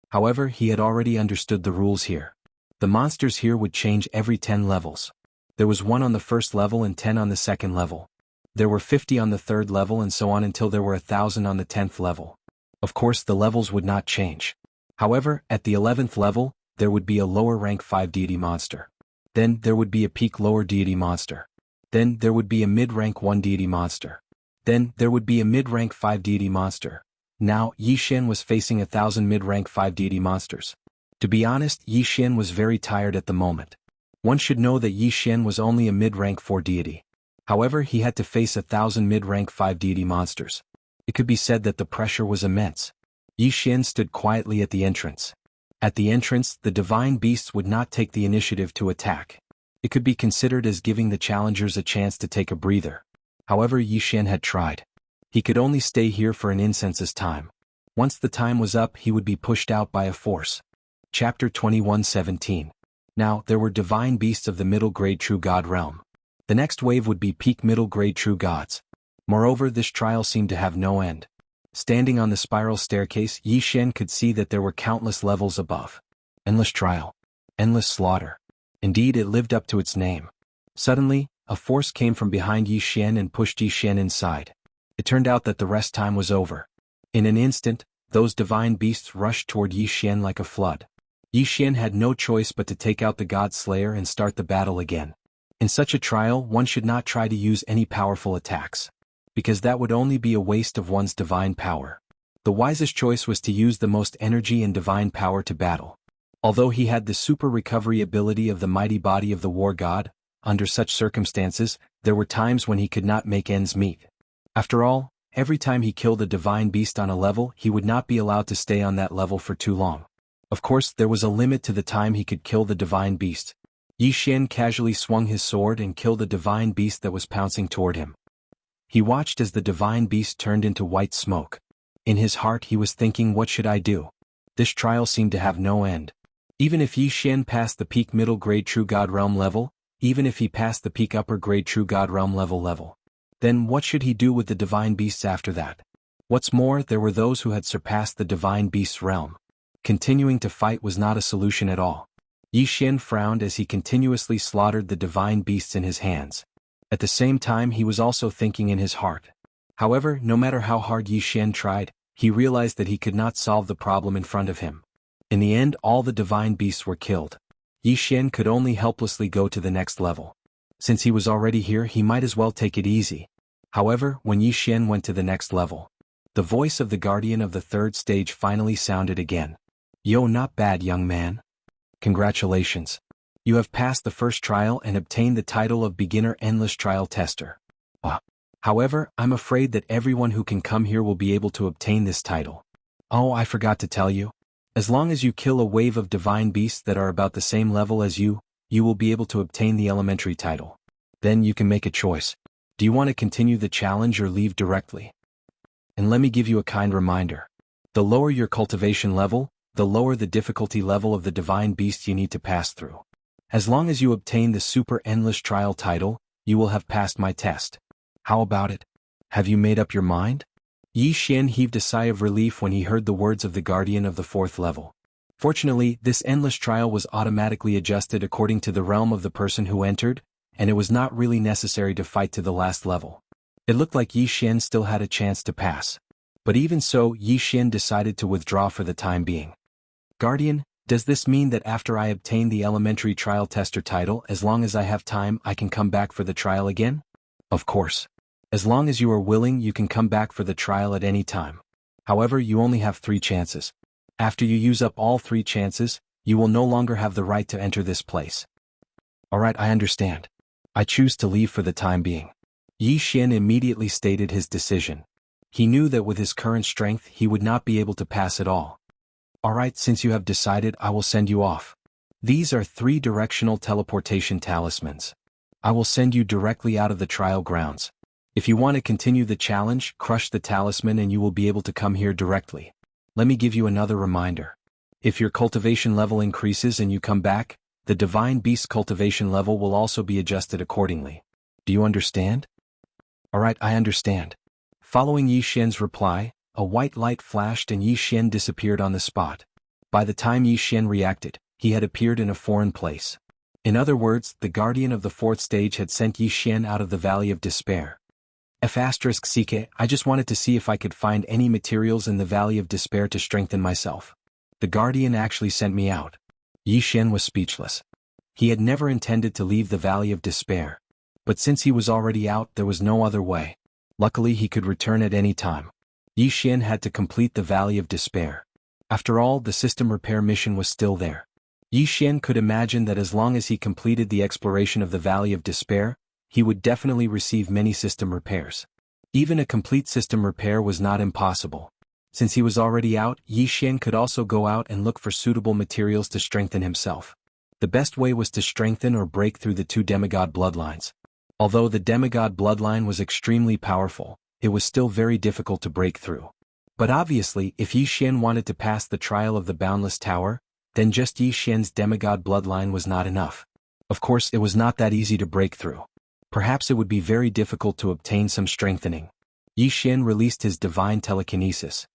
However, he had already understood the rules here. The monsters here would change every 10 levels. There was 1 on the first level and 10 on the second level. There were 50 on the third level and so on until there were 1,000 on the 10th level. Of course, the levels would not change. However, at the 11th level, there would be a lower rank 5 deity monster. Then there would be a peak lower deity monster. Then there would be a mid-rank 1 deity monster. Then there would be a mid-rank 5 deity monster. Now, Yi Xian was facing 1,000 mid-rank 5 deity monsters. To be honest, Yi Xian was very tired at the moment. One should know that Yi Xian was only a mid-rank 4 deity. However, he had to face 1,000 mid-rank 5 deity monsters. It could be said that the pressure was immense. Yi Xian stood quietly at the entrance. At the entrance, the divine beasts would not take the initiative to attack. It could be considered as giving the challengers a chance to take a breather. However, Yi Xian had tried. He could only stay here for an incense's time. Once the time was up, he would be pushed out by a force. Chapter 21:17. Now, there were divine beasts of the middle-grade true god realm. The next wave would be peak middle-grade true gods. Moreover, this trial seemed to have no end. Standing on the spiral staircase, Yi Xian could see that there were countless levels above. Endless trial. Endless slaughter. Indeed, it lived up to its name. Suddenly, a force came from behind Yi Xian and pushed Yi Xian inside. It turned out that the rest time was over. In an instant, those divine beasts rushed toward Yi Xian like a flood. Yi Xian had no choice but to take out the God Slayer and start the battle again. In such a trial, one should not try to use any powerful attacks, because that would only be a waste of one's divine power. The wisest choice was to use the most energy and divine power to battle. Although he had the super recovery ability of the mighty body of the war god, under such circumstances, there were times when he could not make ends meet. After all, every time he killed a divine beast on a level, he would not be allowed to stay on that level for too long. Of course, there was a limit to the time he could kill the divine beast. Yi Xian casually swung his sword and killed a divine beast that was pouncing toward him. He watched as the divine beast turned into white smoke. In his heart he was thinking, what should I do? This trial seemed to have no end. Even if Yi Xian passed the peak middle grade true god realm level, even if he passed the peak upper grade true god realm level, then what should he do with the divine beasts after that? What's more, there were those who had surpassed the divine beast's realm. Continuing to fight was not a solution at all. Yi Xian frowned as he continuously slaughtered the divine beasts in his hands. At the same time, he was also thinking in his heart. However, no matter how hard Yi Xian tried, he realized that he could not solve the problem in front of him. In the end, all the divine beasts were killed. Yi Xian could only helplessly go to the next level. Since he was already here, he might as well take it easy. However, when Yi Xian went to the next level, the voice of the guardian of the third stage finally sounded again. Yo, not bad, young man. Congratulations. You have passed the first trial and obtained the title of Beginner Endless Trial Tester. However, I'm afraid that everyone who can come here will be able to obtain this title. Oh, I forgot to tell you. As long as you kill a wave of divine beasts that are about the same level as you will be able to obtain the elementary title. Then you can make a choice. Do you want to continue the challenge or leave directly? And let me give you a kind reminder. The lower your cultivation level, the lower the difficulty level of the divine beast you need to pass through. As long as you obtain the Super Endless Trial title, you will have passed my test. How about it? Have you made up your mind? Yi Xian heaved a sigh of relief when he heard the words of the guardian of the fourth level. Fortunately, this endless trial was automatically adjusted according to the realm of the person who entered, and it was not really necessary to fight to the last level. It looked like Yi Xian still had a chance to pass. But even so, Yi Xian decided to withdraw for the time being. Guardian, does this mean that after I obtain the elementary trial tester title, as long as I have time, I can come back for the trial again? Of course. As long as you are willing, you can come back for the trial at any time. However, you only have 3 chances. After you use up all 3 chances, you will no longer have the right to enter this place. Alright, I understand. I choose to leave for the time being. Yi Xian immediately stated his decision. He knew that with his current strength he would not be able to pass at all. Alright, since you have decided, I will send you off. These are 3 directional teleportation talismans. I will send you directly out of the trial grounds. If you want to continue the challenge, crush the talisman and you will be able to come here directly. Let me give you another reminder. If your cultivation level increases and you come back, the Divine Beast cultivation level will also be adjusted accordingly. Do you understand? Alright, I understand. Following Yi Xian's reply, a white light flashed and Yi Xian disappeared on the spot. By the time Yi Xian reacted, he had appeared in a foreign place. In other words, the guardian of the fourth stage had sent Yi Xian out of the Valley of Despair. F***ck, I just wanted to see if I could find any materials in the Valley of Despair to strengthen myself. The guardian actually sent me out. Yi Xian was speechless. He had never intended to leave the Valley of Despair. But since he was already out, there was no other way. Luckily he could return at any time. Yi Xian had to complete the Valley of Despair. After all, the system repair mission was still there. Yi Xian could imagine that as long as he completed the exploration of the Valley of Despair, he would definitely receive many system repairs. Even a complete system repair was not impossible. Since he was already out, Yi Xian could also go out and look for suitable materials to strengthen himself. The best way was to strengthen or break through the two demigod bloodlines. Although the demigod bloodline was extremely powerful, it was still very difficult to break through. But obviously, if Yi Xian wanted to pass the trial of the Boundless Tower, then just Yi Xian's demigod bloodline was not enough. Of course, it was not that easy to break through. Perhaps it would be very difficult to obtain some strengthening. Yi Xian released his divine telekinesis.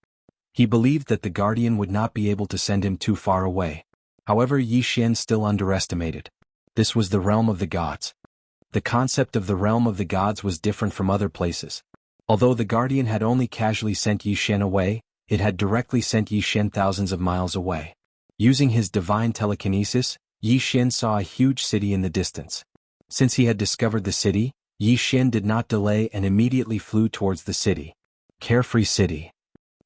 He believed that the guardian would not be able to send him too far away. However, Yi Xian still underestimated. This was the realm of the gods. The concept of the realm of the gods was different from other places. Although the guardian had only casually sent Yi Xian away, it had directly sent Yi Xian thousands of miles away. Using his divine telekinesis, Yi Xian saw a huge city in the distance. Since he had discovered the city, Yi Xian did not delay and immediately flew towards the city. Carefree City.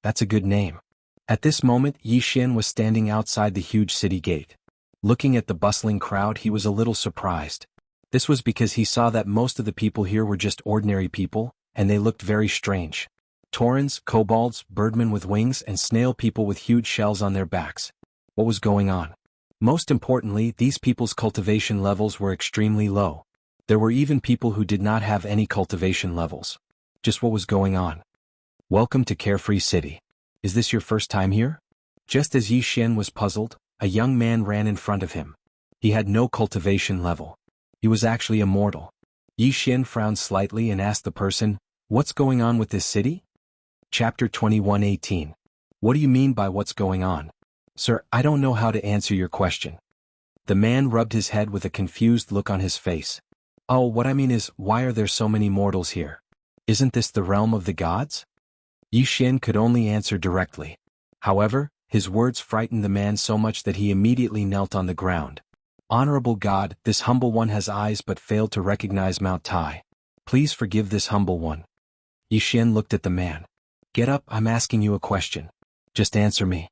That's a good name. At this moment, Yi Xian was standing outside the huge city gate. Looking at the bustling crowd, he was a little surprised. This was because he saw that most of the people here were just ordinary people, and they looked very strange. Taurens, kobolds, birdmen with wings, and snail people with huge shells on their backs. What was going on? Most importantly, these people's cultivation levels were extremely low. There were even people who did not have any cultivation levels. Just what was going on? Welcome to Carefree City. Is this your first time here? Just as Yi Xian was puzzled, a young man ran in front of him. He had no cultivation level. He was actually immortal. Yi Xian frowned slightly and asked the person, "What's going on with this city?" Chapter 21:18. What do you mean by what's going on? Sir, I don't know how to answer your question. The man rubbed his head with a confused look on his face. Oh, what I mean is, why are there so many mortals here? Isn't this the realm of the gods? Yi Xian could only answer directly. However, his words frightened the man so much that he immediately knelt on the ground. Honorable God, this humble one has eyes but failed to recognize Mount Tai. Please forgive this humble one. Yi Xian looked at the man. Get up, I'm asking you a question. Just answer me.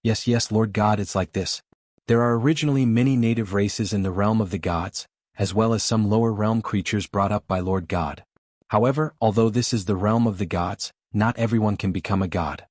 Yes, Lord God, it's like this. There are originally many native races in the realm of the gods, as well as some lower realm creatures brought up by Lord God. However, although this is the realm of the gods, not everyone can become a god.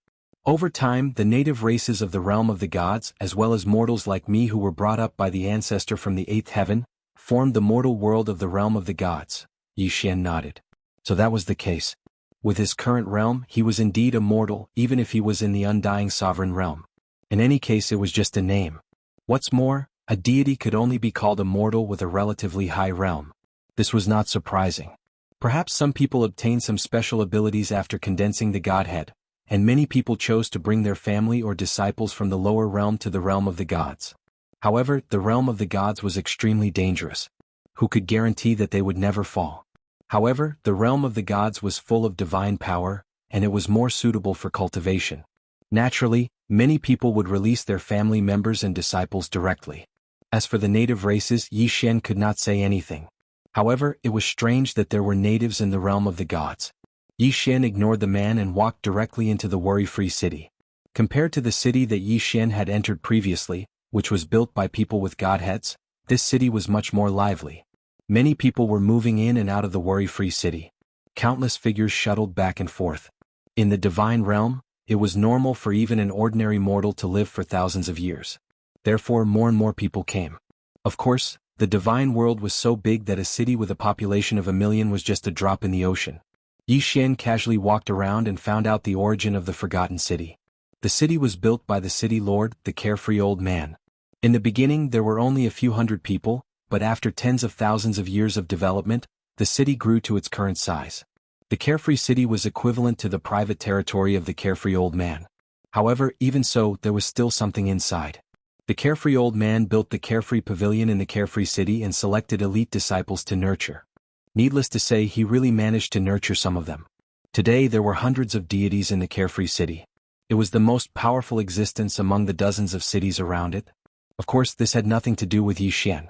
Over time, the native races of the realm of the gods, as well as mortals like me who were brought up by the ancestor from the eighth heaven, formed the mortal world of the realm of the gods. Yi Xian nodded. So that was the case. With his current realm, he was indeed a mortal, even if he was in the undying sovereign realm. In any case, it was just a name. What's more, a deity could only be called a mortal with a relatively high realm. This was not surprising. Perhaps some people obtained some special abilities after condensing the godhead, and many people chose to bring their family or disciples from the lower realm to the realm of the gods. However, the realm of the gods was extremely dangerous. Who could guarantee that they would never fall? However, the realm of the gods was full of divine power, and it was more suitable for cultivation. Naturally, many people would release their family members and disciples directly. As for the native races, Yi Xian could not say anything. However, it was strange that there were natives in the realm of the gods. Yi Xian ignored the man and walked directly into the worry-free city. Compared to the city that Yi Xian had entered previously, which was built by people with godheads, this city was much more lively. Many people were moving in and out of the worry-free city. Countless figures shuttled back and forth. In the divine realm, it was normal for even an ordinary mortal to live for thousands of years. Therefore, more and more people came. Of course, The divine world was so big that a city with a population of 1 million was just a drop in the ocean. Yi Xian casually walked around and found out the origin of the Forgotten City. The city was built by the city lord, the carefree old man. In the beginning there were only a few hundred people, but after tens of thousands of years of development, the city grew to its current size. The carefree city was equivalent to the private territory of the carefree old man. However, even so, there was still something inside. The carefree old man built the carefree pavilion in the carefree city and selected elite disciples to nurture. Needless to say, he really managed to nurture some of them. Today there were hundreds of deities in the carefree city. It was the most powerful existence among the dozens of cities around it. Of course, this had nothing to do with Yi Xian.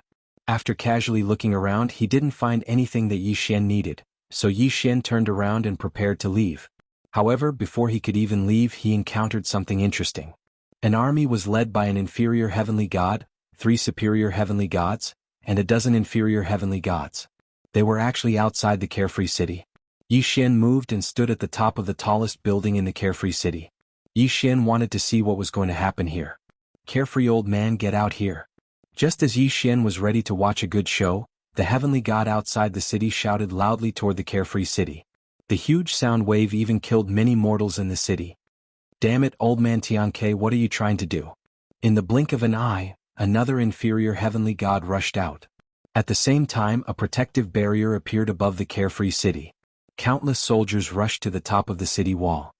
After casually looking around, he didn't find anything that Yi Xian needed, so Yi Xian turned around and prepared to leave. However, before he could even leave, he encountered something interesting. An army was led by an inferior heavenly god, 3 superior heavenly gods, and a dozen inferior heavenly gods. They were actually outside the carefree city. Yi Xian moved and stood at the top of the tallest building in the carefree city. Yi Xian wanted to see what was going to happen here. Carefree old man, get out here. Just as Yi Xian was ready to watch a good show, the heavenly god outside the city shouted loudly toward the carefree city. The huge sound wave even killed many mortals in the city. Damn it, old man Tianke, what are you trying to do? In the blink of an eye, another inferior heavenly god rushed out. At the same time, a protective barrier appeared above the carefree city. Countless soldiers rushed to the top of the city wall.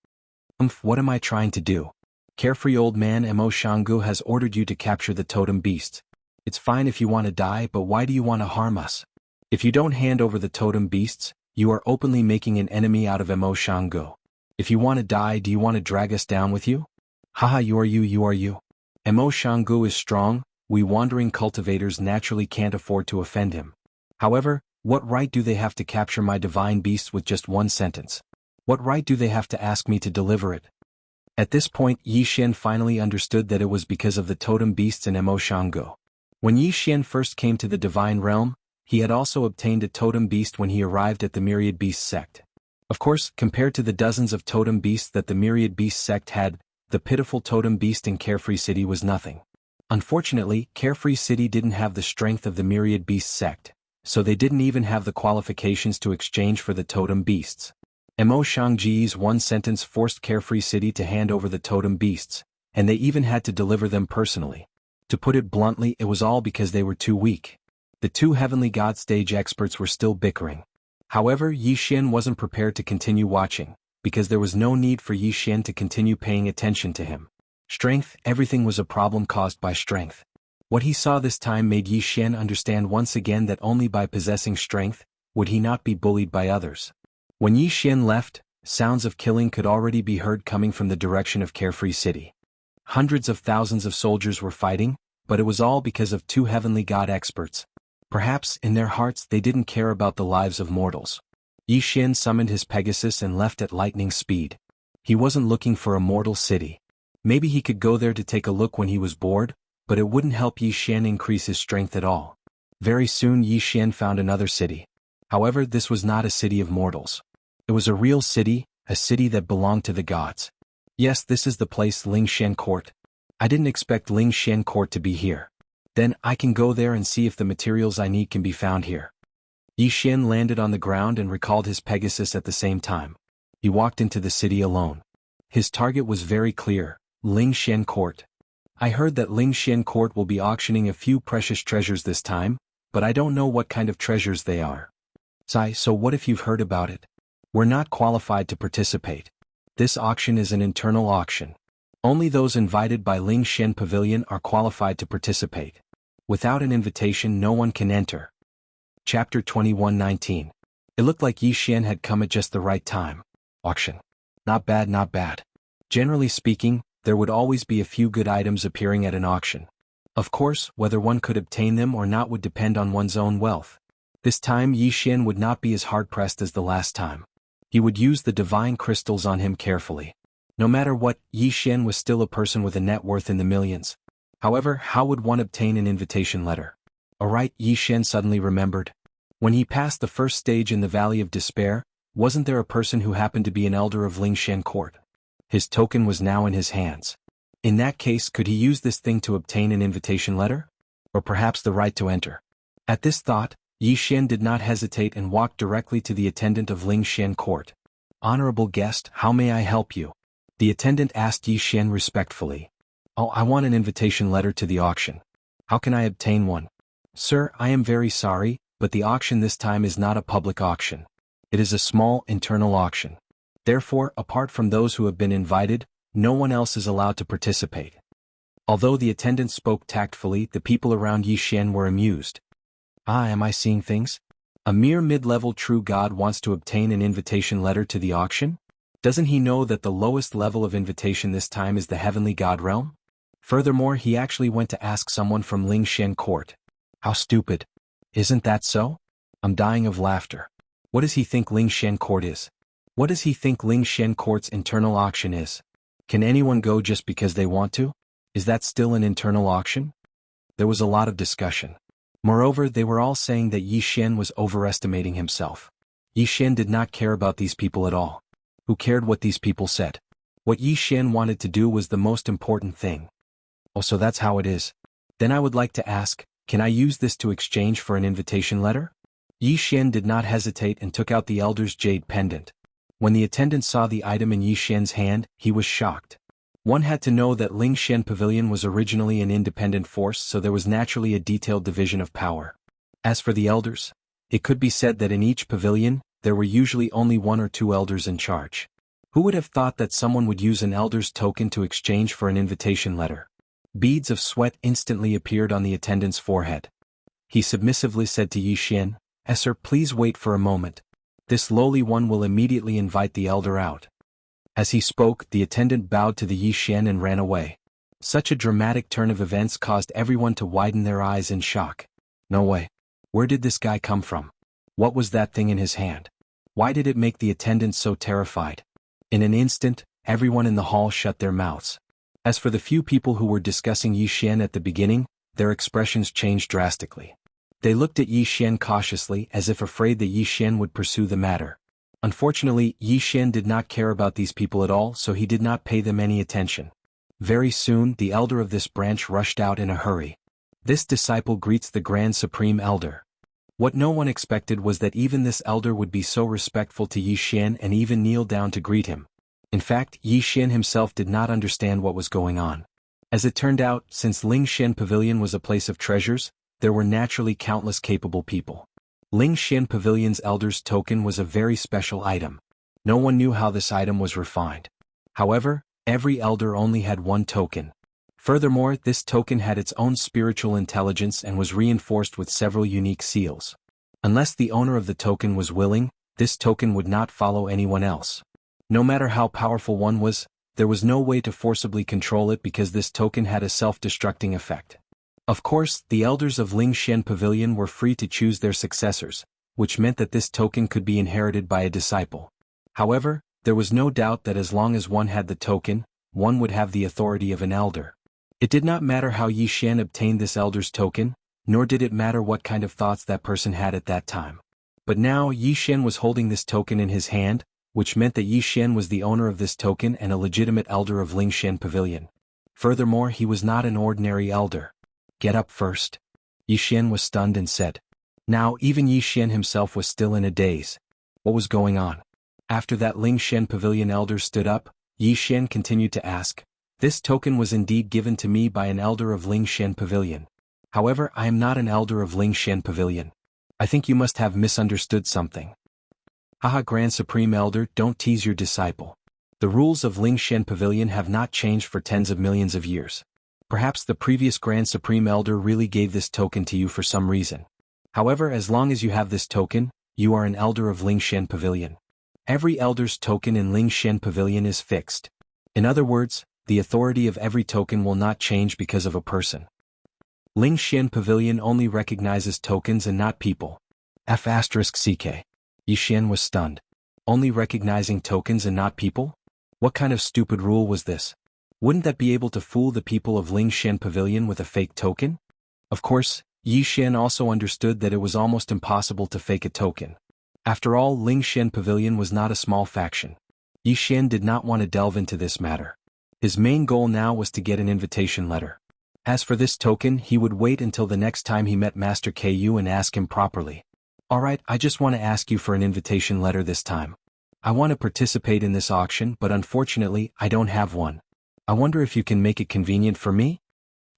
What am I trying to do? Carefree old man, Jianghu has ordered you to capture the totem beasts. It's fine if you want to die, but why do you want to harm us? If you don't hand over the totem beasts, you are openly making an enemy out of Jianghu. If you want to die, do you want to drag us down with you? Haha, you are you. Jianghu is strong, we wandering cultivators naturally can't afford to offend him. However, what right do they have to capture my divine beast with just one sentence? What right do they have to ask me to deliver it? At this point, Yi Xian finally understood that it was because of the totem beasts in Jianghu. When Yi Xian first came to the divine realm, he had also obtained a totem beast when he arrived at the Myriad Beast sect. Of course, compared to the dozens of totem beasts that the Myriad Beast sect had, the pitiful totem beast in Carefree City was nothing. Unfortunately, Carefree City didn't have the strength of the Myriad Beast sect, so they didn't even have the qualifications to exchange for the totem beasts. Mo Shangji's one sentence forced Carefree City to hand over the totem beasts, and they even had to deliver them personally. To put it bluntly, it was all because they were too weak. The 2 heavenly god stage experts were still bickering. However, Yi Xian wasn't prepared to continue watching, because there was no need for Yi Xian to continue paying attention to him. Strength, everything was a problem caused by strength. What he saw this time made Yi Xian understand once again that only by possessing strength would he not be bullied by others. When Yi Xian left, sounds of killing could already be heard coming from the direction of Carefree City. Hundreds of thousands of soldiers were fighting, but it was all because of 2 heavenly god experts. Perhaps, in their hearts, they didn't care about the lives of mortals. Yi Xian summoned his Pegasus and left at lightning speed. He wasn't looking for a mortal city. Maybe he could go there to take a look when he was bored, but it wouldn't help Yi Xian increase his strength at all. Very soon Yi Xian found another city. However, this was not a city of mortals. It was a real city, a city that belonged to the gods. Yes, this is the place, Lingshan Court. I didn't expect Lingshan Court to be here. Then, I can go there and see if the materials I need can be found here. Yi Xian landed on the ground and recalled his Pegasus at the same time. He walked into the city alone. His target was very clear, Lingshan Court. I heard that Lingshan Court will be auctioning a few precious treasures this time, but I don't know what kind of treasures they are. So what if you've heard about it? We're not qualified to participate. This auction is an internal auction. Only those invited by Lingshan Pavilion are qualified to participate. Without an invitation, no one can enter. Chapter 21:19. It looked like Yi Xian had come at just the right time. Auction. Not bad, not bad. Generally speaking, there would always be a few good items appearing at an auction. Of course, whether one could obtain them or not would depend on one's own wealth. This time Yi Xian would not be as hard-pressed as the last time. He would use the divine crystals on him carefully. No matter what, Yi Xian was still a person with a net worth in the millions. However, how would one obtain an invitation letter? Alright, Yi Xian suddenly remembered. When he passed the first stage in the Valley of Despair, wasn't there a person who happened to be an elder of Lingshan Court? His token was now in his hands. In that case, could he use this thing to obtain an invitation letter? Or perhaps the right to enter? At this thought, Yi Xian did not hesitate and walked directly to the attendant of Ling Xian court. "Honorable guest, how may I help you?" The attendant asked Yi Xian respectfully. "Oh, I want an invitation letter to the auction. How can I obtain one?" "Sir, I am very sorry, but the auction this time is not a public auction. It is a small, internal auction. Therefore, apart from those who have been invited, no one else is allowed to participate." Although the attendant spoke tactfully, the people around Yi Xian were amused. Am I seeing things? A mere mid-level true god wants to obtain an invitation letter to the auction? Doesn't he know that the lowest level of invitation this time is the heavenly god realm? Furthermore, he actually went to ask someone from Ling Xian court. How stupid. Isn't that so? I'm dying of laughter. What does he think Ling Xian court is? What does he think Ling Xian court's internal auction is? Can anyone go just because they want to? Is that still an internal auction? There was a lot of discussion. Moreover, they were all saying that Yi Xian was overestimating himself. Yi Xian did not care about these people at all. Who cared what these people said? What Yi Xian wanted to do was the most important thing. Oh, so that's how it is. Then I would like to ask, can I use this to exchange for an invitation letter? Yi Xian did not hesitate and took out the elder's jade pendant. When the attendant saw the item in Yi Xian's hand, he was shocked. One had to know that Ling Xian Pavilion was originally an independent force, so there was naturally a detailed division of power. As for the elders, it could be said that in each pavilion, there were usually only 1 or 2 elders in charge. Who would have thought that someone would use an elder's token to exchange for an invitation letter? Beads of sweat instantly appeared on the attendant's forehead. He submissively said to Yi Xian, "Sir, please wait for a moment. This lowly one will immediately invite the elder out." As he spoke, the attendant bowed to the Yi Xian and ran away. Such a dramatic turn of events caused everyone to widen their eyes in shock. No way. Where did this guy come from? What was that thing in his hand? Why did it make the attendant so terrified? In an instant, everyone in the hall shut their mouths. As for the few people who were discussing Yi Xian at the beginning, their expressions changed drastically. They looked at Yi Xian cautiously as if afraid that Yi Xian would pursue the matter. Unfortunately, Yi Xian did not care about these people at all, so he did not pay them any attention. Very soon, the elder of this branch rushed out in a hurry. This disciple greets the Grand Supreme Elder. What no one expected was that even this elder would be so respectful to Yi Xian and even kneel down to greet him. In fact, Yi Xian himself did not understand what was going on. As it turned out, since Ling Xian Pavilion was a place of treasures, there were naturally countless capable people. Ling Xian Pavilion's elder's token was a very special item. No one knew how this item was refined. However, every elder only had 1 token. Furthermore, this token had its own spiritual intelligence and was reinforced with several unique seals. Unless the owner of the token was willing, this token would not follow anyone else. No matter how powerful one was, there was no way to forcibly control it because this token had a self-destructing effect. Of course, the elders of Ling Xian Pavilion were free to choose their successors, which meant that this token could be inherited by a disciple. However, there was no doubt that as long as one had the token, one would have the authority of an elder. It did not matter how Yi Xian obtained this elder's token, nor did it matter what kind of thoughts that person had at that time. But now Yi Xian was holding this token in his hand, which meant that Yi Xian was the owner of this token and a legitimate elder of Ling Xian Pavilion. Furthermore, he was not an ordinary elder. "Get up first." Yi Xian was stunned and said. Now even Yi Xian himself was still in a daze. What was going on? After that Ling Xian Pavilion elder stood up, Yi Xian continued to ask, "This token was indeed given to me by an elder of Ling Xian Pavilion. However, I am not an elder of Ling Xian Pavilion. I think you must have misunderstood something." Haha, Grand Supreme Elder, don't tease your disciple. The rules of Ling Xian Pavilion have not changed for tens of millions of years. Perhaps the previous Grand Supreme Elder really gave this token to you for some reason. However, as long as you have this token, you are an elder of Ling Xian Pavilion. Every elder's token in Ling Xian Pavilion is fixed. In other words, the authority of every token will not change because of a person. Ling Xian Pavilion only recognizes tokens and not people. F***CK. Yi Xian was stunned. Only recognizing tokens and not people? What kind of stupid rule was this? Wouldn't that be able to fool the people of Ling Xian Pavilion with a fake token? Of course, Yi Xian also understood that it was almost impossible to fake a token. After all, Ling Xian Pavilion was not a small faction. Yi Xian did not want to delve into this matter. His main goal now was to get an invitation letter. As for this token, he would wait until the next time he met Master Ku and ask him properly. Alright, I just want to ask you for an invitation letter this time. I want to participate in this auction, but unfortunately, I don't have one. I wonder if you can make it convenient for me?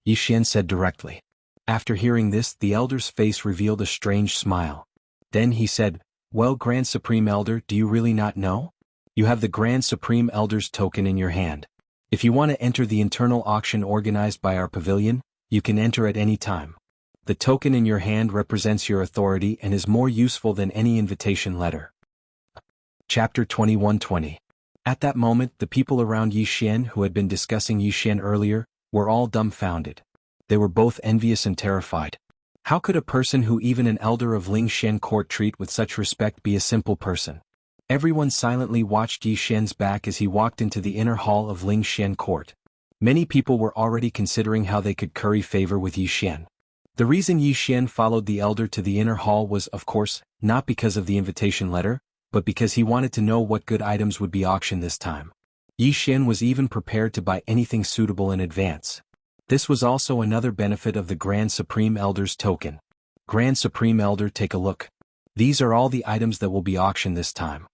Yi Xian said directly. After hearing this, the elder's face revealed a strange smile. Then he said, well, Grand Supreme Elder, do you really not know? You have the Grand Supreme Elder's token in your hand. If you want to enter the internal auction organized by our pavilion, you can enter at any time. The token in your hand represents your authority and is more useful than any invitation letter. Chapter 21:20. At that moment, the people around Yi Xian who had been discussing Yi Xian earlier, were all dumbfounded. They were both envious and terrified. How could a person who even an elder of Ling Xian court treat with such respect be a simple person? Everyone silently watched Yi Xian's back as he walked into the inner hall of Ling Xian court. Many people were already considering how they could curry favor with Yi Xian. The reason Yi Xian followed the elder to the inner hall was, of course, not because of the invitation letter, but because he wanted to know what good items would be auctioned this time. Yi Xian was even prepared to buy anything suitable in advance. This was also another benefit of the Grand Supreme Elder's token. Grand Supreme Elder, take a look. These are all the items that will be auctioned this time.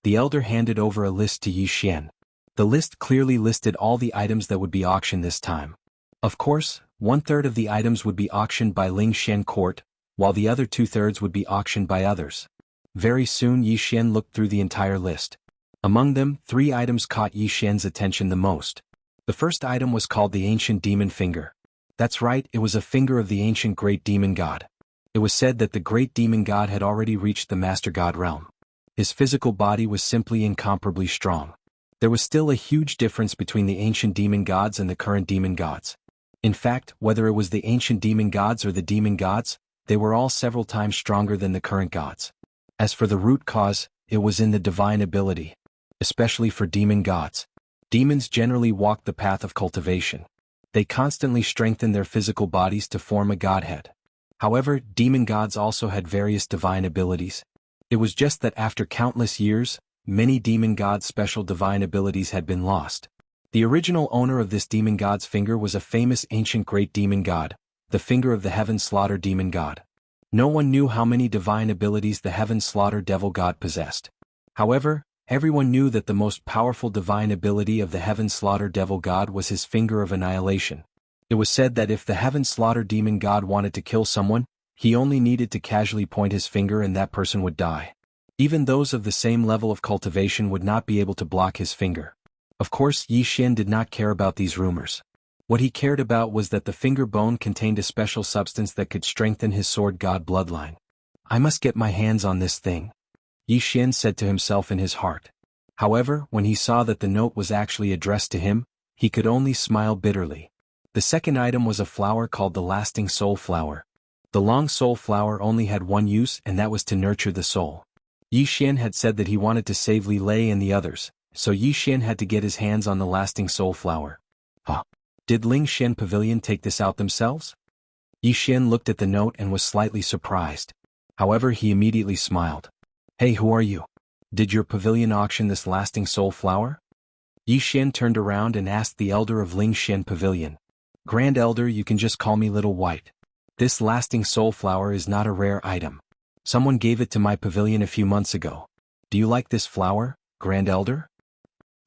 The elder handed over a list to Yi Xian. The list clearly listed all the items that would be auctioned this time. Of course, 1/3 of the items would be auctioned by Ling Xian court, while the other 2/3 would be auctioned by others. Very soon Yi Xian looked through the entire list. Among them, 3 items caught Yi Xian's attention the most. The first item was called the Ancient Demon Finger. That's right, it was a finger of the ancient Great Demon God. It was said that the Great Demon God had already reached the Master God realm. His physical body was simply incomparably strong. There was still a huge difference between the ancient demon gods and the current demon gods. In fact, whether it was the ancient demon gods or the demon gods, they were all several times stronger than the current gods. As for the root cause, it was in the divine ability. Especially for demon gods. Demons generally walk the path of cultivation. They constantly strengthen their physical bodies to form a godhead. However, demon gods also had various divine abilities. It was just that after countless years, many demon gods' special divine abilities had been lost. The original owner of this demon god's finger was a famous ancient great demon god, the finger of the Heaven Slaughter demon god. No one knew how many divine abilities the Heaven Slaughter devil god possessed. However, everyone knew that the most powerful divine ability of the Heaven Slaughter devil god was his finger of annihilation. It was said that if the Heaven Slaughter demon god wanted to kill someone, he only needed to casually point his finger and that person would die. Even those of the same level of cultivation would not be able to block his finger. Of course, Yi Xian did not care about these rumors. What he cared about was that the finger bone contained a special substance that could strengthen his sword god bloodline. I must get my hands on this thing, Yi Xian said to himself in his heart. However, when he saw that the note was actually addressed to him, he could only smile bitterly. The second item was a flower called the Lasting Soul Flower. The Long Soul Flower only had one use, and that was to nurture the soul. Yi Xian had said that he wanted to save Li Lei and the others, so Yi Xian had to get his hands on the Lasting Soul Flower. Did Ling Xian Pavilion take this out themselves? Yi Xian looked at the note and was slightly surprised. However, he immediately smiled. Hey, who are you? Did your pavilion auction this Lasting Soul Flower? Yi Xian turned around and asked the elder of Ling Xian Pavilion. Grand Elder, you can just call me Little White. This Lasting Soul Flower is not a rare item. Someone gave it to my pavilion a few months ago. Do you like this flower, Grand Elder?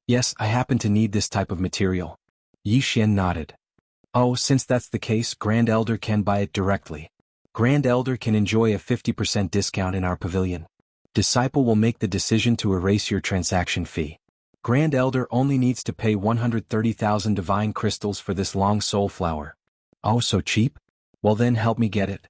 Yes, I happen to need this type of material. Yi Xian nodded. Oh, since that's the case, Grand Elder can buy it directly. Grand Elder can enjoy a 50% discount in our pavilion. Disciple will make the decision to erase your transaction fee. Grand Elder only needs to pay 130,000 divine crystals for this Long Soul Flower. Oh, so cheap? Well then help me get it.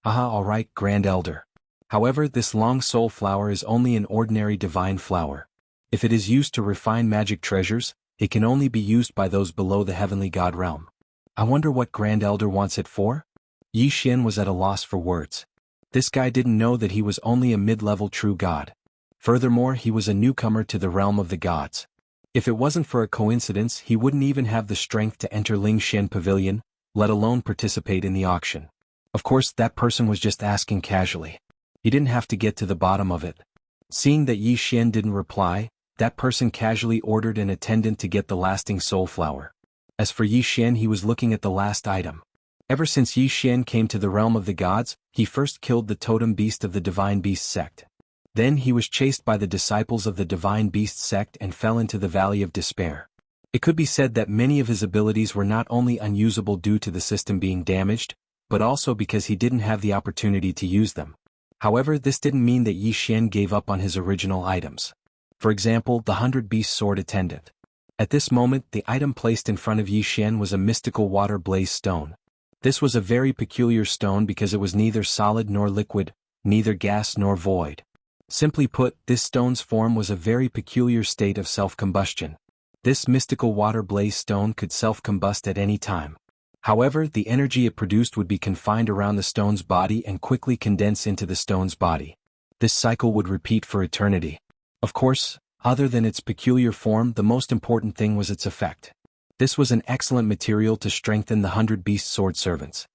Aha, alright, Grand Elder. However, this Long Soul Flower is only an ordinary divine flower. If it is used to refine magic treasures, it can only be used by those below the heavenly god realm. I wonder what Grand Elder wants it for? Yi Xian was at a loss for words. This guy didn't know that he was only a mid-level true god. Furthermore, he was a newcomer to the realm of the gods. If it wasn't for a coincidence, he wouldn't even have the strength to enter Ling Xian Pavilion, let alone participate in the auction. Of course, that person was just asking casually. He didn't have to get to the bottom of it. Seeing that Yi Xian didn't reply, that person casually ordered an attendant to get the Lasting Soul Flower. As for Yi Xian, he was looking at the last item. Ever since Yi Xian came to the realm of the gods, he first killed the totem beast of the Divine Beast sect. Then he was chased by the disciples of the Divine Beast sect and fell into the Valley of Despair. It could be said that many of his abilities were not only unusable due to the system being damaged, but also because he didn't have the opportunity to use them. However, this didn't mean that Yi Xian gave up on his original items. For example, the 100 Beast Sword Attendant. At this moment, the item placed in front of Yi Xian was a mystical water blaze stone. This was a very peculiar stone because it was neither solid nor liquid, neither gas nor void. Simply put, this stone's form was a very peculiar state of self-combustion. This mystical water blaze stone could self-combust at any time. However, the energy it produced would be confined around the stone's body and quickly condense into the stone's body. This cycle would repeat for eternity. Of course, other than its peculiar form, the most important thing was its effect. This was an excellent material to strengthen the 100 Beast Sword Servants.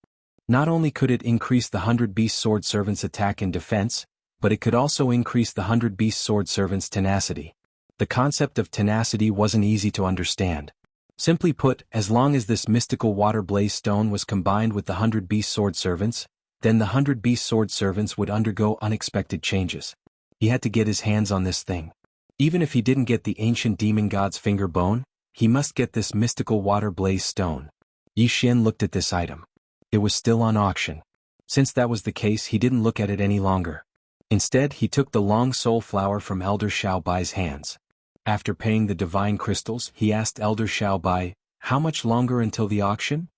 Not only could it increase the 100 Beast Sword Servants' attack and defense, but it could also increase the 100 Beast Sword Servants' tenacity. The concept of tenacity wasn't easy to understand. Simply put, as long as this mystical water blaze stone was combined with the 100 Beast Sword Servants, then the 100 Beast Sword Servants would undergo unexpected changes. He had to get his hands on this thing. Even if he didn't get the ancient demon god's finger bone, he must get this mystical water blaze stone. Yi Xian looked at this item. It was still on auction. Since that was the case, he didn't look at it any longer. Instead, he took the long soul flower from Elder Xiaobai's hands. After paying the divine crystals, he asked Elder Xiaobai, "How much longer until the auction?"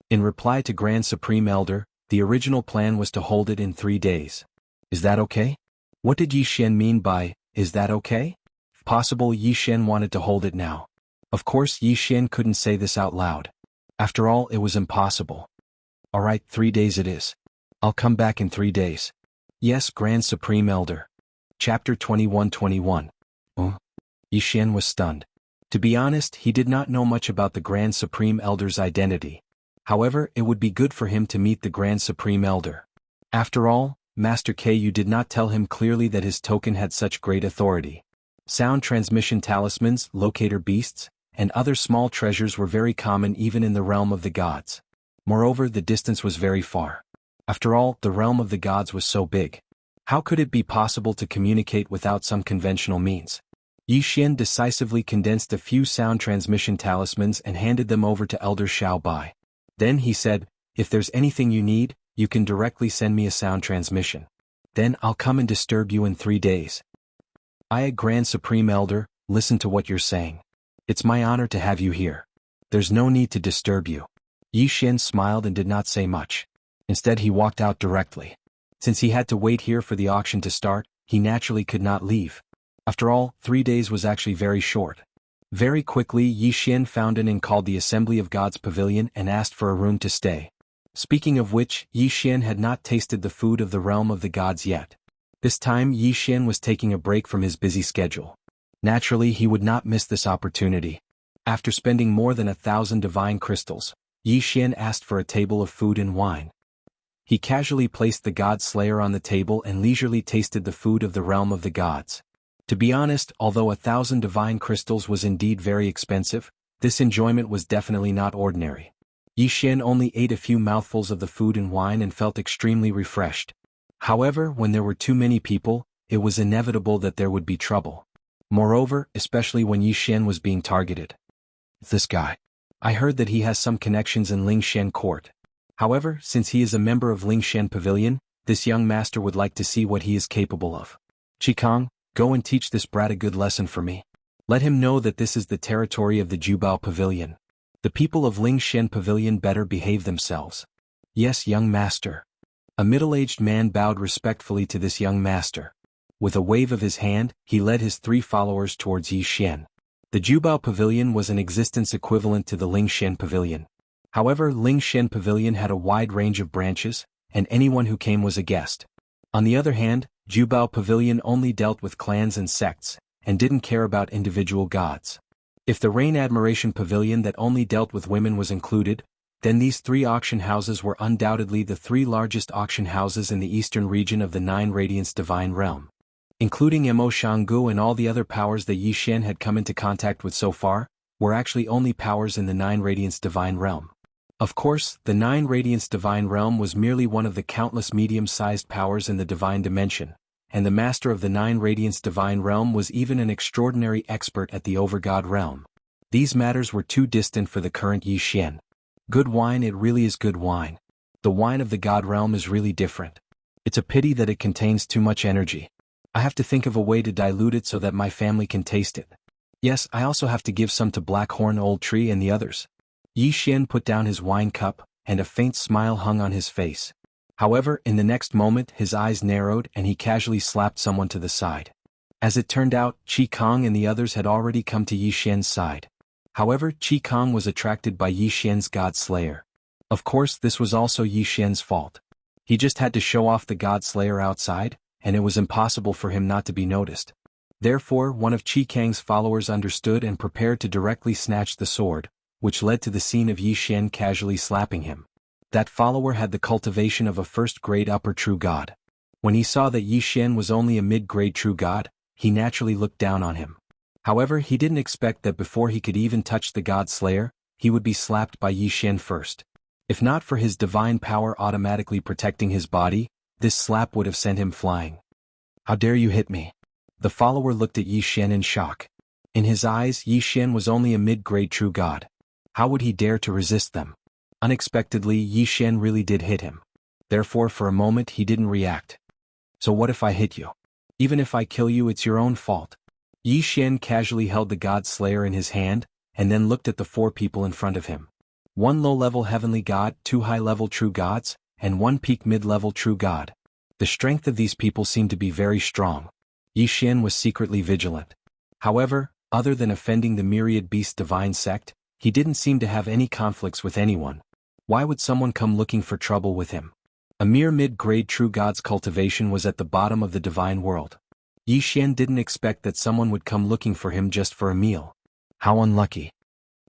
In reply to Grand Supreme Elder, the original plan was to hold it in 3 days. Is that okay? What did Yi Xian mean by, "Is that okay"? If possible, Yi Xian wanted to hold it now. Of course, Yi Xian couldn't say this out loud. After all, it was impossible. Alright, 3 days it is. I'll come back in 3 days. Yes, Grand Supreme Elder. Chapter 21-21. Yi Xian was stunned. To be honest, he did not know much about the Grand Supreme Elder's identity. However, it would be good for him to meet the Grand Supreme Elder. After all, Master Ku did not tell him clearly that his token had such great authority. Sound transmission talismans, locator beasts, and other small treasures were very common even in the realm of the gods. Moreover, the distance was very far. After all, the realm of the gods was so big. How could it be possible to communicate without some conventional means? Yi Xian decisively condensed a few sound transmission talismans and handed them over to Elder Xiaobai. Then he said, "If there's anything you need, you can directly send me a sound transmission. Then I'll come and disturb you in 3 days." "I, Grand Supreme Elder, listen to what you're saying. It's my honor to have you here. There's no need to disturb you." Yi Xian smiled and did not say much. Instead, he walked out directly. Since he had to wait here for the auction to start, he naturally could not leave. After all, 3 days was actually very short. Very quickly, Yi Xian found an inn called the Assembly of Gods Pavilion and asked for a room to stay. Speaking of which, Yi Xian had not tasted the food of the realm of the gods yet. This time, Yi Xian was taking a break from his busy schedule. Naturally, he would not miss this opportunity. After spending more than 1,000 divine crystals, Yi Xian asked for a table of food and wine. He casually placed the God Slayer on the table and leisurely tasted the food of the realm of the gods. To be honest, although 1,000 divine crystals was indeed very expensive, this enjoyment was definitely not ordinary. Yi Xian only ate a few mouthfuls of the food and wine and felt extremely refreshed. However, when there were too many people, it was inevitable that there would be trouble. Moreover, especially when Yi Xian was being targeted. "This guy. I heard that he has some connections in Lingshan Court. However, since he is a member of Lingshan Pavilion, this young master would like to see what he is capable of. Qikong, go and teach this brat a good lesson for me. Let him know that this is the territory of the Jubao Pavilion. The people of Lingshan Pavilion better behave themselves." "Yes, young master." A middle-aged man bowed respectfully to this young master. With a wave of his hand, he led his 3 followers towards Yi Xian. The Jubao Pavilion was an existence equivalent to the Lingshan Pavilion. However, Lingshan Pavilion had a wide range of branches, and anyone who came was a guest. On the other hand, Jubao Pavilion only dealt with clans and sects, and didn't care about individual gods. If the Rain Admiration Pavilion that only dealt with women was included, then these 3 auction houses were undoubtedly the 3 largest auction houses in the eastern region of the 9 Radiance Divine Realm. Including Mo Shanggu and all the other powers that Yi Xian had come into contact with so far, were actually only powers in the 9 Radiance Divine Realm. Of course, the 9 Radiance Divine Realm was merely one of the countless medium-sized powers in the Divine Dimension, and the master of the 9 Radiance Divine Realm was even an extraordinary expert at the Overgod Realm. These matters were too distant for the current Yi Xian. Good wine, it really is good wine. The wine of the God Realm is really different. It's a pity that it contains too much energy. I have to think of a way to dilute it so that my family can taste it. Yes, I also have to give some to Blackhorn Old Tree and the others. Yi Xian put down his wine cup, and a faint smile hung on his face. However, in the next moment his eyes narrowed and he casually slapped someone to the side. As it turned out, Qi Kong and the others had already come to Yi Xian's side. However, Qi Kong was attracted by Yi Xian's God Slayer. Of course, this was also Yi Xian's fault. He just had to show off the God Slayer outside, and it was impossible for him not to be noticed. Therefore, one of Qi Kang's followers understood and prepared to directly snatch the sword, which led to the scene of Yi Xian casually slapping him. That follower had the cultivation of a first-grade upper true god. When he saw that Yi Xian was only a mid-grade true god, he naturally looked down on him. However, he didn't expect that before he could even touch the God Slayer, he would be slapped by Yi Xian first. If not for his divine power automatically protecting his body, this slap would have sent him flying. How dare you hit me? The follower looked at Yi Xian in shock. In his eyes, Yi Xian was only a mid-grade true god. How would he dare to resist them? Unexpectedly, Yi Xian really did hit him. Therefore, for a moment he didn't react. So what if I hit you? Even if I kill you, it's your own fault. Yi Xian casually held the God Slayer in his hand, and then looked at the 4 people in front of him. 1 low-level heavenly god, 2 high-level true gods, and 1 peak mid-level true god. The strength of these people seemed to be very strong. Yi Xian was secretly vigilant. However, other than offending the Myriad Beast Divine Sect, he didn't seem to have any conflicts with anyone. Why would someone come looking for trouble with him? A mere mid-grade true god's cultivation was at the bottom of the divine world. Yi Xian didn't expect that someone would come looking for him just for a meal. How unlucky.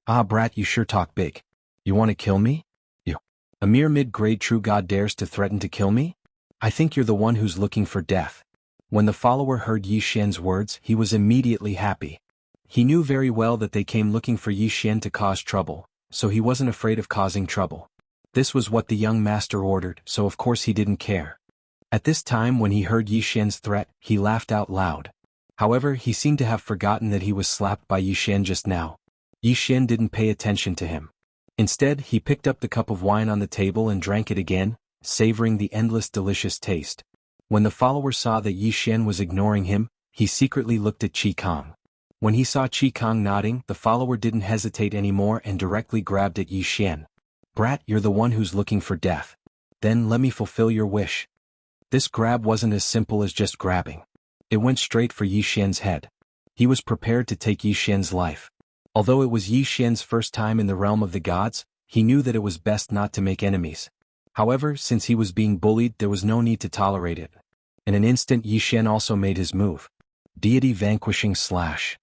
Ah, brat, you sure talk big. You want to kill me? You. A mere mid-grade true god dares to threaten to kill me? I think you're the one who's looking for death. When the follower heard Yi Xian's words, he was immediately happy. He knew very well that they came looking for Yi Xian to cause trouble, so he wasn't afraid of causing trouble. This was what the young master ordered, so of course he didn't care. At this time, when he heard Yi Xian's threat, he laughed out loud. However, he seemed to have forgotten that he was slapped by Yi Xian just now. Yi Xian didn't pay attention to him. Instead, he picked up the cup of wine on the table and drank it again, savoring the endless delicious taste. When the follower saw that Yi Xian was ignoring him, he secretly looked at Qi Kong. When he saw Qi Kong nodding, the follower didn't hesitate anymore and directly grabbed at Yi Xian. Brat, you're the one who's looking for death. Then let me fulfill your wish. This grab wasn't as simple as just grabbing. It went straight for Yi Xian's head. He was prepared to take Yi Xian's life. Although it was Yi Xian's first time in the realm of the gods, he knew that it was best not to make enemies. However, since he was being bullied, there was no need to tolerate it. In an instant, Yi Xian also made his move. Deity Vanquishing Slash.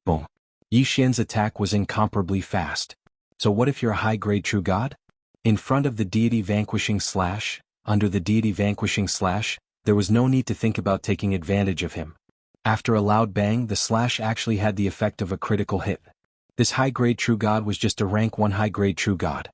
Boom. Yi Xian's attack was incomparably fast. So what if you're a high-grade true god? In front of the Deity Vanquishing Slash, under the Deity Vanquishing Slash, there was no need to think about taking advantage of him. After a loud bang, the slash actually had the effect of a critical hit. This high-grade true god was just a rank 1 high-grade true god.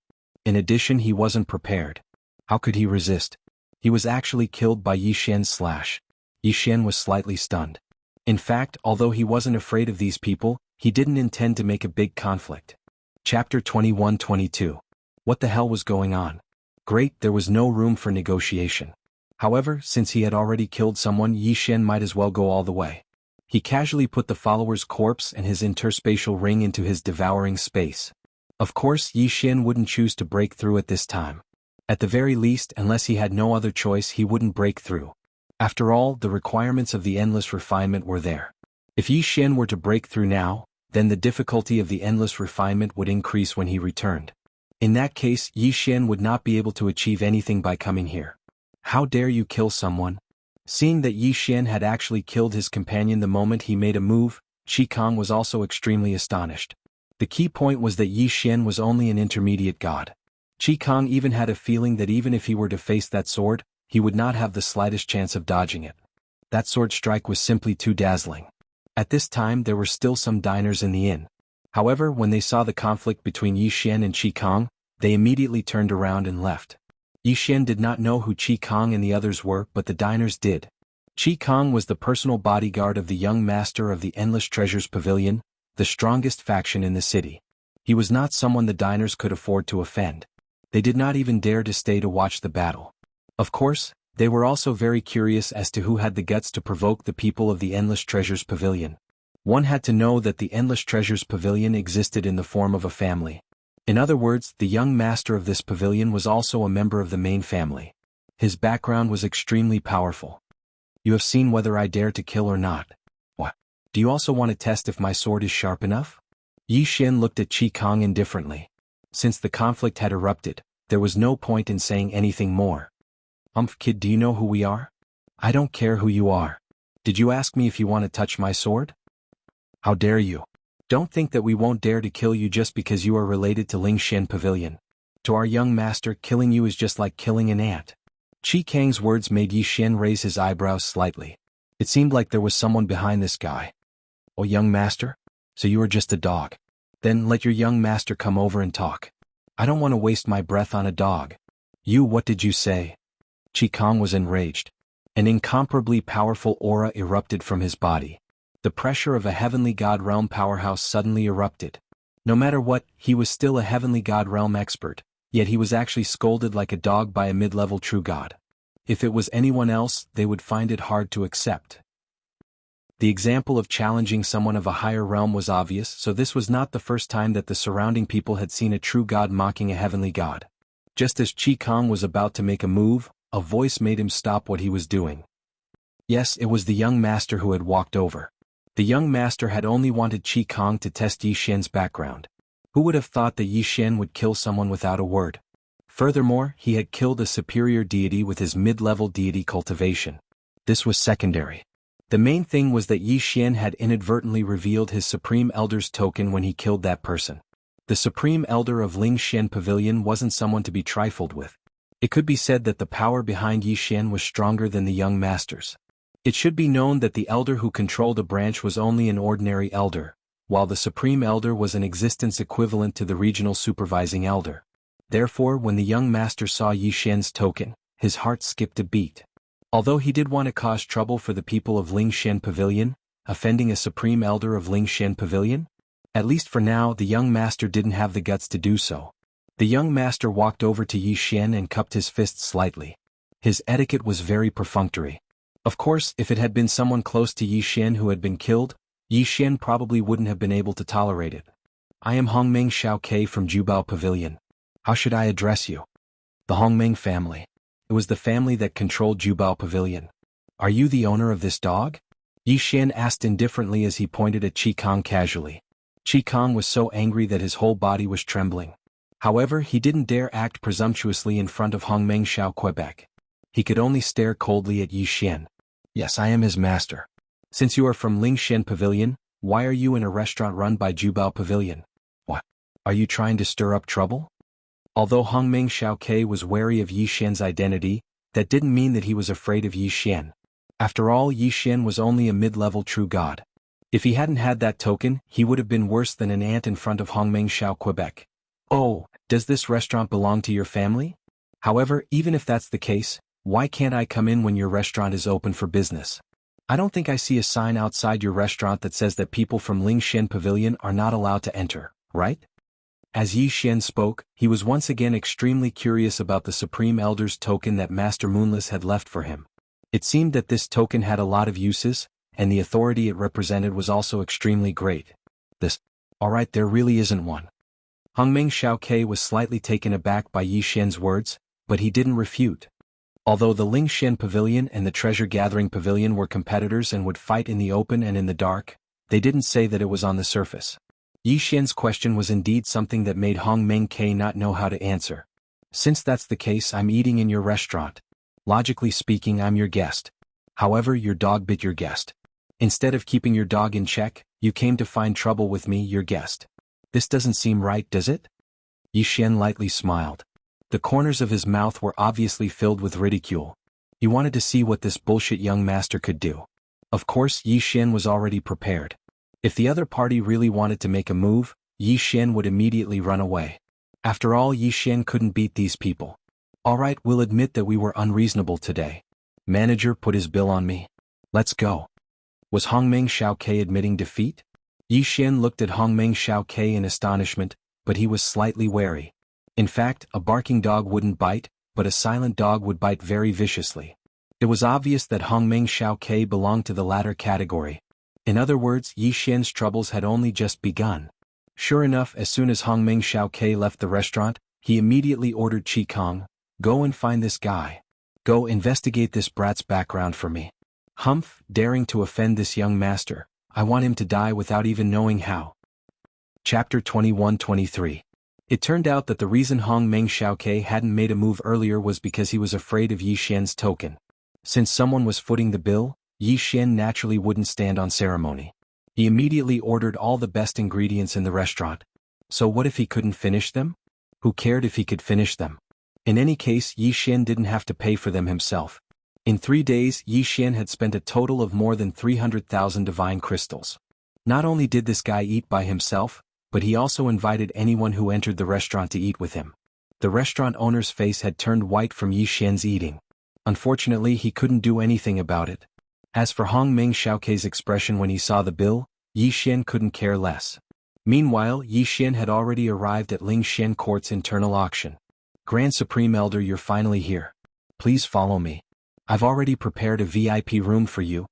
In addition, he wasn't prepared. How could he resist? He was actually killed by Yi Xian's slash. Yi Xian was slightly stunned. In fact, although he wasn't afraid of these people, he didn't intend to make a big conflict. Chapter 21-22. What the hell was going on? Great, there was no room for negotiation. However, since he had already killed someone, Yi Xian might as well go all the way. He casually put the follower's corpse and his interspatial ring into his devouring space. Of course, Yi Xian wouldn't choose to break through at this time. At the very least, unless he had no other choice, he wouldn't break through. After all, the requirements of the endless refinement were there. If Yi Xian were to break through now, then the difficulty of the endless refinement would increase when he returned. In that case, Yi Xian would not be able to achieve anything by coming here. How dare you kill someone? Seeing that Yi Xian had actually killed his companion the moment he made a move, Qi Kong was also extremely astonished. The key point was that Yi Xian was only an intermediate god. Qi Kong even had a feeling that even if he were to face that sword, he would not have the slightest chance of dodging it. That sword strike was simply too dazzling. At this time there were still some diners in the inn. However, when they saw the conflict between Yi Xian and Qi Kong, they immediately turned around and left. Yi Xian did not know who Qi Kong and the others were, but the diners did. Qi Kong was the personal bodyguard of the young master of the Endless Treasures Pavilion, the strongest faction in the city. He was not someone the diners could afford to offend. They did not even dare to stay to watch the battle. Of course, they were also very curious as to who had the guts to provoke the people of the Endless Treasures Pavilion. One had to know that the Endless Treasures Pavilion existed in the form of a family. In other words, the young master of this pavilion was also a member of the main family. His background was extremely powerful. You have seen whether I dare to kill or not. What? Do you also want to test if my sword is sharp enough? Yi Xian looked at Qi Kong indifferently. Since the conflict had erupted, there was no point in saying anything more. Kid, do you know who we are? I don't care who you are. Did you ask me if you want to touch my sword? How dare you? Don't think that we won't dare to kill you just because you are related to Lingshan Pavilion. To our young master, killing you is just like killing an ant. Qi Kang's words made Yi Xian raise his eyebrows slightly. It seemed like there was someone behind this guy. Oh, young master? So you are just a dog. Then let your young master come over and talk. I don't want to waste my breath on a dog. You, what did you say? Qi Kong was enraged. An incomparably powerful aura erupted from his body. The pressure of a heavenly god realm powerhouse suddenly erupted. No matter what, he was still a heavenly god realm expert, yet he was actually scolded like a dog by a mid-level true god. If it was anyone else, they would find it hard to accept. The example of challenging someone of a higher realm was obvious, so this was not the first time that the surrounding people had seen a true god mocking a heavenly god. Just as Qi Kong was about to make a move, a voice made him stop what he was doing. Yes, it was the young master who had walked over. The young master had only wanted Qi Kong to test Yi Xian's background. Who would have thought that Yi Xian would kill someone without a word? Furthermore, he had killed a superior deity with his mid-level deity cultivation. This was secondary. The main thing was that Yi Xian had inadvertently revealed his Supreme Elder's token when he killed that person. The Supreme Elder of Lingshan Pavilion wasn't someone to be trifled with. It could be said that the power behind Yi Xian was stronger than the young master's. It should be known that the elder who controlled a branch was only an ordinary elder, while the Supreme Elder was an existence equivalent to the regional supervising elder. Therefore, when the young master saw Yi Xian's token, his heart skipped a beat. Although he did want to cause trouble for the people of Lingshan Pavilion, offending a Supreme Elder of Lingshan Pavilion? At least for now, the young master didn't have the guts to do so. The young master walked over to Yi Xian and cupped his fists slightly. His etiquette was very perfunctory. Of course, if it had been someone close to Yi Xian who had been killed, Yi Xian probably wouldn't have been able to tolerate it. I am Hongmeng Xiaokei from Jubao Pavilion. How should I address you? The Hongmeng family. It was the family that controlled Jubao Pavilion. Are you the owner of this dog? Yi Xian asked indifferently as he pointed at Qi Kong casually. Qi Kong was so angry that his whole body was trembling. However, he didn't dare act presumptuously in front of Hongmeng Xiao Quebec. He could only stare coldly at Yi Xian. Yes, I am his master. Since you are from Lingshan Pavilion, why are you in a restaurant run by Jubao Pavilion? What? Are you trying to stir up trouble? Although Hongmeng Xiaokei was wary of Yi Xian's identity, that didn't mean that he was afraid of Yi Xian. After all, Yi Xian was only a mid-level true god. If he hadn't had that token, he would have been worse than an ant in front of Hongmeng Xiao Quebec. Oh, does this restaurant belong to your family? However, even if that's the case, why can't I come in when your restaurant is open for business? I don't think I see a sign outside your restaurant that says that people from Lingshan Pavilion are not allowed to enter, right? As Yi Xian spoke, he was once again extremely curious about the Supreme Elder's token that Master Moonless had left for him. It seemed that this token had a lot of uses, and the authority it represented was also extremely great. Alright, there really isn't one. Hongmeng Xiaokei was slightly taken aback by Yi Xian's words, but he didn't refute. Although the Lingshan Pavilion and the Treasure Gathering Pavilion were competitors and would fight in the open and in the dark, they didn't say that it was on the surface. Yi Xian's question was indeed something that made Hongmeng K not know how to answer. Since that's the case, I'm eating in your restaurant. Logically speaking, I'm your guest. However, your dog bit your guest. Instead of keeping your dog in check, you came to find trouble with me, your guest. This doesn't seem right, does it? Yi Xian lightly smiled. The corners of his mouth were obviously filled with ridicule. He wanted to see what this bullshit young master could do. Of course, Yi Xian was already prepared. If the other party really wanted to make a move, Yi Xian would immediately run away. After all, Yi Xian couldn't beat these people. Alright, we'll admit that we were unreasonable today. Manager put his bill on me. Let's go. Was Hongmeng Xiaoke admitting defeat? Yi Xian looked at Hongmeng Xiaoke in astonishment, but he was slightly wary. In fact, a barking dog wouldn't bite, but a silent dog would bite very viciously. It was obvious that Hongmeng Xiaoke belonged to the latter category. In other words, Yi Xian's troubles had only just begun. Sure enough, as soon as Hongmeng Xiaoke left the restaurant, he immediately ordered Qi Kong, "Go and find this guy. Go investigate this brat's background for me. Humph, daring to offend this young master, I want him to die without even knowing how." Chapter 21-23. It turned out that the reason Hongmeng Xiaoke hadn't made a move earlier was because he was afraid of Yi Xian's token. Since someone was footing the bill, Yi Xian naturally wouldn't stand on ceremony. He immediately ordered all the best ingredients in the restaurant. So what if he couldn't finish them? Who cared if he could finish them? In any case, Yi Xian didn't have to pay for them himself. In 3 days, Yi Xian had spent a total of more than 300,000 divine crystals. Not only did this guy eat by himself, but he also invited anyone who entered the restaurant to eat with him. The restaurant owner's face had turned white from Yi Xian's eating. Unfortunately, he couldn't do anything about it. As for Hongmeng Xiaoke's expression when he saw the bill, Yi Xian couldn't care less. Meanwhile, Yi Xian had already arrived at Ling Xian Court's internal auction. "Grand Supreme Elder, you're finally here. Please follow me. I've already prepared a VIP room for you."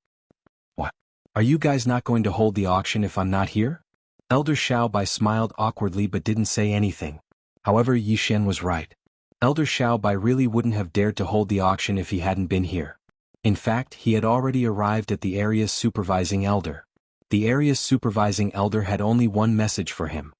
"What? Are you guys not going to hold the auction if I'm not here?" Elder Xiaobai smiled awkwardly but didn't say anything. However, Yi Xian was right. Elder Xiaobai really wouldn't have dared to hold the auction if he hadn't been here. In fact, he had already arrived at the area's supervising elder. The area's supervising elder had only one message for him.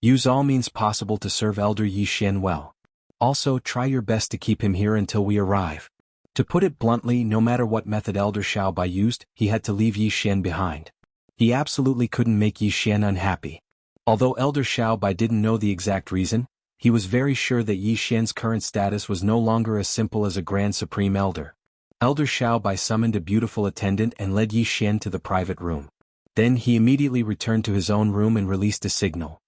Use all means possible to serve Elder Yi Xian well. Also, try your best to keep him here until we arrive. To put it bluntly, no matter what method Elder Xiaobai used, he had to leave Yi Xian behind. He absolutely couldn't make Yi Xian unhappy. Although Elder Xiaobai didn't know the exact reason, he was very sure that Yi Xian's current status was no longer as simple as a Grand Supreme Elder. Elder Xiaobai summoned a beautiful attendant and led Yi Xian to the private room. Then he immediately returned to his own room and released a signal.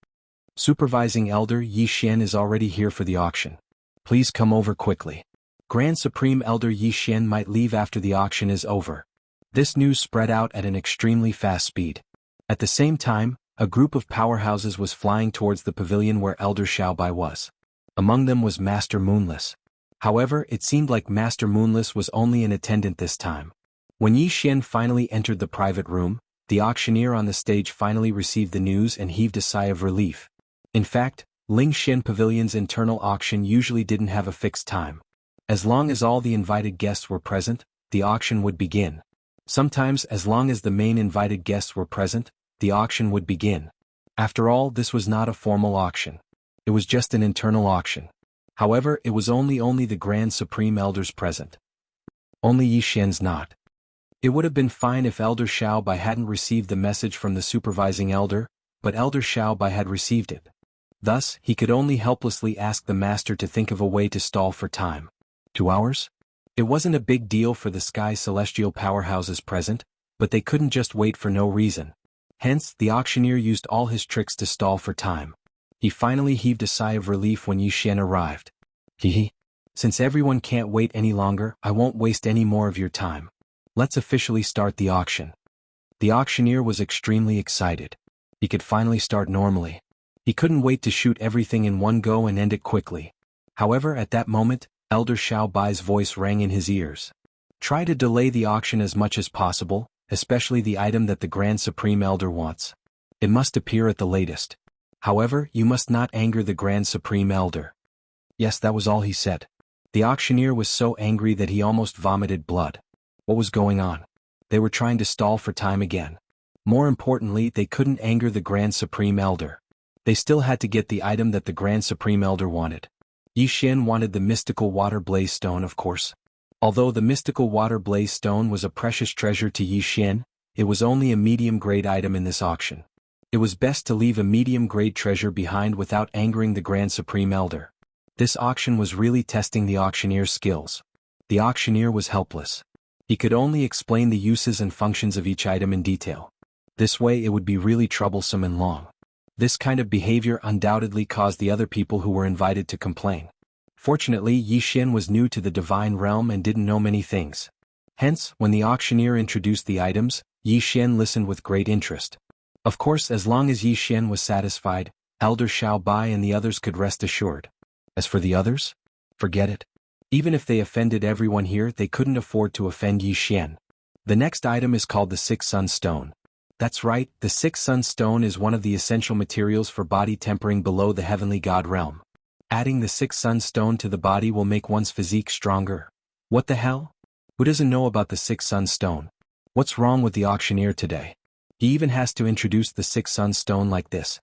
"Supervising Elder, Yi Xian is already here for the auction. Please come over quickly. Grand Supreme Elder Yi Xian might leave after the auction is over." This news spread out at an extremely fast speed. At the same time, a group of powerhouses was flying towards the pavilion where Elder Xiaobai was. Among them was Master Moonless. However, it seemed like Master Moonless was only an attendant this time. When Yi Xian finally entered the private room, the auctioneer on the stage finally received the news and heaved a sigh of relief. In fact, Ling Xian Pavilion's internal auction usually didn't have a fixed time. As long as all the invited guests were present, the auction would begin. Sometimes, as long as the main invited guests were present, the auction would begin. After all, this was not a formal auction. It was just an internal auction. However, it was only the Grand Supreme Elders present. Only Yi Xian's not. It would have been fine if Elder Xiaobai hadn't received the message from the supervising elder, but Elder Xiaobai had received it. Thus, he could only helplessly ask the master to think of a way to stall for time. 2 hours? It wasn't a big deal for the Sky Celestial powerhouses present, but they couldn't just wait for no reason. Hence, the auctioneer used all his tricks to stall for time. He finally heaved a sigh of relief when Yi Xian arrived. "Hehe. Since everyone can't wait any longer, I won't waste any more of your time. Let's officially start the auction." The auctioneer was extremely excited. He could finally start normally. He couldn't wait to shoot everything in one go and end it quickly. However, at that moment, Elder Xiaobai's voice rang in his ears. "Try to delay the auction as much as possible, especially the item that the Grand Supreme Elder wants. It must appear at the latest. However, you must not anger the Grand Supreme Elder." Yes, that was all he said. The auctioneer was so angry that he almost vomited blood. What was going on? They were trying to stall for time again. More importantly, they couldn't anger the Grand Supreme Elder. They still had to get the item that the Grand Supreme Elder wanted. Yi Xian wanted the mystical water blaze stone, of course. Although the mystical water blaze stone was a precious treasure to Yi Xian, it was only a medium-grade item in this auction. It was best to leave a medium-grade treasure behind without angering the Grand Supreme Elder. This auction was really testing the auctioneer's skills. The auctioneer was helpless. He could only explain the uses and functions of each item in detail. This way it would be really troublesome and long. This kind of behavior undoubtedly caused the other people who were invited to complain. Fortunately, Yi Xian was new to the divine realm and didn't know many things. Hence, when the auctioneer introduced the items, Yi Xian listened with great interest. Of course, as long as Yi Xian was satisfied, Elder Xiao Bai and the others could rest assured. As for the others? Forget it. Even if they offended everyone here, they couldn't afford to offend Yi Xian. The next item is called the Six Sun Stone. That's right, the Six Sun Stone is one of the essential materials for body tempering below the heavenly god realm. Adding the Six Sun Stone to the body will make one's physique stronger. What the hell? Who doesn't know about the Six Sun Stone? What's wrong with the auctioneer today? He even has to introduce the Six Sun Stone like this.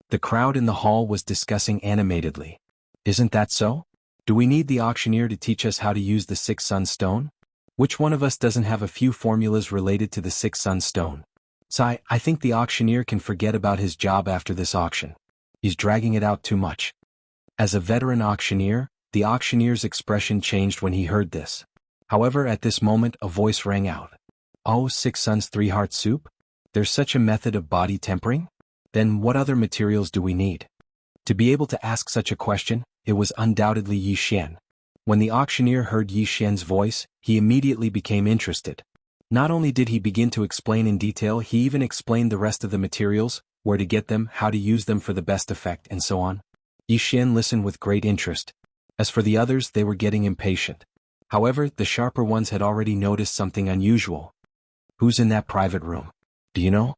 The crowd in the hall was discussing animatedly. Isn't that so? Do we need the auctioneer to teach us how to use the Six Sun Stone? Which one of us doesn't have a few formulas related to the Six Sun Stone? I think the auctioneer can forget about his job after this auction. He's dragging it out too much. As a veteran auctioneer, the auctioneer's expression changed when he heard this. However, at this moment a voice rang out. Oh, Six Suns 3-heart soup? There's such a method of body tempering? Then what other materials do we need? To be able to ask such a question, it was undoubtedly Yi Xian. When the auctioneer heard Yi Xian's voice, he immediately became interested. Not only did he begin to explain in detail, he even explained the rest of the materials, where to get them, how to use them for the best effect, and so on. Yi Xian listened with great interest. As for the others, they were getting impatient. However, the sharper ones had already noticed something unusual. Who's in that private room? Do you know?